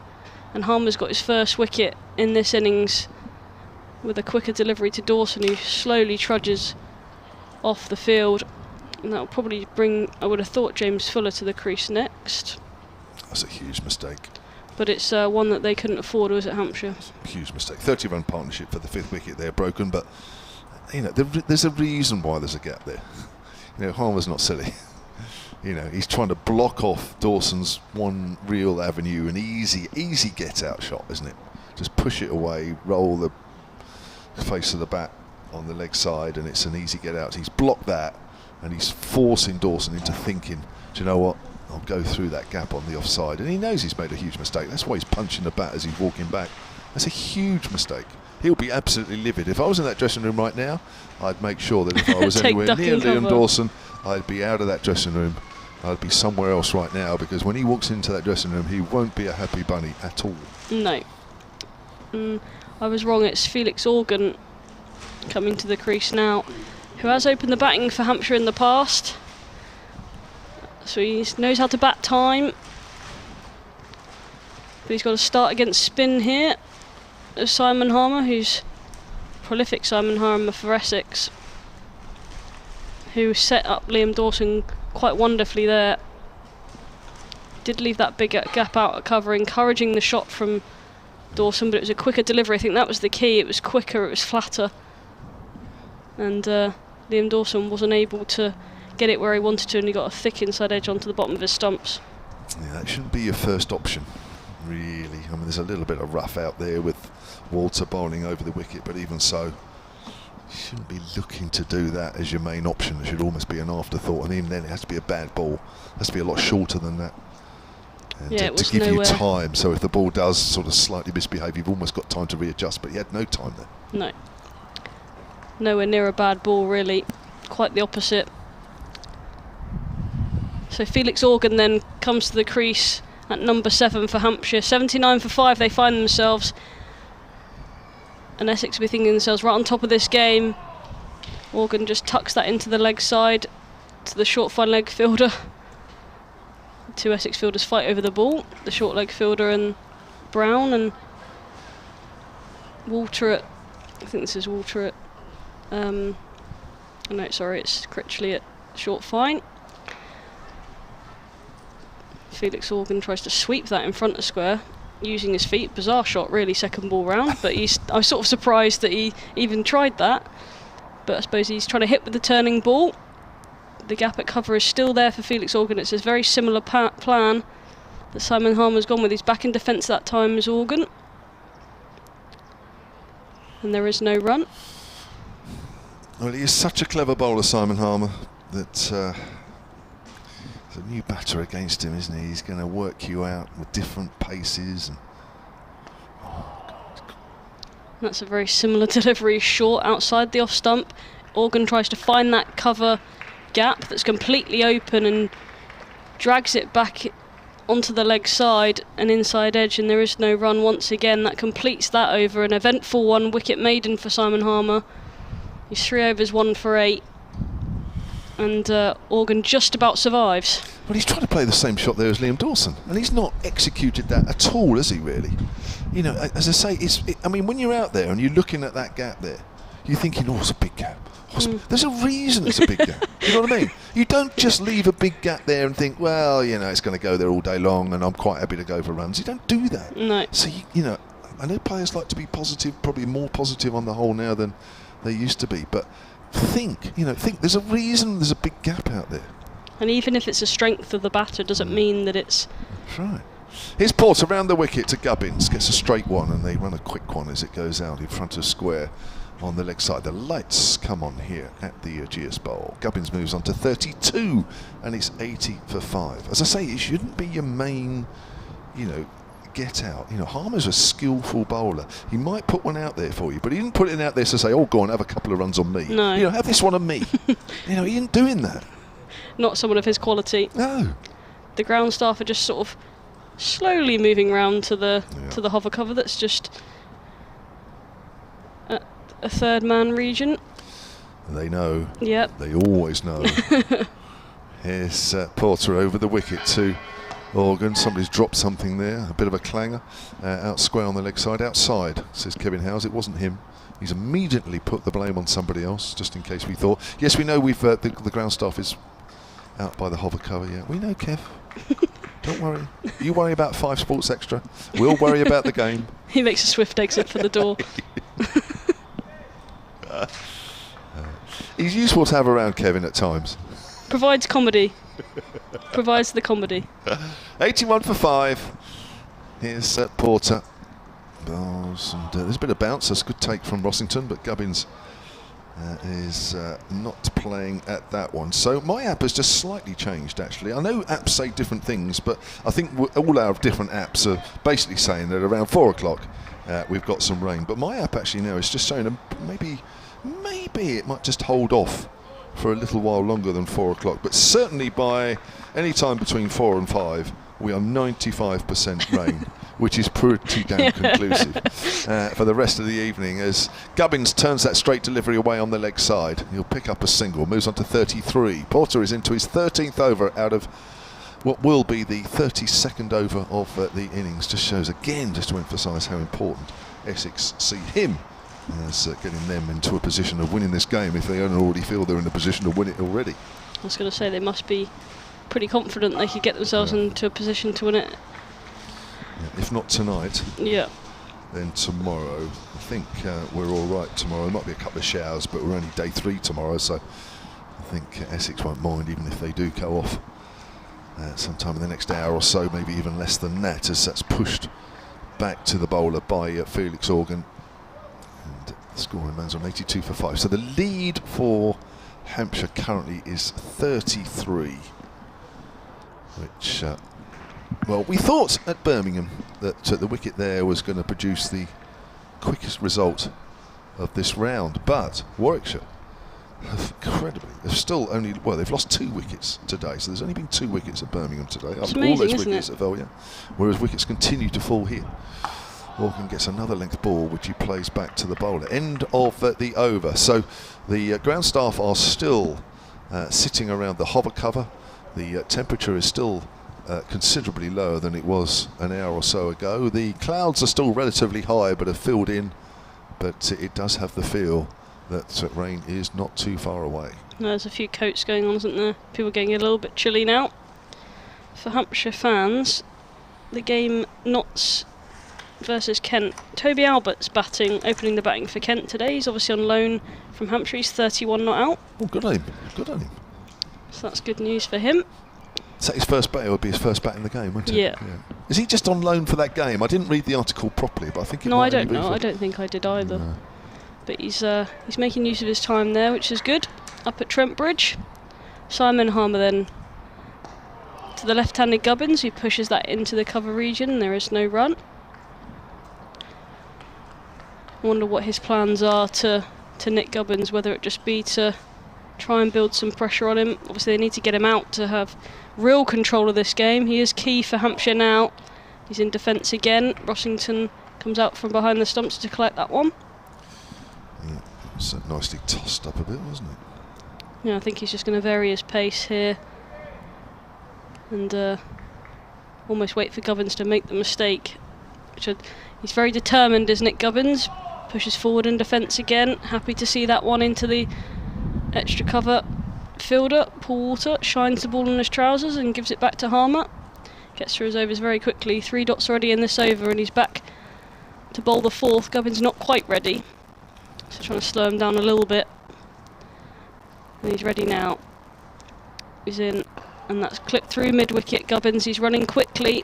C: and Harmer's got his first wicket in this innings with a quicker delivery to Dawson, who slowly trudges off the field. And that'll probably bring, I would have thought, James Fuller to the crease next.
A: That's a huge mistake.
C: But it's one that they couldn't afford, was it, Hampshire?
A: Huge mistake. 30-run partnership for the 5th wicket there, broken, but you know, there's a reason why there's a gap there. You know, Harmer's not silly. You know, he's trying to block off Dawson's one real avenue, an easy get-out shot, isn't it? Just push it away, roll the face of the bat on the leg side, and it's an easy get-out. He's blocked that, and he's forcing Dawson into thinking, do you know what, I'll go through that gap on the offside. And he knows he's made a huge mistake. That's why he's punching the bat as he's walking back. That's a huge mistake. He'll be absolutely livid. If I was in that dressing room right now, I'd make sure that if I was anywhere near Liam Dawson, I'd be out of that dressing room. I'd be somewhere else right now, because when he walks into that dressing room, he won't be a happy bunny at all.
C: No. I was wrong. It's Felix Organ coming to the crease now, who has opened the batting for Hampshire in the past. So he knows how to bat time. But he's got to start against spin here. There's Simon Harmer, who's prolific Simon Harmer for Essex, who set up Liam Dawson quite wonderfully there. Did leave that big gap out at cover, encouraging the shot from Dawson, but it was a quicker delivery. I think that was the key. It was quicker, it was flatter. And Liam Dawson wasn't able to get it where he wanted to, and he got a thick inside edge onto the bottom of his stumps.
A: Yeah, that shouldn't be your first option, really. I mean, there's a little bit of rough out there with Walter bowling over the wicket, but even so, you shouldn't be looking to do that as your main option. It should almost be an afterthought, and even then it has to be a bad ball. It has to be a lot shorter than that. And
C: yeah,
A: to give you time, so if the ball does sort of slightly misbehave, you've almost got time to readjust, but he had no time there.
C: No. Nowhere near a bad ball, really. Quite the opposite. So Felix Organ then comes to the crease at number 7 for Hampshire. 79 for 5 they find themselves. And Essex will be thinking themselves right on top of this game. Organ just tucks that into the leg side to the short fine leg fielder. The two Essex fielders fight over the ball. The short leg fielder and Brown, and Walter at, I think this is Walter at, no, sorry, it's Critchley at short fine. Felix Organ tries to sweep that in front of square using his feet. Bizarre shot, really, second ball round, but I was sort of surprised that he even tried that. But I suppose he's trying to hit with the turning ball. The gap at cover is still there for Felix Organ. It's a very similar plan that Simon Harmer's gone with. He's back in defence that time as Organ. And there is no run.
A: Well, he is such a clever bowler, Simon Harmer, that there's a new batter against him, isn't he? He's going to work you out with different paces. And
C: that's a very similar delivery, short outside the off stump. Organ tries to find that cover gap that's completely open and drags it back onto the leg side and inside edge, and there is no run once again. That completes that over. An eventful one, wicket maiden for Simon Harmer. He's 3 overs, 1 for 8. and Organ just about survives.
A: Well, he's trying to play the same shot there as Liam Dawson, and he's not executed that at all, has he, really? You know, as I say, I mean, when you're out there and you're looking at that gap there, you're thinking, oh, it's a big gap. There's a reason it's a big gap. You know what I mean? You don't just leave a big gap there and think, well, you know, it's going to go there all day long and I'm quite happy to go for runs. You don't do that.
C: No.
A: So, you know, I know players like to be positive, probably more positive on the whole now than they used to be, but think there's a reason there's a big gap out there.
C: And even if it's a strength of the batter, doesn't mean that it's...
A: That's right. Here's Porter around the wicket to Gubbins, gets a straight one, and they run a quick one as it goes out in front of square on the leg side. The lights come on here at the Ageas Bowl. Gubbins moves on to 32, and it's 80 for 5. As I say, it shouldn't be your main, get out. Harmer's a skillful bowler. He might put one out there for you, but he didn't put it out there to say, oh, go on, have a couple of runs on me.
C: No.
A: Have this one on me. He isn't doing that.
C: Not someone of his quality.
A: No.
C: The ground staff are just sort of slowly moving round to the hover cover that's just a third man region.
A: They know.
C: Yep.
A: They always know. Here's Porter over the wicket to Organ. Somebody's dropped something there, a bit of a clanger. Out square on the leg side, outside, says Kevin Howes. It wasn't him. He's immediately put the blame on somebody else, just in case we thought. Yes, we know we've the ground staff is out by the hover cover. Yeah, we know, Kev. Don't worry. You worry about 5 Sports Extra. We'll worry about the game.
C: He makes a swift exit for the door.
A: He's useful to have around, Kevin, at times.
C: Provides comedy. Provides the comedy.
A: 81 for 5. Here's Porter. Balls, and there's a bit of bounce. That's a good take from Rossington, but Gubbins is not playing at that one. So my app has just slightly changed, actually. I know apps say different things, but I think all our different apps are basically saying that around 4 o'clock we've got some rain. But my app actually now is just showing maybe it might just hold off for a little while longer than 4 o'clock. But certainly by any time between 4 and 5, we are 95% rain, which is pretty damn conclusive for the rest of the evening, as Gubbins turns that straight delivery away on the leg side. He'll pick up a single, moves on to 33. Porter is into his 13th over out of what will be the 32nd over of the innings. Just shows again, just to emphasise how important Essex see him as getting them into a position of winning this game if they don't already feel they're in a position to win it already.
C: I was going to say they must be pretty confident they could get themselves into a position to win it.
A: Yeah, if not tonight, then tomorrow. I think we're all right tomorrow. There might be a couple of showers, but we're only day 3 tomorrow, so I think Essex won't mind even if they do go off sometime in the next hour or so, maybe even less than that, as that's pushed back to the bowler by Felix Organ. And the score remains on 82 for 5. So the lead for Hampshire currently is 33, which well, we thought at Birmingham that the wicket there was going to produce the quickest result of this round, but Warwickshire have they've still only, they've lost 2 wickets today, so there's only been 2 wickets at Birmingham today.
C: It's amazing,
A: all those
C: isn't
A: wickets
C: it?
A: at Velya, whereas wickets continue to fall here. Organ gets another length ball, which he plays back to the bowler. End of the over. So the ground staff are still sitting around the hover cover. The temperature is still considerably lower than it was an hour or so ago. The clouds are still relatively high, but are filled in. But it does have the feel that rain is not too far away.
C: There's a few coats going on, isn't there? People getting a little bit chilly now. For Hampshire fans, the game Notts versus Kent. Toby Albert's opening the batting for Kent today. He's obviously on loan from Hampshire. He's 31 not out.
A: Oh, good on him. Good on him.
C: So that's good news for him.
A: Is that his first bat? It would be his first bat in the game, wouldn't it?
C: Yeah.
A: Is he just on loan for that game? I didn't read the article properly, but I think it
C: No,
A: might
C: I don't
A: only be
C: know.
A: for-
C: I don't think I did either.
A: No.
C: But he's making use of his time there, which is good. Up at Trent Bridge. Simon Harmer then to the left-handed Gubbins, who pushes that into the cover region. There is no run. I wonder what his plans are to Nick Gubbins, whether it just be to try and build some pressure on him. Obviously they need to get him out to have real control of this game. He is key for Hampshire now. He's in defence again. Rossington comes out from behind the stumps to collect that one.
A: Yeah, it's nicely tossed up a bit, wasn't it?
C: Yeah, I think he's just going to vary his pace here and almost wait for Gubbins to make the mistake. He's very determined, is Nick Gubbins. Pushes forward in defence again. Happy to see that one into the extra cover fielder. Paul Walter shines the ball in his trousers and gives it back to Harmer. Gets through his overs very quickly. 3 dots already in this over and he's back to bowl the 4th. Gubbins not quite ready, so trying to slow him down a little bit. And he's ready now. He's in, and that's clipped through mid-wicket. Gubbins, he's running quickly.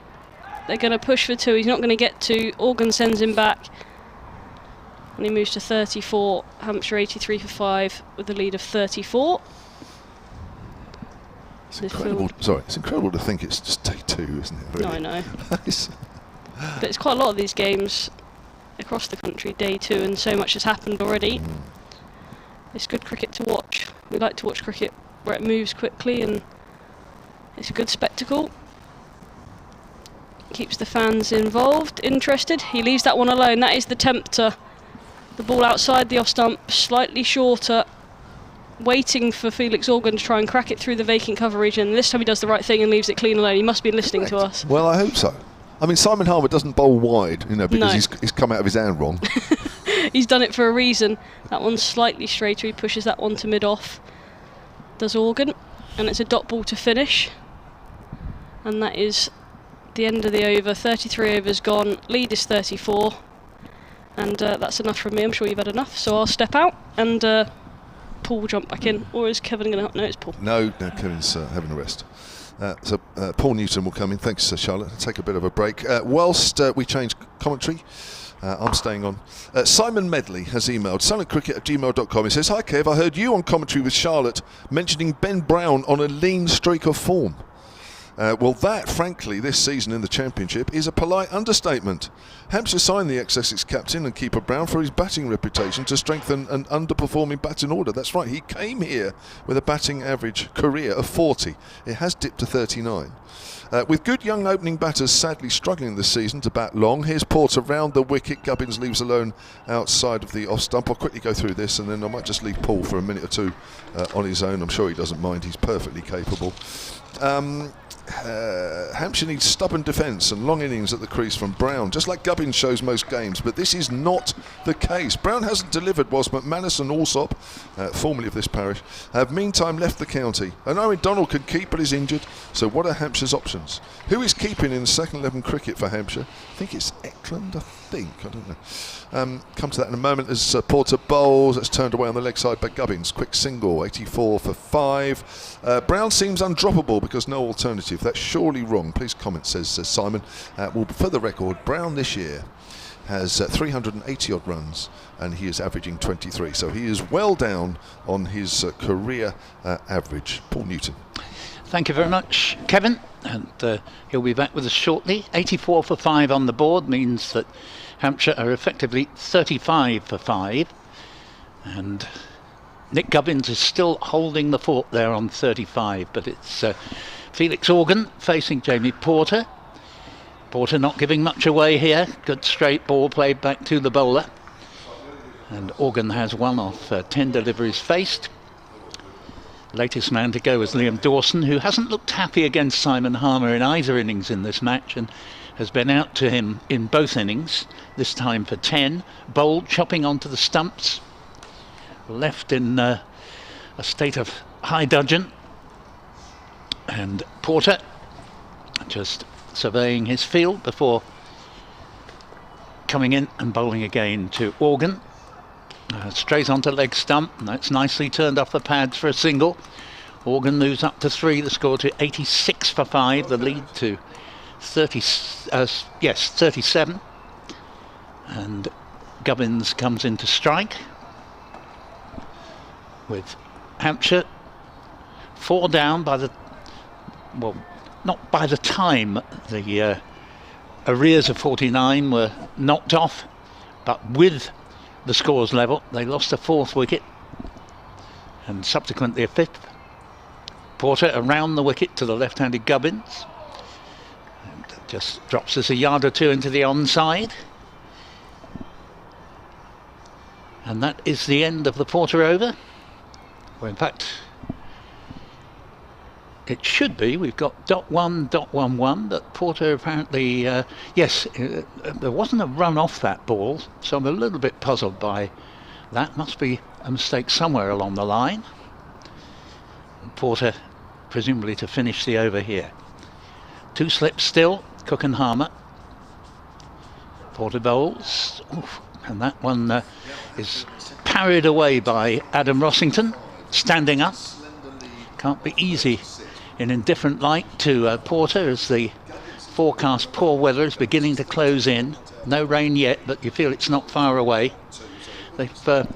C: They're going to push for 2. He's not going to get to. Organ sends him back. And he moves to 34. Hampshire 83 for 5 with a lead of 34.
A: It's incredible. Sorry, it's incredible to think it's just day 2, isn't it? Really?
C: No, I know. But it's quite a lot of these games across the country, day 2, and so much has happened already. It's good cricket to watch. We like to watch cricket where it moves quickly, and it's a good spectacle. Keeps the fans involved, interested. He leaves that one alone. That is the tempter. The ball outside the off stump, slightly shorter, waiting for Felix Organ to try and crack it through the vacant cover region. This time he does the right thing and leaves it clean alone. He must be listening to us.
A: Well, I hope so. I mean, Simon Harmer doesn't bowl wide, you know, because
C: No.
A: he's come out of his hand wrong.
C: He's done it for a reason. That one's slightly straighter. He pushes that one to mid-off. Does Organ. And it's a dot ball to finish. And that is the end of the over. 33 overs gone. Lead is 34. And that's enough from me. I'm sure you've had enough. So I'll step out and Paul will jump back in. Or is Kevin going to... No, it's Paul.
A: No, Kevin's having a rest. So Paul Newton will come in. Thanks, Charlotte. I'll take a bit of a break. Whilst we change commentary, I'm staying on. Simon Medley has emailed silentcricket@gmail.com. He says, "Hi Kev, I heard you on commentary with Charlotte mentioning Ben Brown on a lean streak of form. Well, that, frankly, this season in the Championship is a polite understatement. Hampshire signed the ex-Essex captain and keeper Brown for his batting reputation to strengthen an underperforming batting order. That's right, he came here with a batting average career of 40. It has dipped to 39. With good young opening batters sadly struggling this season to bat long, here's Porter round the wicket. Gubbins leaves alone outside of the off stump. I'll quickly go through this and then I might just leave Paul for a minute or two on his own. I'm sure he doesn't mind, he's perfectly capable. Hampshire needs stubborn defence and long innings at the crease from Brown, just like Gubbins shows most games, but this is not the case. Brown hasn't delivered whilst McManus and Alsop, formerly of this parish, have meantime left the county. And Owen Donald can keep but is injured, so what are Hampshire's options? Who is keeping in second 11 cricket for Hampshire? I think it's Eklund, I don't know. Come to that in a moment as Porter bowls. That's turned away on the leg side by Gubbins. Quick single, 84 for 5. Brown seems undroppable because no alternative. That's surely wrong. Please comment, says Simon. Well, for the record, Brown this year has 380 odd runs and he is averaging 23. So he is well down on his career average. Paul Newton.
B: Thank you very much, Kevin. And he'll be back with us shortly. 84 for 5 on the board means that Hampshire are effectively 35 for 5. And Nick Gubbins is still holding the fort there on 35. But it's Felix Organ facing Jamie Porter. Porter not giving much away here. Good straight ball played back to the bowler. And Organ has one off 10 deliveries faced. Latest man to go is Liam Dawson, who hasn't looked happy against Simon Harmer in either innings in this match and has been out to him in both innings, this time for 10. Bowled, chopping onto the stumps. Left in a state of high dudgeon. And Porter just surveying his field before coming in and bowling again to Organ. Straight onto leg stump, and that's nicely turned off the pads for a single. Organ moves up to 3, the score to 86 for 5, the lead to 37. And Gubbins comes in to strike with Hampshire 4 down by the, well, not by the time the arrears of 49 were knocked off, but with the scores level, they lost a 4th wicket and subsequently a 5th. Porter around the wicket to the left-handed Gubbins and just drops us a yard or 2 into the onside. And that is the end of the Porter over. Well, in fact, it should be. We've got .1.11, but Porter apparently, yes, there wasn't a run off that ball, so I'm a little bit puzzled by that. Must be a mistake somewhere along the line. Porter presumably to finish the over here. 2 slips still, Cook and Harmer. Porter bowls, oof, and that one is parried away by Adam Rossington, standing up. Can't be easy in indifferent light to Porter as the forecast poor weather is beginning to close in. No rain yet, but you feel it's not far away. They've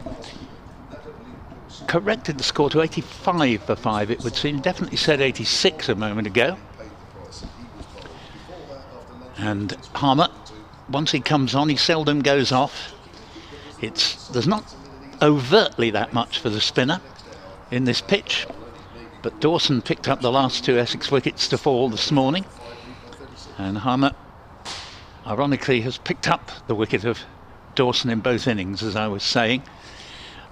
B: corrected the score to 85 for 5, it would seem. Definitely said 86 a moment ago. And Harmer, once he comes on, he seldom goes off. There's not overtly that much for the spinner in this pitch, but Dawson picked up the last 2 Essex wickets to fall this morning, and Harmer ironically has picked up the wicket of Dawson in both innings, as I was saying.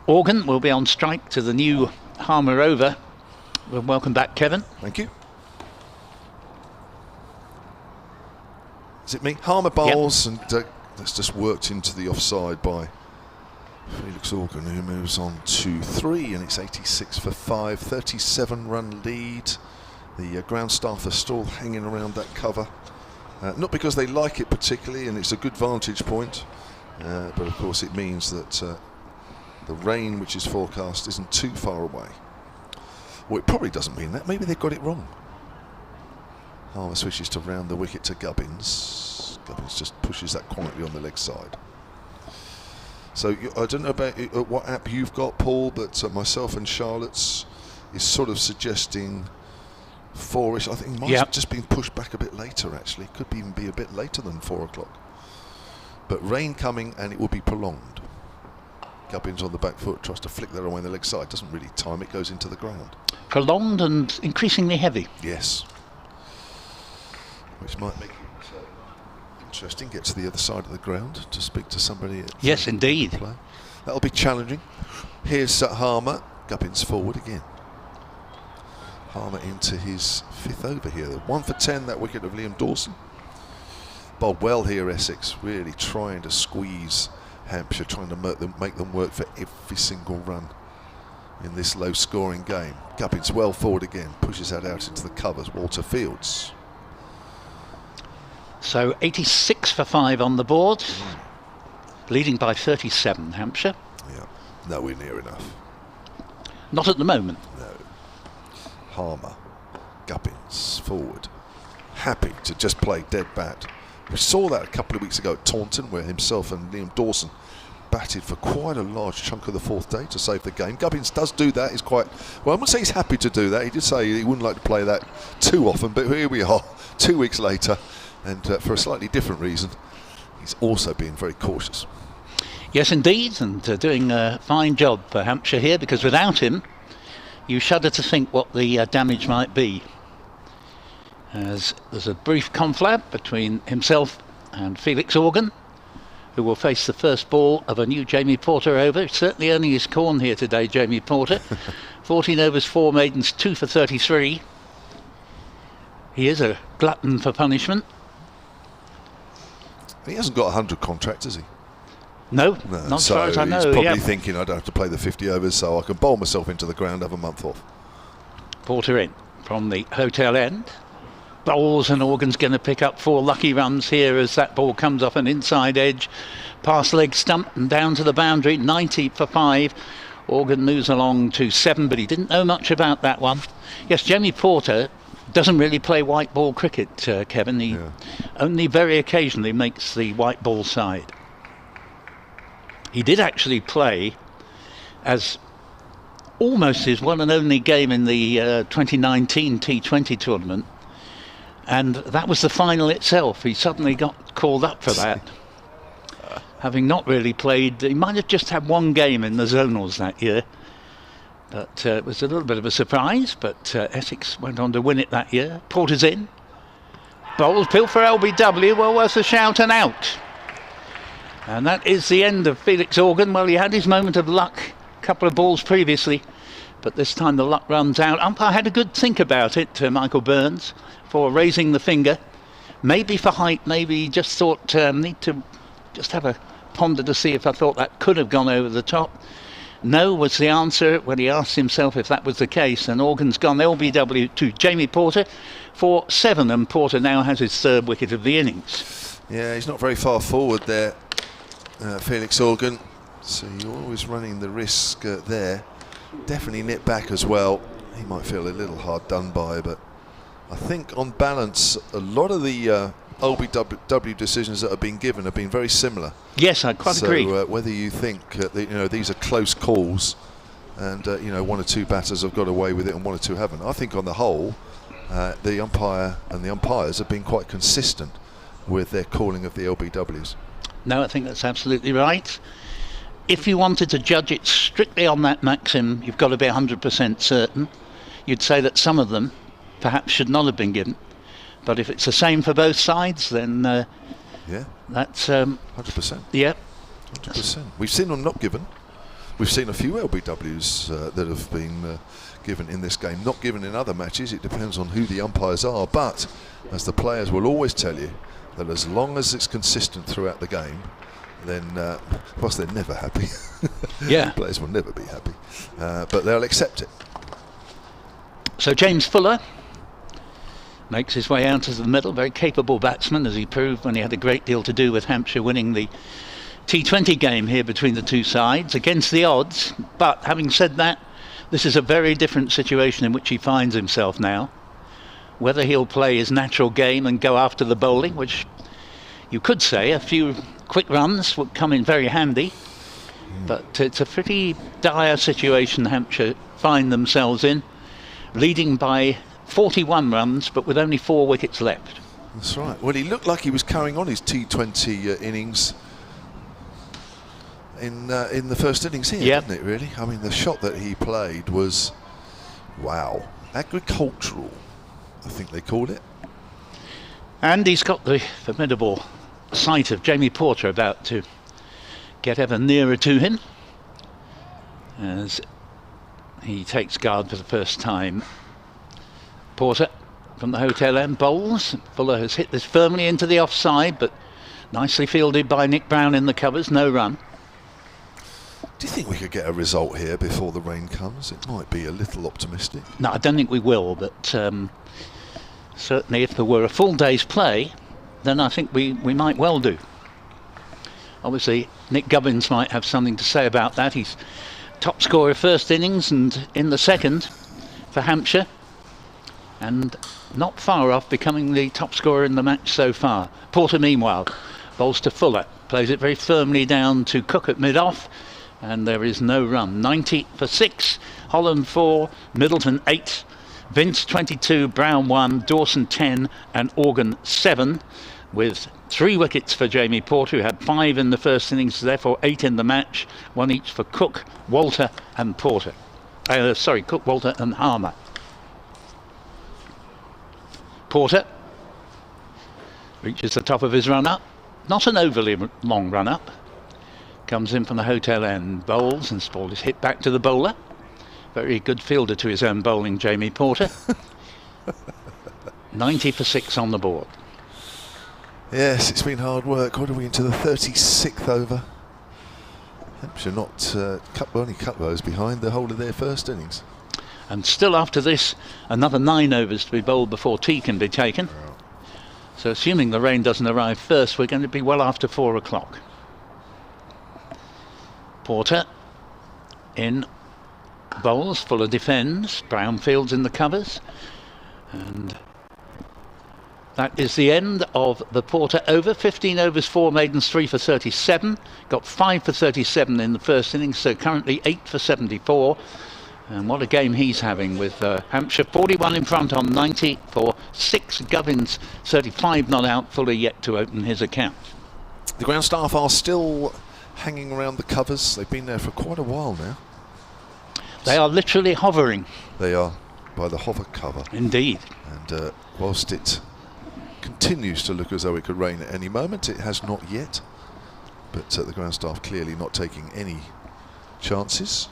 B: Organ will be on strike to the new Harmer over. Well, welcome back, Kevin.
A: Thank you. Is it me? Harmer bowls, yep. And that's just worked into the offside by Felix Organ, who moves on to 3, and it's 86 for 5, 37 run lead. The ground staff are still hanging around that cover, not because they like it particularly, and it's a good vantage point, but of course it means that the rain which is forecast isn't too far away. Well, it probably doesn't mean that. Maybe they've got it wrong. Harmer switches to round the wicket to Gubbins. Gubbins just pushes that quietly on the leg side. So I don't know about what app you've got, Paul, but myself and Charlotte's is sort of suggesting 4ish. I think mine's just been pushed back a bit later, actually. Could even be a bit later than 4 o'clock. But rain coming, and it will be prolonged. Gubbins on the back foot, tries to flick that away on the leg side. Doesn't really time it, goes into the ground.
B: Prolonged and increasingly heavy.
A: Yes. Which might make it interesting. Get to the other side of the ground to speak to somebody.
B: Yes, indeed.
A: That'll be challenging. Here's Harmer. Gubbins forward again. Harmer into his 5th over here. 1 for 10, that wicket of Liam Dawson. Bowled well here, Essex. Really trying to squeeze Hampshire, trying to make them work for every single run in this low-scoring game. Gubbins well forward again. Pushes that out into the covers. Walter Fields.
B: So 86 for 5 on the board, leading by 37, Hampshire.
A: Yeah, nowhere near enough.
B: Not at the moment.
A: No. Harmer, Gubbins, forward. Happy to just play dead bat. We saw that a couple of weeks ago at Taunton, where himself and Liam Dawson batted for quite a large chunk of the 4th day to save the game. Gubbins does do that. He's quite, well, I wouldn't say he's happy to do that. He did say he wouldn't like to play that too often, but here we are, 2 weeks later. And for a slightly different reason, he's also being very cautious.
B: Yes, indeed, and doing a fine job for Hampshire here, because without him, you shudder to think what the damage might be. As there's a brief conflab between himself and Felix Organ, who will face the first ball of a new Jamie Porter over. Certainly earning his corn here today, Jamie Porter. 14 overs, 4 maidens, 2 for 33. He is a glutton for punishment.
A: He hasn't got a 100 contract, has he?
B: No, not as far as I know.
A: He's probably thinking, I don't have to play the 50 overs, so I can bowl myself into the ground, have a month off.
B: Porter in from the hotel end. Bowls, and Organ's going to pick up 4 lucky runs here as that ball comes off an inside edge, past leg stump and down to the boundary. 90 for 5. Organ moves along to 7, but he didn't know much about that one. Yes, Jamie Porter doesn't really play white ball cricket, Kevin. He only very occasionally makes the white ball side. He did actually play as almost his one and only game in the 2019 T20 tournament, and that was the final itself. He suddenly got called up for that, having not really played. He might have just had 1 game in the zonals that year. But it was a little bit of a surprise, but Essex went on to win it that year. Porter's in. Bowls, Pill for LBW, well worth a shout and out. And that is the end of Felix Organ. Well, he had his moment of luck a couple of balls previously, but this time the luck runs out. Umpire had a good think about it, Michael Burns, for raising the finger. Maybe for height, maybe he just thought, need to just have a ponder to see if I thought that could have gone over the top. No was the answer when he asked himself if that was the case, and Organ's gone LBW to Jamie Porter for 7, and Porter now has his 3rd wicket of the innings.
A: Yeah, he's not very far forward there, Felix Organ, so you're always running the risk there. Definitely nip back as well. He might feel a little hard done by, but I think on balance a lot of the LBW decisions that have been given have been very similar.
B: Yes, I quite agree.
A: Whether you think that, these are close calls, and 1 or 2 batters have got away with it and 1 or 2 haven't, I think on the whole the umpire and the umpires have been quite consistent with their calling of the LBWs.
B: No, I think that's absolutely right. If you wanted to judge it strictly on that maxim, you've got to be 100% certain. You'd say that some of them perhaps should not have been given. But if it's the same for both sides, then
A: yeah,
B: that's
A: 100%.
B: Yeah,
A: 100%. We've seen them not given. We've seen a few LBWs that have been given in this game, not given in other matches. It depends on who the umpires are. But as the players will always tell you, that as long as it's consistent throughout the game, then whilst they're never happy,
B: yeah,
A: players will never be happy, but they'll accept it.
B: So James Fuller makes his way out of the middle, very capable batsman, as he proved when he had a great deal to do with Hampshire winning the T20 game here between the two sides, against the odds. But having said that, this is a very different situation in which he finds himself now. Whether he'll play his natural game and go after the bowling, which you could say a few quick runs would come in very handy, but it's a pretty dire situation Hampshire find themselves in, leading by 41 runs but with only 4 wickets left.
A: That's right. Well, he looked like he was carrying on his T20 innings in the first innings here,
B: yep,
A: didn't it, really? I mean, the shot that he played was, wow, agricultural, I think they called it.
B: And he's got the formidable sight of Jamie Porter about to get ever nearer to him as he takes guard for the first time. Porter from the hotel end bowls. Fuller has hit this firmly into the offside, but nicely fielded by Nick Brown in the covers. No run.
A: Do you think we could get a result here before the rain comes? It might be a little optimistic.
B: No, I don't think we will, but certainly if there were a full day's play, then I think we might well do. Obviously, Nick Gubbins might have something to say about that. He's top scorer first innings and in the second for Hampshire, and not far off becoming the top scorer in the match so far. Porter, meanwhile, bowls to Fuller, plays it very firmly down to Cook at mid-off, and there is no run. 90 for 6, Holland 4, Middleton 8, Vince 22, Brown 1, Dawson 10 and Organ 7, with 3 wickets for Jamie Porter, who had 5 in the first innings, therefore 8 in the match, 1 each for Cook, Walter and Porter. Cook, Walter and Harmer. Porter reaches the top of his run-up, not an overly long run-up, comes in from the hotel end, bowls, and ball is hit back to the bowler. Very good fielder to his own bowling, Jamie Porter. 90 for 6 on the board.
A: Yes, it's been hard work. What are we into the 36th over? Hampshire not only cut those behind the whole of their first innings.
B: And still after this, another 9 overs to be bowled before tea can be taken. So assuming the rain doesn't arrive first, we're going to be well after 4 o'clock. Porter in bowls, Fuller defends, Brown fields in the covers, and that is the end of the Porter over. 15 overs, 4 maidens, 3 for 37. Got 5 for 37 in the first innings, so currently 8 for 74. And what a game he's having with Hampshire 41 in front on 90 for 6. Gubbins 35 not out, Fuller yet to open his account.
A: The ground staff are still hanging around the covers. They've been there for quite a while now.
B: They are literally hovering.
A: They are, by the hover cover.
B: Indeed.
A: And whilst it continues to look as though it could rain at any moment, it has not yet. But the ground staff clearly not taking any chances.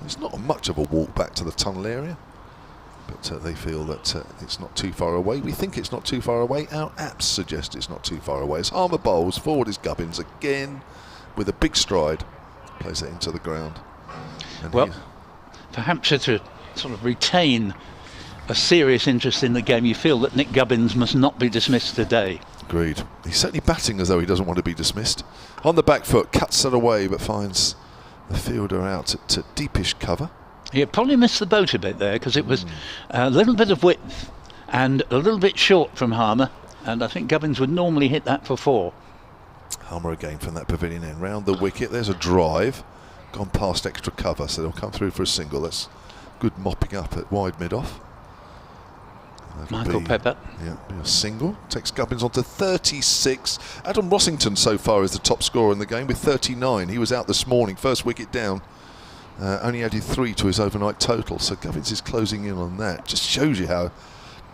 A: It's not much of a walk back to the tunnel area, but they feel that it's not too far away. We think it's not too far away. Our apps suggest it's not too far away. As Harmer bowls, forward is Gubbins again with a big stride. Plays it into the ground. And
B: well, for Hampshire to sort of retain a serious interest in the game, you feel that Nick Gubbins must not be dismissed today.
A: Agreed. He's certainly batting as though he doesn't want to be dismissed. On the back foot, cuts it away, but finds the fielder out at deepish cover.
B: He probably missed the boat a bit there, because it was a little bit of width and a little bit short from Harmer, and I think Gubbins would normally hit that for 4.
A: Harmer again from that pavilion end. Round the wicket, there's a drive. Gone past extra cover, so they'll come through for a single. That's good mopping up at wide mid-off.
B: Michael Pepper.
A: Yeah, be a single. Takes Gubbins on to 36. Adam Rossington so far is the top scorer in the game with 39. He was out this morning, first wicket down. Only added 3 to his overnight total. So Gubbins is closing in on that. Just shows you how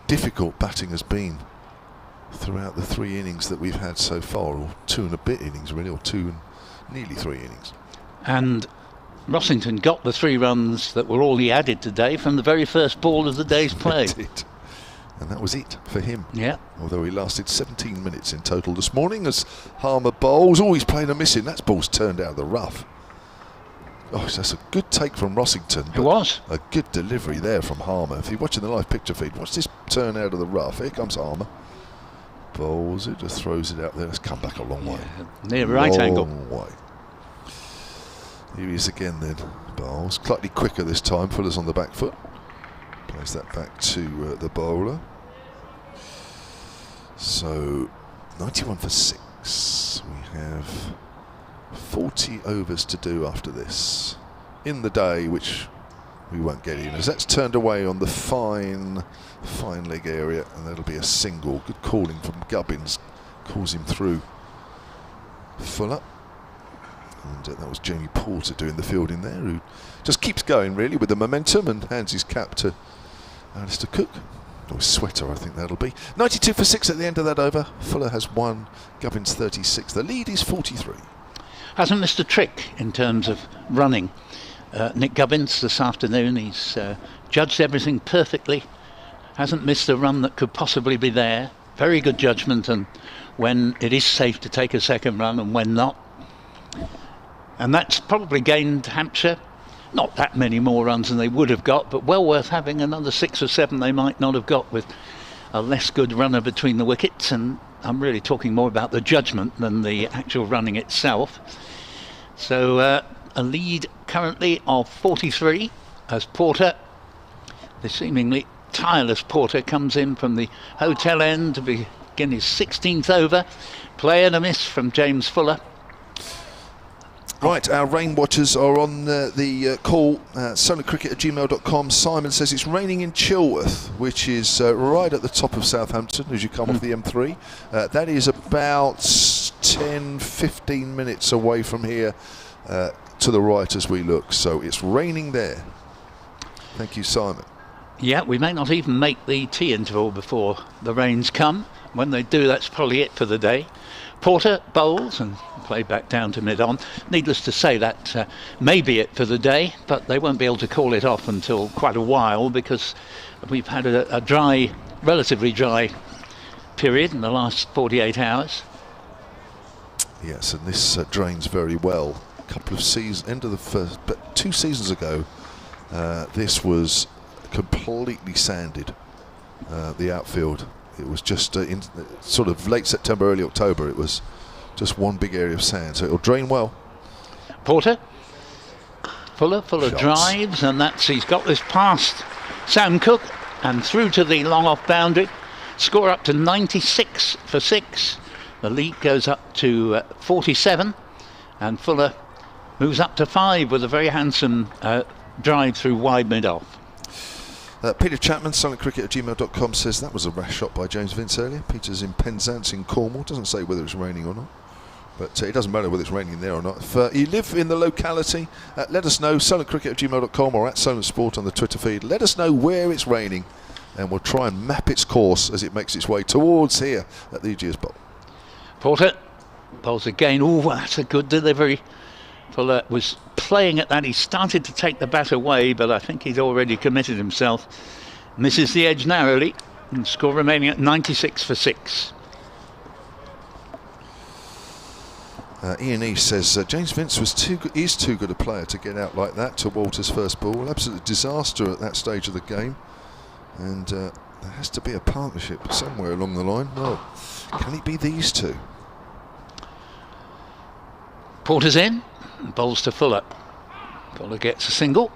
A: difficult batting has been throughout the 3 innings that we've had so far, or 2 and a bit innings really, or 2 and nearly 3 innings.
B: And Rossington got the 3 runs that were all he added today from the very first ball of the day's play.
A: And that was it for him.
B: Yeah.
A: Although he lasted 17 minutes in total this morning as Harmer bowls. Oh, he's playing a missing. That ball's turned out of the rough. Oh, that's a good take from Rossington.
B: It was.
A: A good delivery there from Harmer. If you're watching the live picture feed, watch this turn out of the rough. Here comes Harmer. Bowls it, just throws it out there. It's come back a long way.
B: Near right angle.
A: Long way. Here he is again then. Bowls. Slightly quicker this time. Fuller's on the back foot. Plays that back to the bowler. So 91 for 6. We have 40 overs to do after this in the day, which we won't get in, as that's turned away on the fine leg area, and that'll be a single. Good calling from Gubbins, calls him through. Fuller, and that was Jamie Porter doing the fielding there, who just keeps going really with the momentum and hands his cap to Alistair Cook. Or Sweater, I think that'll be. 92 for 6 at the end of that over. Fuller has 1, Gubbins 36. The lead is 43.
B: Hasn't missed a trick in terms of running. Nick Gubbins this afternoon, he's judged everything perfectly. Hasn't missed a run that could possibly be there. Very good judgment, and when it is safe to take a second run and when not. And that's probably gained Hampshire not that many more runs than they would have got, but well worth having another 6 or 7 they might not have got with a less good runner between the wickets. And I'm really talking more about the judgment than the actual running itself. So a lead currently of 43 as Porter, the seemingly tireless Porter, comes in from the hotel end to begin his 16th over. Play and a miss from James Fuller.
A: Right, our rain watchers are on the call. solarcricket@gmail.com. Simon says it's raining in Chilworth, which is right at the top of Southampton as you come off the M3. That is about 10-15 minutes away from here to the right as we look. So it's raining there. Thank you, Simon.
B: Yeah, we may not even make the tea interval before the rains come. When they do, that's probably it for the day. Porter bowls and play back down to mid-on. Needless to say, that may be it for the day, but they won't be able to call it off until quite a while, because we've had a dry, relatively dry period in the last 48 hours.
A: Yes, and this drains very well. A couple of seasons, end of the first, but 2 seasons ago, this was completely sanded, the outfield. It was just in sort of late September, early October. It was just one big area of sand, so it'll drain well.
B: Porter, Fuller
A: Shots.
B: drives, and he's got this past Sam Cook and through to the long off boundary. Score up to 96 for 6. The lead goes up to 47, and Fuller moves up to 5 with a very handsome drive through wide mid-off.
A: Peter Chapman, silentcricket@gmail.com, says that was a rash shot by James Vince earlier. Peter's in Penzance in Cornwall. Doesn't say whether it's raining or not, but it doesn't matter whether it's raining there or not. If you live in the locality, let us know. silentcricket@gmail.com or @silentsport on the Twitter feed. Let us know where it's raining, and we'll try and map its course as it makes its way towards here at the Ageas Bowl.
B: Porter bowls again. Oh, that's a good delivery. Fuller was playing at that. He started to take the bat away, but I think he's already committed himself. Misses the edge narrowly, and score remaining at 96 for 6.
A: Ian East says James Vince is too good a player to get out like that to Walter's first ball. Absolute disaster at that stage of the game, and there has to be a partnership somewhere along the line. Well, can it be these two?
B: Porter's in, bowls to Fuller. Fuller gets a single,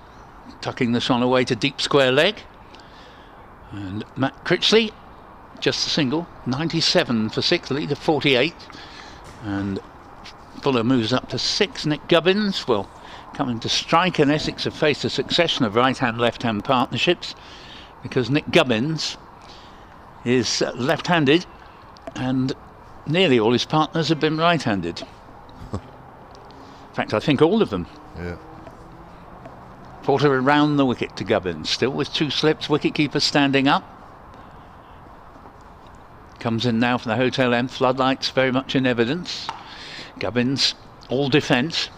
B: tucking this one away to deep square leg. And Matt Critchley, just a single, 97 for 6, lead of 48. And Fuller moves up to 6. Nick Gubbins will come into strike, and Essex have faced a succession of right-hand, left-hand partnerships because Nick Gubbins is left-handed and nearly all his partners have been right-handed. In fact, I think all of them.
A: Yeah.
B: Porter around the wicket to Gubbins, still with 2 slips, wicketkeeper standing up. Comes in now from the hotel end, floodlights very much in evidence. Gubbins, all defence,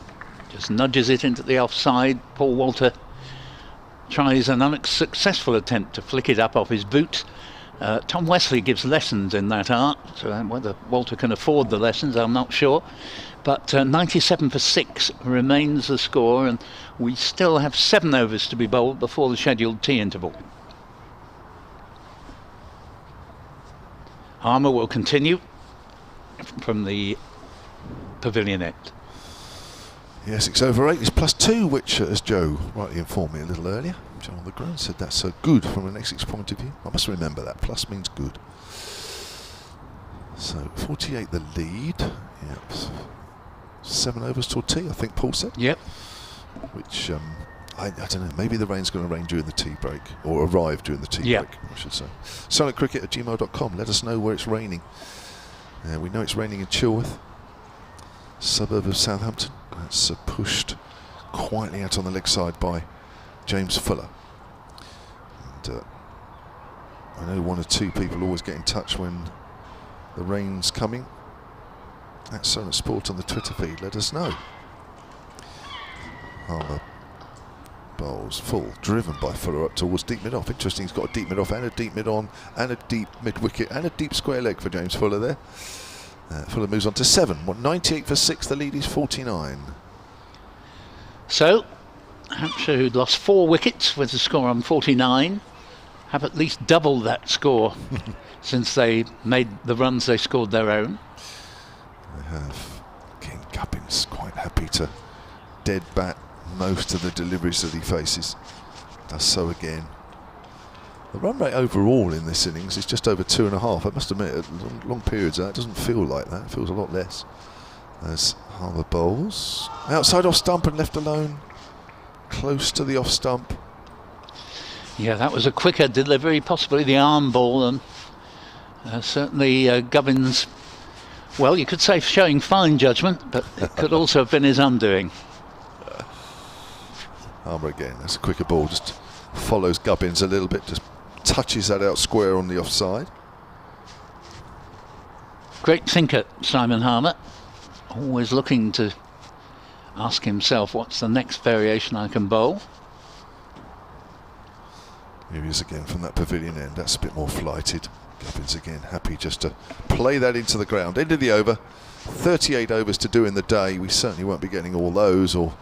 B: just nudges it into the offside. Paul Walter tries an unsuccessful attempt to flick it up off his boot. Tom Wesley gives lessons in that art, so whether Walter can afford the lessons, I'm not sure. But 97 for 6 remains the score, and we still have 7 overs to be bowled before the scheduled tea interval. Harmer will continue from the pavilion end.
A: Yes, it's over 8 is +2, which, as Joe rightly informed me a little earlier, John on the ground said that's good from an Essex point of view. I must remember that. Plus means good. So 48 the lead. Yep. 7 overs till tea, I think Paul said.
B: Yep.
A: Which I don't know. Maybe the rain's going to rain during the tea break, or arrive during the tea break, I should say. silentcricket@gmail.com. Let us know where it's raining. We know it's raining in Chilworth, suburb of Southampton. That's pushed quietly out on the leg side by James Fuller. And I know 1 or 2 people always get in touch when the rain's coming. At Silent Sport on the Twitter feed, let us know. Harmer bowls full, driven by Fuller up towards deep mid-off. Interesting, he's got a deep mid-off and a deep mid-on and a deep mid-wicket and a deep square leg for James Fuller there. Fuller moves on to 7. 98 for 6, the lead is 49.
B: So, Hampshire, who'd lost 4 wickets with the score on 49, have at least doubled that score since they made the runs they scored their own.
A: They have. King Gubbins quite happy to dead bat most of the deliveries that he faces. Does so again. The run rate overall in this innings is just over 2.5. I must admit, at long periods that doesn't feel like that. It feels a lot less. As Harmer bowls outside off stump and left alone, close to the off stump.
B: Yeah, that was a quicker delivery, possibly the arm ball, and certainly Gubbins, well, you could say showing fine judgment, but it could also have been his undoing.
A: Harmer again, that's a quicker ball, just follows Gubbins a little bit, just touches that out square on the offside.
B: Great thinker, Simon Harmer, always looking to ask himself, what's the next variation I can bowl?
A: Here he is again from that pavilion end, that's a bit more flighted. Gubbins again, happy just to play that into the ground. End of the over, 38 overs to do in the day. We certainly won't be getting all those, or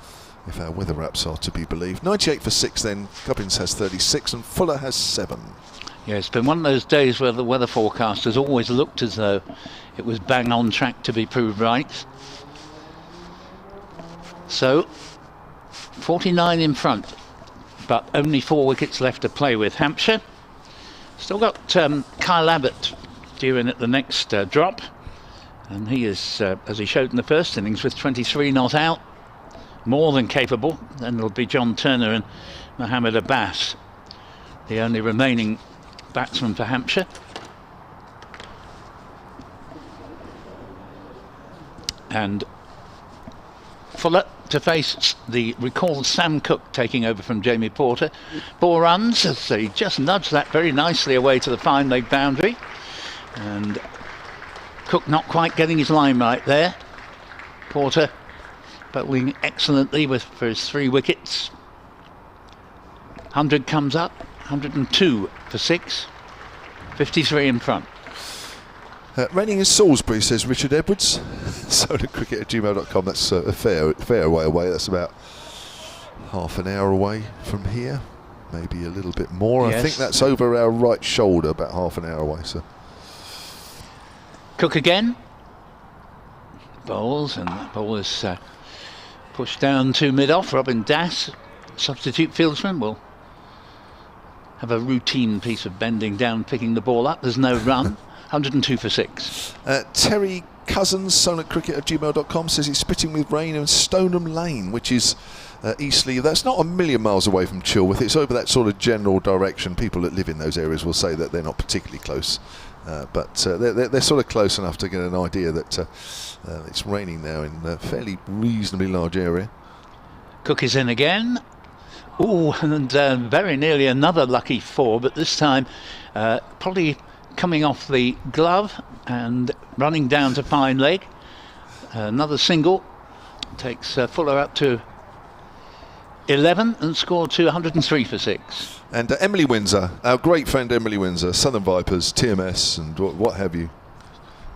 A: if our weather wraps are to be believed. 98 for 6 then, Gubbins has 36 and Fuller has 7.
B: Yeah, it's been one of those days where the weather forecasters always looked as though it was bang on track to be proved right. So, 49 in front, but only 4 wickets left to play with. Hampshire still got Kyle Abbott due in at the next drop, and he is, as he showed in the first innings, with 23 not out, more than capable. Then there'll be John Turner and Mohammed Abbas, the only remaining batsman for Hampshire. And Fuller to face the recalled Sam Cook taking over from Jamie Porter. 4 runs as he just nudged that very nicely away to the fine leg boundary, and Cook not quite getting his line right there. Porter bowling excellently for his 3 wickets. 100 comes up, 102 for 6, 53 in front.
A: Raining in Salisbury, says Richard Edwards. SolarCricket@gmail.com. That's a fair way away. That's about half an hour away from here, maybe a little bit more.
B: Yes.
A: I think that's over our right shoulder, about half an hour away. So
B: Cook again. Bowls, and that ball is pushed down to mid-off. Robin Das, substitute fieldsman, will have a routine piece of bending down, picking the ball up. There's no run. 102 for 6.
A: Terry Cousins, SolarCricket@gmail.com, says he's spitting with rain in Stoneham Lane, which is Eastleigh. That's not a million miles away from Chilworth. It's over that sort of general direction. People that live in those areas will say that they're not particularly close, but they're sort of close enough to get an idea that it's raining now in a fairly reasonably large area.
B: Cook is in again. Ooh, and very nearly another lucky 4, but this time probably coming off the glove and running down to fine leg. Another single takes Fuller up to 11 and scored to 103 for 6.
A: And Emily Windsor, our great friend Emily Windsor, Southern Vipers, TMS and what have you,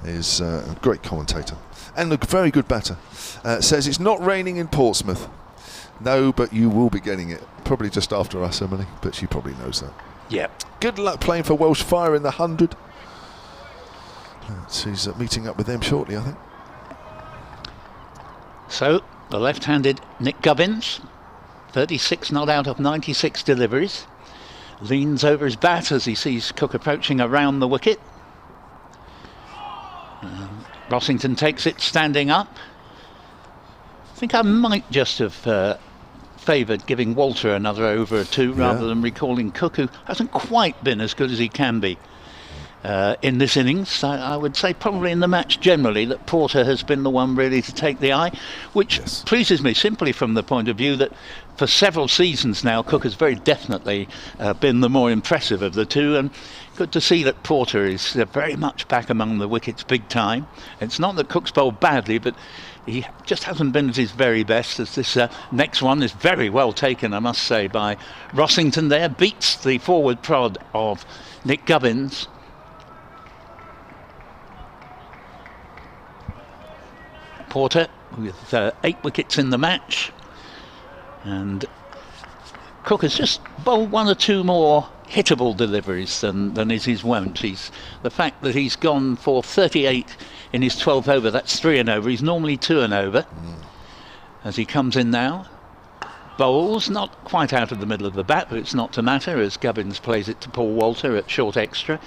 A: is a great commentator and a very good batter. Says it's not raining in Portsmouth. No, but you will be getting it. Probably just after us, Emily, but she probably knows that.
B: Yep.
A: Good luck playing for Welsh Fire in the 100. She's meeting up with them shortly, I think.
B: So, the left-handed Nick Gubbins, 36 not out of 96 deliveries, leans over his bat as he sees Cook approaching around the wicket. Rossington takes it standing up. I think I might just have favoured giving Walter another over or 2 rather than recalling Cook, who hasn't quite been as good as he can be in this innings. I would say probably in the match generally that Porter has been the one really to take the eye, which pleases me simply from the point of view that for several seasons now Cook has very definitely been the more impressive of the two, and good to see that Porter is very much back among the wickets big time. It's not that Cook's bowled badly, but he just hasn't been at his very best, as this next one is very well taken, I must say, by Rossington there. Beats the forward prod of Nick Gubbins. Porter with 8 wickets in the match. And Cook has just bowled 1 or 2 more hittable deliveries than is his wont. The fact that he's gone for 38 in his 12th over, that's 3 and over. He's normally 2 and over. As he comes in now, bowls not quite out of the middle of the bat, but it's not to matter as Gubbins plays it to Paul Walter at short extra,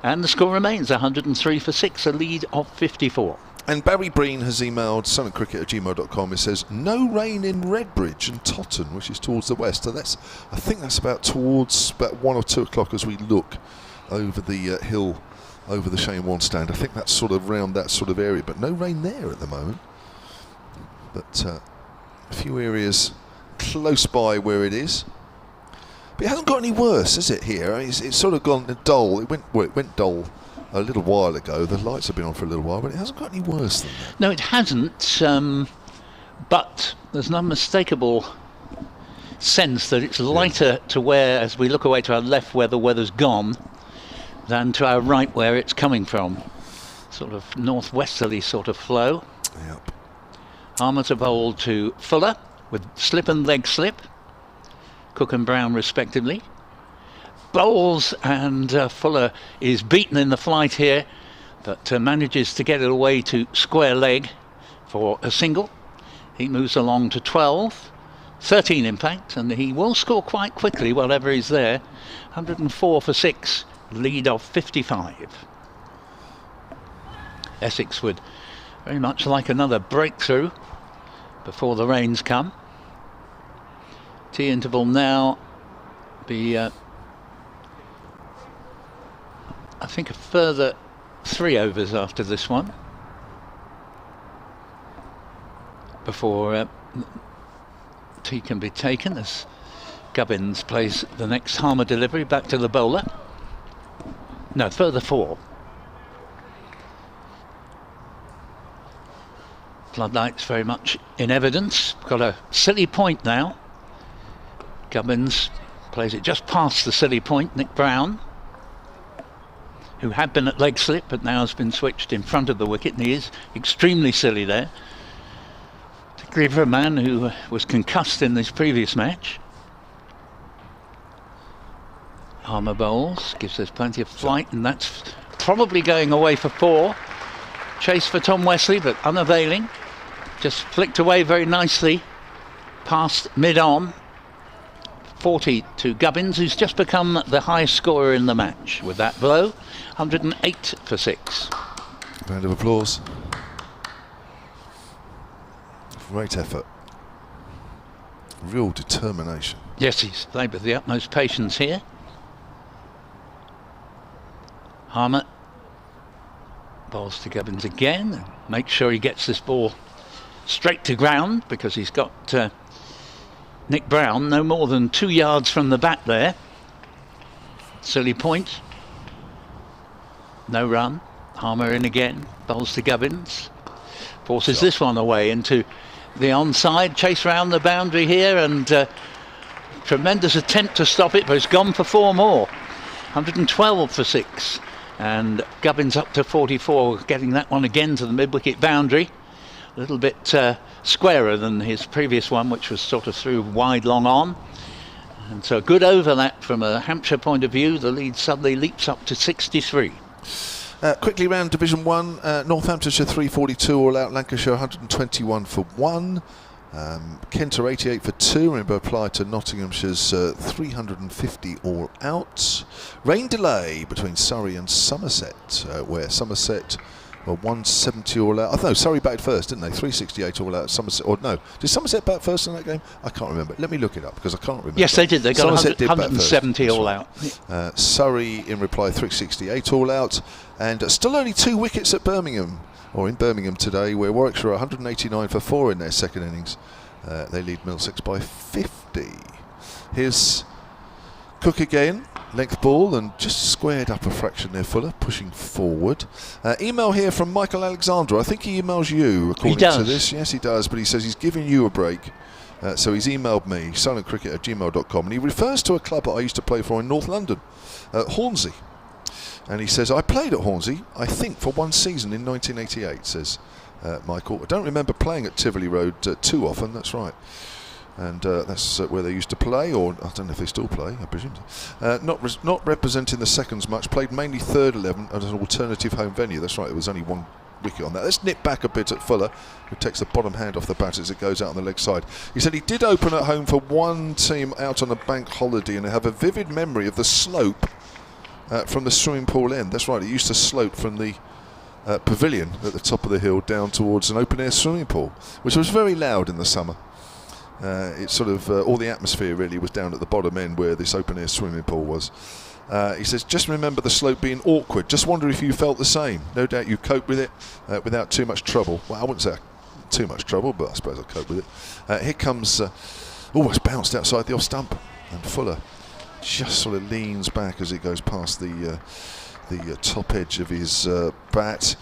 B: and the score remains 103 for 6, a lead of 54.
A: And Barry Breen has emailed sunandcricket@gmail.com. It says no rain in Redbridge and Totton, which is towards the west. So I think that's towards 1 or 2 o'clock as we look over the hill, over the Shane Warne stand. I think that's sort of around that sort of area, but no rain there at the moment. But a few areas close by where it is. But it hasn't got any worse, has it? Here, it's sort of gone dull. It went dull a little while ago. The lights have been on for a little while, but it hasn't got any worse than that.
B: No, it hasn't, but there's an unmistakable sense that it's lighter to where, as we look away to our left where the weather's gone, than to our right where it's coming from. Sort of northwesterly sort of flow.
A: Yep.
B: Harmer to bowl to Fuller with slip and leg slip. Cook and Brown respectively. Bowls, and Fuller is beaten in the flight here, but manages to get it away to square leg for a single. He moves along to 12, 13 in fact, and he will score quite quickly whatever he's there. 104 for 6, lead of 55. Essex would very much like another breakthrough before the rains come. Tea interval now be I think a further 3 overs after this one before tea can be taken as Gubbins plays the next Harmer delivery back to the bowler. No, further 4. Floodlights very much in evidence. Got a silly point now. Gubbins plays it just past the silly point. Nick Brown, who had been at leg slip but now has been switched in front of the wicket, and he is extremely silly there. Particularly for a man who was concussed in this previous match. Harmer bowls, gives us plenty of flight, and that's probably going away for 4. Chase for Tom Wesley, but unavailing. Just flicked away very nicely past mid-on. 40 to Gubbins, who's just become the highest scorer in the match with that blow. 108 for 6.
A: Round of applause. Great effort. Real determination.
B: Yes, he's played with the utmost patience here. Harmer bowls to Gubbins again, and makes sure he gets this ball straight to ground, because he's got Nick Brown no more than 2 yards from the bat there. Silly point. No run. Harmer in again. Bowls to Gubbins. Forces this one away into the onside. Chase round the boundary here, and tremendous attempt to stop it, but it's gone for 4 more. 112 for 6. And Gubbins up to 44, getting that one again to the mid-wicket boundary. A little bit squarer than his previous one, which was sort of through wide long on. And so a good overlap from a Hampshire point of view. The lead suddenly leaps up to 63.
A: Quickly round Division 1, Northamptonshire 342 all out, Lancashire 121 for 1. Kent are 88 for 2. Remember, applied to Nottinghamshire's 350 all out. Rain delay between Surrey and Somerset, where Somerset were 170 all out. No, Surrey batted first, didn't they? 368 all out. Somerset, or no, did Somerset bat first in that game? I can't remember. Let me look it up, because I can't remember.
B: Yes, they did. They got 170 all
A: right.
B: out.
A: Surrey in reply 368 all out, and still only 2 wickets at Birmingham. Or in Birmingham today, where Warwickshire are 189 for 4 in their second innings. They lead Middlesex by 50. Here's Cook again, length ball, and just squared up a fraction there, Fuller, pushing forward. Email here from Michael Alexander. I think he emails you, according to this. Yes, he does, but he says he's giving you a break. So he's emailed me, silentcricket@gmail.com, and he refers to a club that I used to play for in North London, Hornsey. And he says, I played at Hornsey, I think, for 1 season in 1988, says Michael. I don't remember playing at Tivoli Road too often, that's right. And that's where they used to play, or I don't know if they still play, I presume. Not representing the seconds much, played mainly third 11 as an alternative home venue. That's right, there was only 1 wicket on that. Let's nip back a bit at Fuller, who takes the bottom hand off the bat as it goes out on the leg side. He said he did open at home for 1 team out on a bank holiday, and I have a vivid memory of the slope from the swimming pool end. That's right, it used to slope from the pavilion at the top of the hill down towards an open-air swimming pool, which was very loud in the summer. It's sort of all the atmosphere really was down at the bottom end where this open-air swimming pool was. He says, just remember the slope being awkward. Just wonder if you felt the same. No doubt you coped with it without too much trouble. Well, I wouldn't say too much trouble, but I suppose I coped with it. Here comes, almost bounced outside the off stump, and Fuller just sort of leans back as it goes past the top edge of his bat.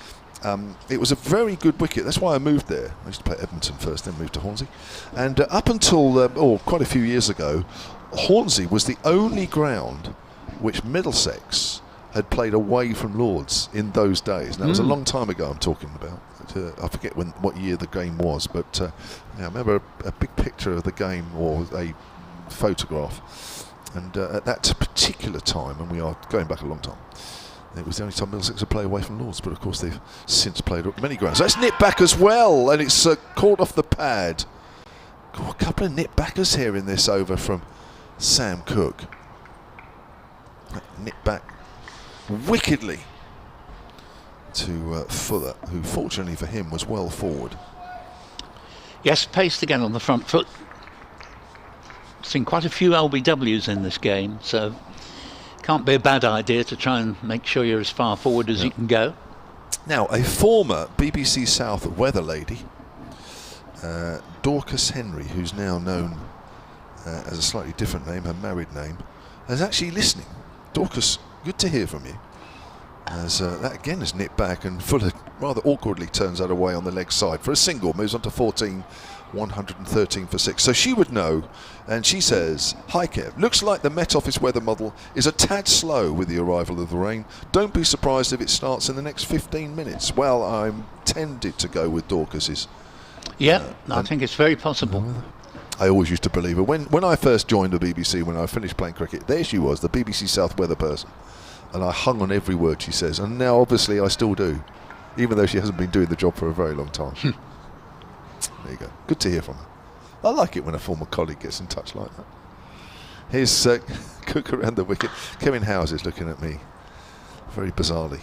A: It was a very good wicket. That's why I moved there. I used to play Edmonton first, then moved to Hornsey. And up until quite a few years ago, Hornsey was the only ground which Middlesex had played away from Lords in those days. And that was a long time ago I'm talking about. I forget what year the game was, but I remember a big picture of the game, or a photograph. And at that particular time, and we are going back a long time, it was the only time Middlesex had played away from Lords, but of course they've since played at many grounds. That's nip back as well, and it's caught off the pad. A couple of nip backers here in this over from Sam Cook. Nip back wickedly to Fuller, who fortunately for him was well forward.
B: Yes, paced again on the front foot. Seen quite a few LBWs in this game, so can't be a bad idea to try and make sure you're as far forward as you can go.
A: Now, a former BBC South weather lady, Dorcas Henry, who's now known as a slightly different name, her married name, is actually listening. Dorcas, good to hear from you. As that again is nipped back, and Fuller rather awkwardly turns that away on the leg side for a single, moves on to 14, 113 for 6. So she would know, and she says, "Hi Kev, looks like the Met Office weather model is a tad slow with the arrival of the rain. Don't be surprised if it starts in the next 15 minutes. Well, I'm tempted to go with Dorcas's.
B: Yeah, I think it's very possible.
A: I always used to believe her. When I first joined the BBC, when I finished playing cricket, there she was, the BBC South weather person. And I hung on every word she says. And now, obviously, I still do, even though she hasn't been doing the job for a very long time. There you go. Good to hear from her. I like it when a former colleague gets in touch like that. Here's Cook around the wicket. Kevin Howes is looking at me very bizarrely.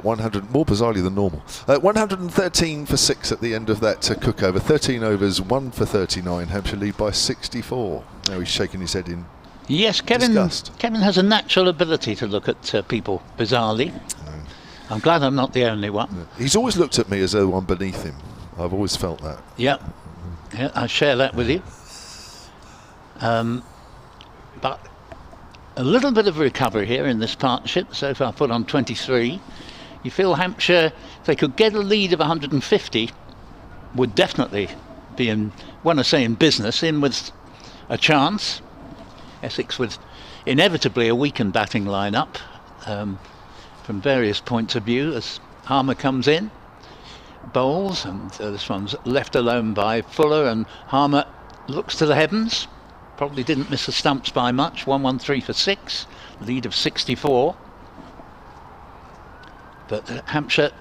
A: 100, more bizarrely than normal. 113 for 6 at the end of that Cook over. 13 overs, 1 for 39. Hampshire lead by 64. Now he's shaking his head in
B: Yes, Kevin
A: disgust.
B: Kevin has a natural ability to look at people bizarrely. I'm glad I'm not the only one.
A: He's always looked at me as though I'm beneath him. I've always felt that.
B: Yeah, I share that with you. But a little bit of recovery here in this partnership. So far put on 23. You feel Hampshire, if they could get a lead of 150, would definitely be in, when I say in business, in with a chance. Essex with inevitably a weakened batting lineup from various points of view as Harmer comes in, bowls, and this one's left alone by Fuller, and Harmer looks to the heavens. Probably didn't miss the stumps by much. 113 for 6, lead of 64. But Hampshire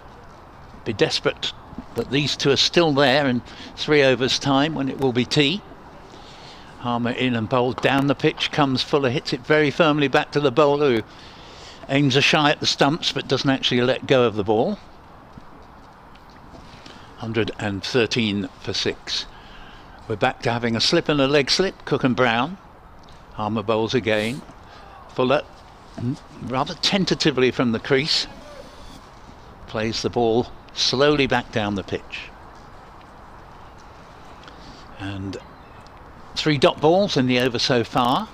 B: be desperate that these two are still there in 3 overs time when it will be tea. Harmer in and bowled down the pitch, comes Fuller, hits it very firmly back to the bowler, who aims a shy at the stumps but doesn't actually let go of the ball. 113 for 6. We're back to having a slip and a leg slip, Cook and Brown. Harmer bowls again. Fuller rather tentatively from the crease plays the ball slowly back down the pitch. And 3 dot balls in the over so far.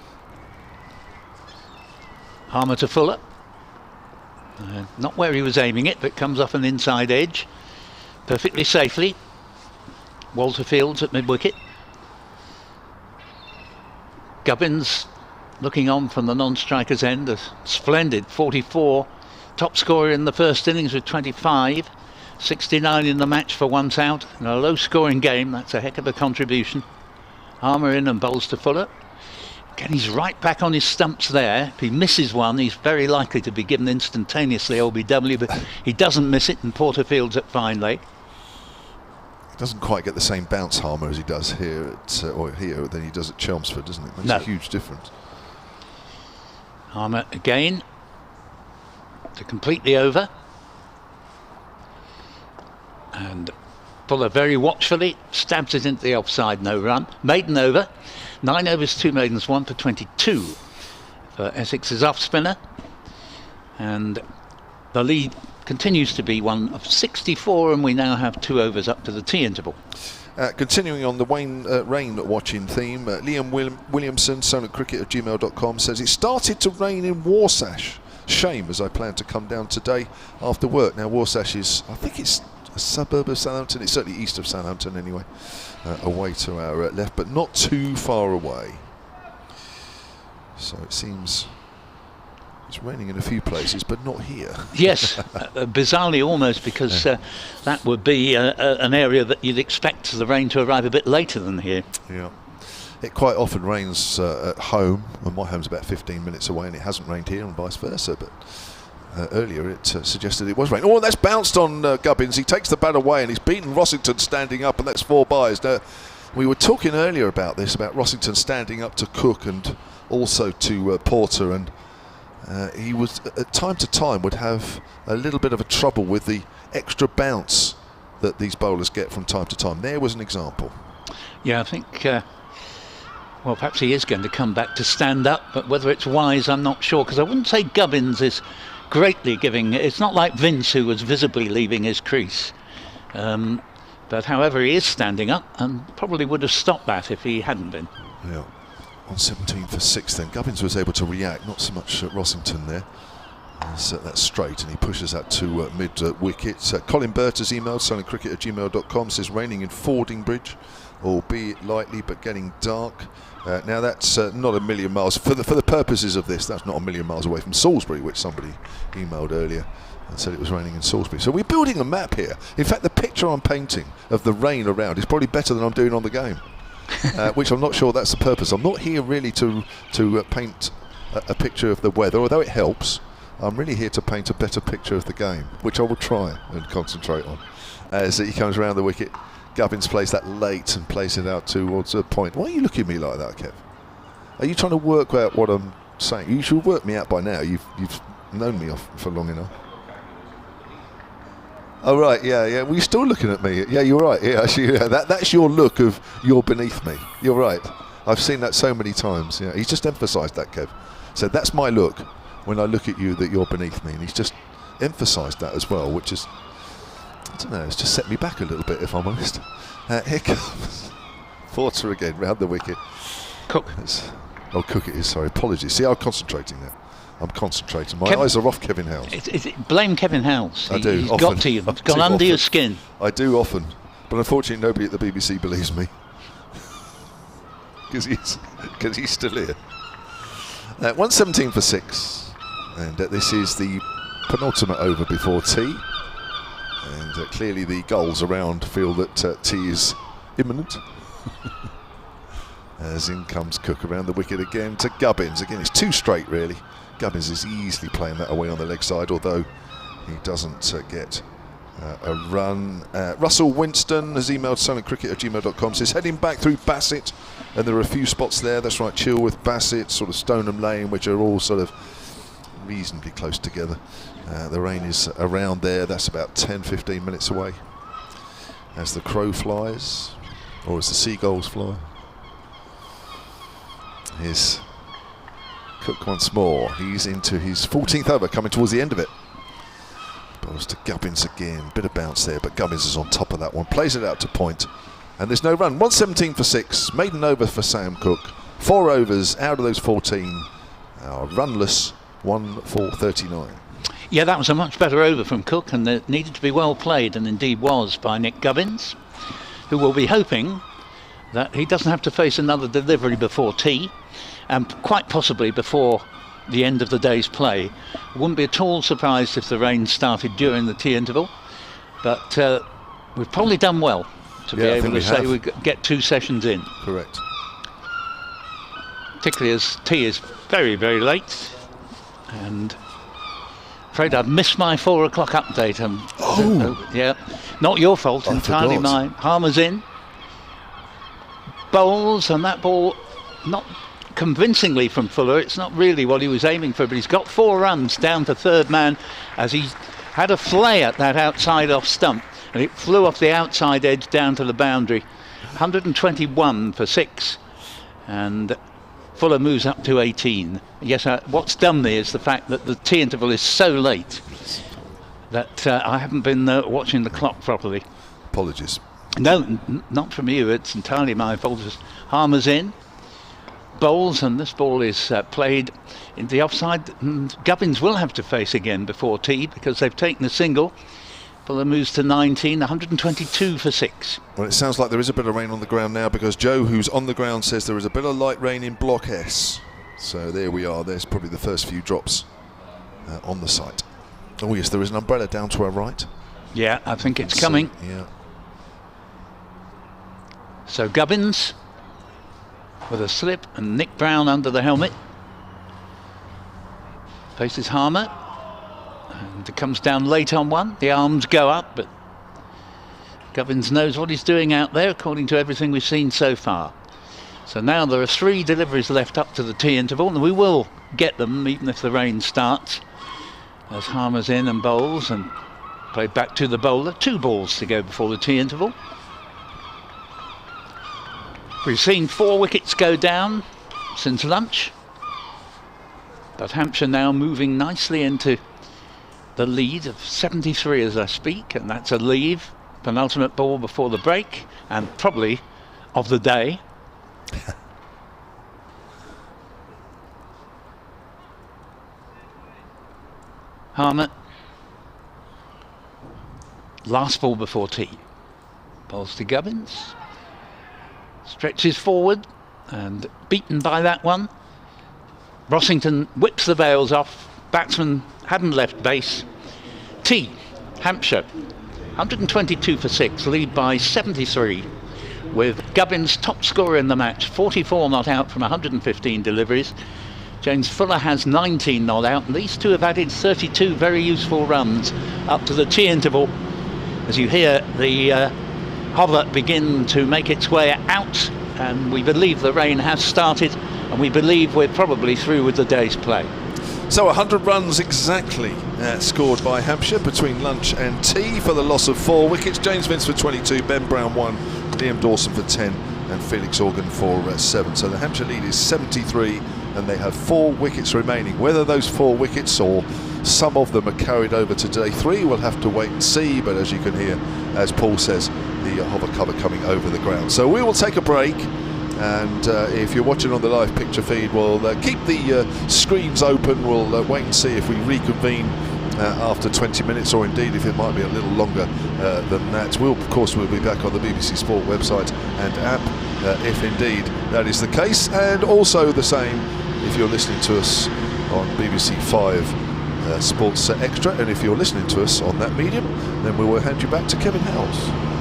B: Harmer to Fuller. Not where he was aiming it, but comes off an inside edge perfectly safely. Walter Fields at mid-wicket. Gubbins looking on from the non-striker's end. A splendid 44. Top scorer in the first innings with 25. 69 in the match for once out. In a low-scoring game, that's a heck of a contribution. Harmer in and bowls to Fuller. Again, he's right back on his stumps there. If he misses one, he's very likely to be given instantaneously LBW, but he doesn't miss it, and Porterfield's at fine leg.
A: He doesn't quite get the same bounce, Harmer, as he does here at or here than he does at Chelmsford, doesn't it? Makes a huge difference.
B: Harmer again to complete the over. And Fuller very watchfully stabs it into the offside, no run. Maiden over. 9 overs, 2 maidens, 1 for 22 for Essex's off spinner. And the lead continues to be one of 64, and we now have 2 overs up to the tea interval.
A: Continuing on the rain watching theme, Liam Williamson, sonatcricket@gmail.com, says it started to rain in Warsash. Shame, as I plan to come down today after work. Now Warsash is, I think it's a suburb of Southampton. It's certainly east of Southampton anyway, away to our left, but not too far away. So it seems it's raining in a few places, but not here.
B: Yes, bizarrely almost, because that would be an area that you'd expect the rain to arrive a bit later than here.
A: Yeah. It quite often rains at home, and my home's about 15 minutes away, and it hasn't rained here, and vice versa, but earlier it suggested it was rain. Oh, that's bounced on Gubbins. He takes the bat away, and he's beaten Rossington standing up, and that's 4 byes. Now, we were talking earlier about this, about Rossington standing up to Cook and also to Porter, and he was, at time to time, would have a little bit of a trouble with the extra bounce that these bowlers get from time to time. There was an example.
B: Yeah, I think well, perhaps he is going to come back to stand up, but whether it's wise, I'm not sure, because I wouldn't say Gubbins is greatly giving. It's not like Vince, who was visibly leaving his crease. But however, he is standing up, and probably would have stopped that if he hadn't been.
A: Yeah. On 17 for 6 then. Gubbins was able to react, not so much Rossington there. That's straight, and he pushes that to mid-wicket. Colin Burt has emailed sunnycricket@gmail.com, says raining in Fordingbridge, albeit lightly but getting dark. Now that's not a million miles, for the purposes of this, that's not a million miles away from Salisbury, which somebody emailed earlier and said it was raining in Salisbury. So we're building a map here. In fact, the picture I'm painting of the rain around is probably better than I'm doing on the game, which I'm not sure that's the purpose. I'm not here really to paint a picture of the weather, although it helps. I'm really here to paint a better picture of the game, which I will try and concentrate on. As he comes around the wicket, Gubbins plays that late and plays it out towards a point. Why are you looking at me like that, Kev? Are you trying to work out what I'm saying? You should work me out by now. You've known me for long enough. Oh right, yeah. Well, you're still looking at me. Yeah, you're right. Yeah, actually, yeah, that's your look of you're beneath me. You're right. I've seen that so many times. Yeah, he's just emphasised that, Kev. So that's my look when I look at you, that you're beneath me, and he's just emphasised that as well, which is, I don't know, it's just set me back a little bit, if I'm honest. Here comes Forster again, round the wicket.
B: Cook.
A: Cook it is, sorry, apologies. See, I'm concentrating now. I'm concentrating. My eyes are off Kevin Howes.
B: Blame Kevin Howes.
A: I do,
B: He's
A: often.
B: got to you. It's gone under your skin.
A: I do often, but unfortunately nobody at the BBC believes me. Because he's still here. 117 for 6. And this is the penultimate over before tea. And clearly the goals around feel that tea is imminent. As in comes Cook around the wicket again to Gubbins. Again, it's too straight, really. Gubbins is easily playing that away on the leg side, although he doesn't get a run. Russell Winston has emailed silentcricket@gmail.com, says heading back through Bassett, and there are a few spots there. That's right, Chilworth, Bassett, sort of Stoneham Lane, which are all sort of reasonably close together. The rain is around there. That's about 10-15 minutes away. As the crow flies, or as the seagulls fly. Here's Cook once more. He's into his 14th over, coming towards the end of it. Bowls to Gubbins again. Bit of bounce there, but Gubbins is on top of that one. Plays it out to point, and there's no run. 117 for 6. Maiden over for Sam Cook. 4 overs out of those 14 are runless. 1 for 39.
B: Yeah, that was a much better over from Cook, and it needed to be well played, and indeed was, by Nick Gubbins, who will be hoping that he doesn't have to face another delivery before tea, and quite possibly before the end of the day's play. Wouldn't be at all surprised if the rain started during the tea interval, but we've probably done well to be able to say we get 2 sessions in.
A: Correct.
B: Particularly as tea is very, very late, and afraid I've missed my 4 o'clock update. Yeah, not your fault, entirely mine. Harmer's in, bowls, and that ball not convincingly from Fuller. It's not really what he was aiming for, but he's got 4 runs down to third man as he had a flay at that outside off stump, and it flew off the outside edge down to the boundary. 121 for 6, and Fuller moves up to 18. Yes, what's done me is the fact that the tea interval is so late that I haven't been watching the clock properly.
A: Apologies.
B: No, not from you. It's entirely my fault. Harmer's in, bowls, and this ball is played in the offside. Gubbins will have to face again before tea because they've taken a single. Fuller moves to 19, 122 for 6.
A: Well, it sounds like there is a bit of rain on the ground now, because Joe, who's on the ground, says there is a bit of light rain in Block S. So there we are. There's probably the first few drops on the site. Oh yes, there is an umbrella down to our right.
B: Yeah, I think it's coming.
A: Yeah.
B: So Gubbins with a slip, and Nick Brown under the helmet. Faces Harmer. And it comes down late on one. The arms go up, but Gubbins knows what he's doing out there, according to everything we've seen so far. So now there are 3 deliveries left up to the tea interval, and we will get them even if the rain starts. As Harmer's in and bowls, and played back to the bowler. 2 balls to go before the tea interval. We've seen 4 wickets go down since lunch, but Hampshire now moving nicely into the lead of 73 as I speak, and that's a leave. Penultimate ball before the break, and probably of the day. Harmer. Last ball before tea. Bowls to Gubbins. Stretches forward and beaten by that one. Rossington whips the bails off. Batsman hadn't left base. Tea. Hampshire. 122 for 6. Lead by 73. With Gubbins top scorer in the match. 44 not out from 115 deliveries. James Fuller has 19 not out. And these two have added 32 very useful runs up to the tea interval. As you hear the hover begin to make its way out, and we believe the rain has started, and we believe we're probably through with the day's play.
A: So 100 runs exactly scored by Hampshire between lunch and tea for the loss of 4 wickets. James Vince for 22, Ben Brown 1, Liam Dawson for 10 and Felix Organ for 7. So the Hampshire lead is 73 and they have 4 wickets remaining. Whether those 4 wickets or some of them are carried over to day 3, we'll have to wait and see, but as you can hear, as Paul says, the hover cover coming over the ground. So we will take a break, and if you're watching on the live picture feed, we'll keep the screens open. We'll wait and see if we reconvene after 20 minutes, or indeed if it might be a little longer than that. We'll be back on the BBC Sport website and app if indeed that is the case, and also the same if you're listening to us on BBC 5 Sports Extra, and if you're listening to us on that medium, then we will hand you back to Kevin Howells.